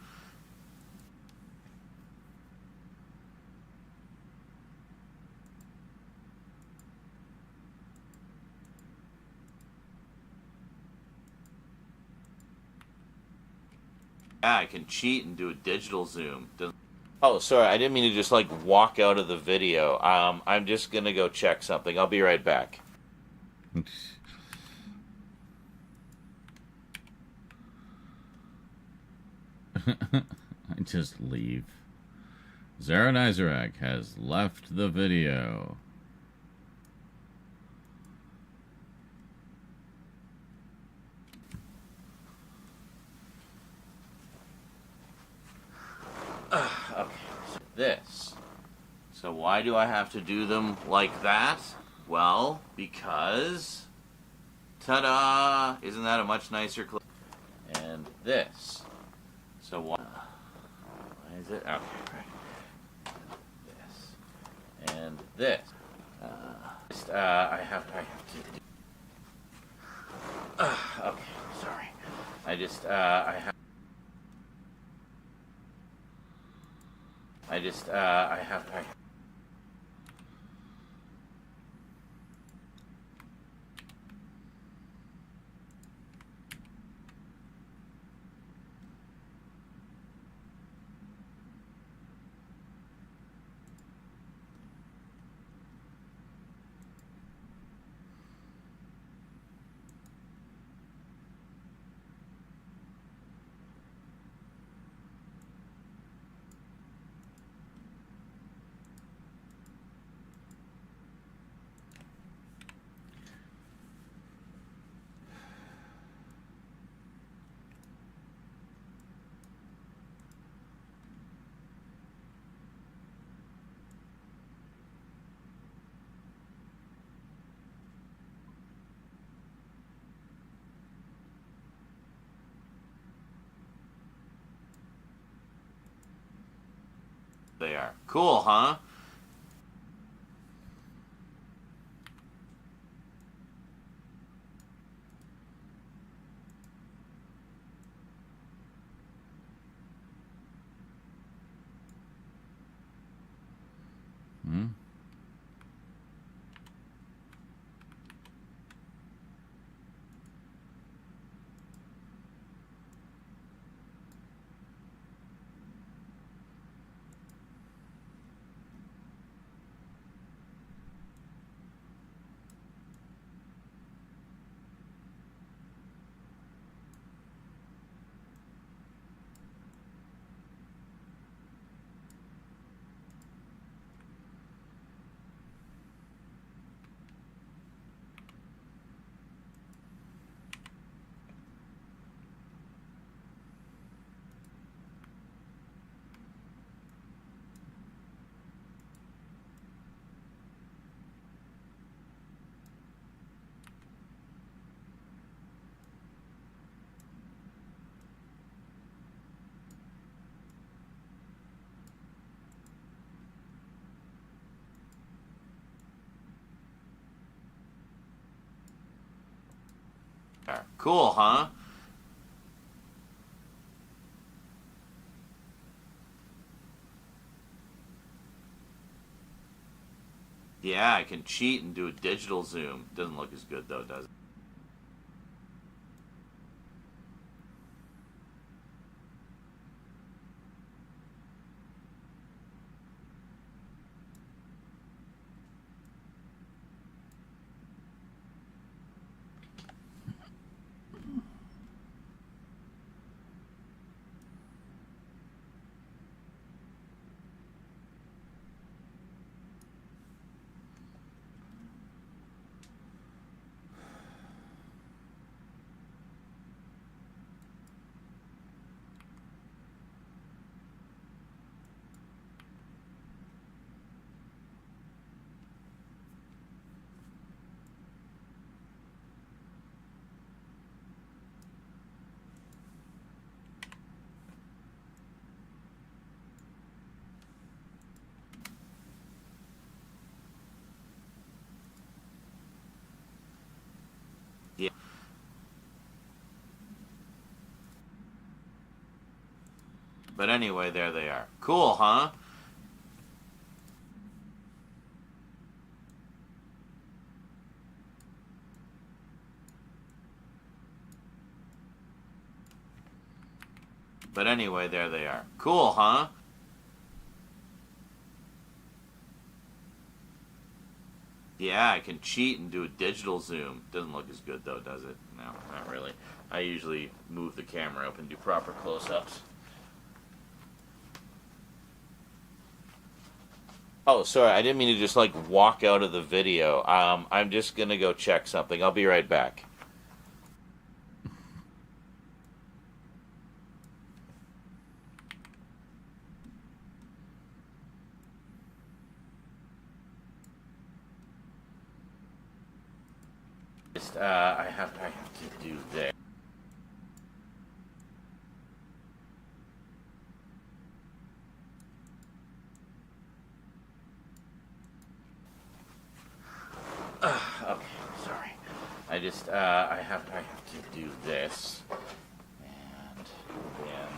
Yeah, I can cheat and do a digital zoom. Oh, sorry, I didn't mean to just, like, walk out of the video. I'm just gonna go check something. I'll be right back. I just leave. Zaran Izarak has left the video. Okay, so this. So why do I have to do them like that? Well, because... Ta-da! Isn't that a much nicer clip? And this. So why is it? Okay, right. This. And this. I have to do... okay, sorry. I have... They are. Cool, huh? Cool, huh? Yeah, I can cheat and do a digital zoom. Doesn't look as good though, does it? Yeah. But anyway, there they are. Cool, huh? But anyway, there they are. Cool, huh? Yeah, I can cheat and do a digital zoom. Doesn't look as good though, does it? No, not really. I usually move the camera up and do proper close-ups. Oh, sorry, I didn't mean to just like walk out of the video. I'm just gonna go check something. I'll be right back. I have to do that. Okay, sorry. I have to do this, and then.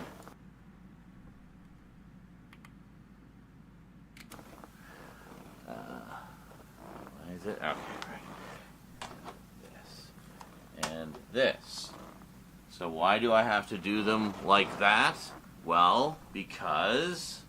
What is it? Okay, right. And this. So why do I have to do them like that? Well, because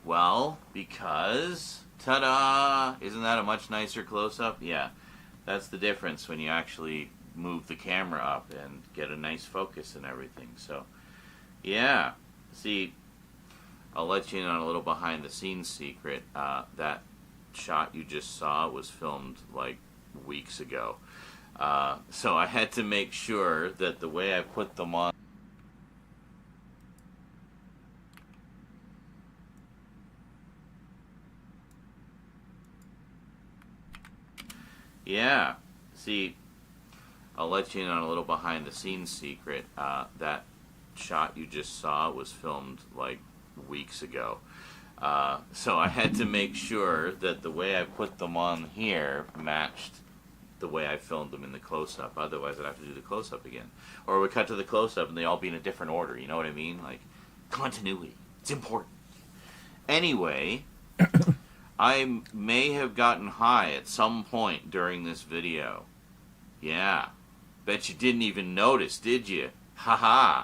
well, because, ta-da! Isn't that a much nicer close-up? Yeah, that's the difference when you actually move the camera up and get a nice focus and everything. So, yeah. See, I'll let you in on a little behind-the-scenes secret. That shot you just saw was filmed, like, weeks ago. So I had to make sure that the way I put them on Yeah. See, I'll let you in on a little behind-the-scenes secret. That shot you just saw was filmed, like, weeks ago. So I had to make sure that the way I put them on here matched the way I filmed them in the close-up. Otherwise, I'd have to do the close-up again. Or we cut to the close-up and they all be in a different order. You know what I mean? Like, continuity. It's important. Anyway... I may have gotten high at some point during this video. Yeah. Bet you didn't even notice, did you? Haha.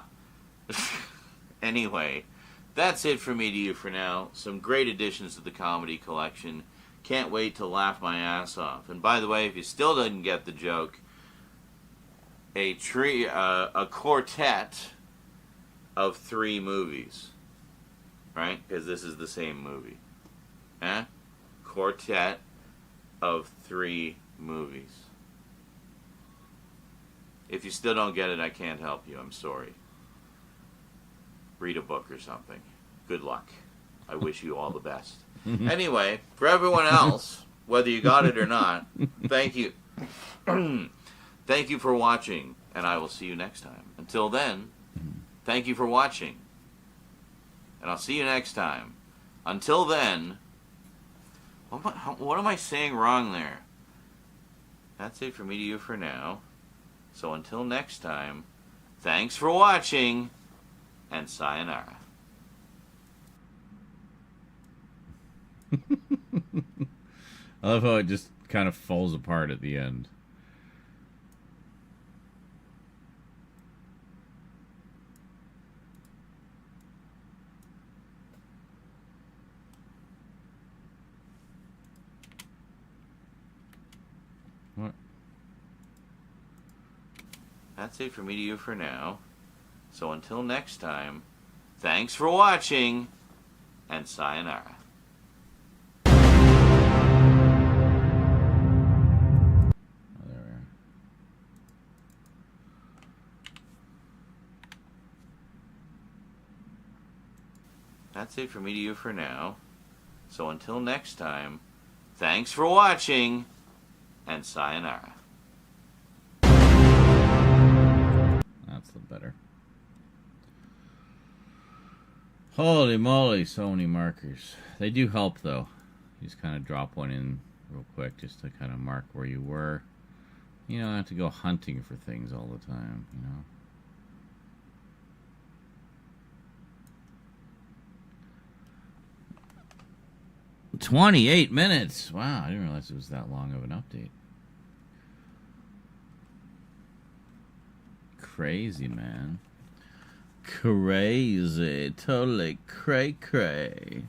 Anyway, that's it from me to you for now. Some great additions to the comedy collection. Can't wait to laugh my ass off. And by the way, if you still didn't get the joke, a quartet of 3 movies. Right? Because this is the same movie. Eh? Quartet of 3 movies. If you still don't get it, I can't help you. I'm sorry. Read a book or something. Good luck. I wish you all the best. Anyway, for everyone else, whether you got it or not, thank you. Thank you for watching, and I will see you next time. Until then, thank you for watching, and I'll see you next time. Until then, what am I saying wrong there? That's it for me to you for now. So until next time, thanks for watching, and sayonara. I love how it just kind of falls apart at the end. What? That's it for me to you for now. So until next time, thanks for watching, and sayonara. That's it for me to you for now. So until next time, thanks for watching, and sayonara. That's the better. Holy moly, so many markers. They do help, though. You just kind of drop one in real quick just to kind of mark where you were. You don't have to go hunting for things all the time, you know. 28 minutes. Wow, I didn't realize it was that long of an update. Crazy, man. Crazy. Totally cray-cray.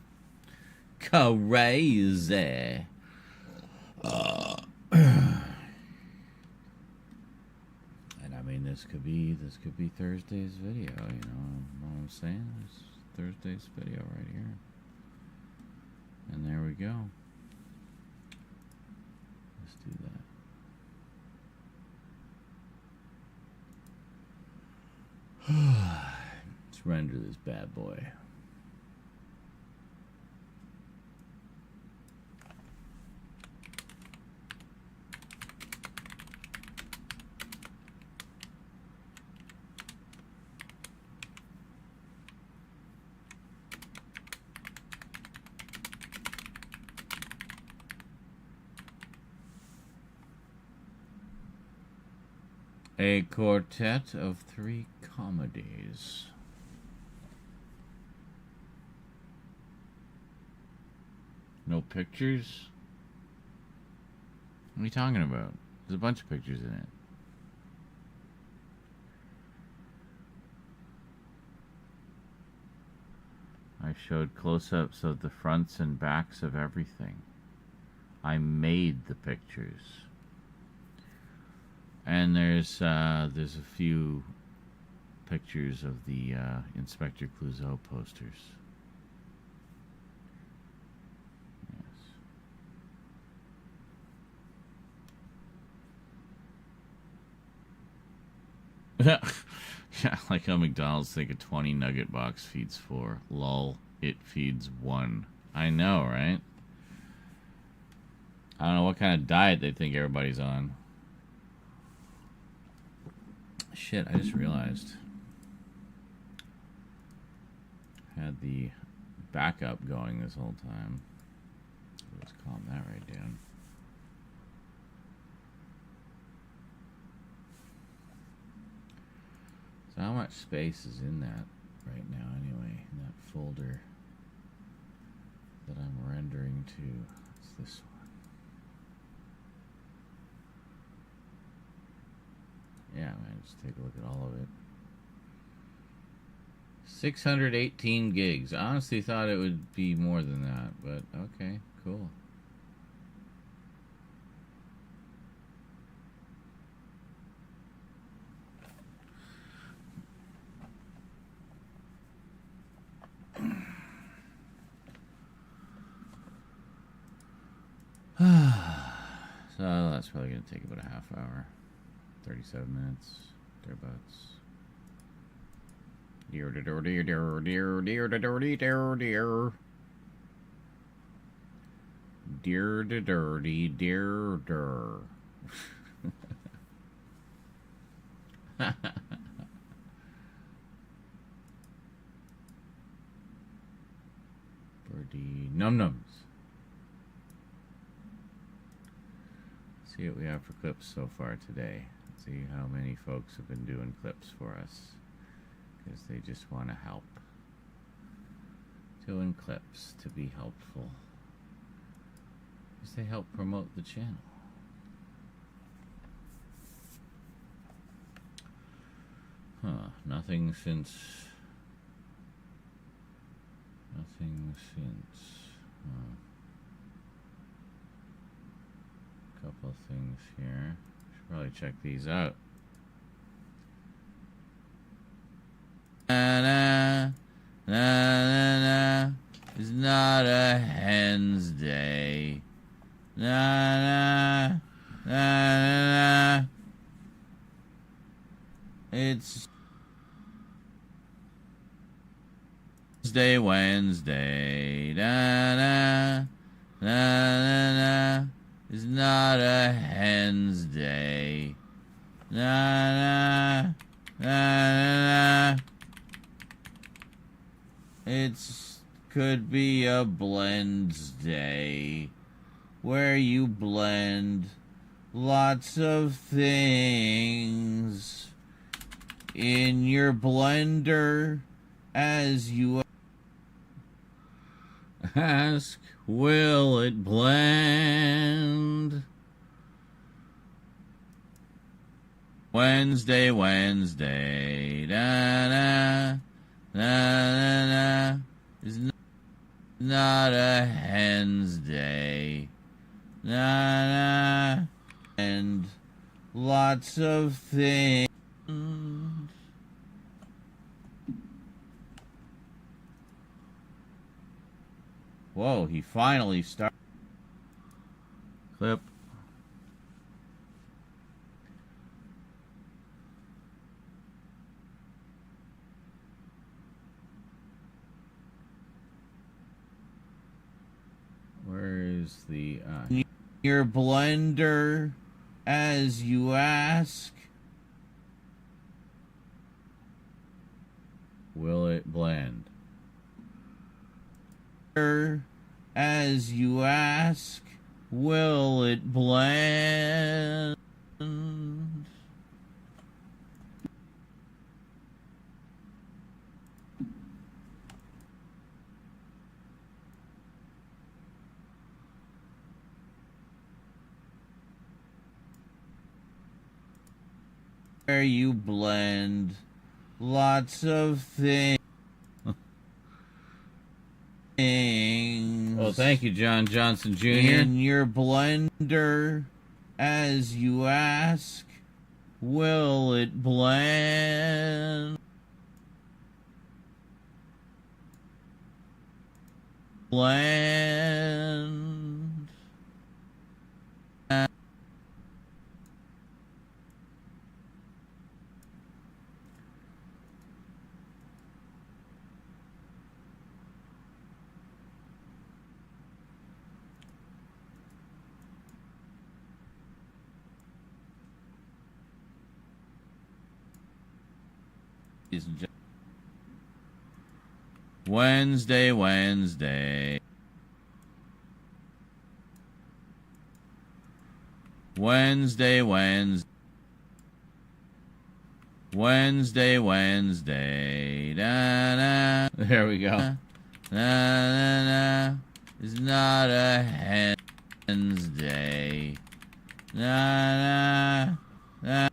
Crazy. And I mean, this could be Thursday's video, you know what I'm saying? It's Thursday's video right here. And there we go. Let's do that. Let's render this bad boy. A quartet of 3 comedies. No pictures? What are you talking about? There's a bunch of pictures in it. I showed close-ups of the fronts and backs of everything. I made the pictures. And there's a few pictures of the Inspector Clouseau posters. Yes. Yeah, like how McDonald's think a 20 nugget box feeds 4. Lol, it feeds 1. I know, right? I don't know what kind of diet they think everybody's on. Shit, I just realized. Had the backup going this whole time. Let's calm that right down. So how much space is in that right now anyway, in that folder that I'm rendering to? It's this one. Yeah, man, just take a look at all of it. 618 gigs. I honestly thought it would be more than that, but okay, cool. So that's probably going to take about a half hour. 37 minutes. Thereabouts. Dear, dear, dear, dear, dear, dear, dear, dear, dear. Dear, dear, dear, dear. Birdie num-nums. See what we have for clips so far today. See how many folks have been doing clips for us. Because they just want to help. Doing clips to be helpful. Because they help promote the channel. Huh, nothing since. Couple of things here. Should probably check these out. Na na na na. It's not a hen's day. Na na na na. It's Wednesday. Na na na na na. It's not a hen's day. Na na na na na. It's could be a blends day where you blend lots of things in your blender as you ask, will it blend? Wednesday, Wednesday, na na na na, is not a hen's day, na na, and lots of things. Whoa, he finally started. Clip. Where is the your blender as you ask, will it blend? As you ask, will it blend? Where you blend lots of things. Well, thank you, John Johnson Jr. In your blender, as you ask, will it blend? Blend. Wednesday, Wednesday. Wednesday, Wednesday. Wednesday, Wednesday. Da, da. There we go. Na, na, na. It's not a hen's day. Na, na, na.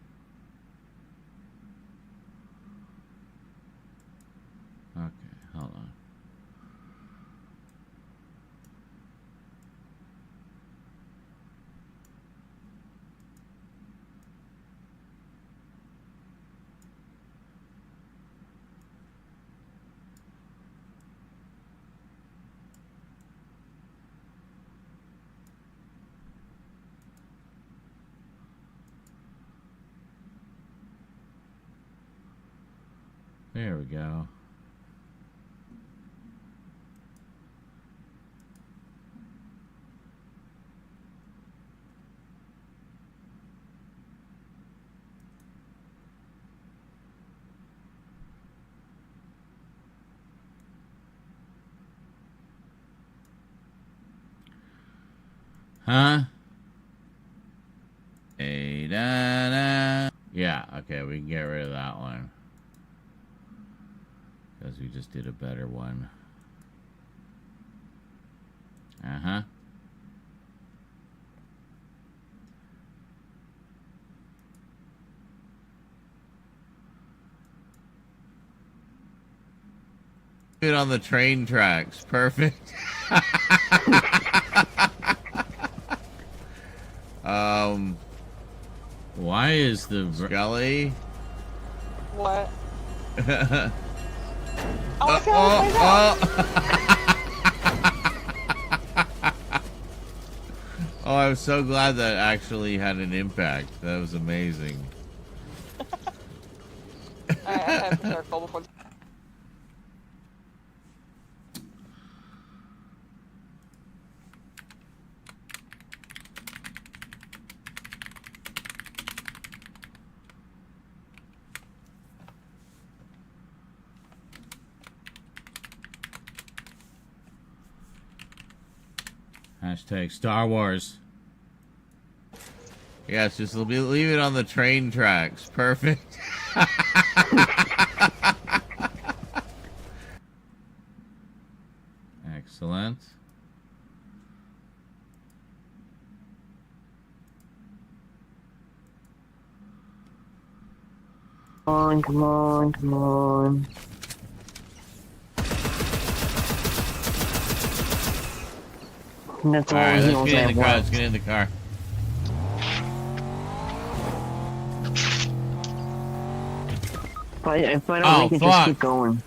Okay, hold on. There we go. Huh? Hey, da, da. Yeah, okay, we can get rid of that one. Because we just did a better one. Uh-huh. It on the train tracks. Perfect. Why is the Scully? What? Oh, I'm so glad that actually had an impact. That was amazing. I have to circle before. Hashtag Star Wars. Yes, just leave it on the train tracks. Perfect. Excellent. Come on, come on. That's all Alright, he let's knows get in I the car. want. Let's get in the car. If I don't make it, just keep going.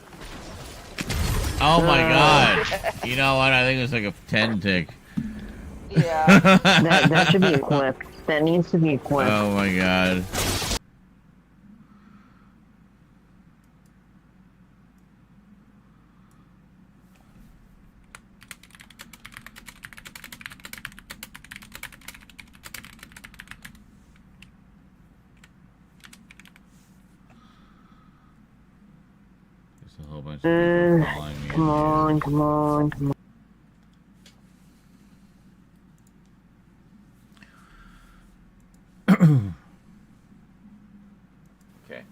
Oh my god. You know what? I think it was like a 10 tick. Yeah. that should be equipped. That needs to be equipped. Oh my god. There's a whole bunch of people following me. Come on, come on, come on. Okay.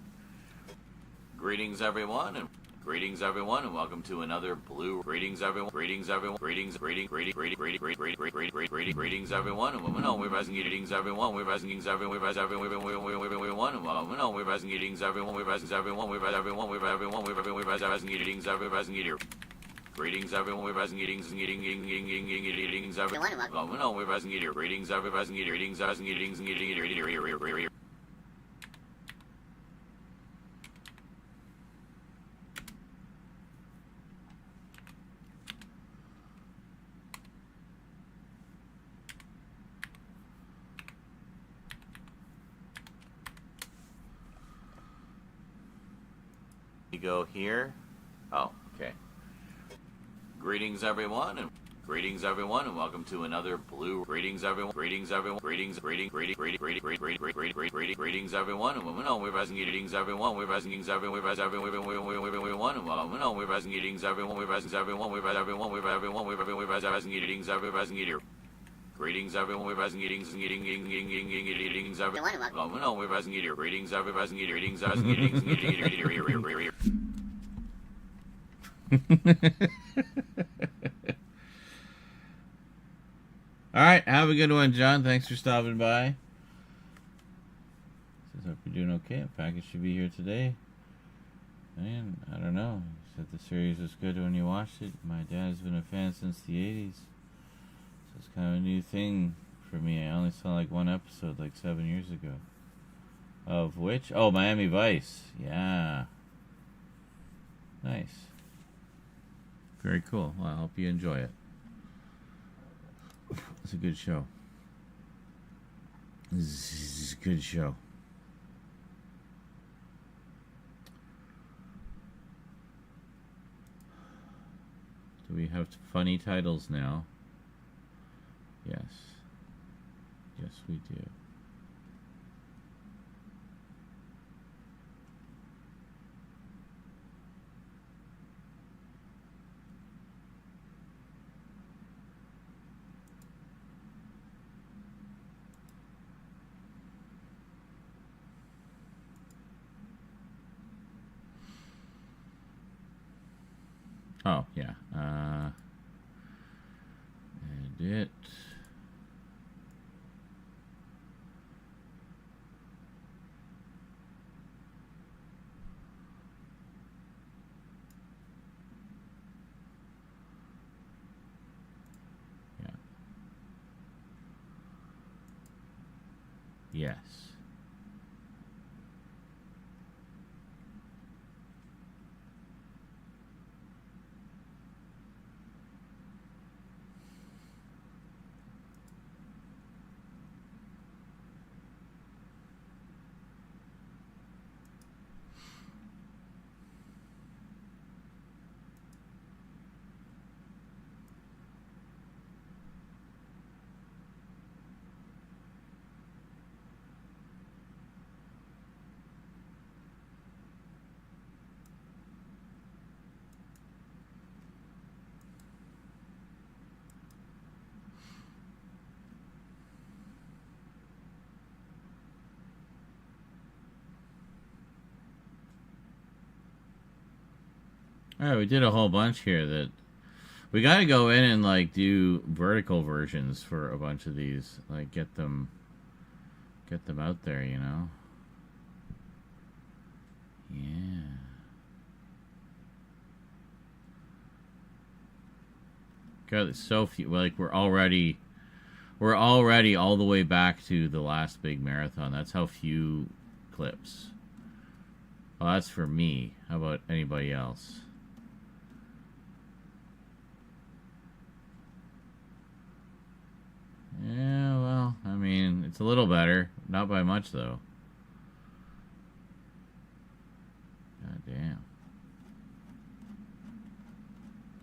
Greetings, everyone, and welcome to another blue. Greetings, everyone. Greetings, everyone. Greetings, greetings, everyone. And no, we're asking greetings, everyone. We're asking everyone. We're asking everyone. No, we're asking greetings, everyone. We're asking everyone. We're everyone. We're everyone. We're asking greetings, everyone. Greetings, everyone. We're asking greetings, everyone. No, we're asking greetings, everyone. You go here. Oh, okay. Greetings, everyone, and welcome to another blue. Greetings, everyone. Greetings, everyone. Greetings, greetings, everyone. And no, we're asking greetings, everyone. We're asking everyone. We're asking everyone. No, we're asking greetings, everyone. We're asking everyone. We're everyone. We're everyone. We're asking greetings, everyone. Greetings, everyone. We're asking greetings, everyone. No, we're asking greetings, everyone. Alright, have a good one, John. Thanks for stopping by. Says, hope you're doing okay. A package should be here today. Man, I don't know. You said the series was good when you watched it. My dad's been a fan since the 80s. So it's kind of a new thing for me. I only saw like one episode like 7 years ago. Of which? Oh, Miami Vice. Yeah. Nice. Very cool. Well, I hope you enjoy it. It's a good show. This is a good show. Do we have funny titles now? Yes. Yes, we do. Oh, yeah. Edit. Yeah. Yes. Alright, we did a whole bunch here that we gotta go in and like do vertical versions for a bunch of these. Like get them out there, you know? Yeah. God, there's so few. Like we're already all the way back to the last big marathon. That's how few clips. Well, that's for me. How about anybody else? Yeah, well, I mean, it's a little better. Not by much, though. God damn.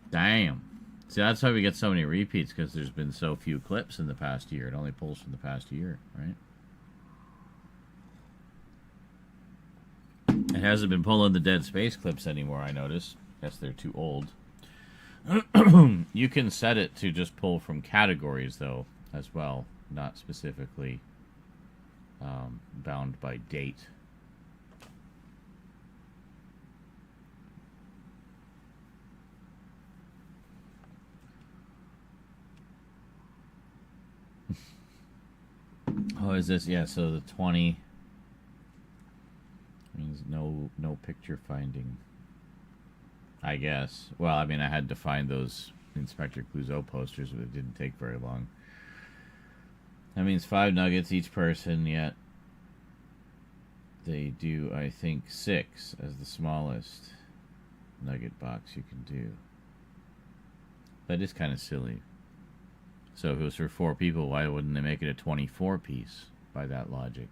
Damn. See, that's why we get so many repeats, because there's been so few clips in the past year. It only pulls from the past year, right? It hasn't been pulling the Dead Space clips anymore, I notice. Guess they're too old. You can set it to just pull from categories, though, as well. Not specifically bound by date. Oh, is this? Yeah, so the 20 means no picture finding, I guess. Well, I mean, I had to find those Inspector Clouseau posters, but it didn't take very long. That means 5 nuggets each person, yet they do, I think, 6 as the smallest nugget box you can do. That is kind of silly. So if it was for 4 people, why wouldn't they make it a 24 piece by that logic?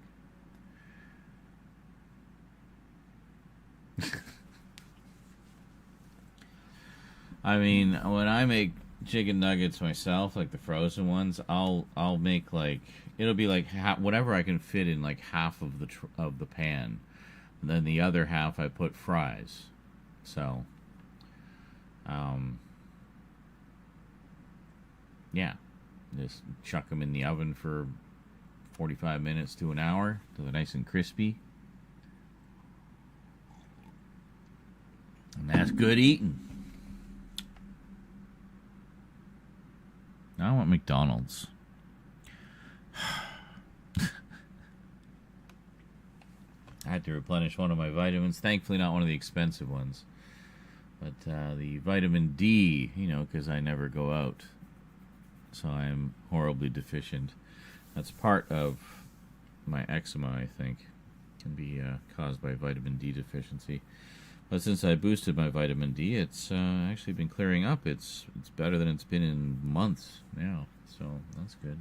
I mean, when I make chicken nuggets myself, like the frozen ones, I'll make like, it'll be like whatever I can fit in like half of the pan, and then the other half I put fries. So, yeah, just chuck them in the oven for 45 minutes to an hour till they're nice and crispy, and that's good eating. Now I want McDonald's. I had to replenish one of my vitamins. Thankfully, not one of the expensive ones. But the vitamin D, you know, because I never go out. So I'm horribly deficient. That's part of my eczema, I think. Can be caused by vitamin D deficiency. But since I boosted my vitamin D, it's actually been clearing up. It's better than it's been in months now. So that's good.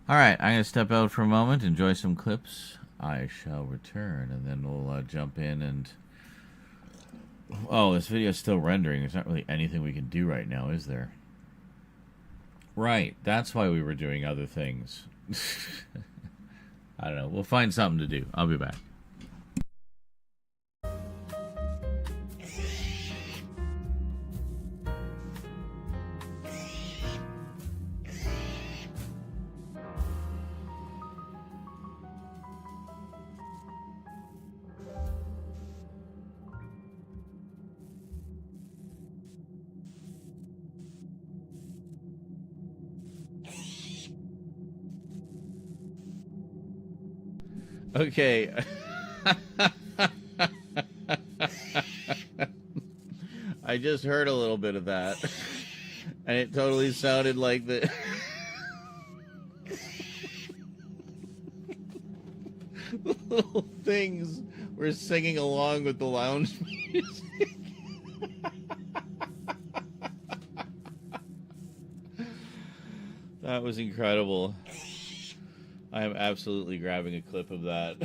Alright, I'm going to step out for a moment, enjoy some clips. I shall return, and then we'll jump in and Oh, this video is still rendering. There's not really anything we can do right now, is there? Right. That's why we were doing other things. I don't know. We'll find something to do. I'll be back. Okay. I just heard a little bit of that. And it totally sounded like the... the little things were singing along with the lounge music. That was incredible. I am absolutely grabbing a clip of that.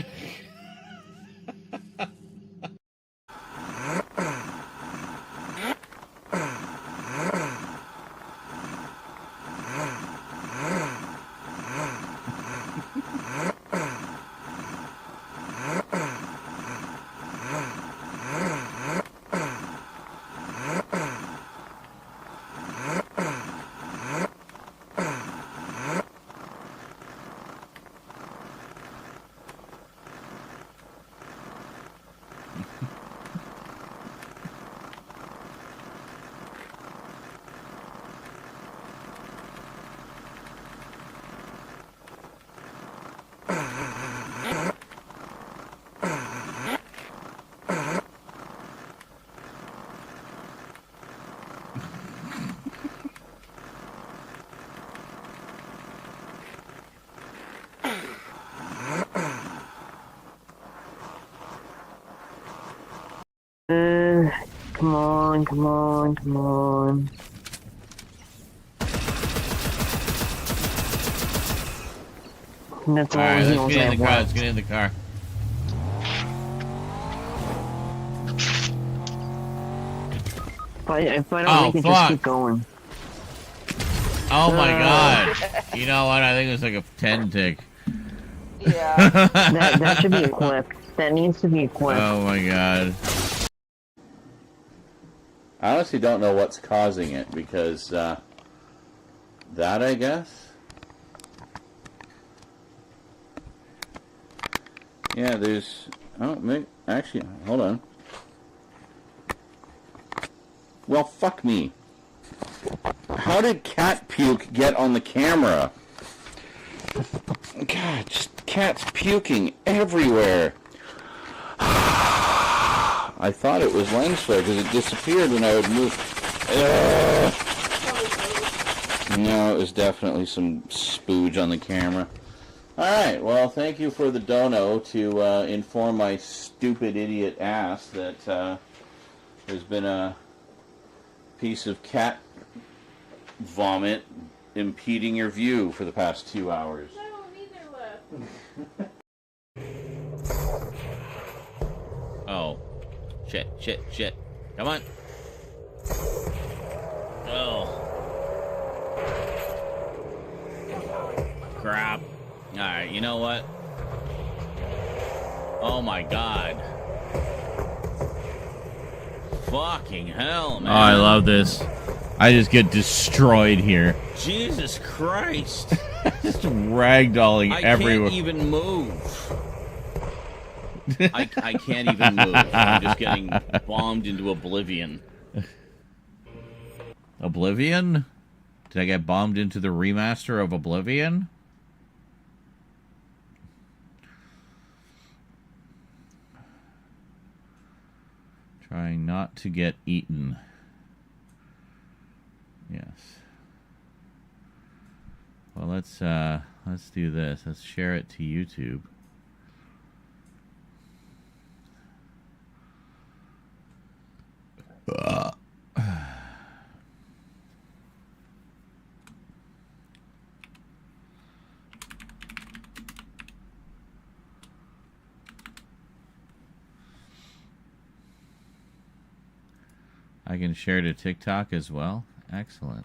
Come on, come on, come on. That's all Alright, the let's heals get I in the car. want. Let's get in the car. If I don't make it, just fuck. keep going. Oh my god. You know what? I think it was like a 10 tick. Yeah. That should be equipped. That needs to be equipped. Oh my god. I honestly don't know what's causing it because, that I guess? Yeah, there's... Oh, maybe... Actually, hold on. Well, fuck me. How did cat puke get on the camera? God, just cats puking everywhere. I thought it was lens flare because it disappeared when I would move. No, it was definitely some spooge on the camera. Alright, well, thank you for the dono to inform my stupid idiot ass that there's been a piece of cat vomit impeding your view for the past 2 hours. No, neither left. Oh. Shit. Come on. Oh. Crap. Alright, you know what? Oh my god. Fucking hell, man. Oh, I love this. I just get destroyed here. Jesus Christ. Just ragdolling everywhere. I can't even move. I can't even move. I'm just getting bombed into oblivion. Oblivion? Did I get bombed into the remaster of Oblivion? Trying not to get eaten. Yes. Well, let's do this. Let's share it to YouTube. I can share to TikTok as well. Excellent.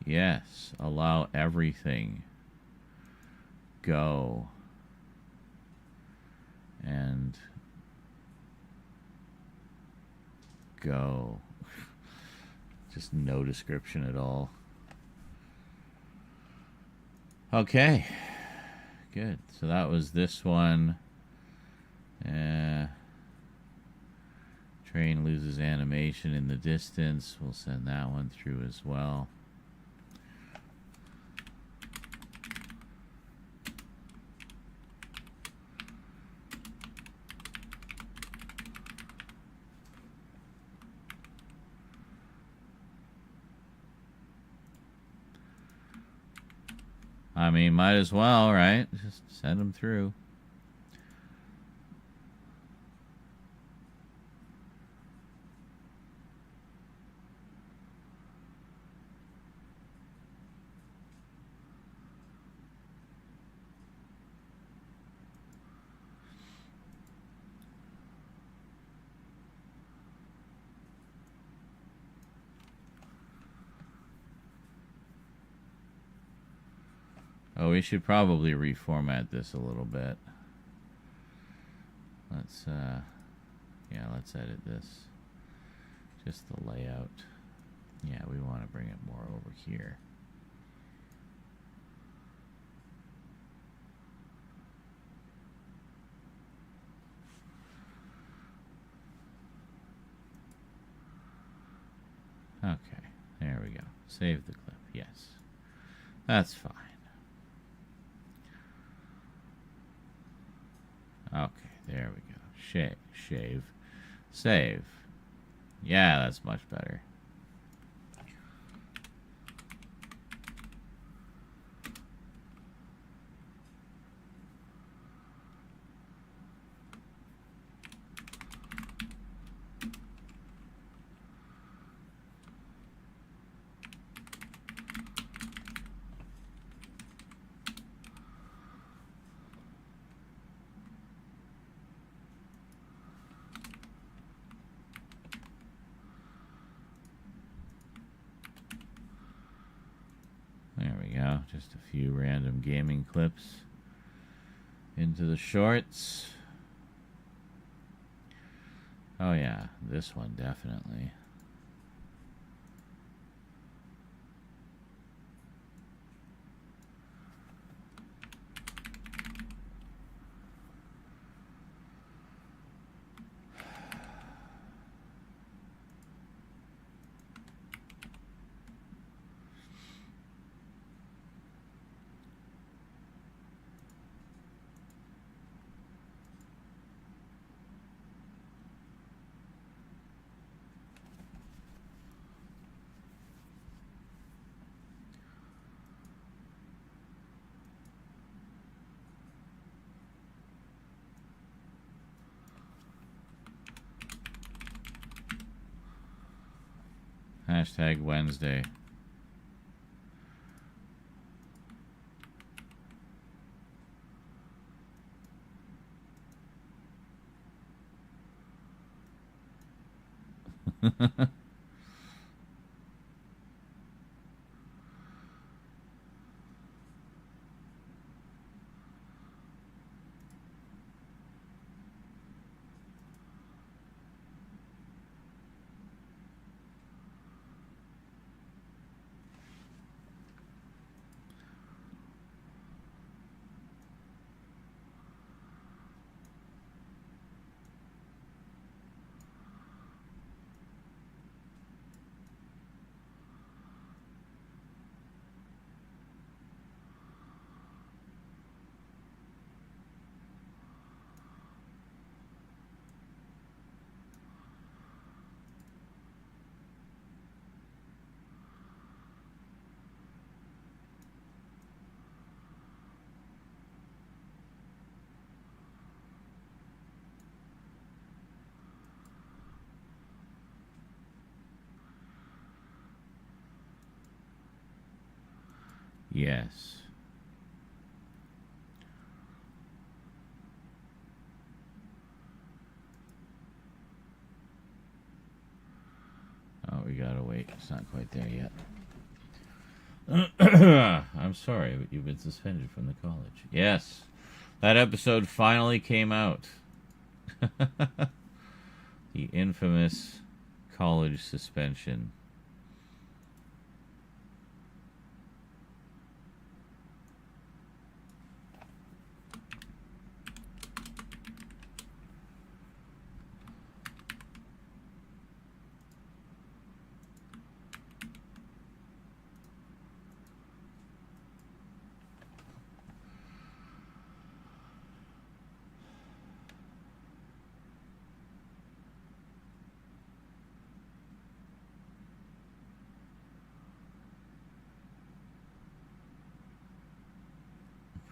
Yes, allow everything. Go. And go. Just no description at all. Okay. Good. So that was this one. Train loses animation in the distance. We'll send that one through as well. I mean, might as well, right? Just send them through. Oh, we should probably reformat this a little bit. Let's, yeah, let's edit this. Just the layout. Yeah, we want to bring it more over here. Okay, there we go. Save the clip, yes. That's fine. Okay, there we go. Shave. Save. Yeah, that's much better. There we go. Just a few random gaming clips into the shorts. Oh yeah, this one definitely. Hashtag Wednesday. Yes. gotta wait. It's not quite there yet. I'm sorry, but you've been suspended from the college. Yes, that episode finally came out. The infamous college suspension.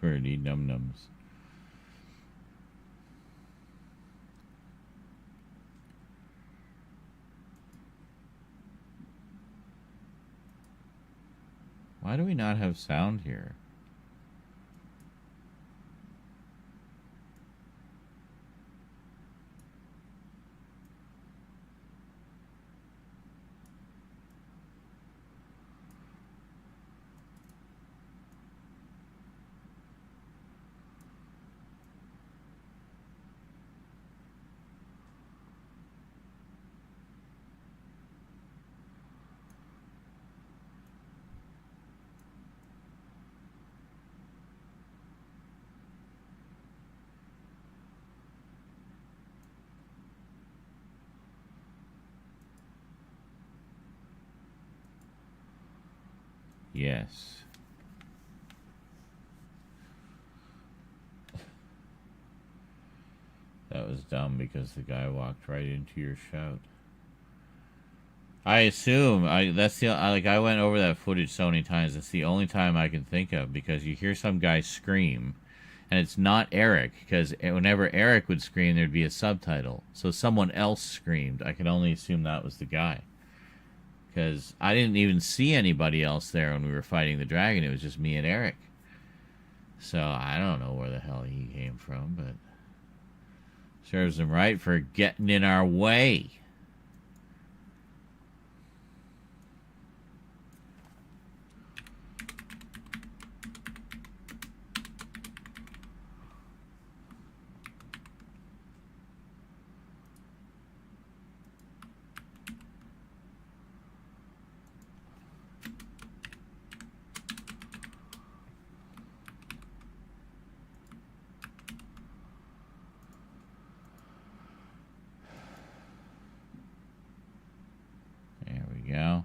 Pretty num-nums. Why do we not have sound here? Yes. That was dumb because the guy walked right into your shout. I assume I went over that footage so many times. It's the only time I can think of because you hear some guy scream, and it's not Eric because whenever Eric would scream, there'd be a subtitle. So someone else screamed. I can only assume that was the guy. Because I didn't even see anybody else there when we were fighting the dragon. It was just me and Eric. So I don't know where the hell he came from, but serves him right for getting in our way. Go.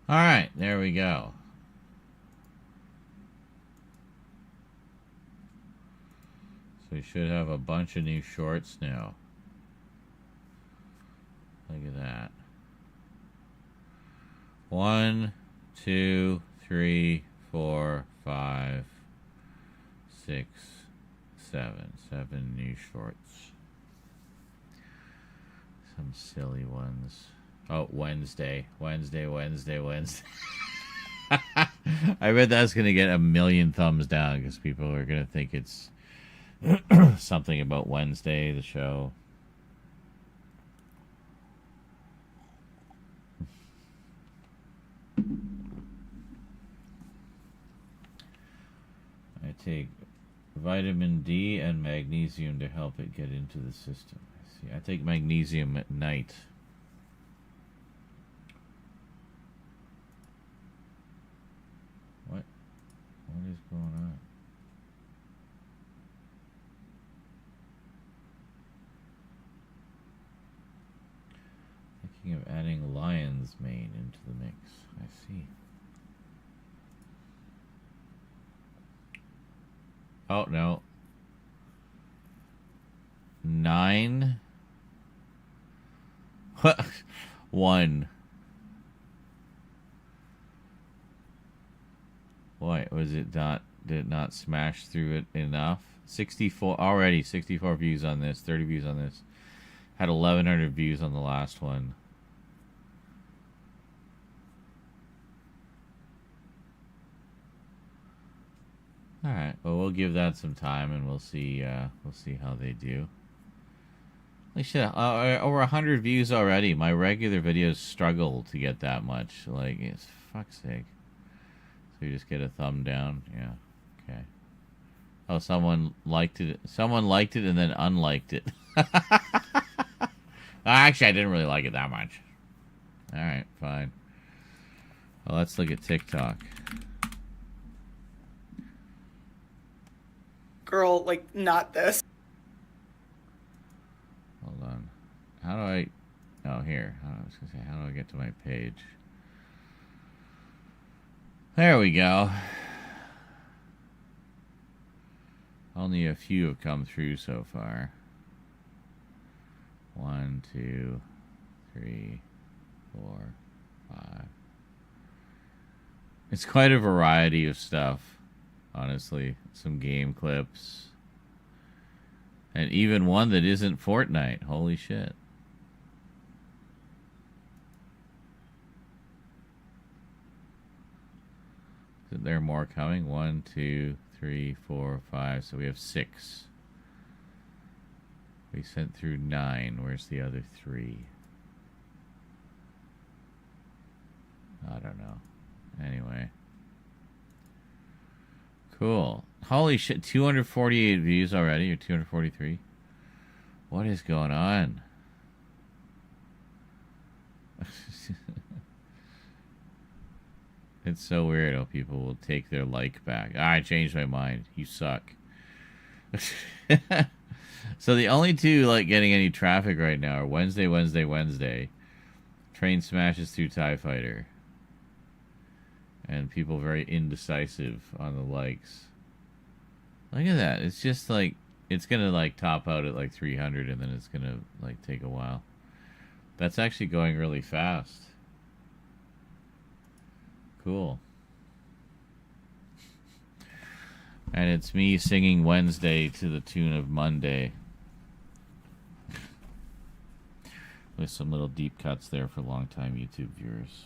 All right, there we go. So we should have a bunch of new shorts now. Look at that. 1, 2, 3, 4, 5, 6, 7. 7 new shorts. Some silly ones. Oh, Wednesday. I bet that's going to get 1 million thumbs down because people are going to think it's something about Wednesday, the show. I take vitamin D and magnesium to help it get into the system. I take magnesium at night. Thinking of adding Lion's Mane into the mix. I see. Oh, no. 9. 1. What was it? Did it not smash through it enough? 64 already. 64 views on this. 30 views on this. Had 1,100 views on the last one. All right. Well, we'll give that some time, and we'll see how they do. Holy shit! Over 100 views already. My regular videos struggle to get that much. Like, it's fuck's sake. So you just get a thumb down. Yeah. Okay. Oh, someone liked it. Someone liked it and then unliked it. Actually, I didn't really like it that much. All right, fine. Well, let's look at TikTok. Girl, like, not this. Hold on. How do I... Oh, here. I was going to say, how do I get to my page? There we go. Only a few have come through so far. 1, 2, 3, 4, 5. It's quite a variety of stuff, honestly. Some game clips. And even one that isn't Fortnite. Holy shit. Is there more coming? 1, 2, 3, 4, 5. So we have 6. We sent through 9. Where's the other 3? I don't know. Anyway. Cool. Holy shit, 248 views already, or 243? What is going on? It's so weird how people will take their like back. I changed my mind. You suck. So the only two like getting any traffic right now are Wednesday. Train smashes through TIE Fighter. And people very indecisive on the likes. Look at that. It's just like, it's going to like top out at like 300 and then it's going to like take a while. That's actually going really fast. Cool. And it's me singing Wednesday to the tune of Monday. With some little deep cuts there for long-time YouTube viewers.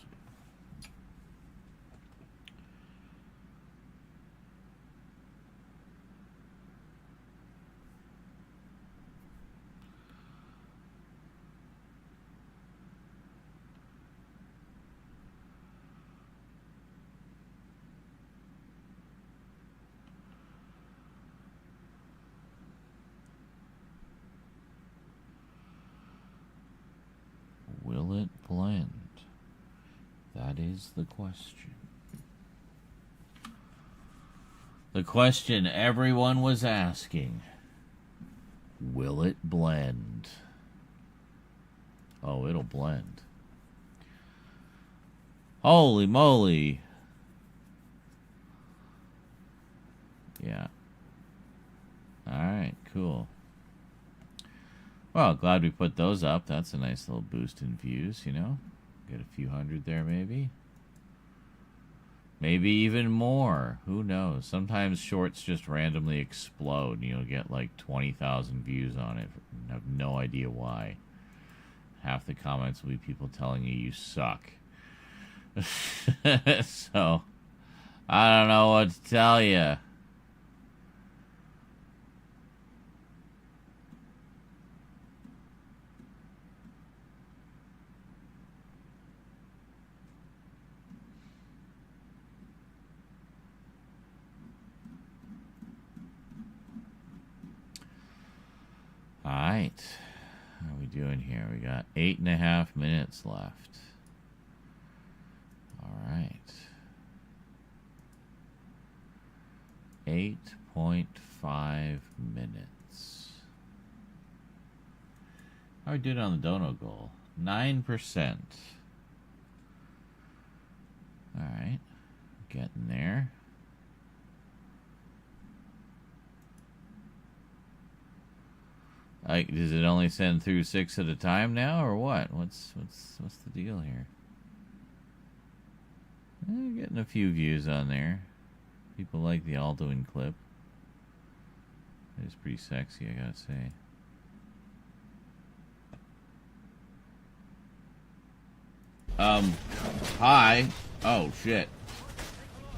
Will it blend? That is the question. The question everyone was asking. Will it blend? Oh, it'll blend. Holy moly. Yeah. Alright, cool. Well, glad we put those up. That's a nice little boost in views, you know? Get a few hundred there, maybe. Maybe even more. Who knows? Sometimes shorts just randomly explode. You'll get like 20,000 views on it. I have no idea why. Half the comments will be people telling you suck. So, I don't know what to tell you. Alright, how are we doing here? We got 8.5 minutes left. Alright. 8.5 minutes. How are we doing on the dono goal? 9%. Alright. Getting there. Does it only send through 6 at a time now, or what? What's the deal here? Getting a few views on there. People like the Alduin clip. It's pretty sexy, I gotta say. Hi. Oh, shit.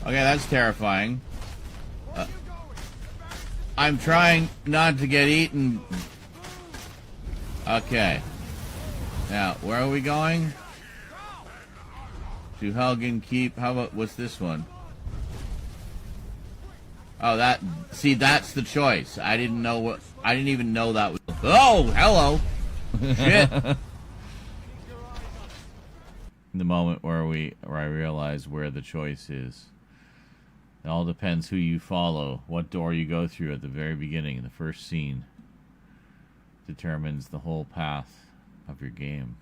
Okay, that's terrifying. I'm trying not to get eaten. Okay. Now, where are we going? To Helgen Keep. How about, what's this one? Oh, see, that's the choice. I didn't even know that was... Oh, hello! Shit! The moment where I realize where the choice is. It all depends who you follow, what door you go through at the very beginning, the first scene. Determines the whole path of your game.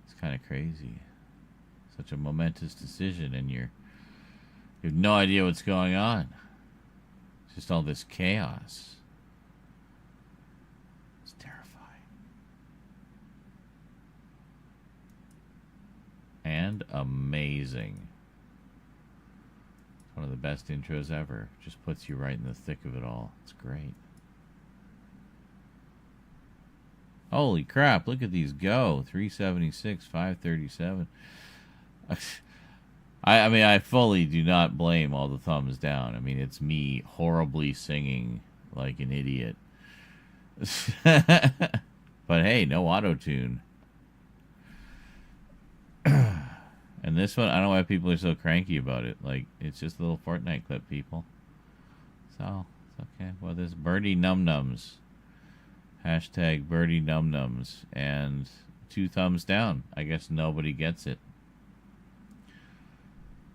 It's kind of crazy. Such a momentous decision, and you have no idea what's going on. It's just all this chaos. It's terrifying. And amazing. It's one of the best intros ever. Just puts you right in the thick of it all. It's great. Holy crap, look at these go. 376, 537. I mean, I fully do not blame all the thumbs down. I mean, it's me horribly singing like an idiot. But hey, no auto-tune. And this one, I don't know why people are so cranky about it. Like, it's just a little Fortnite clip, people. So, it's okay. Well, there's Birdie Num Nums. Hashtag Birdie Num Nums. And 2 thumbs down. I guess nobody gets it.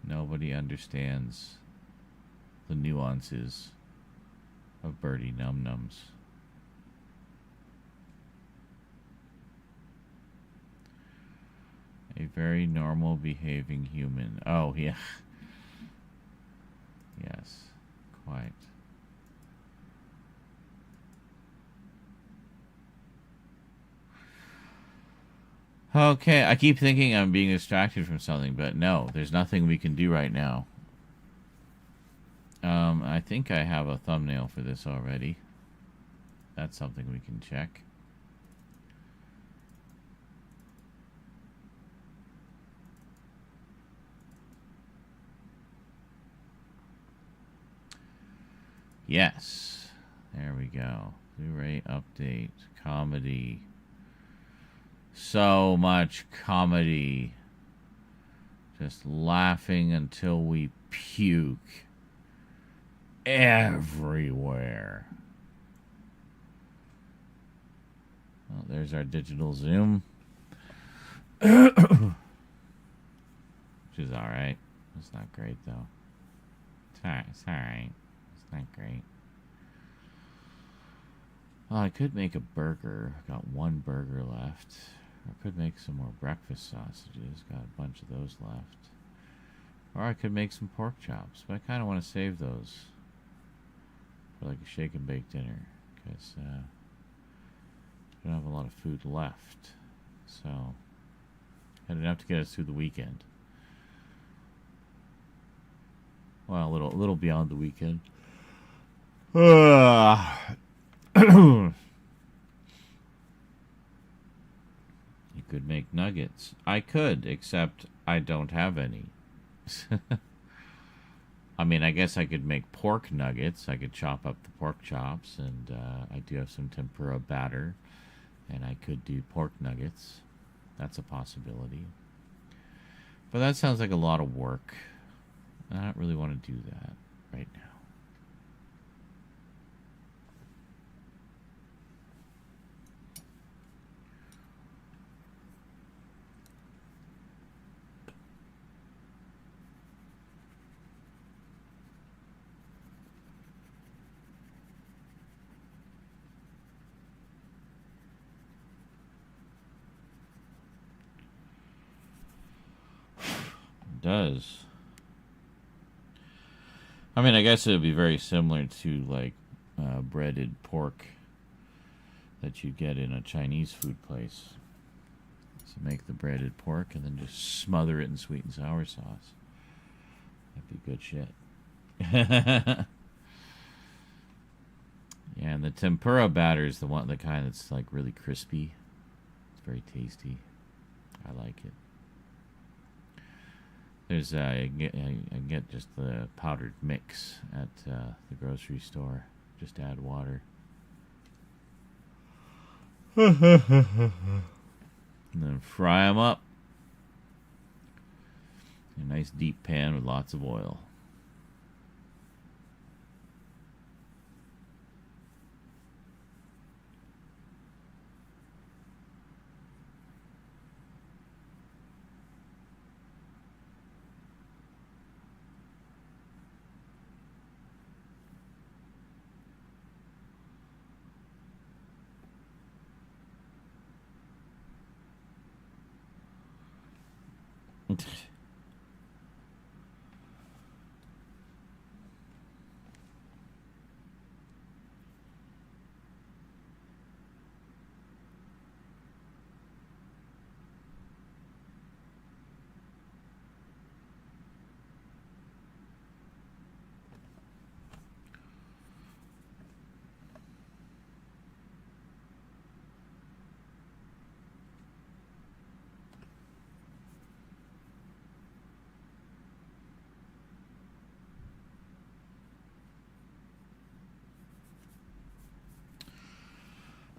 Nobody understands the nuances of Birdie Num Nums. A very normal behaving human. Oh, yeah. Yes, quite. Okay, I keep thinking I'm being distracted from something, but no, there's nothing we can do right now. I think I have a thumbnail for this already. That's something we can check. Yes. There we go. Blu-ray update. Comedy. So much comedy. Just laughing until we puke. Everywhere. Well, there's our digital zoom. Which is alright. It's not great, though. It's alright. It's not great. Well, I could make a burger. Got 1 burger left. I could make some more breakfast sausages. Got a bunch of those left. Or I could make some pork chops. But I kind of want to save those for like a shake and bake dinner. Because I don't have a lot of food left. So had enough to get us through the weekend. Well, a little beyond the weekend. You could make nuggets. I could, except I don't have any. I mean, I guess I could make pork nuggets. I could chop up the pork chops, and I do have some tempura batter, and I could do pork nuggets. That's a possibility. But that sounds like a lot of work. I don't really want to do that right now. It does. I mean, I guess it would be very similar to like breaded pork that you get in a Chinese food place. So make the breaded pork and then just smother it in sweet and sour sauce. That'd be good shit. Yeah, and the tempura batter is the kind that's like really crispy. It's very tasty. I like it. There's I get just the powdered mix at the grocery store. Just add water. And then fry them up. A nice deep pan with lots of oil.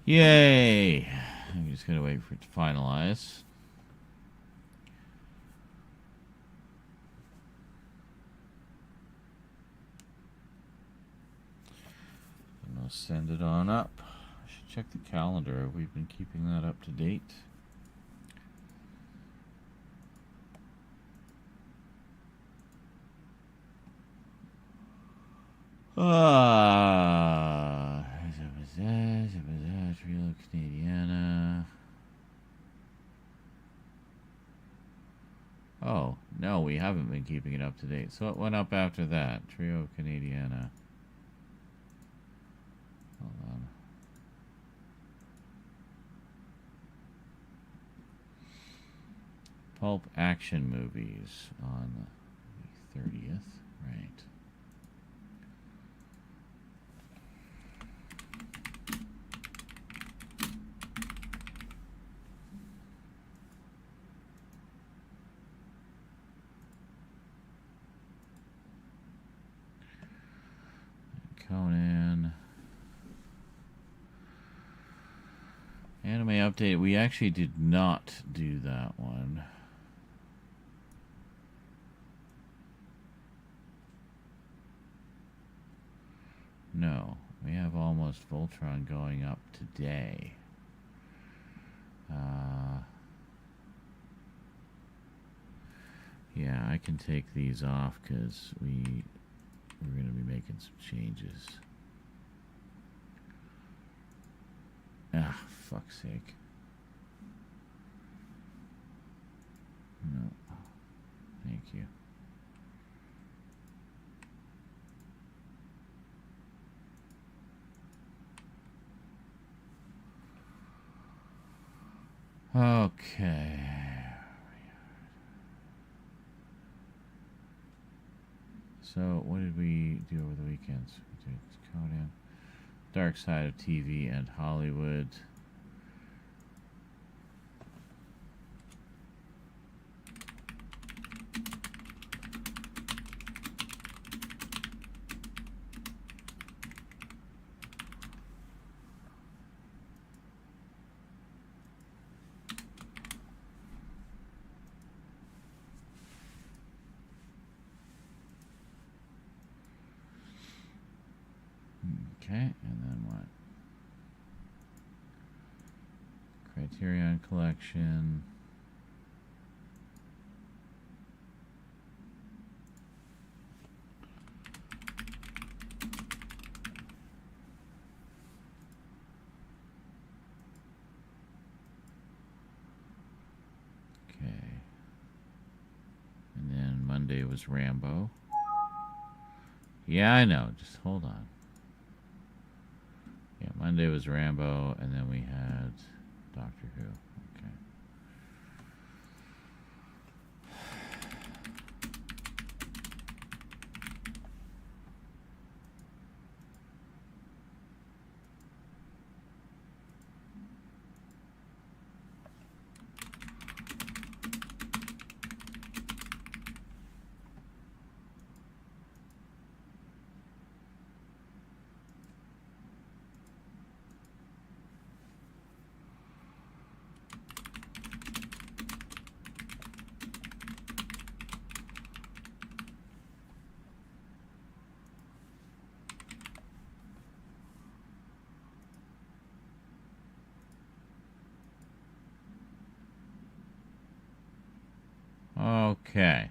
Yay! I'm just gonna wait for it to finalize. And I'll send it on up. I should check the calendar. Have we been keeping that up to date? Trio Canadiana. Oh, no, we haven't been keeping it up to date. So it went up after that. Trio Canadiana. Hold on. Pulp action movies on the 30th. Right. Conan. Anime update. We actually did not do that one. No. We have Almost Voltron going up today. Yeah, I can take these off because we're going to be making some changes. Ah, fuck's sake. No. Thank you. Okay. So, what did we do over the weekends? We did Conan, Dark Side of TV, and Hollywood. Okay, and then what? Criterion Collection. Okay. And then Monday was Rambo. Yeah, I know. Just hold on. Yeah, Monday was Rambo, and then we had Doctor Who. Okay. Okay.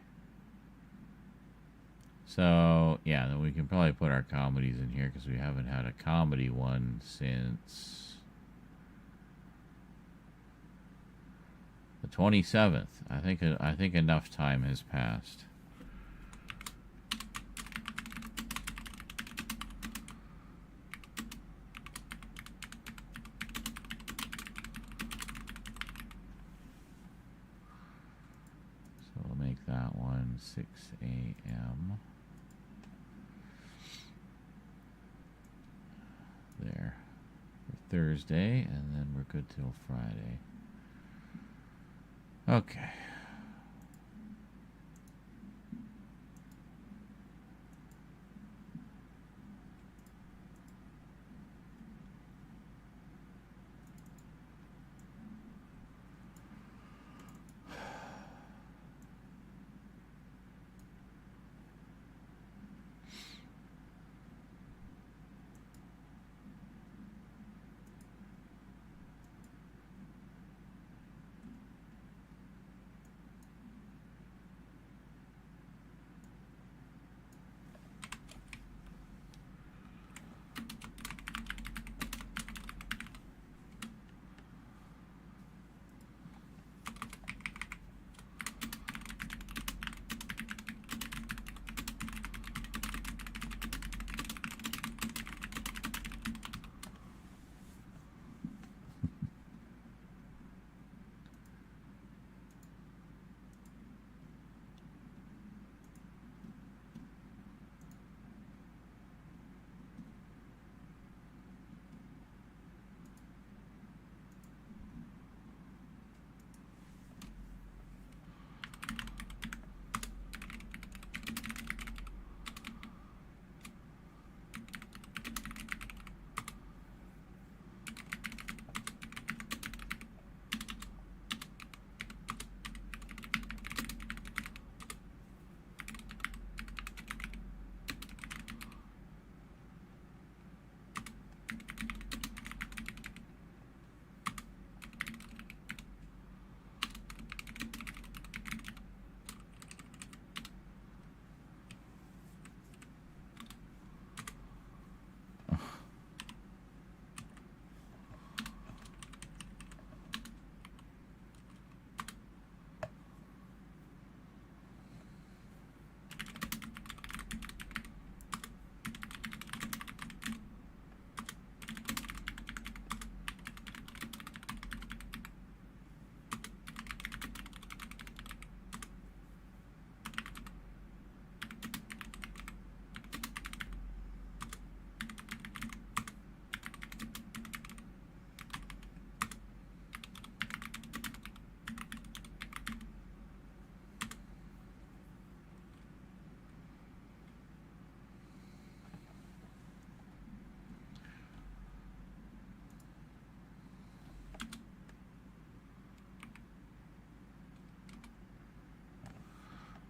So, yeah, then we can probably put our comedies in here because we haven't had a comedy one since the 27th. I think enough time has passed. So we'll make that one 6 a.m. there for Thursday, and then we're good till Friday. Okay.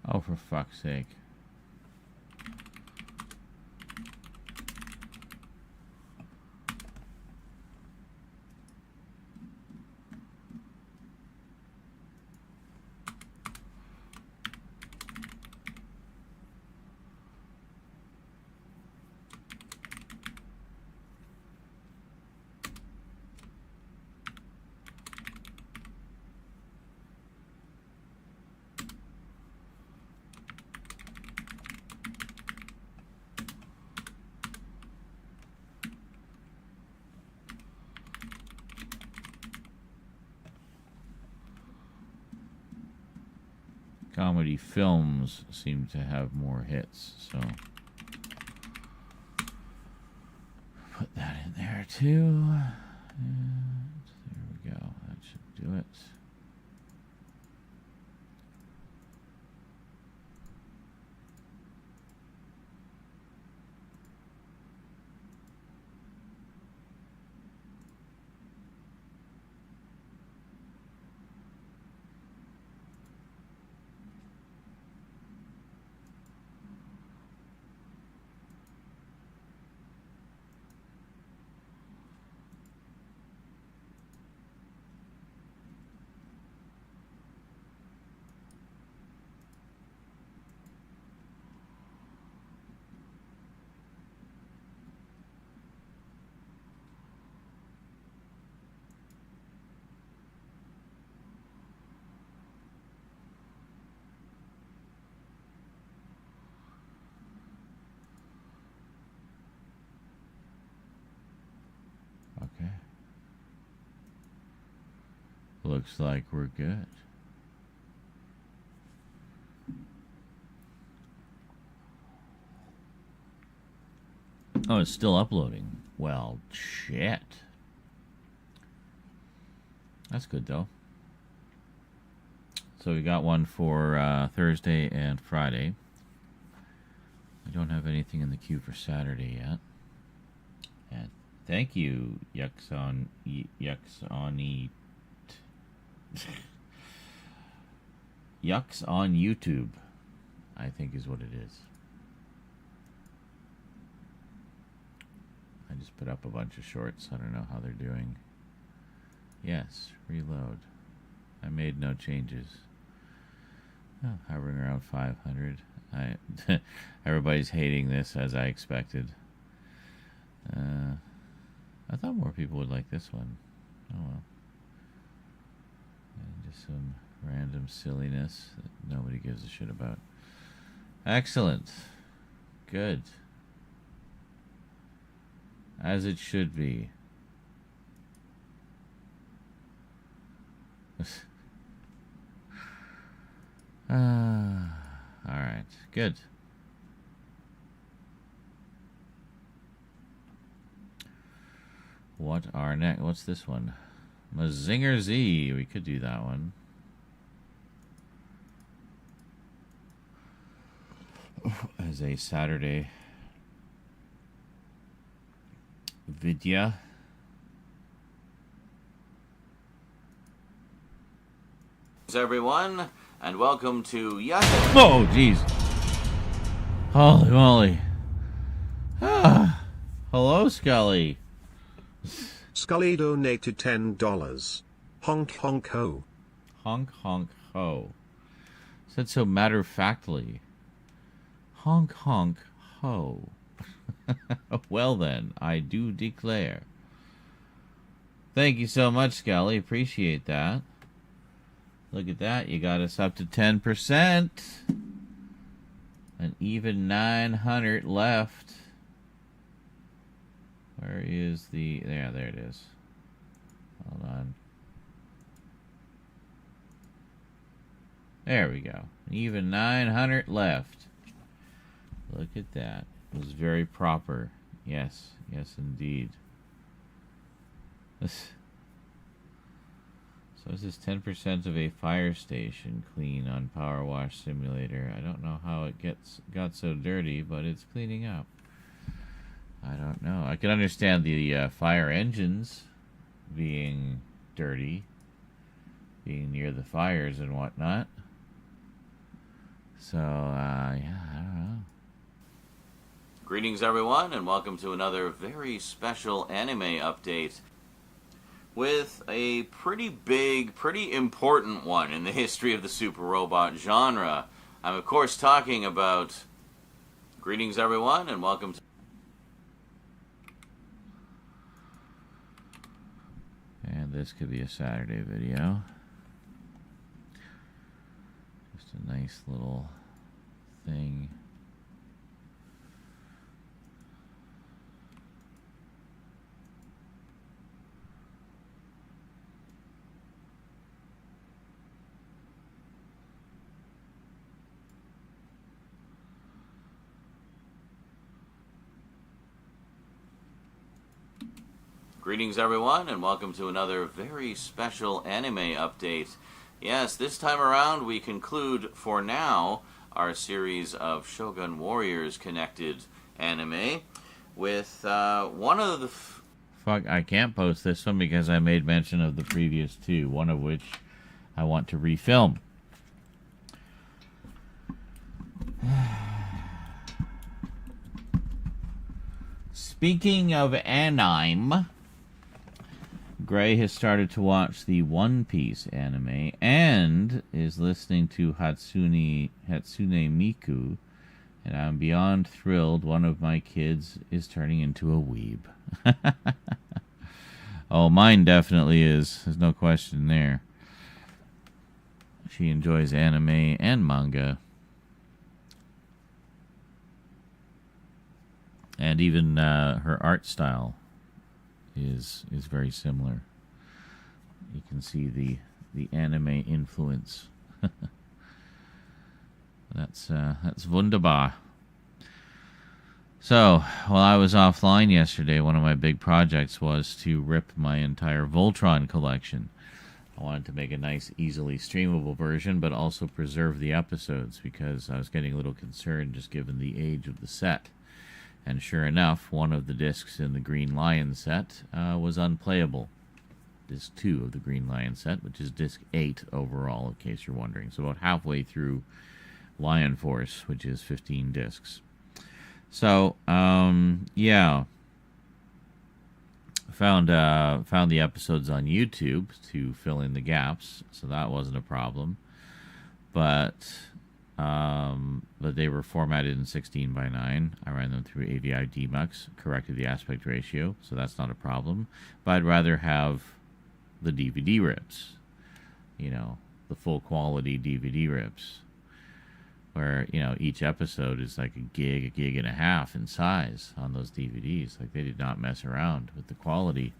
Oh, for fuck's sake. comedy films seem to have more hits, so put that in there too. And there we go. That should do it. Okay. Looks like we're good. Oh, it's still uploading. Well, shit. That's good, though. So we got one for Thursday and Friday. I don't have anything in the queue for Saturday yet. And thank you, Yucks on YouTube, I think is what it is. I just put up a bunch of shorts. I don't know how they're doing. Yes, reload. I made no changes. Oh, hovering around 500. Everybody's hating this, as I expected. I thought more people would like this one. Oh well. And just some random silliness that nobody gives a shit about. Excellent. Good. As it should be. Alright, good. What are next? What's this one? Mazinger Z. We could do that one. As a Saturday video. Everyone, and welcome to Yuck. Oh, jeez. Holy moly. Hello, Scully. Scully donated $10. Honk honk ho. Honk honk ho. Said so matter-of-factly. Honk honk ho. Well then, I do declare. Thank you so much, Scully. Appreciate that. Look at that. You got us up to 10%. An even 900 left. Where is the... There it is. Hold on. There we go. Even 900 left. Look at that. It was very proper. Yes. Yes, indeed. So this is 10% of a fire station clean on Power Wash Simulator. I don't know how it got so dirty, but it's cleaning up. I don't know. I can understand the fire engines being dirty, being near the fires and whatnot. So, yeah, I don't know. Greetings, everyone, and welcome to another very special anime update with a pretty big, pretty important one in the history of the super robot genre. I'm, of course, talking about... Greetings, everyone, and welcome to... And this could be a Saturday video. Just a nice little thing. Greetings, everyone, and welcome to another very special anime update. Yes, this time around we conclude, for now, our series of Shogun Warriors connected anime with one of the... Fuck, I can't post this one because I made mention of the previous two, one of which I want to refilm. Speaking of anime, Gray has started to watch the One Piece anime and is listening to Hatsune Miku, and I'm beyond thrilled one of my kids is turning into a weeb. Oh, mine definitely is. There's no question there. She enjoys anime and manga. And even her art style is very similar. You can see the anime influence. That's wunderbar. So, while I was offline yesterday, one of my big projects was to rip my entire Voltron collection. I wanted to make a nice, easily streamable version, but also preserve the episodes, because I was getting a little concerned just given the age of the set. And sure enough, one of the discs in the Green Lion set was unplayable. Disc 2 of the Green Lion set, which is disc 8 overall, in case you're wondering. So about halfway through Lion Force, which is 15 discs. So, yeah. Found the episodes on YouTube to fill in the gaps, so that wasn't a problem. But they were formatted in 16:9. I ran them through AVI Demux, corrected the aspect ratio, so that's not a problem. But I'd rather have the DVD rips, you know, the full quality DVD rips, where, you know, each episode is like a gig and a half in size on those DVDs. Like, they did not mess around with the quality.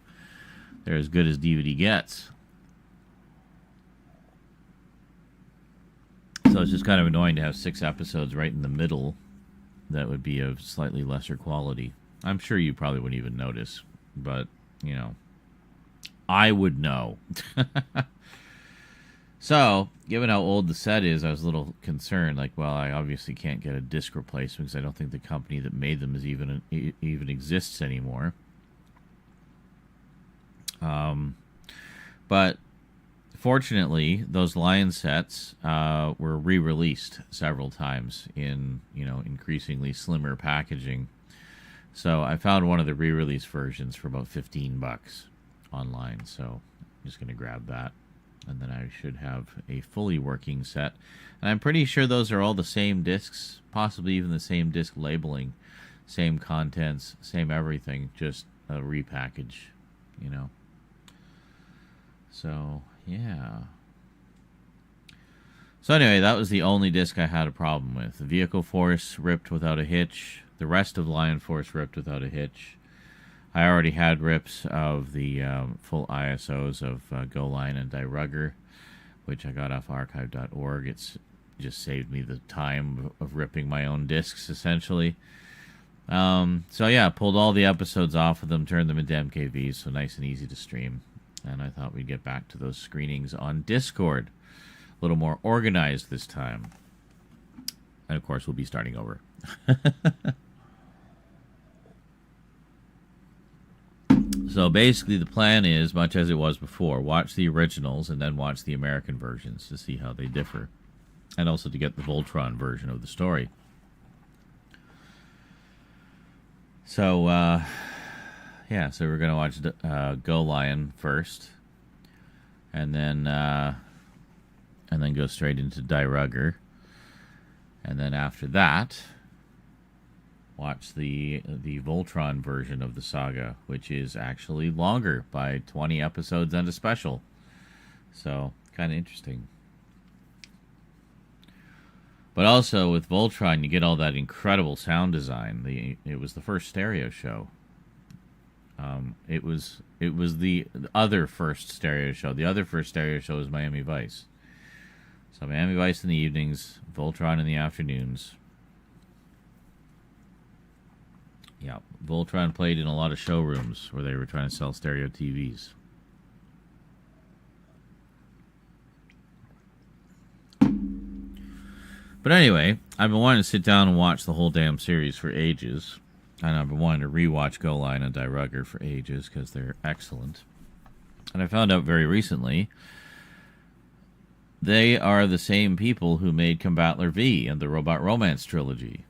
They're as good as DVD gets. So it's just kind of annoying to have 6 episodes right in the middle that would be of slightly lesser quality. I'm sure you probably wouldn't even notice, but, you know, I would know. So, given how old the set is, I was a little concerned. Like, well, I obviously can't get a disc replacement because I don't think the company that made them is even exists anymore. But fortunately, those Lion sets were re-released several times in, you know, increasingly slimmer packaging. So I found one of the re-release versions for about $15 online. So I'm just going to grab that. And then I should have a fully working set. And I'm pretty sure those are all the same discs, possibly even the same disc labeling, same contents, same everything, just a repackage, you know. So, yeah. So anyway, that was the only disc I had a problem with. The Vehicle Force ripped without a hitch. The rest of Lion Force ripped without a hitch. I already had rips of the full ISOs of Go Lion and Die Rugger, which I got off archive.org. It's just saved me the time of ripping my own discs, essentially. So yeah, pulled all the episodes off of them, turned them into MKVs, so nice and easy to stream. And I thought we'd get back to those screenings on Discord. A little more organized this time. And of course, we'll be starting over. So basically the plan is, much as it was before, watch the originals and then watch the American versions to see how they differ. And also to get the Voltron version of the story. So, yeah, so we're going to watch Go Lion first. And then go straight into Die Rugger. And then after that, watch the Voltron version of the saga, which is actually longer by 20 episodes and a special. So, kind of interesting. But also, with Voltron, you get all that incredible sound design. It was the first stereo show. It was the other first stereo show. The other first stereo show was Miami Vice. So Miami Vice in the evenings, Voltron in the afternoons. Yeah, Voltron played in a lot of showrooms where they were trying to sell stereo TVs. But anyway, I've been wanting to sit down and watch the whole damn series for ages. And I've been wanting to rewatch Go Line and Die Rugger for ages because they're excellent. And I found out very recently they are the same people who made Combattler V and the Robot Romance trilogy.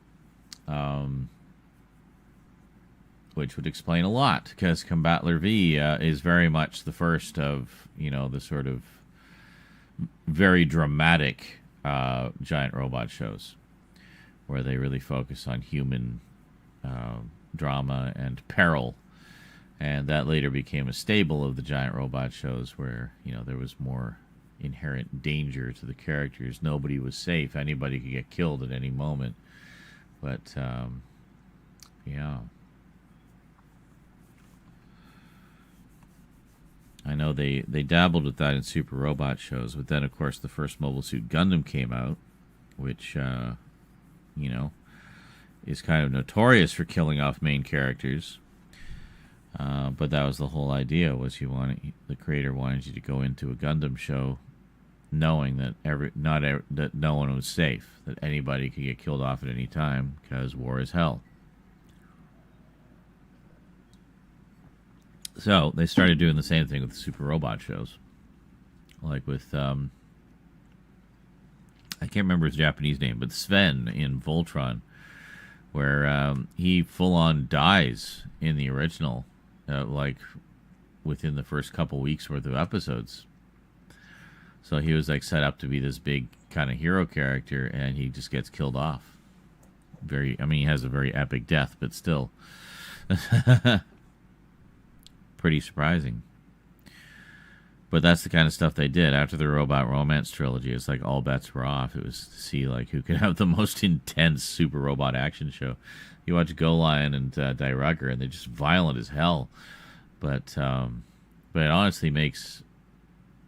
Which would explain a lot, because Combattler V is very much the first of, the sort of very dramatic giant robot shows, where they really focus on human drama and peril. And that later became a staple of the giant robot shows where, there was more inherent danger to the characters. Nobody was safe. Anybody could get killed at any moment. But, yeah. I know they dabbled with that in Super Robot shows, but then, of course, the first Mobile Suit Gundam came out, which, is kind of notorious for killing off main characters. But that was the whole idea, was the creator wanted you to go into a Gundam show knowing that that no one was safe, that anybody could get killed off at any time, because war is hell. So they started doing the same thing with the Super Robot shows, like with I can't remember his Japanese name, but Sven in Voltron, where he full on dies in the original, like within the first couple weeks worth of episodes. So he was set up to be this big kind of hero character, and he just gets killed off. He has a very epic death, but still. Pretty surprising. But that's the kind of stuff they did. After the Robot Romance trilogy, it's like all bets were off. It was to see who could have the most intense super robot action show. You watch Go Lion and Die Rugger, and they're just violent as hell. But it honestly makes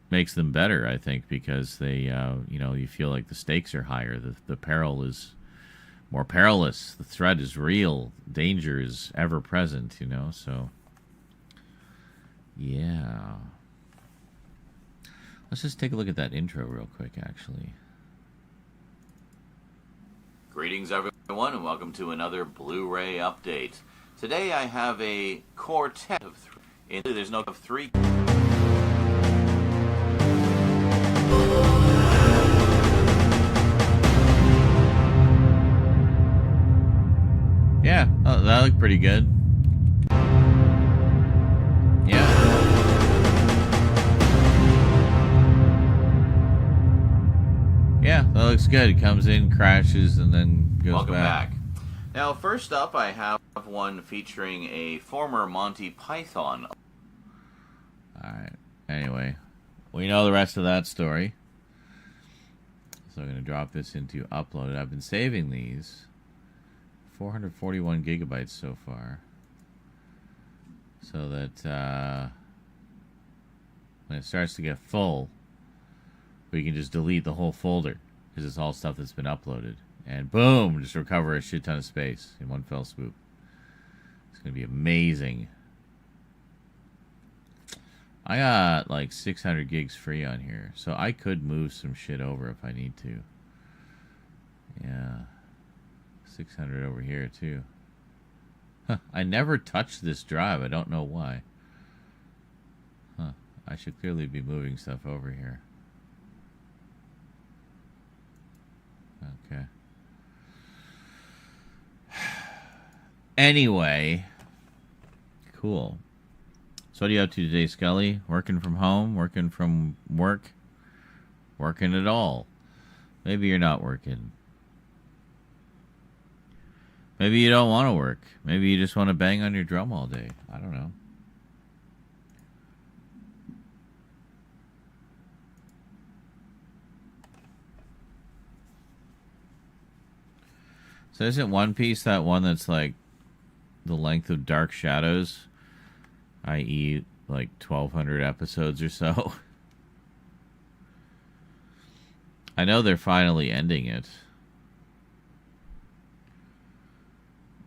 them better, I think, because they you feel like the stakes are higher. The peril is more perilous. The threat is real. Danger is ever present. So. Yeah. Let's just take a look at that intro real quick, actually. Greetings, everyone, and welcome to another Blu-ray update. Today I have a quartet of three. There's no of three. Yeah, that looked pretty good. Yeah, that looks good. It comes in, crashes, and then goes Welcome back. Now, first up, I have one featuring a former Monty Python. Alright, anyway. We know the rest of that story. So I'm going to drop this into uploaded. I've been saving these. 441 gigabytes so far. So that when it starts to get full, we can just delete the whole folder, because it's all stuff that's been uploaded. And boom, just recover a shit ton of space in one fell swoop. It's going to be amazing. I got 600 gigs free on here, so I could move some shit over if I need to. Yeah. 600 over here, too. Huh, I never touched this drive. I don't know why. Huh. I should clearly be moving stuff over here. Okay. Anyway. Cool. So what are you up to today, Scully? Working from home? Working from work? Working at all? Maybe you're not working. Maybe you don't want to work. Maybe you just want to bang on your drum all day. I don't know. So isn't One Piece that one that's the length of Dark Shadows? I.e., 1,200 episodes or so? I know they're finally ending it.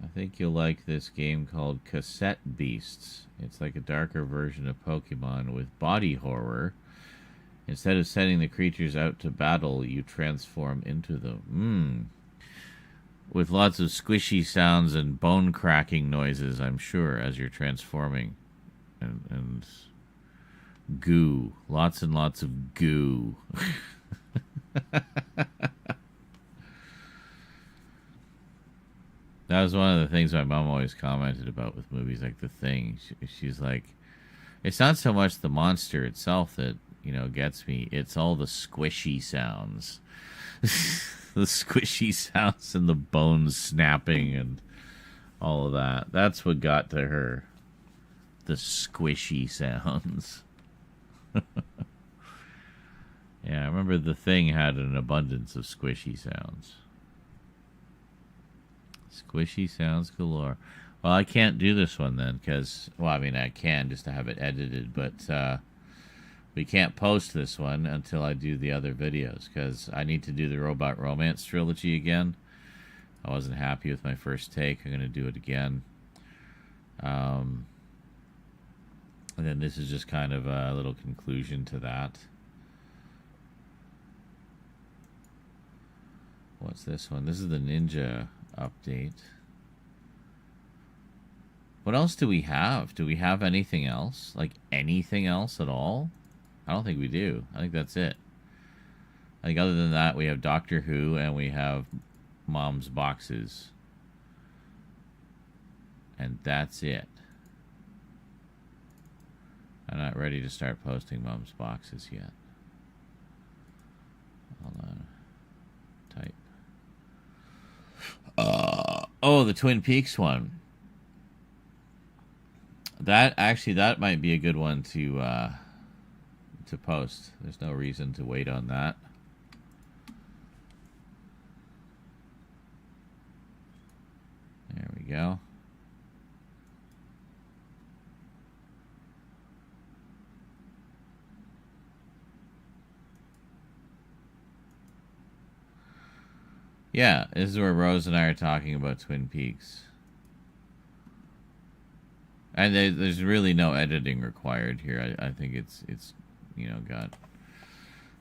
I think you'll like this game called Cassette Beasts. It's like a darker version of Pokemon with body horror. Instead of sending the creatures out to battle, you transform into them. With lots of squishy sounds and bone cracking noises, I'm sure, as you're transforming. And goo. Lots and lots of goo. That was one of the things my mom always commented about with movies like The Thing. She's like, it's not so much the monster itself that, gets me. It's all the squishy sounds. The squishy sounds and the bones snapping and all of that. That's what got to her. The squishy sounds. Yeah, I remember The Thing had an abundance of squishy sounds. Squishy sounds galore. Well, I can't do this one then because, I can just to have it edited, but we can't post this one until I do the other videos because I need to do the Robot Romance trilogy again. I wasn't happy with my first take. I'm going to do it again. And then this is just kind of a little conclusion to that. What's this one? This is the Ninja update. What else do we have? Do we have anything else? Like anything else at all? I don't think we do. I think that's it. I think other than that, we have Doctor Who and we have Mom's Boxes. And that's it. I'm not ready to start posting Mom's Boxes yet. Hold on. Type. Oh, the Twin Peaks one. That might be a good one to post. There's no reason to wait on that. There we go. Yeah, this is where Rose and I are talking about Twin Peaks. And there's really no editing required here. I think it's got...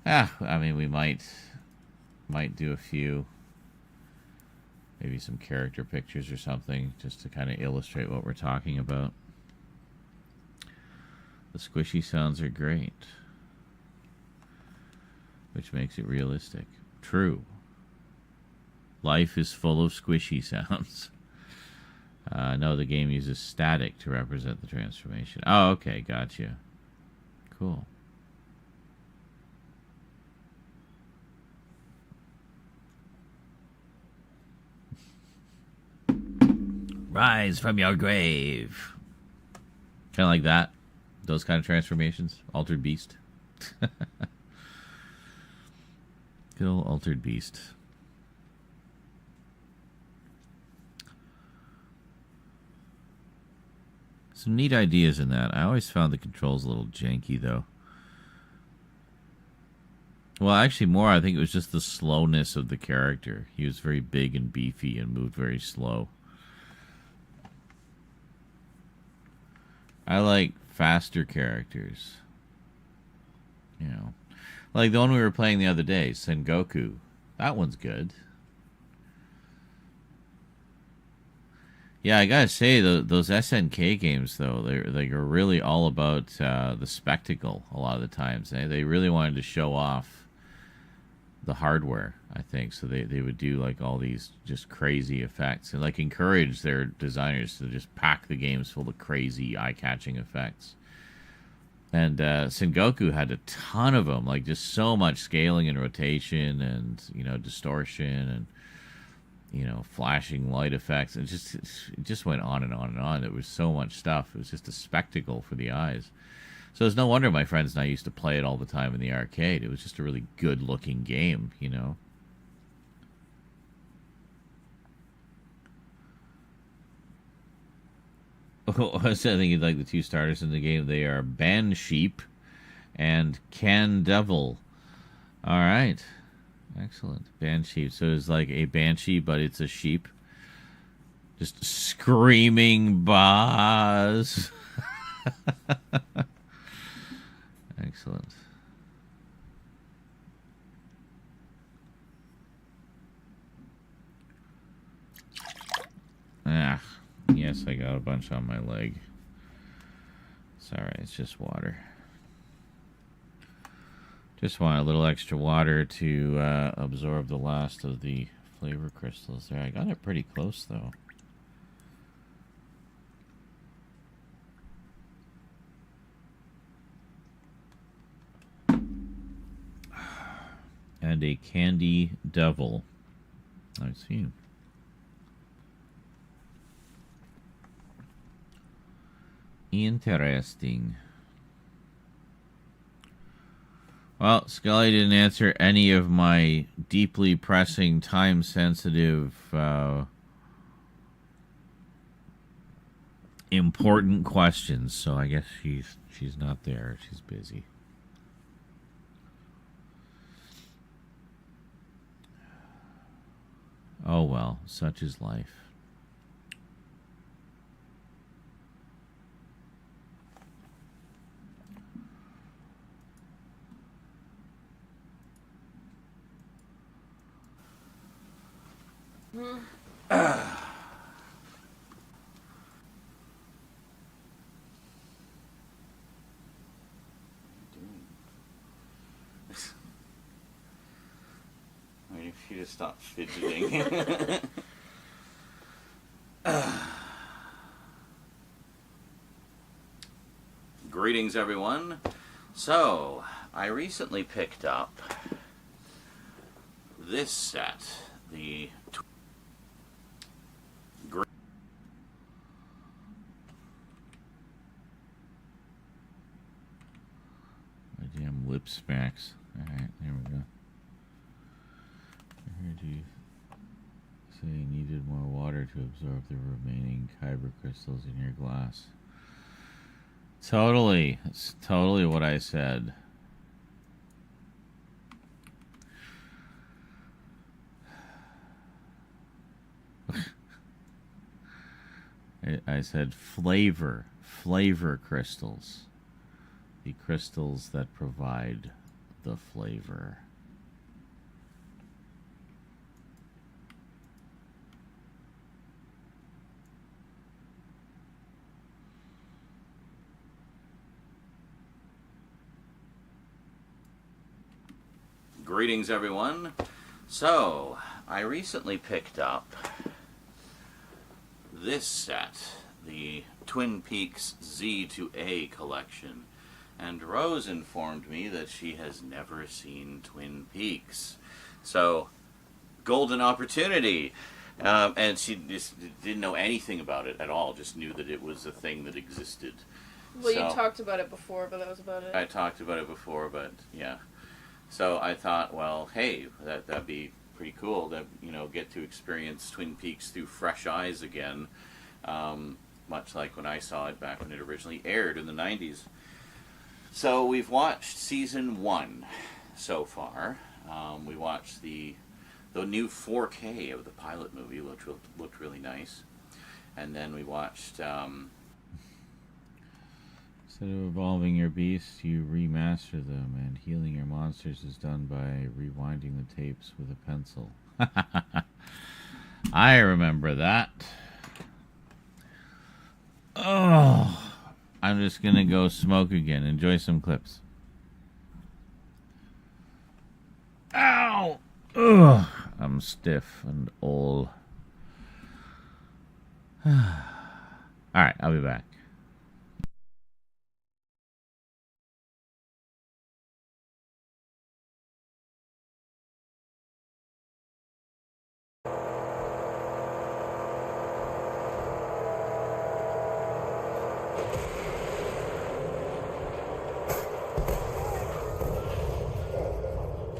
we might do a few, maybe some character pictures or something, just to kind of illustrate what we're talking about. The squishy sounds are great, which makes it realistic. True. Life is full of squishy sounds. No, the game uses static to represent the transformation. Oh, okay, gotcha. Cool. Rise from your grave. Kind of like that. Those kind of transformations. Altered Beast. Good old Altered Beast. Some neat ideas in that. I always found the controls a little janky, though. Well, actually, more, I think it was just the slowness of the character. He was very big and beefy and moved very slow. I like faster characters. Like the one we were playing the other day, Sengoku. That one's good. Yeah, I gotta say, those SNK games, though, they're really all about the spectacle a lot of the times. They really wanted to show off the hardware, I think. So they would do, like, all these just crazy effects. And, like, encourage their designers to just pack the games full of crazy, eye-catching effects. And Sengoku had a ton of them, like, just so much scaling and rotation and, distortion and... flashing light effects. It just went on and on and on. There was so much stuff. It was just a spectacle for the eyes. So it's no wonder my friends and I used to play it all the time in the arcade. It was just a really good-looking game, Oh, I think you'd like the two starters in the game. They are Bansheep and Can Devil. All right. Excellent. Banshee. So it's like a banshee, but it's a sheep. Just screaming boss. Excellent. Ah, yes, I got a bunch on my leg. It's alright, it's just water. Just want a little extra water to absorb the last of the flavor crystals there. I got it pretty close, though. And a candy devil. I see. Interesting. Well, Scully didn't answer any of my deeply pressing, time-sensitive, important questions. So I guess she's not there. She's busy. Oh well, such is life. I mean, if you just stop fidgeting. Greetings, everyone. So, I recently picked up this set, the My damn lip smacks. Alright, there we go. I heard you say you needed more water to absorb the remaining kyber crystals in your glass. Totally. That's totally what I said. I said flavor crystals. The crystals that provide the flavor. Greetings, everyone. So, I recently picked up this set, the Twin Peaks Z to A collection, and Rose informed me that she has never seen Twin Peaks. So, golden opportunity. And she just didn't know anything about it at all, just knew that it was a thing that existed. Well, you talked about it before, but that was about it. I talked about it before, but yeah. So I thought, well, hey, that'd be pretty cool to, get to experience Twin Peaks through fresh eyes again, much like when I saw it back when it originally aired in the 90s. So we've watched season 1 so far. We watched the new 4K of the pilot movie, which looked really nice. And then we watched... Instead of evolving your beasts, you remaster them, and healing your monsters is done by rewinding the tapes with a pencil. I remember that. Oh, I'm just gonna go smoke again. Enjoy some clips. Ow! Ugh, I'm stiff and old. Alright, I'll be back.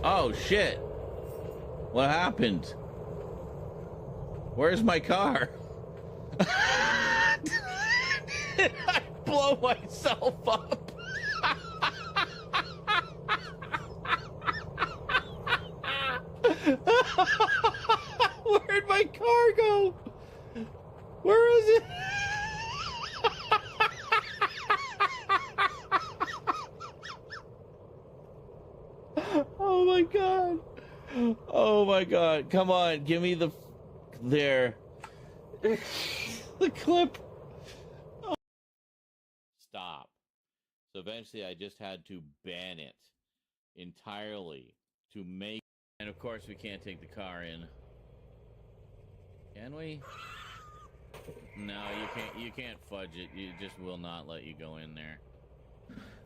Oh shit! What happened? Where's my car? Did I blow myself up? Where'd my car go? Where is it? Oh my god. Oh my god. Come on, give me the... There. The clip. Oh. Stop. So eventually I just had to ban it entirely to make... And of course we can't take the car in. Can we? No, you can't fudge it. It just will not let you go in there.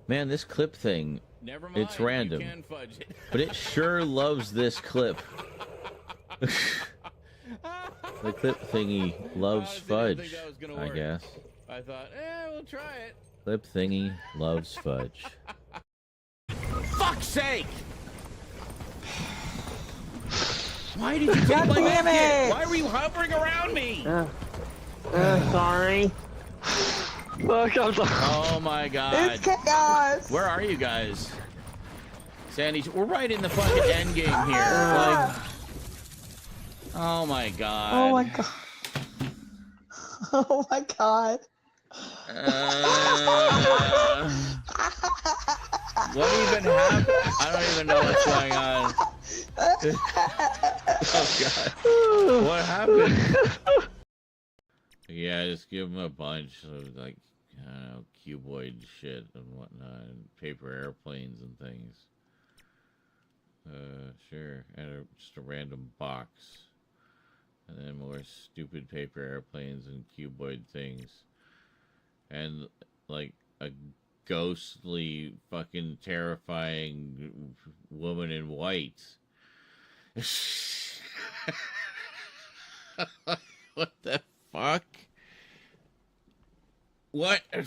Man, this clip thing, never mind, it's random. You can fudge it. But it sure loves this clip. The clip thingy loves fudge, I guess. I thought, we'll try it. Clip thingy loves fudge. Fuck's sake! Why did you take my medkit? Why were you hovering around me? Sorry. Look, I'm sorry. Oh my god. It's chaos. Where are you guys? Sandy, we're right in the fucking end game here. Like, oh my god. Oh my god. Oh my god. What even happened? I don't even know what's going on. Oh god. What happened? Yeah, just give him a bunch of, like, I don't know, cuboid shit and whatnot, and paper airplanes and things. Sure. And just a random box. And then more stupid paper airplanes and cuboid things. And, like, a ghostly, fucking terrifying woman in white. What the fuck? What? And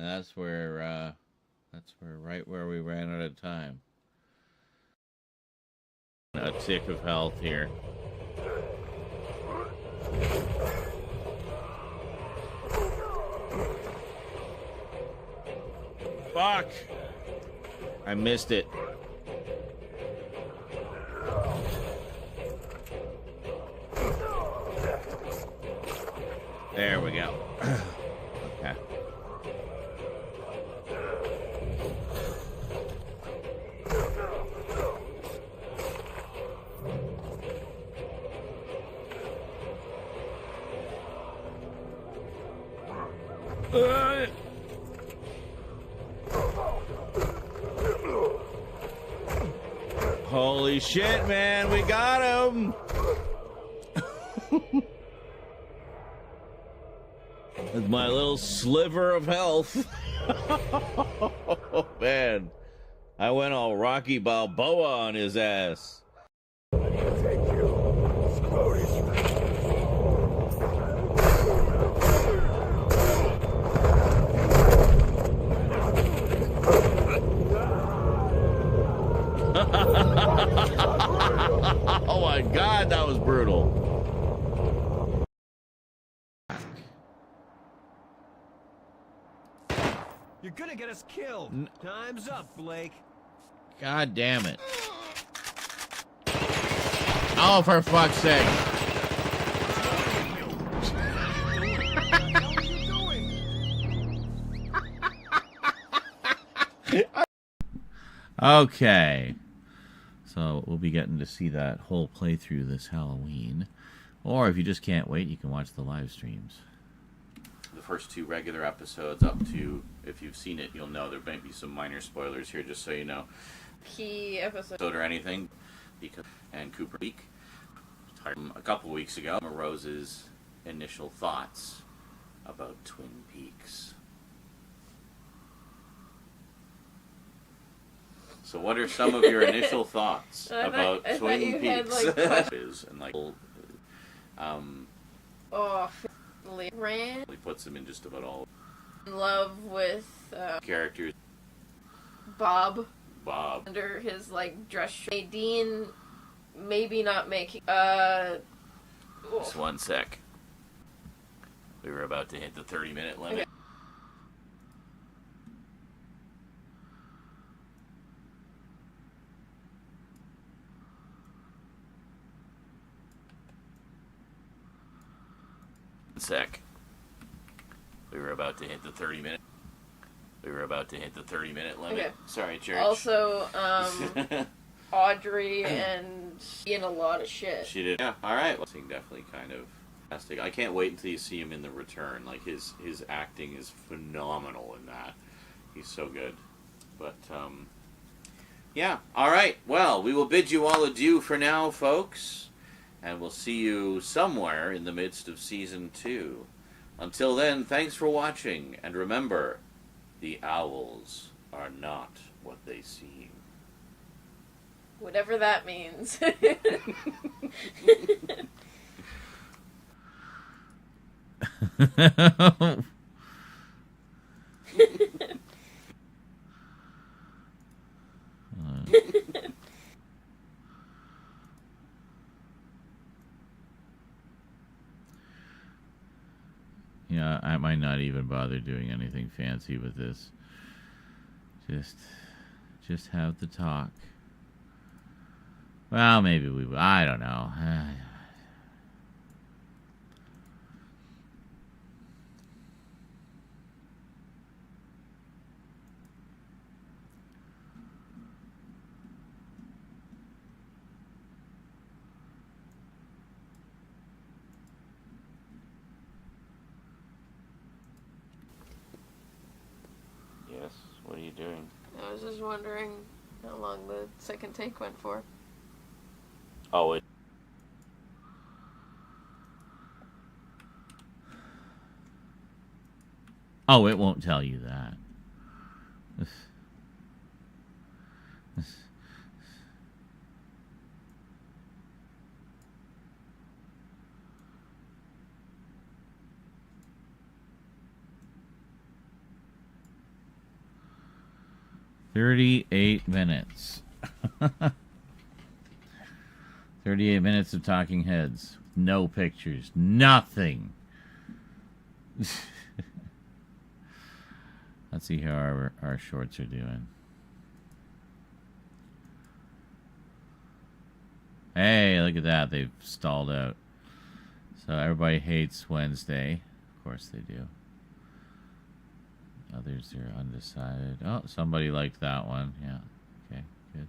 that's where right where we ran out of time. A tick of health here. Fuck! I missed it. There we go. Okay. Holy shit, man, we got him! With my little sliver of health. Oh, man. I went all Rocky Balboa on his ass. Oh my god, that was brutal. You're gonna get us killed. Time's up, Blake. God damn it. Oh, for fuck's sake. Okay. So we'll be getting to see that whole playthrough this Halloween. Or if you just can't wait, you can watch the live streams. The first two regular episodes up to, if you've seen it, you'll know there might be some minor spoilers here, just so you know. Key episode. Or anything. And Cooper Week. A couple weeks ago, Rose's initial thoughts about Twin Peaks. So what are some of your initial thoughts about Twin Peaks? Rand. He puts him in just about all. In love with characters. Bob. Bob. Under his dress shirt. Nadine maybe not making Just one sec. We were about to hit the 30-minute limit. Okay. Sec. We were about to hit the 30-minute. We were about to hit the 30-minute limit. Okay. Sorry, Church. Also, Audrey and in a lot of shit. She did. Yeah. All right. Definitely kind of fantastic. I can't wait until you see him in The Return. Like his acting is phenomenal in that. He's so good. But yeah. All right. Well, we will bid you all adieu for now, folks, and we'll see you somewhere in the midst of season 2. Until then, thanks for watching, and remember, the owls are not what they seem. Whatever that means. Yeah, I might not even bother doing anything fancy with this. Just have the talk. Well, maybe we will. I don't know. Yes. What are you doing? I was just wondering how long the second take went for. Oh, it. Oh, it won't tell you that. 38 minutes. 38 minutes of talking heads. No pictures. Nothing. Let's see how our shorts are doing. Hey, look at that. They've stalled out. So everybody hates Wednesday. Of course they do. Others are undecided. Oh, somebody liked that one. Yeah. Okay, good.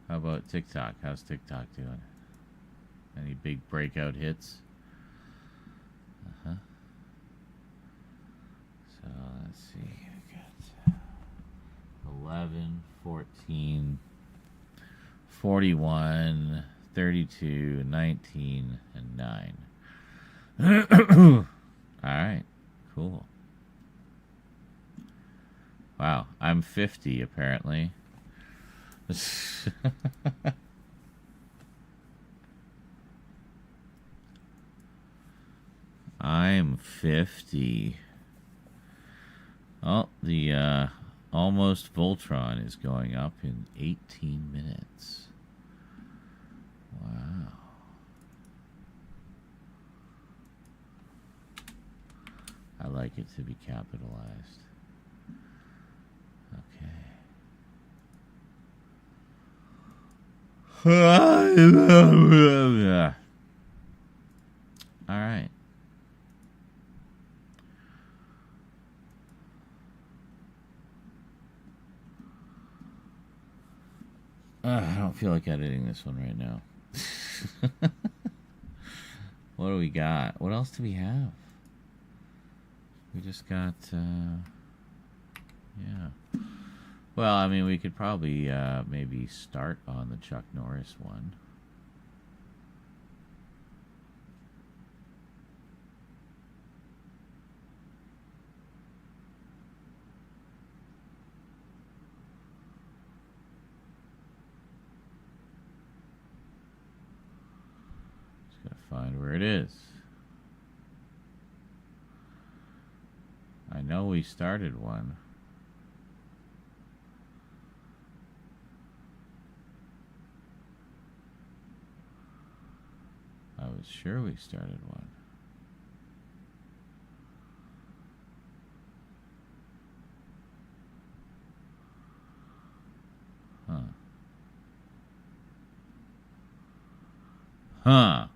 How about TikTok? How's TikTok doing? Any big breakout hits? Uh-huh. So, let's see. We got 11, 14, 41, 32, 19, and 9. Alright, cool. Wow, I'm 50 apparently. I'm 50. Oh, the almost Voltron is going up in 18 minutes. Wow. I like it to be capitalized. Okay. All right. I don't feel like editing this one right now. What do we got? What else do we have? We just got, yeah. Well, I mean, we could probably maybe start on the Chuck Norris one. Just gotta find where it is. I know we started one. I was sure we started one. Huh. Huh.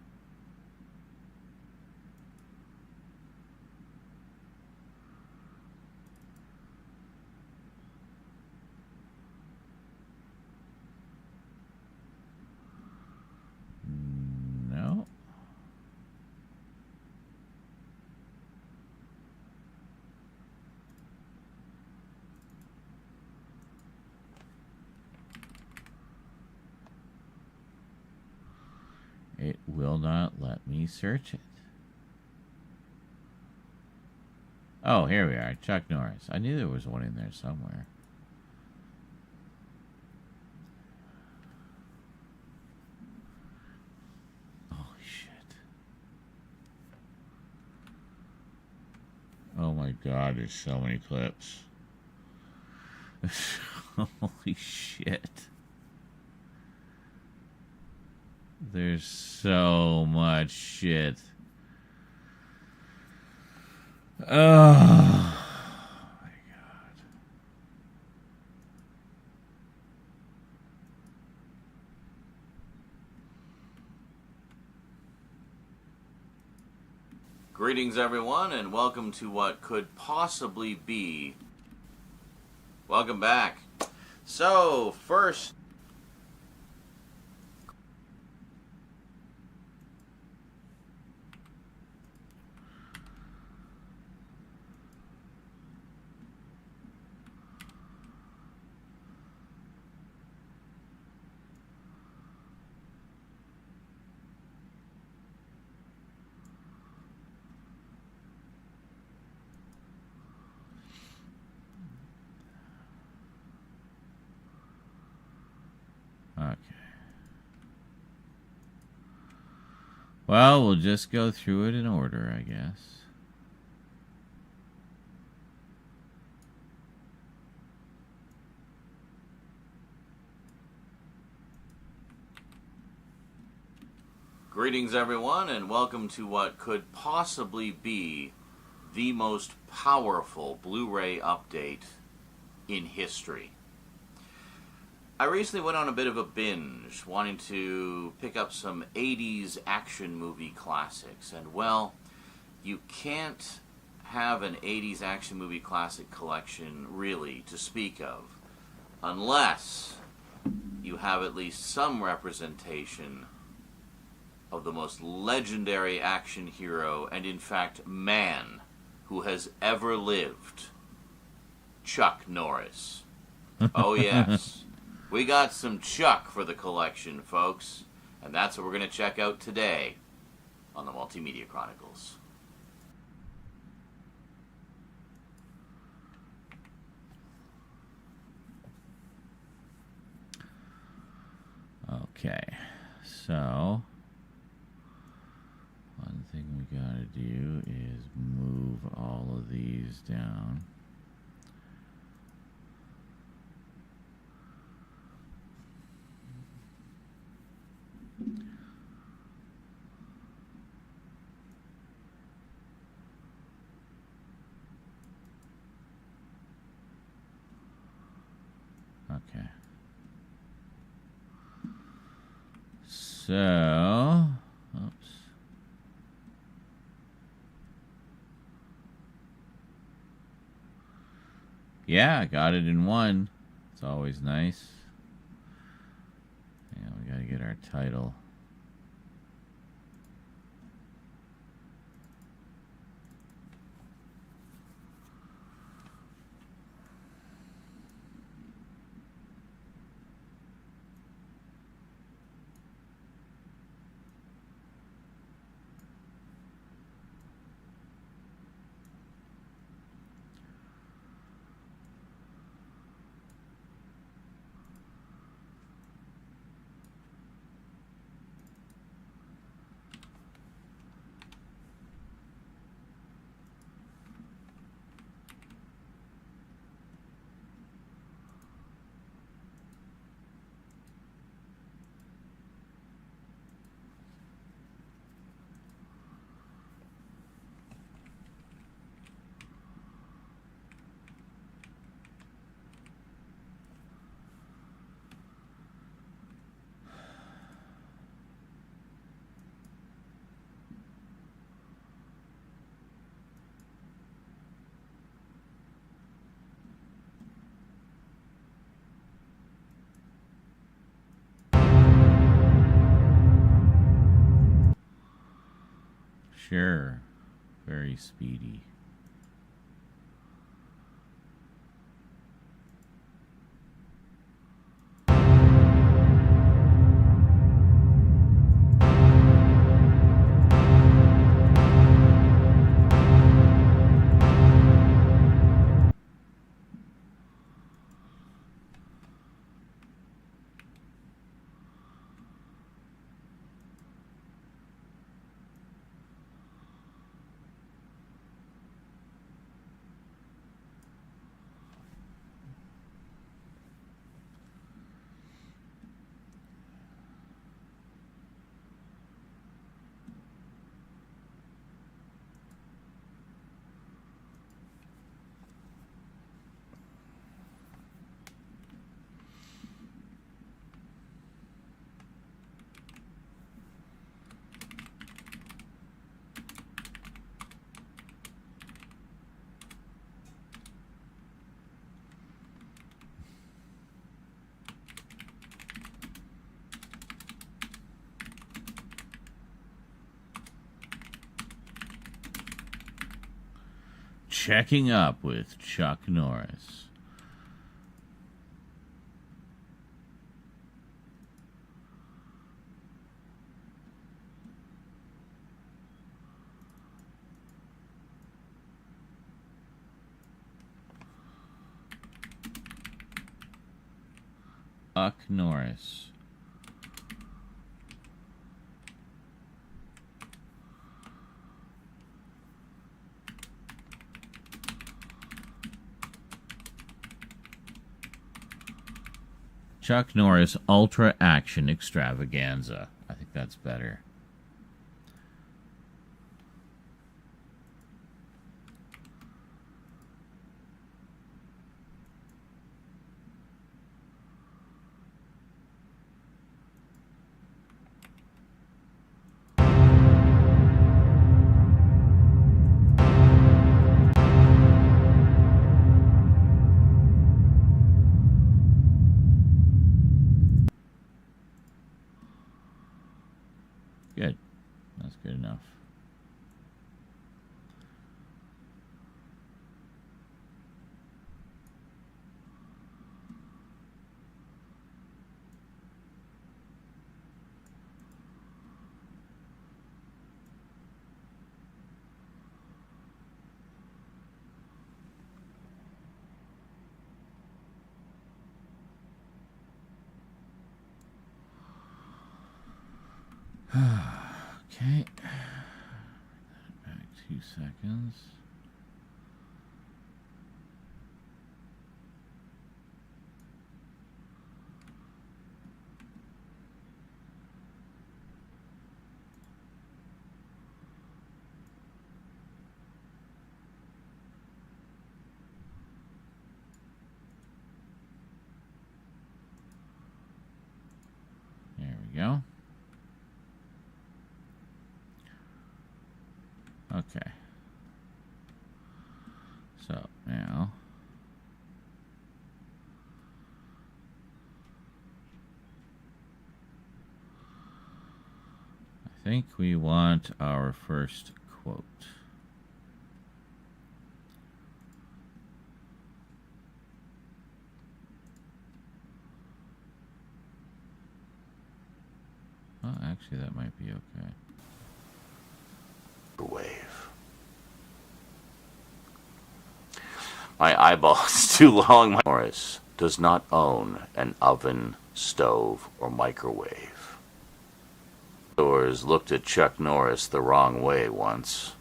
It will not let me search it. Oh, here we are. Chuck Norris. I knew there was one in there somewhere. Holy shit. Oh my god, there's so many clips. Holy shit. There's so much shit. Oh my god. Greetings, everyone, and welcome to what could possibly be. Welcome back. So, first. Okay. Well, we'll just go through it in order, I guess. Greetings, everyone, and welcome to what could possibly be the most powerful Blu-ray update in history. I recently went on a bit of a binge, wanting to pick up some 80s action movie classics, and well, you can't have an 80s action movie classic collection, really, to speak of, unless you have at least some representation of the most legendary action hero, and in fact, man who has ever lived, Chuck Norris. Oh yes. We got some Chuck for the collection, folks, and that's what we're going to check out today on the Multimedia Chronicles. Okay, so one thing we gotta do is move all of these down. Okay. So, oops. Yeah, I got it in one. It's always nice. Yeah, we gotta get our title. Sure. Very speedy. checking up with Chuck Norris. Chuck Norris. Chuck Norris Ultra Action Extravaganza. I think that's better. Good. That's good enough. Okay. Back 2 seconds. There we go. Okay. So now I think we want our first quote. Well, actually, that might be okay. Wave. My eyeball's too long. Norris does not own an oven, stove, or microwave. Stores looked at Chuck Norris the wrong way once.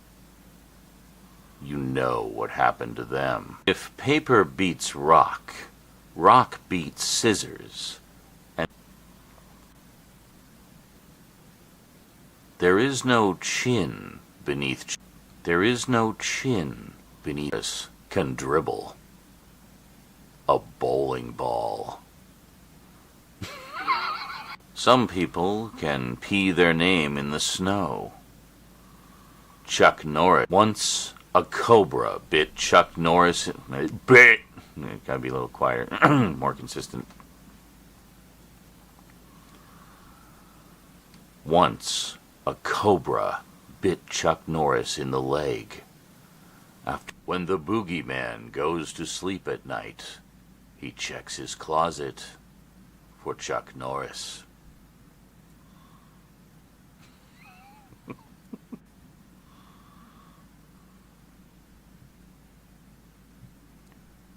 You know what happened to them. If paper beats rock, rock beats scissors, and there is no chin beneath. There is no chin beneath us can dribble a bowling ball. Some people can pee their name in the snow. Chuck Norris. Once a cobra bit Chuck Norris. Bit. Gotta be a little quieter, more consistent. Once a cobra bit Chuck Norris in the leg. When the boogeyman goes to sleep at night, he checks his closet for Chuck Norris.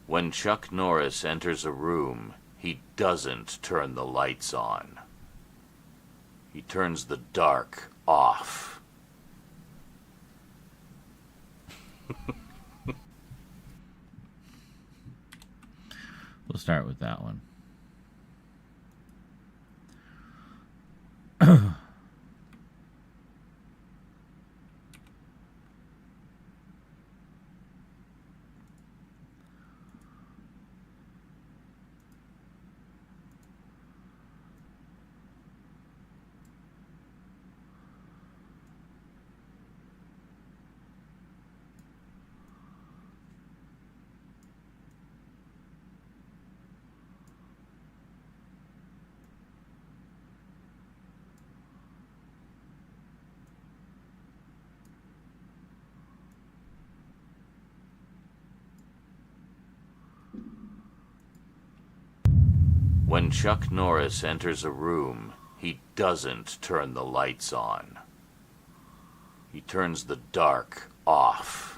When Chuck Norris enters a room, he doesn't turn the lights on. He turns the dark off. We'll start with that one. When Chuck Norris enters a room, he doesn't turn the lights on. He turns the dark off.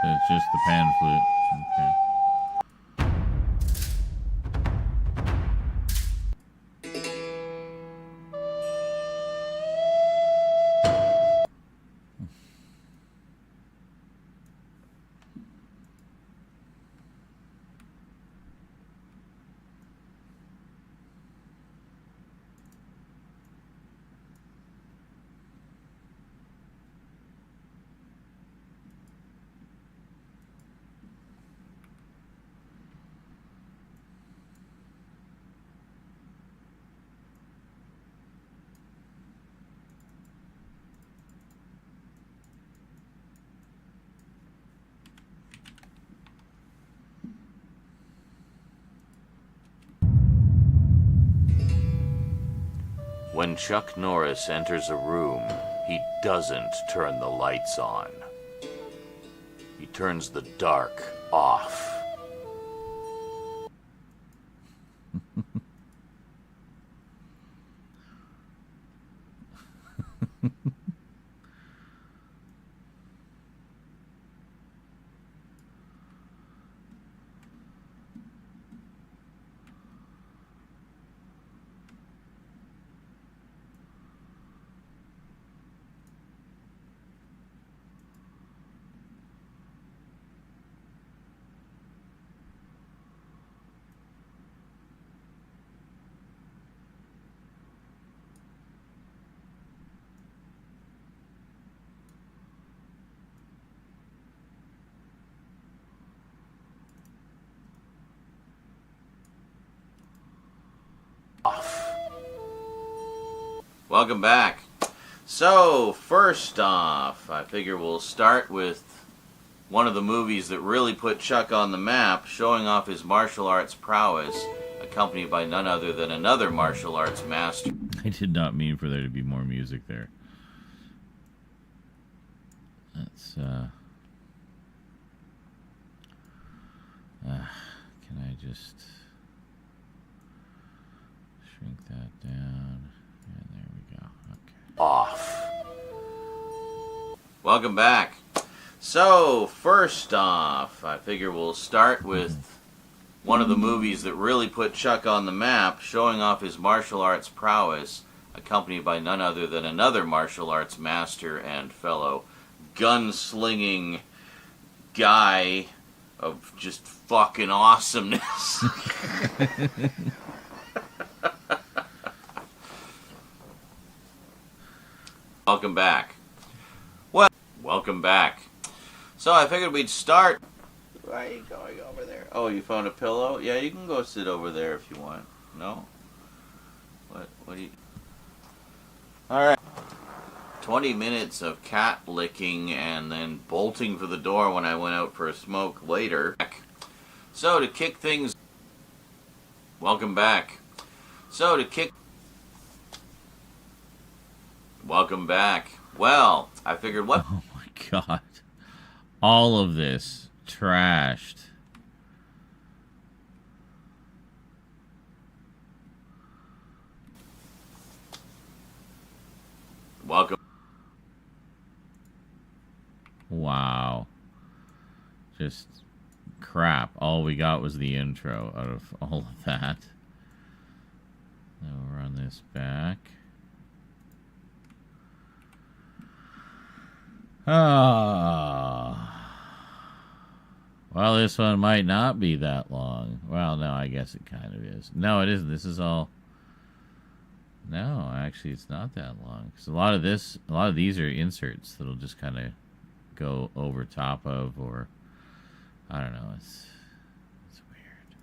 It's just the pan flute. Okay. When Chuck Norris enters a room, he doesn't turn the lights on. He turns the dark off. Welcome back. So, first off, I figure we'll start with one of the movies that really put Chuck on the map, showing off his martial arts prowess, accompanied by none other than another martial arts master. I did not mean for there to be more music there. That's, can I just shrink that down? And there we go. Okay. Off. Welcome back. So, first off, I figure we'll start with one of the movies that really put Chuck on the map, showing off his martial arts prowess, accompanied by none other than another martial arts master and fellow gunslinging guy of just fucking awesomeness. Welcome back. Well, welcome back. So I figured we'd start. Why are you going over there? Oh, you found a pillow? Yeah, you can go sit over there if you want. No? What do you... Alright. 20 minutes of cat licking and then bolting for the door when I went out for a smoke later. So to kick things... Welcome back. So to kick... Welcome back. Well, I figured what... Oh my god. All of this trashed. Welcome. Wow. Just crap. All we got was the intro out of all of that. Now we'll run this back. Well, this one might not be that long. Well, no, I guess it kind of is. No, it isn't. This is all... No, actually, it's not that long. Because a lot of these are inserts that'll just kind of go over top of, or... I don't know. It's weird.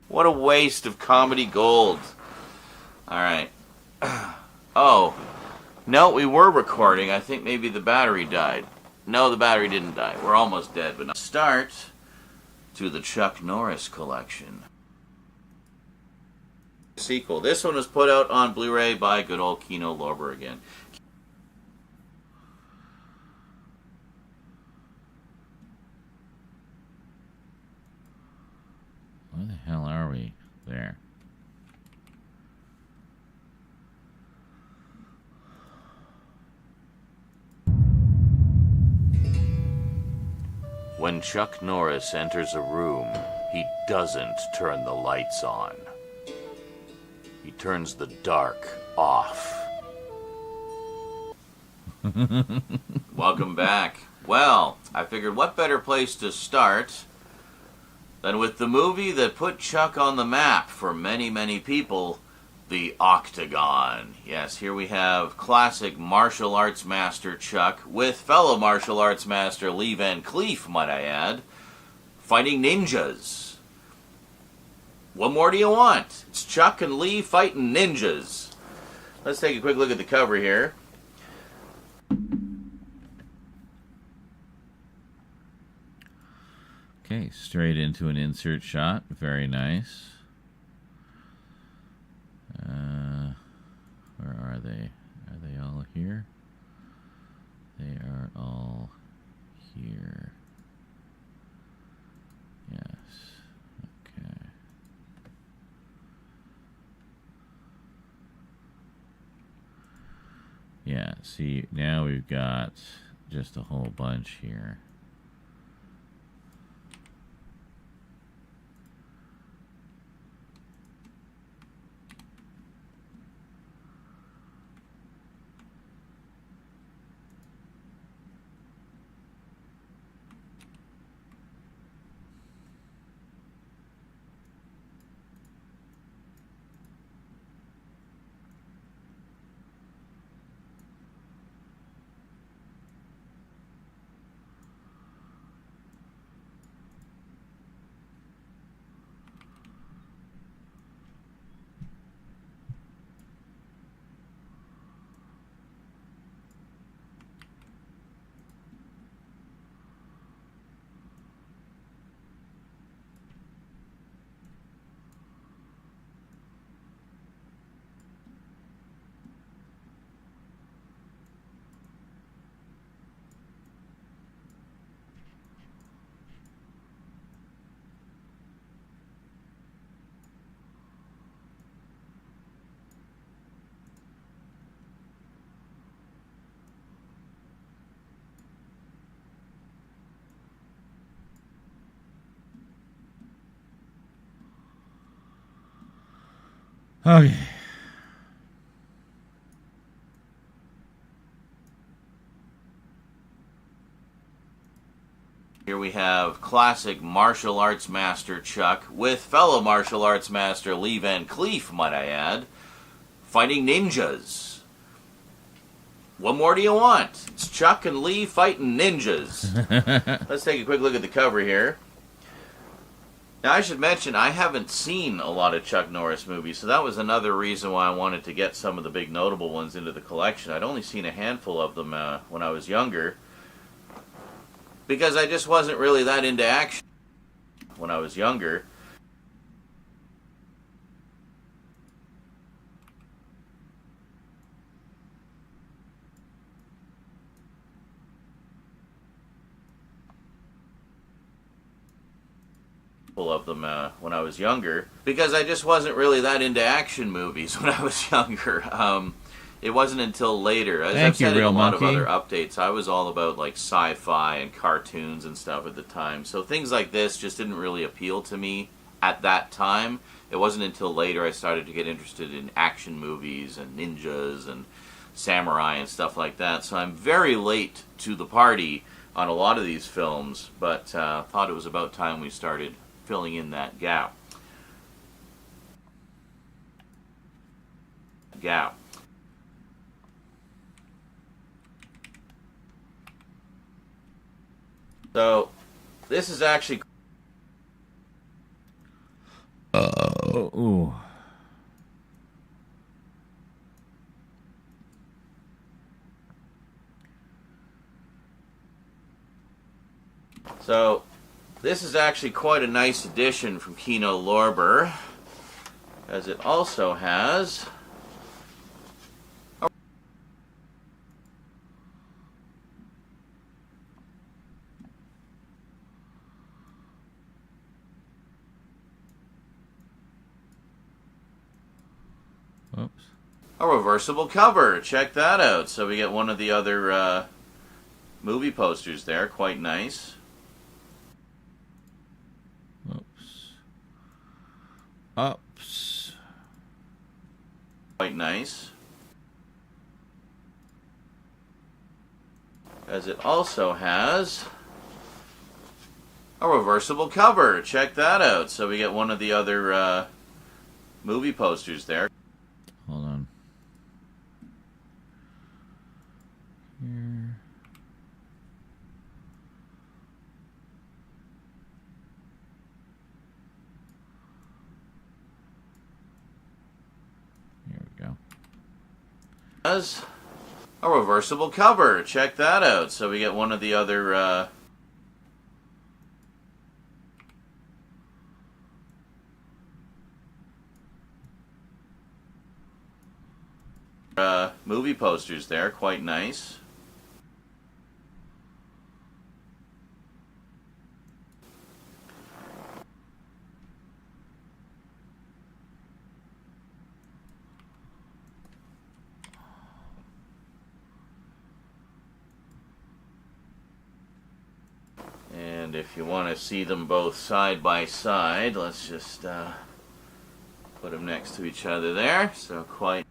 What a waste of comedy gold. Alright. Oh. No, we were recording. I think maybe the battery died. No, the battery didn't die. We're almost dead. But now start to the Chuck Norris collection. Sequel. This one was put out on Blu-ray by good old Kino Lorber again. Where the hell are we? There. When Chuck Norris enters a room, he doesn't turn the lights on. He turns the dark off. Welcome back. Well, I figured what better place to start than with the movie that put Chuck on the map for many, many people, The Octagon. Yes, here we have classic martial arts master Chuck with fellow martial arts master Lee Van Cleef, might I add, fighting ninjas. What more do you want? It's Chuck and Lee fighting ninjas. Let's take a quick look at the cover here. Okay, straight into an insert shot. Very nice. Where are they? Are they all here? They are all here. Yes. Okay. Yeah, see, now we've got just a whole bunch here. Okay. Here we have classic martial arts master Chuck with fellow martial arts master Lee Van Cleef, might I add, fighting ninjas. What more do you want? It's Chuck and Lee fighting ninjas. Let's take a quick look at the cover here. Now, I should mention, I haven't seen a lot of Chuck Norris movies, so that was another reason why I wanted to get some of the big notable ones into the collection. I'd only seen a handful of them when I was younger, because I just wasn't really that into action when I was younger. Of them when I was younger, because I just wasn't really that into action movies when I was younger. It wasn't until later, as I've said in a lot of other updates, I was all about like sci-fi and cartoons and stuff at the time, so things like this just didn't really appeal to me at that time. It wasn't until later I started to get interested in action movies and ninjas and samurai and stuff like that, so I'm very late to the party on a lot of these films, but thought it was about time we started filling in that gap. So, this is actually... Ooh. So, this is actually quite a nice addition from Kino Lorber, as it also has a reversible cover. Check that out. So we get one of the other movie posters there. Quite nice. Ups. Quite nice. As it also has a reversible cover. Check that out. So we get one of the other movie posters there. Hold on. Here. Has a reversible cover. Check that out. So we get one of the other movie posters there. Quite nice. And if you want to see them both side by side, let's just put them next to each other there. So quite.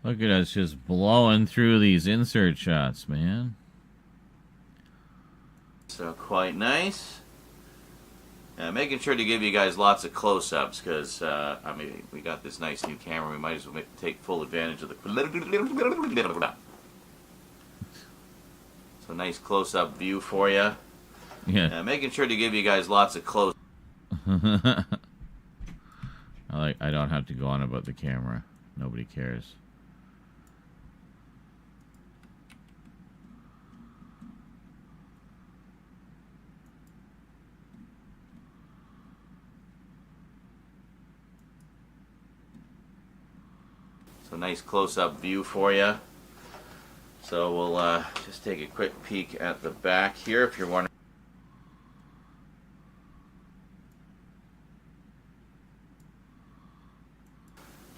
Look at us just blowing through these insert shots, man. So quite nice. Making sure to give you guys lots of close-ups because, I mean, we got this nice new camera. We might as well take full advantage of the... So nice close-up view for you. Yeah. Making sure to give you guys lots of close... I don't have to go on about the camera. Nobody cares. So nice close-up view for you. So we'll just take a quick peek at the back here if you're wondering.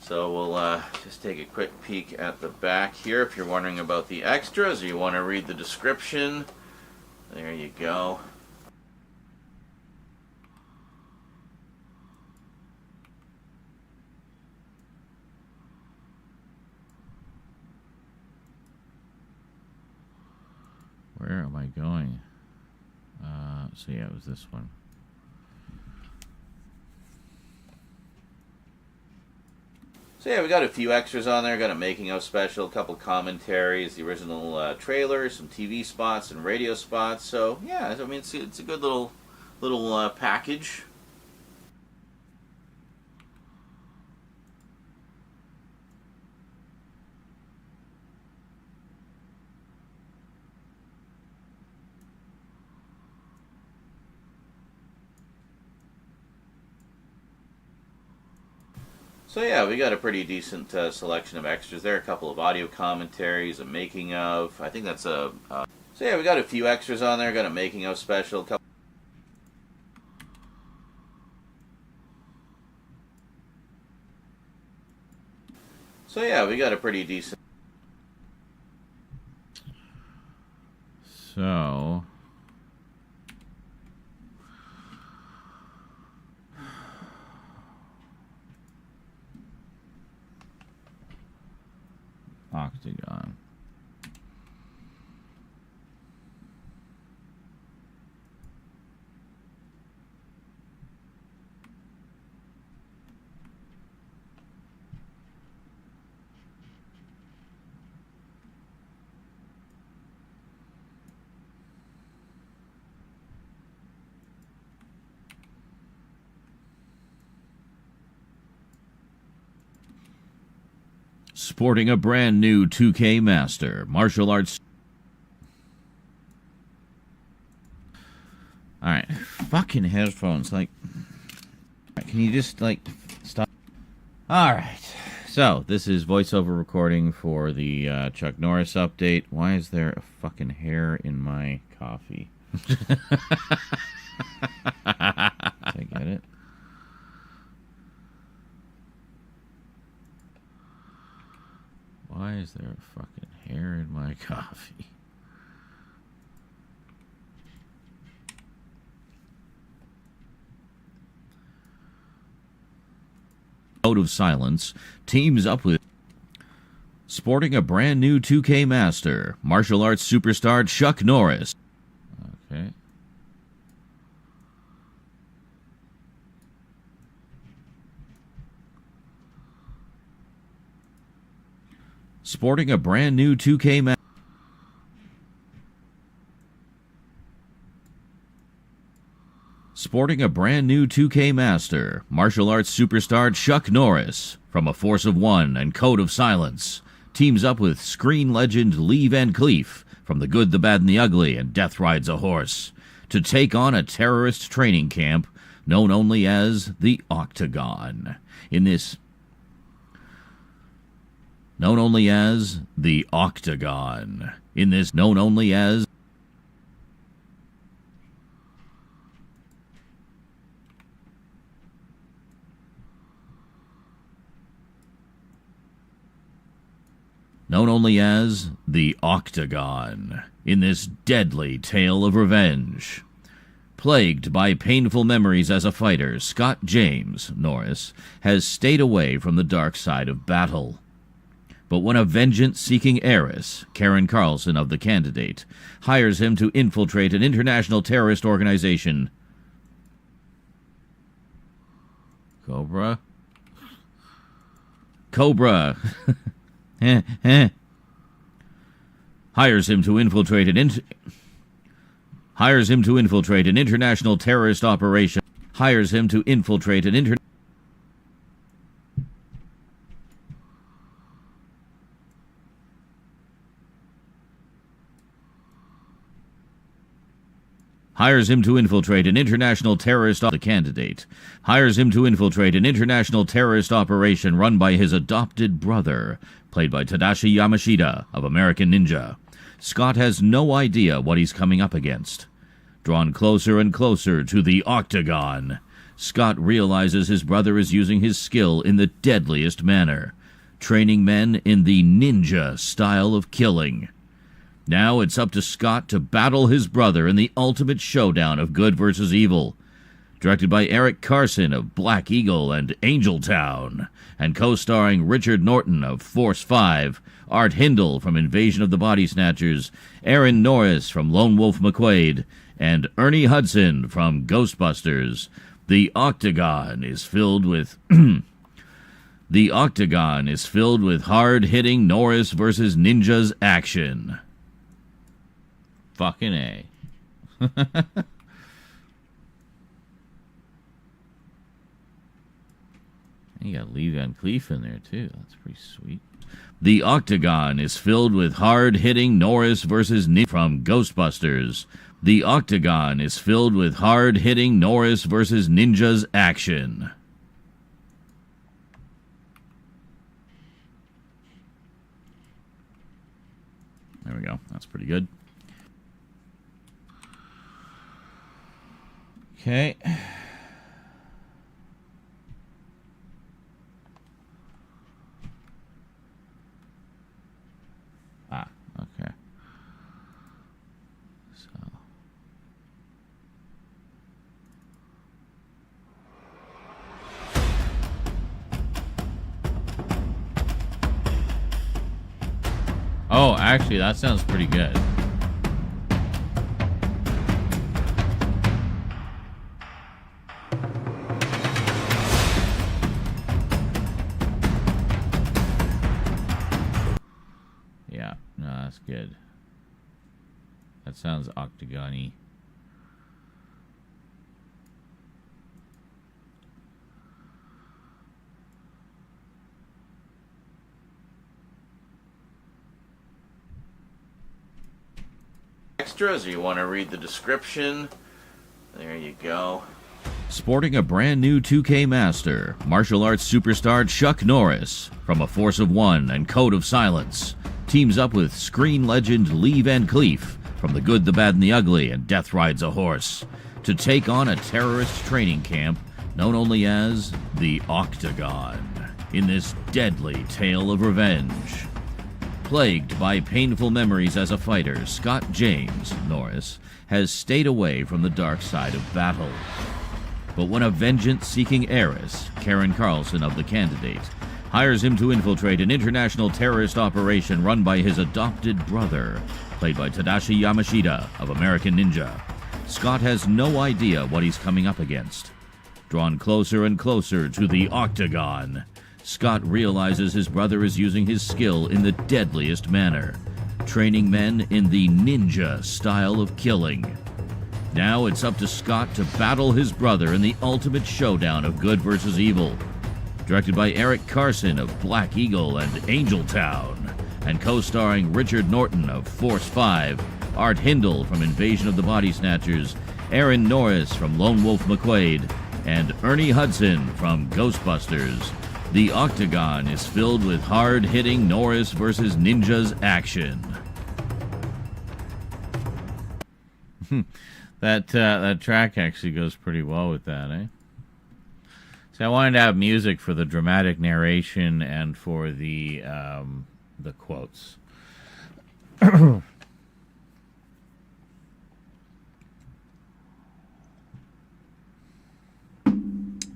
So we'll just take a quick peek at the back here if you're wondering about the extras or you want to read the description. There you go. Where am I going? So yeah, it was this one. So yeah, we got a few extras on there. Got a making of special, a couple commentaries, the original trailer, some TV spots and radio spots. So yeah, I mean it's a good little package. So yeah, we got a pretty decent selection of extras there. A couple of audio commentaries, a making of. I think that's a. So yeah, we got a few extras on there. Got a making of special. So yeah, we got a pretty decent. So. Octagon. Sporting a brand new 2K Master martial arts. Alright, fucking headphones, like, can you just, like, stop? Alright, so, this is voiceover recording for the Chuck Norris update. Why is there a fucking hair in my coffee? I get it. Why is there a fucking hair in my coffee? Code of Silence teams up with sporting a brand new 2K Master martial arts superstar Chuck Norris. Okay. Sporting a brand new 2K Master. Sporting a brand new 2K Master martial arts superstar Chuck Norris from A Force of One and Code of Silence teams up with screen legend Lee Van Cleef from The Good, the Bad, and the Ugly and Death Rides a Horse to take on a terrorist training camp known only as the Octagon. In this known only as the Octagon. In this known only as known only as the Octagon. In this deadly tale of revenge. Plagued by painful memories as a fighter, Scott James Norris has stayed away from the dark side of battle. But when a vengeance-seeking heiress, Karen Carlson of The Candidate, hires him to infiltrate an international terrorist organization, Cobra? Hires him to infiltrate an international terrorist operation. Hires him to infiltrate an international hires him to infiltrate an international terrorist the candidate hires him to infiltrate an international terrorist operation run by his adopted brother, played by Tadashi Yamashita of American Ninja. Scott has no idea what he's coming up against. Drawn closer and closer to the Octagon, Scott realizes his brother is using his skill in the deadliest manner, training men in the ninja style of killing. Now it's up to Scott to battle his brother in the ultimate showdown of good versus evil. directed by Eric Carson of Black Eagle and Angel Town, and co-starring Richard Norton of Force 5, Art Hindle from Invasion of the Body Snatchers, Aaron Norris from Lone Wolf McQuaid, and Ernie Hudson from Ghostbusters. The Octagon is filled with hard-hitting Norris versus Ninjas action. Fucking A. You got Lee Van Cleef in there, too. That's pretty sweet. The Octagon is filled with hard-hitting Norris versus Ninja from Ghostbusters. The Octagon is filled with hard-hitting Norris versus Ninjas action. There we go. That's pretty good. Okay. Okay. So. Oh, actually, that sounds pretty good. Yeah, no, that's good. That sounds octagon-y. Extras, or you want to read the description? There you go. Sporting a brand new 2K Master, martial arts superstar Chuck Norris, from A Force of One and Code of Silence, teams up with screen legend Lee Van Cleef from The Good, the Bad, and the Ugly and Death Rides a Horse to take on a terrorist training camp known only as the Octagon in this deadly tale of revenge. Plagued by painful memories as a fighter, Scott James Norris has stayed away from the dark side of battle. But when a vengeance-seeking heiress, Karen Carlson of The Candidate, hires him to infiltrate an international terrorist operation run by his adopted brother, played by Tadashi Yamashita of American Ninja, Scott has no idea what he's coming up against. Drawn closer and closer to the Octagon, Scott realizes his brother is using his skill in the deadliest manner, training men in the ninja style of killing. Now it's up to Scott to battle his brother in the ultimate showdown of good versus evil. Directed by Eric Carson of Black Eagle and Angel Town, and co-starring Richard Norton of Force 5, Art Hindle from Invasion of the Body Snatchers, Aaron Norris from Lone Wolf McQuaid, and Ernie Hudson from Ghostbusters. The Octagon is filled with hard-hitting Norris versus Ninjas action. That track actually goes pretty well with that, eh? So I wanted to have music for the dramatic narration and for the quotes.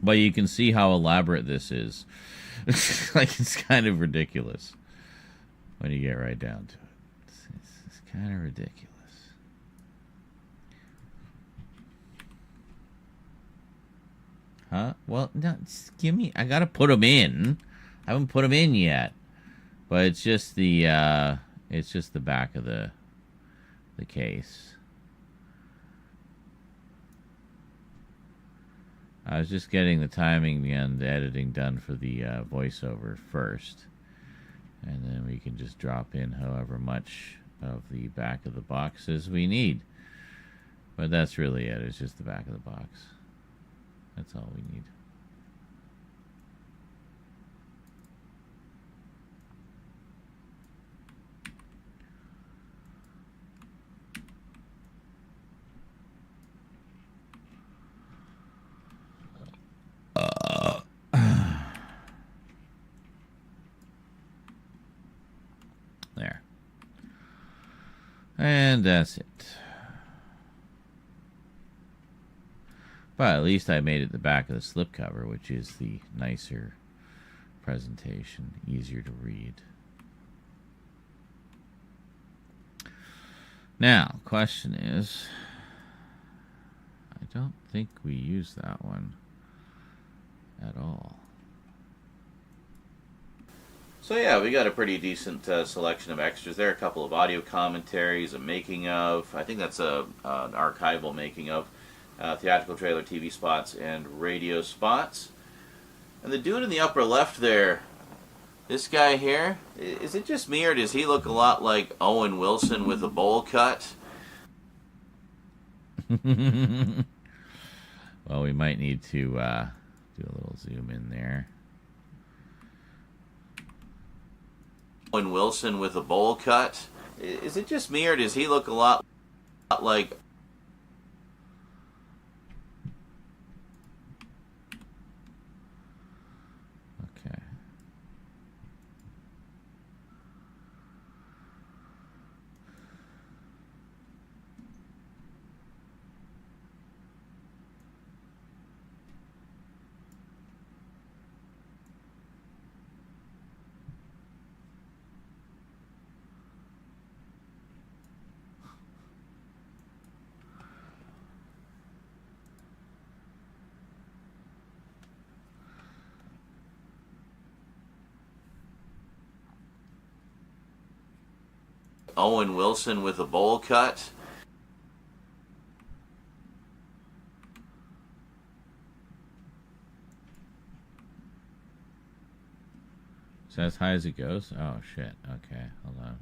But you can see how elaborate this is. Like, it's kind of ridiculous when you get right down to it. It's kind of ridiculous. Huh? Well, no, just give me... I gotta put them in. I haven't put them in yet. But it's just the back of the case. I was just getting the timing and the editing done for the voiceover first. And then we can just drop in however much of the back of the box as we need. But that's really it. It's just the back of the box. That's all we need. There. And that's it. But at least I made it the back of the slipcover, which is the nicer presentation, easier to read. Now, question is, I don't think we use that one at all. So yeah, we got a pretty decent selection of extras there. A couple of audio commentaries, a making of. I think that's an archival making of. Theatrical trailer, TV spots, and radio spots. And the dude in the upper left there, this guy here, is it just me or does he look a lot like Owen Wilson with a bowl cut? Well, we might need to do a little zoom in there. Owen Wilson with a bowl cut. Is it just me or does he look a lot like... Okay. Owen Wilson with a bowl cut. Is that as high as it goes? Oh, shit. Okay, hold on.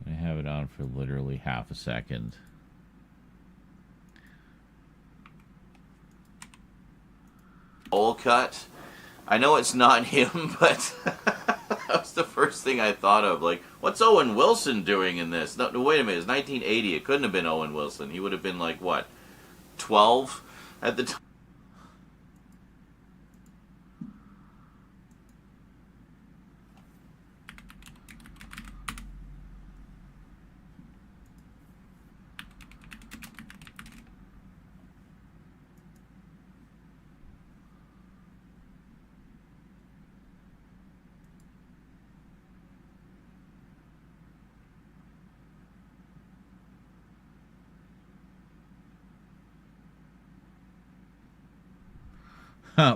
I have it on for literally half a second. Bowl cut. I know it's not him, but that was the first thing I thought of. Like, what's Owen Wilson doing in this? No, wait a minute. It's 1980. It couldn't have been Owen Wilson. He would have been like, what, 12 at the time?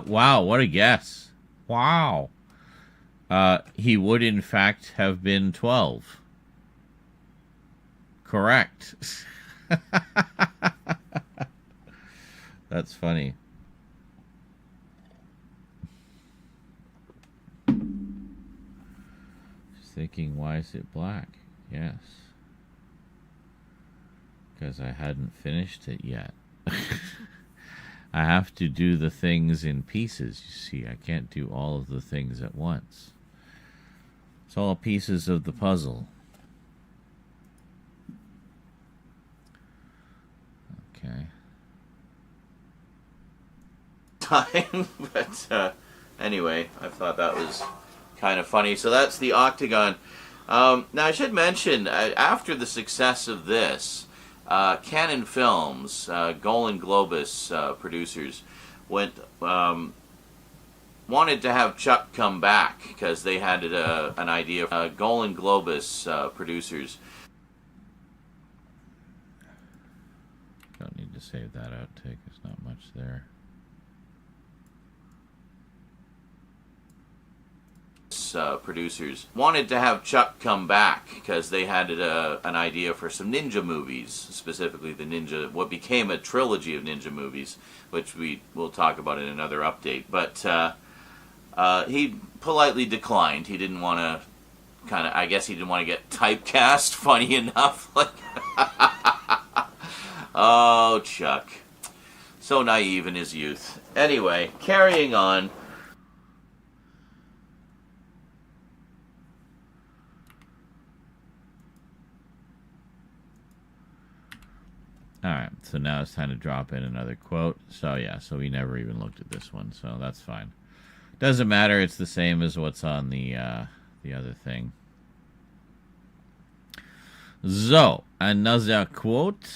Wow, what a guess. Wow. He would, in fact, have been 12. Correct. That's funny. Just thinking, why is it black? Yes. Because I hadn't finished it yet. I have to do the things in pieces, you see. I can't do all of the things at once. It's all pieces of the puzzle. Okay. Time, but anyway, I thought that was kind of funny. So that's the Octagon. Now I should mention, after the success of this, Cannon Films, Golan Globus producers, wanted to have Chuck come back because they had an idea. Golan Globus producers to save that outtake. There's not much there. Producers wanted to have Chuck come back because they had an idea for some ninja movies, specifically what became a trilogy of ninja movies, which we will talk about in another update. But he politely declined. He didn't want to I guess he didn't want to get typecast, funny enough. Like, oh, Chuck. So naive in his youth. Anyway, carrying on. Alright, so now it's time to drop in another quote. So yeah, so we never even looked at this one, so that's fine. Doesn't matter, it's the same as what's on the other thing. So, another quote.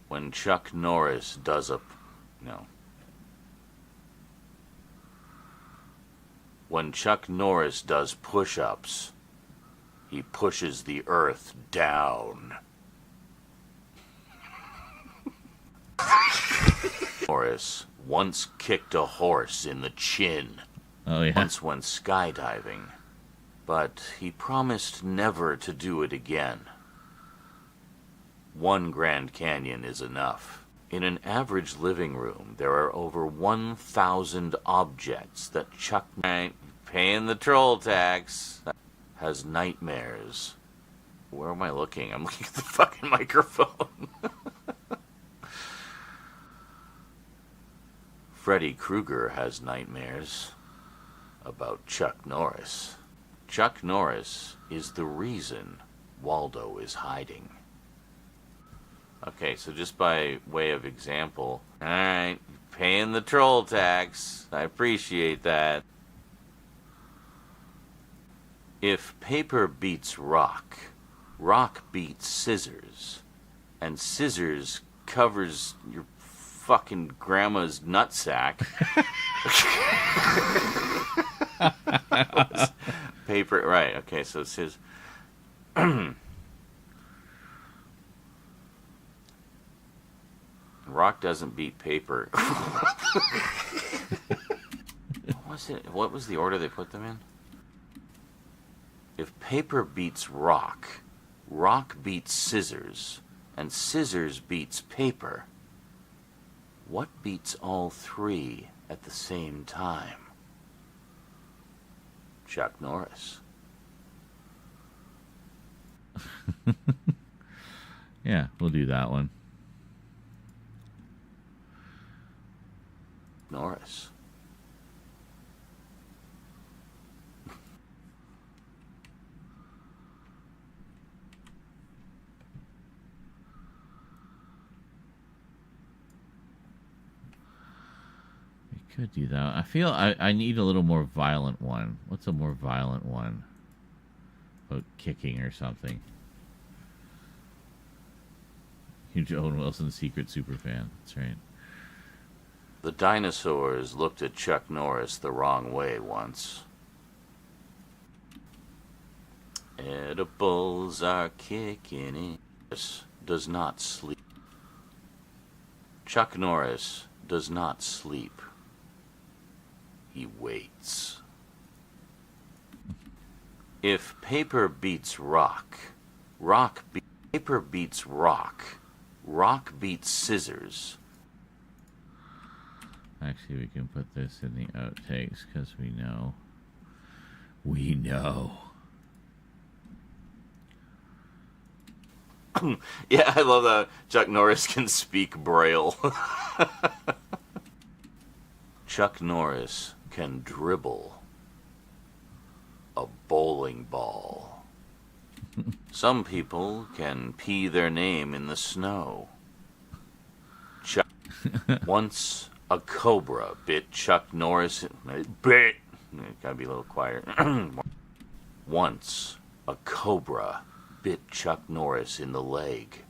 When Chuck Norris does When Chuck Norris does push-ups, he pushes the earth down. Norris once kicked a horse in the chin. Oh, yeah. Once went skydiving, but he promised never to do it again. One Grand Canyon is enough. In an average living room, there are over 1,000 objects that Chuck, paying the troll tax, has nightmares. Where am I looking? I'm looking at the fucking microphone. Freddy Krueger has nightmares about Chuck Norris. Chuck Norris is the reason Waldo is hiding. Okay, so just by way of example, alright, paying the troll tax. I appreciate that. If paper beats rock, rock beats scissors, and scissors covers your fucking grandma's nutsack. Paper, right, okay, so it says... Rock doesn't beat paper. What was the order they put them in? If paper beats rock, rock beats scissors, and scissors beats paper, what beats all three at the same time? Chuck Norris. Yeah, we'll do that one. Norris. We could do that. I feel I need a little more violent one. What's a more violent one? About kicking or something. Huge Owen Wilson secret superfan. That's right. The dinosaurs looked at Chuck Norris the wrong way once. Edibles are kicking in. Norris does not sleep. Chuck Norris does not sleep. He waits. If paper beats rock, paper beats rock, rock beats scissors. Actually, we can put this in the outtakes because we know. We know. Yeah, I love that Chuck Norris can speak Braille. Chuck Norris can dribble a bowling ball. Some people can pee their name in the snow. Chuck once a cobra bit Chuck Norris. Bit. Gotta be a little quieter. Once a cobra bit Chuck Norris in the leg.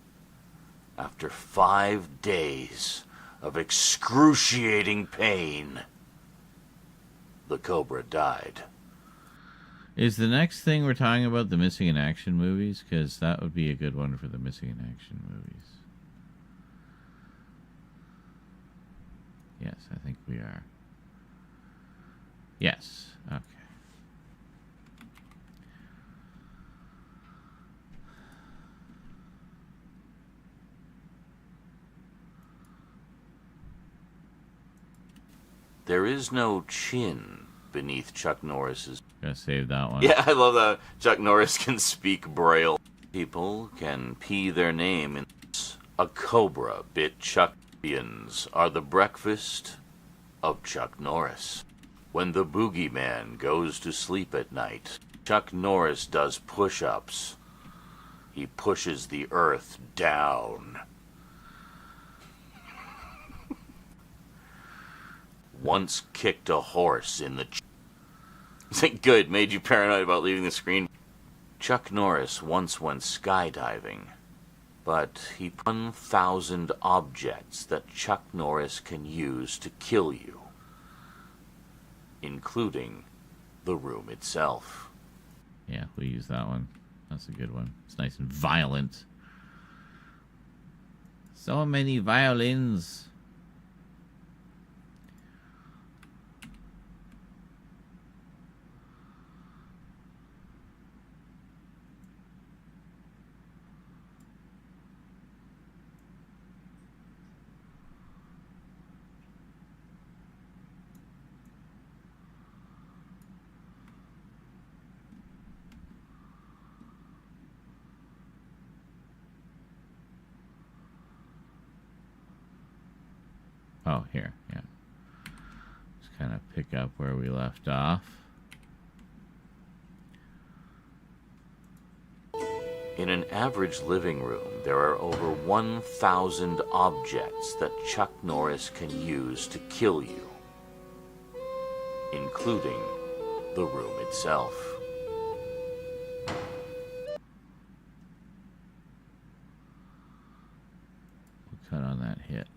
After 5 days of excruciating pain, the cobra died. Is the next thing we're talking about the missing in action movies? Because that would be a good one for the missing in action movies. Yes, I think we are. Yes. Okay. There is no chin beneath Chuck Norris's. Gotta save that one. Yeah, I love that. Chuck Norris can speak Braille. People can pee their name in. A cobra bit Chuck. Are the breakfast of Chuck Norris. When the boogeyman goes to sleep at night, Chuck Norris does push-ups. He pushes the earth down. Once kicked a horse in the... Good, made you paranoid about leaving the screen. Chuck Norris once went skydiving, but he 1,000 objects that Chuck Norris can use to kill you, including the room itself. Yeah, we'll use that one. That's a good one. It's nice and violent. So many violins. Oh, here, yeah. Just kind of pick up where we left off. In an average living room, there are over 1,000 objects that Chuck Norris can use to kill you, including the room itself. We'll cut on that hit.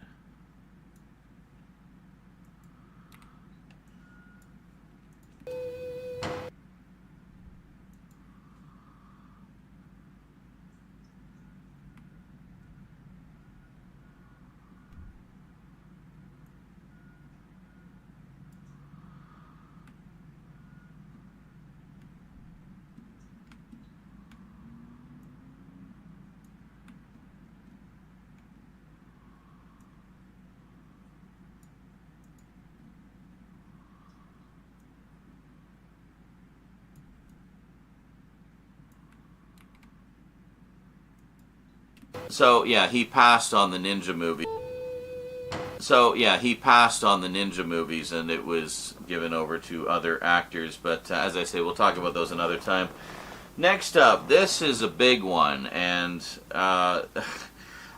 So, yeah, he passed on the ninja movie. So, yeah, he passed on the ninja movies, and it was given over to other actors. But, as I say, we'll talk about those another time. Next up, this is a big one, and I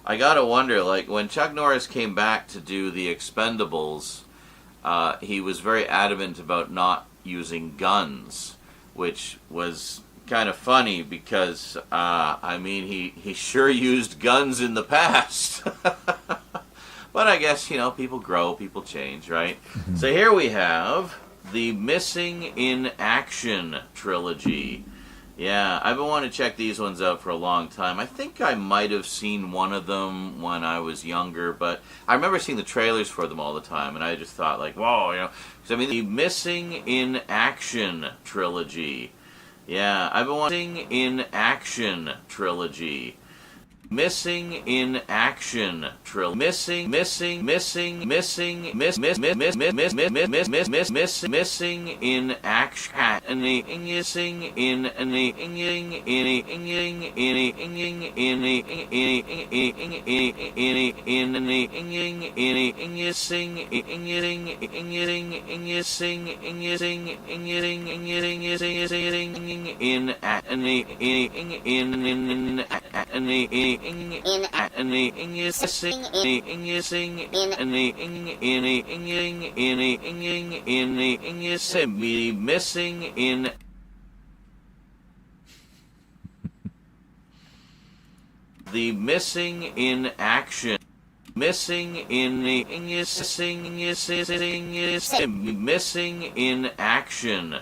gotta wonder, like, when Chuck Norris came back to do The Expendables, he was very adamant about not using guns, which was kind of funny because, I mean, he sure used guns in the past. But I guess, you know, people grow, people change, right? So here we have the Missing in Action trilogy. Yeah, I've been wanting to check these ones out for a long time. I think I might have seen one of them when I was younger, but I remember seeing the trailers for them all the time, and I just thought, like, whoa, you know. 'Cause, I mean, the Missing in Action trilogy. Yeah, I've been wanting in Action trilogy. Missing in Action trilogy. Missing in action. Missing in the Missing in Action. Missing in Action.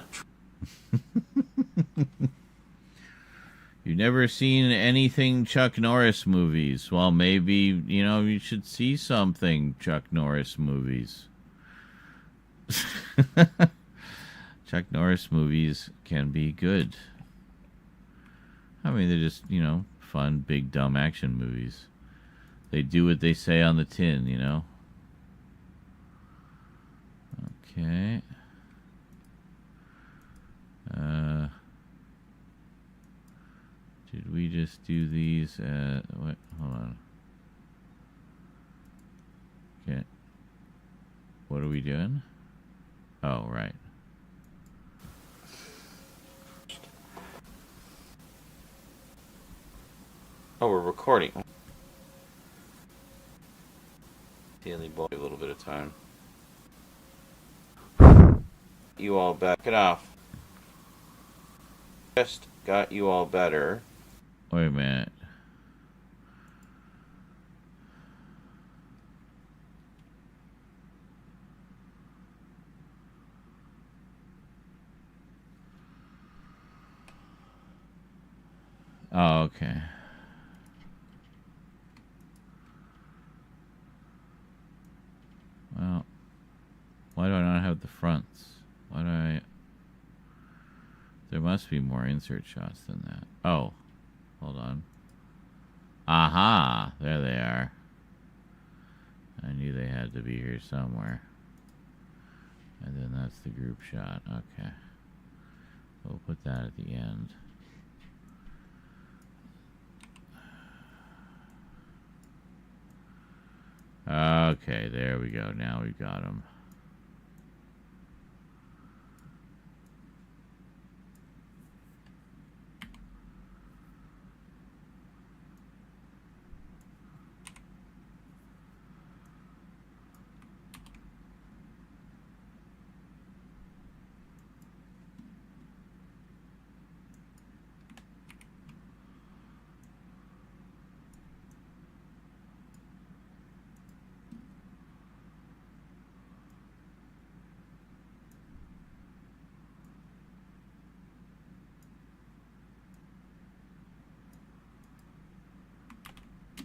You've never seen anything Chuck Norris movies. Well, maybe, you should see something Chuck Norris movies. Chuck Norris movies can be good. I mean, they're just, fun, big, dumb action movies. They do what they say on the tin, Okay. Did we just do these what? Hold on. Okay. What are we doing? Oh, right. Oh, we're recording. Daily boy, a little bit of time. You all back it off. Just got you all better. Wait a minute. Oh, okay. Well, why do I not have the fronts? Why do I... There must be more insert shots than that. Oh, hold on. Aha! There they are. I knew they had to be here somewhere. And then that's the group shot. Okay. We'll put that at the end. Okay, there we go. Now we've got them.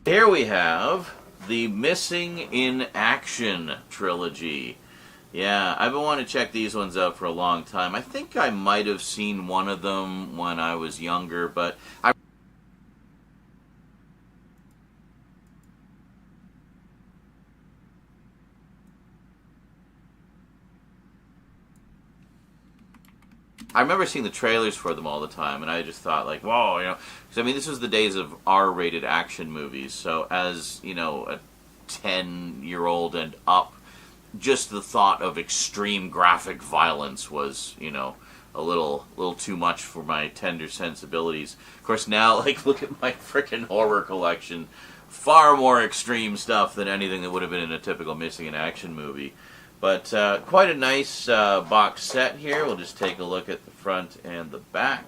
Here we have the Missing in Action trilogy. Yeah, I've been wanting to check these ones out for a long time. I think I might have seen one of them when I was younger, but I remember seeing the trailers for them all the time, and I just thought, like, whoa, because I mean, this was the days of R-rated action movies. So, as a 10-year-old and up, just the thought of extreme graphic violence was, a little too much for my tender sensibilities. Of course, now, like, look at my frickin' horror collection. Far more extreme stuff than anything that would have been in a typical Missing in Action movie. But quite a nice box set here. We'll just take a look at the front and the back.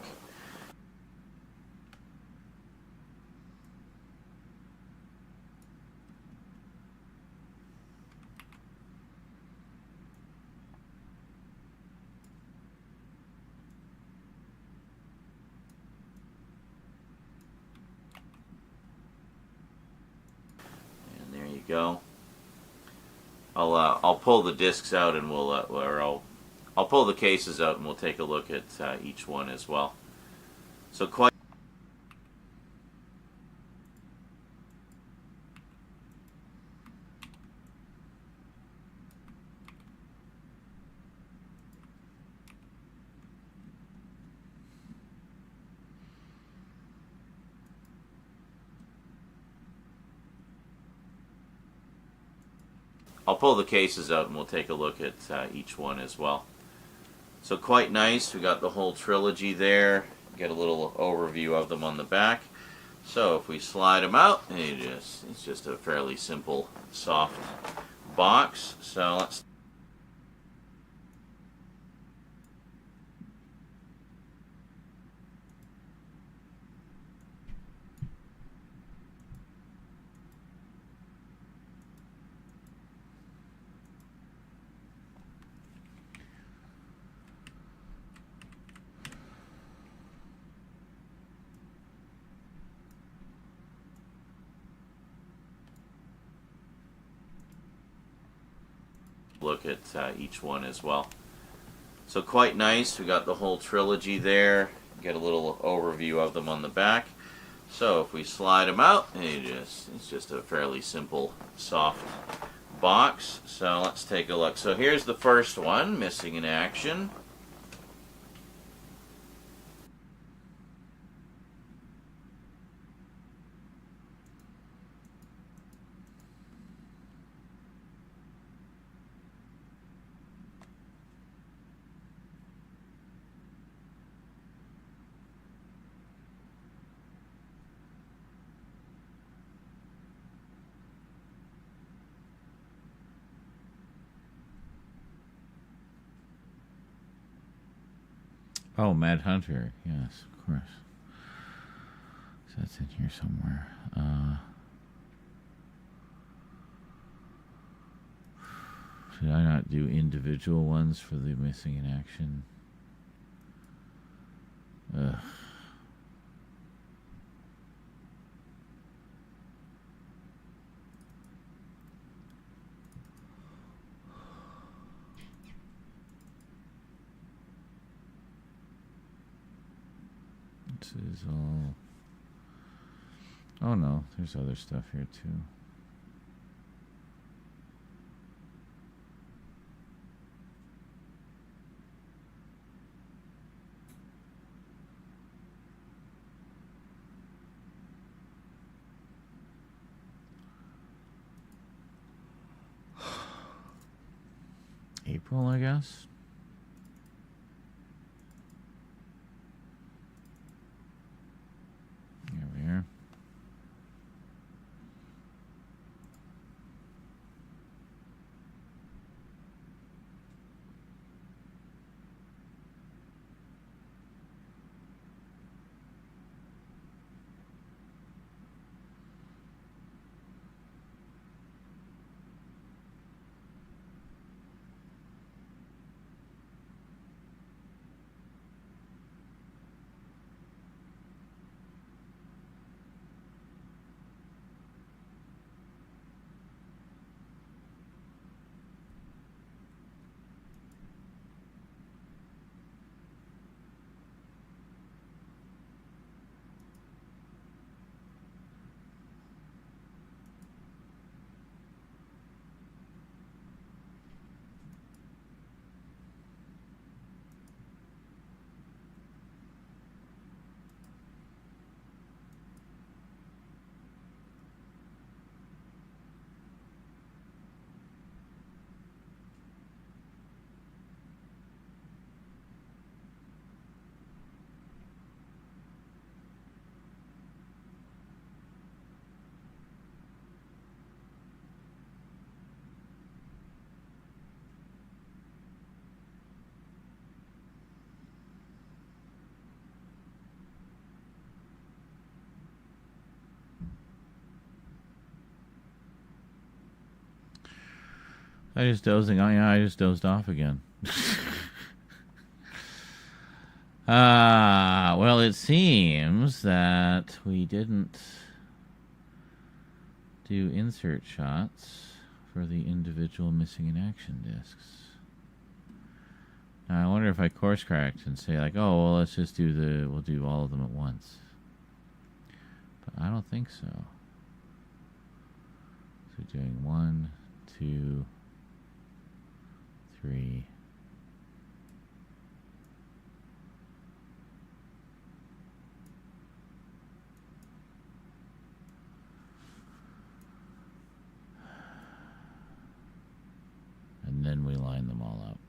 And there you go. I'll pull the discs out and I'll pull the cases out and we'll take a look at each one as well. So quite. I'll pull the cases out and we'll take a look at each one as well. So quite nice. We got the whole trilogy there. Get a little overview of them on the back. So if we slide them out, it's just a fairly simple, soft box. So let's. look at each one as well. So quite nice. We got the whole trilogy there. Get a little overview of them on the back. So if we slide them out, it's just a fairly simple, soft box. So let's take a look. So here's the first one, Missing in Action. Oh, Mad Hunter. Yes, of course. So that's in here somewhere. Should I not do individual ones for the Missing in Action? Ugh. This is all... Oh no, there's other stuff here too. April, I guess. Here we are. I just dozing. Oh yeah, I just dozed off again. Well, it seems that we didn't do insert shots for the individual Missing in Action discs. Now, I wonder if I course correct and say like, oh, well, let's just do we'll do all of them at once. But I don't think so. So doing 1, 2, 3. And then we line them all up.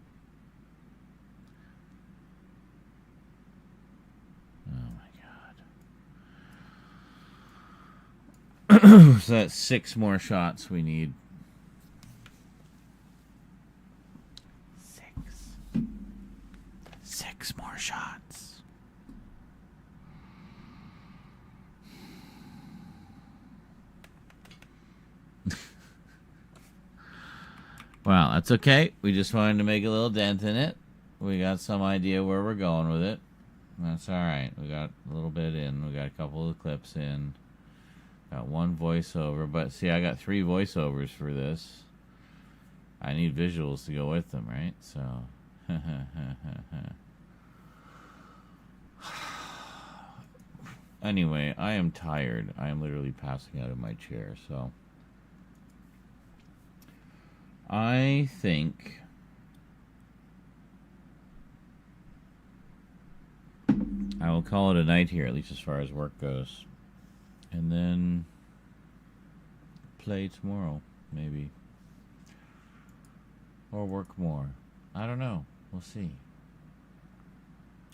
Oh my god. So that's 6 more shots we need. 6 more shots. Well, that's okay. We just wanted to make a little dent in it. We got some idea where we're going with it. That's alright. We got a little bit in. We got a couple of clips in. Got 1 voiceover. But see, I got 3 voiceovers for this. I need visuals to go with them, right? So, anyway, I am tired. I am literally passing out of my chair, so I think I will call it a night here, at least as far as work goes, and then play tomorrow, maybe. Or work more. I don't know. We'll see.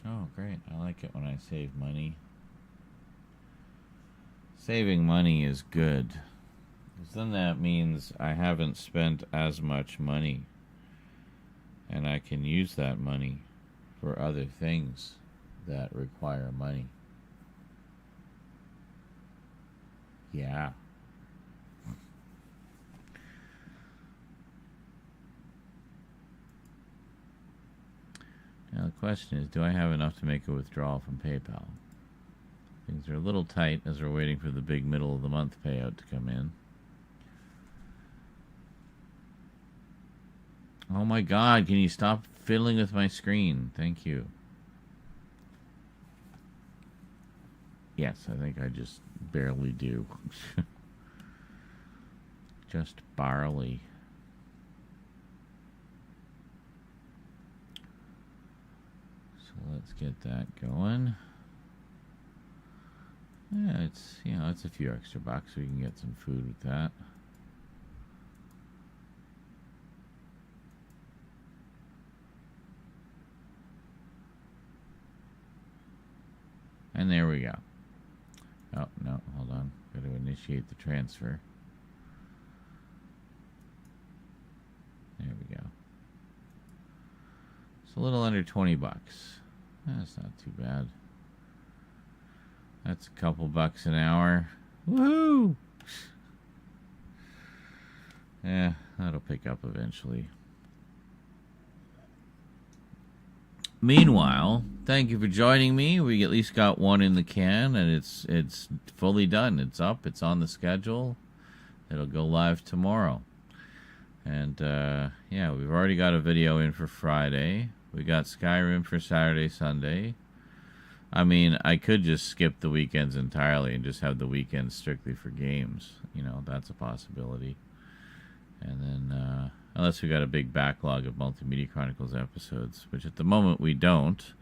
Oh, great. I like it when I save money. Saving money is good. Because then that means I haven't spent as much money. And I can use that money for other things that require money. Yeah. Now the question is, do I have enough to make a withdrawal from PayPal? Things are a little tight as we're waiting for the big middle of the month payout to come in. Oh my God, can you stop fiddling with my screen? Thank you. Yes, I think I just barely do. Just barely. Let's get that going. Yeah, it's, you know, it's a few extra bucks. We can get some food with that. And there we go. Oh, no, hold on. Got to initiate the transfer. There we go. It's a little under 20 bucks. That's not too bad. That's a couple bucks an hour. Woohoo! Yeah, that'll pick up eventually. Meanwhile, thank you for joining me. We at least got one in the can, and it's fully done. It's up. It's on the schedule. It'll go live tomorrow. And yeah, we've already got a video in for Friday. We got Skyrim for Saturday, Sunday. I mean, I could just skip the weekends entirely and just have the weekends strictly for games. You know, that's a possibility. And then, unless we got a big backlog of Multimedia Chronicles episodes, which at the moment we don't,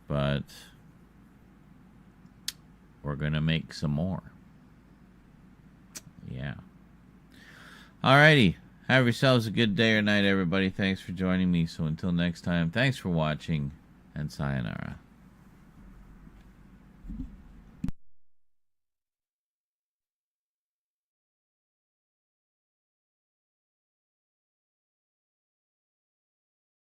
but we're going to make some more. Yeah. Alrighty. Have yourselves a good day or night, everybody. Thanks for joining me. So until next time, thanks for watching, and sayonara.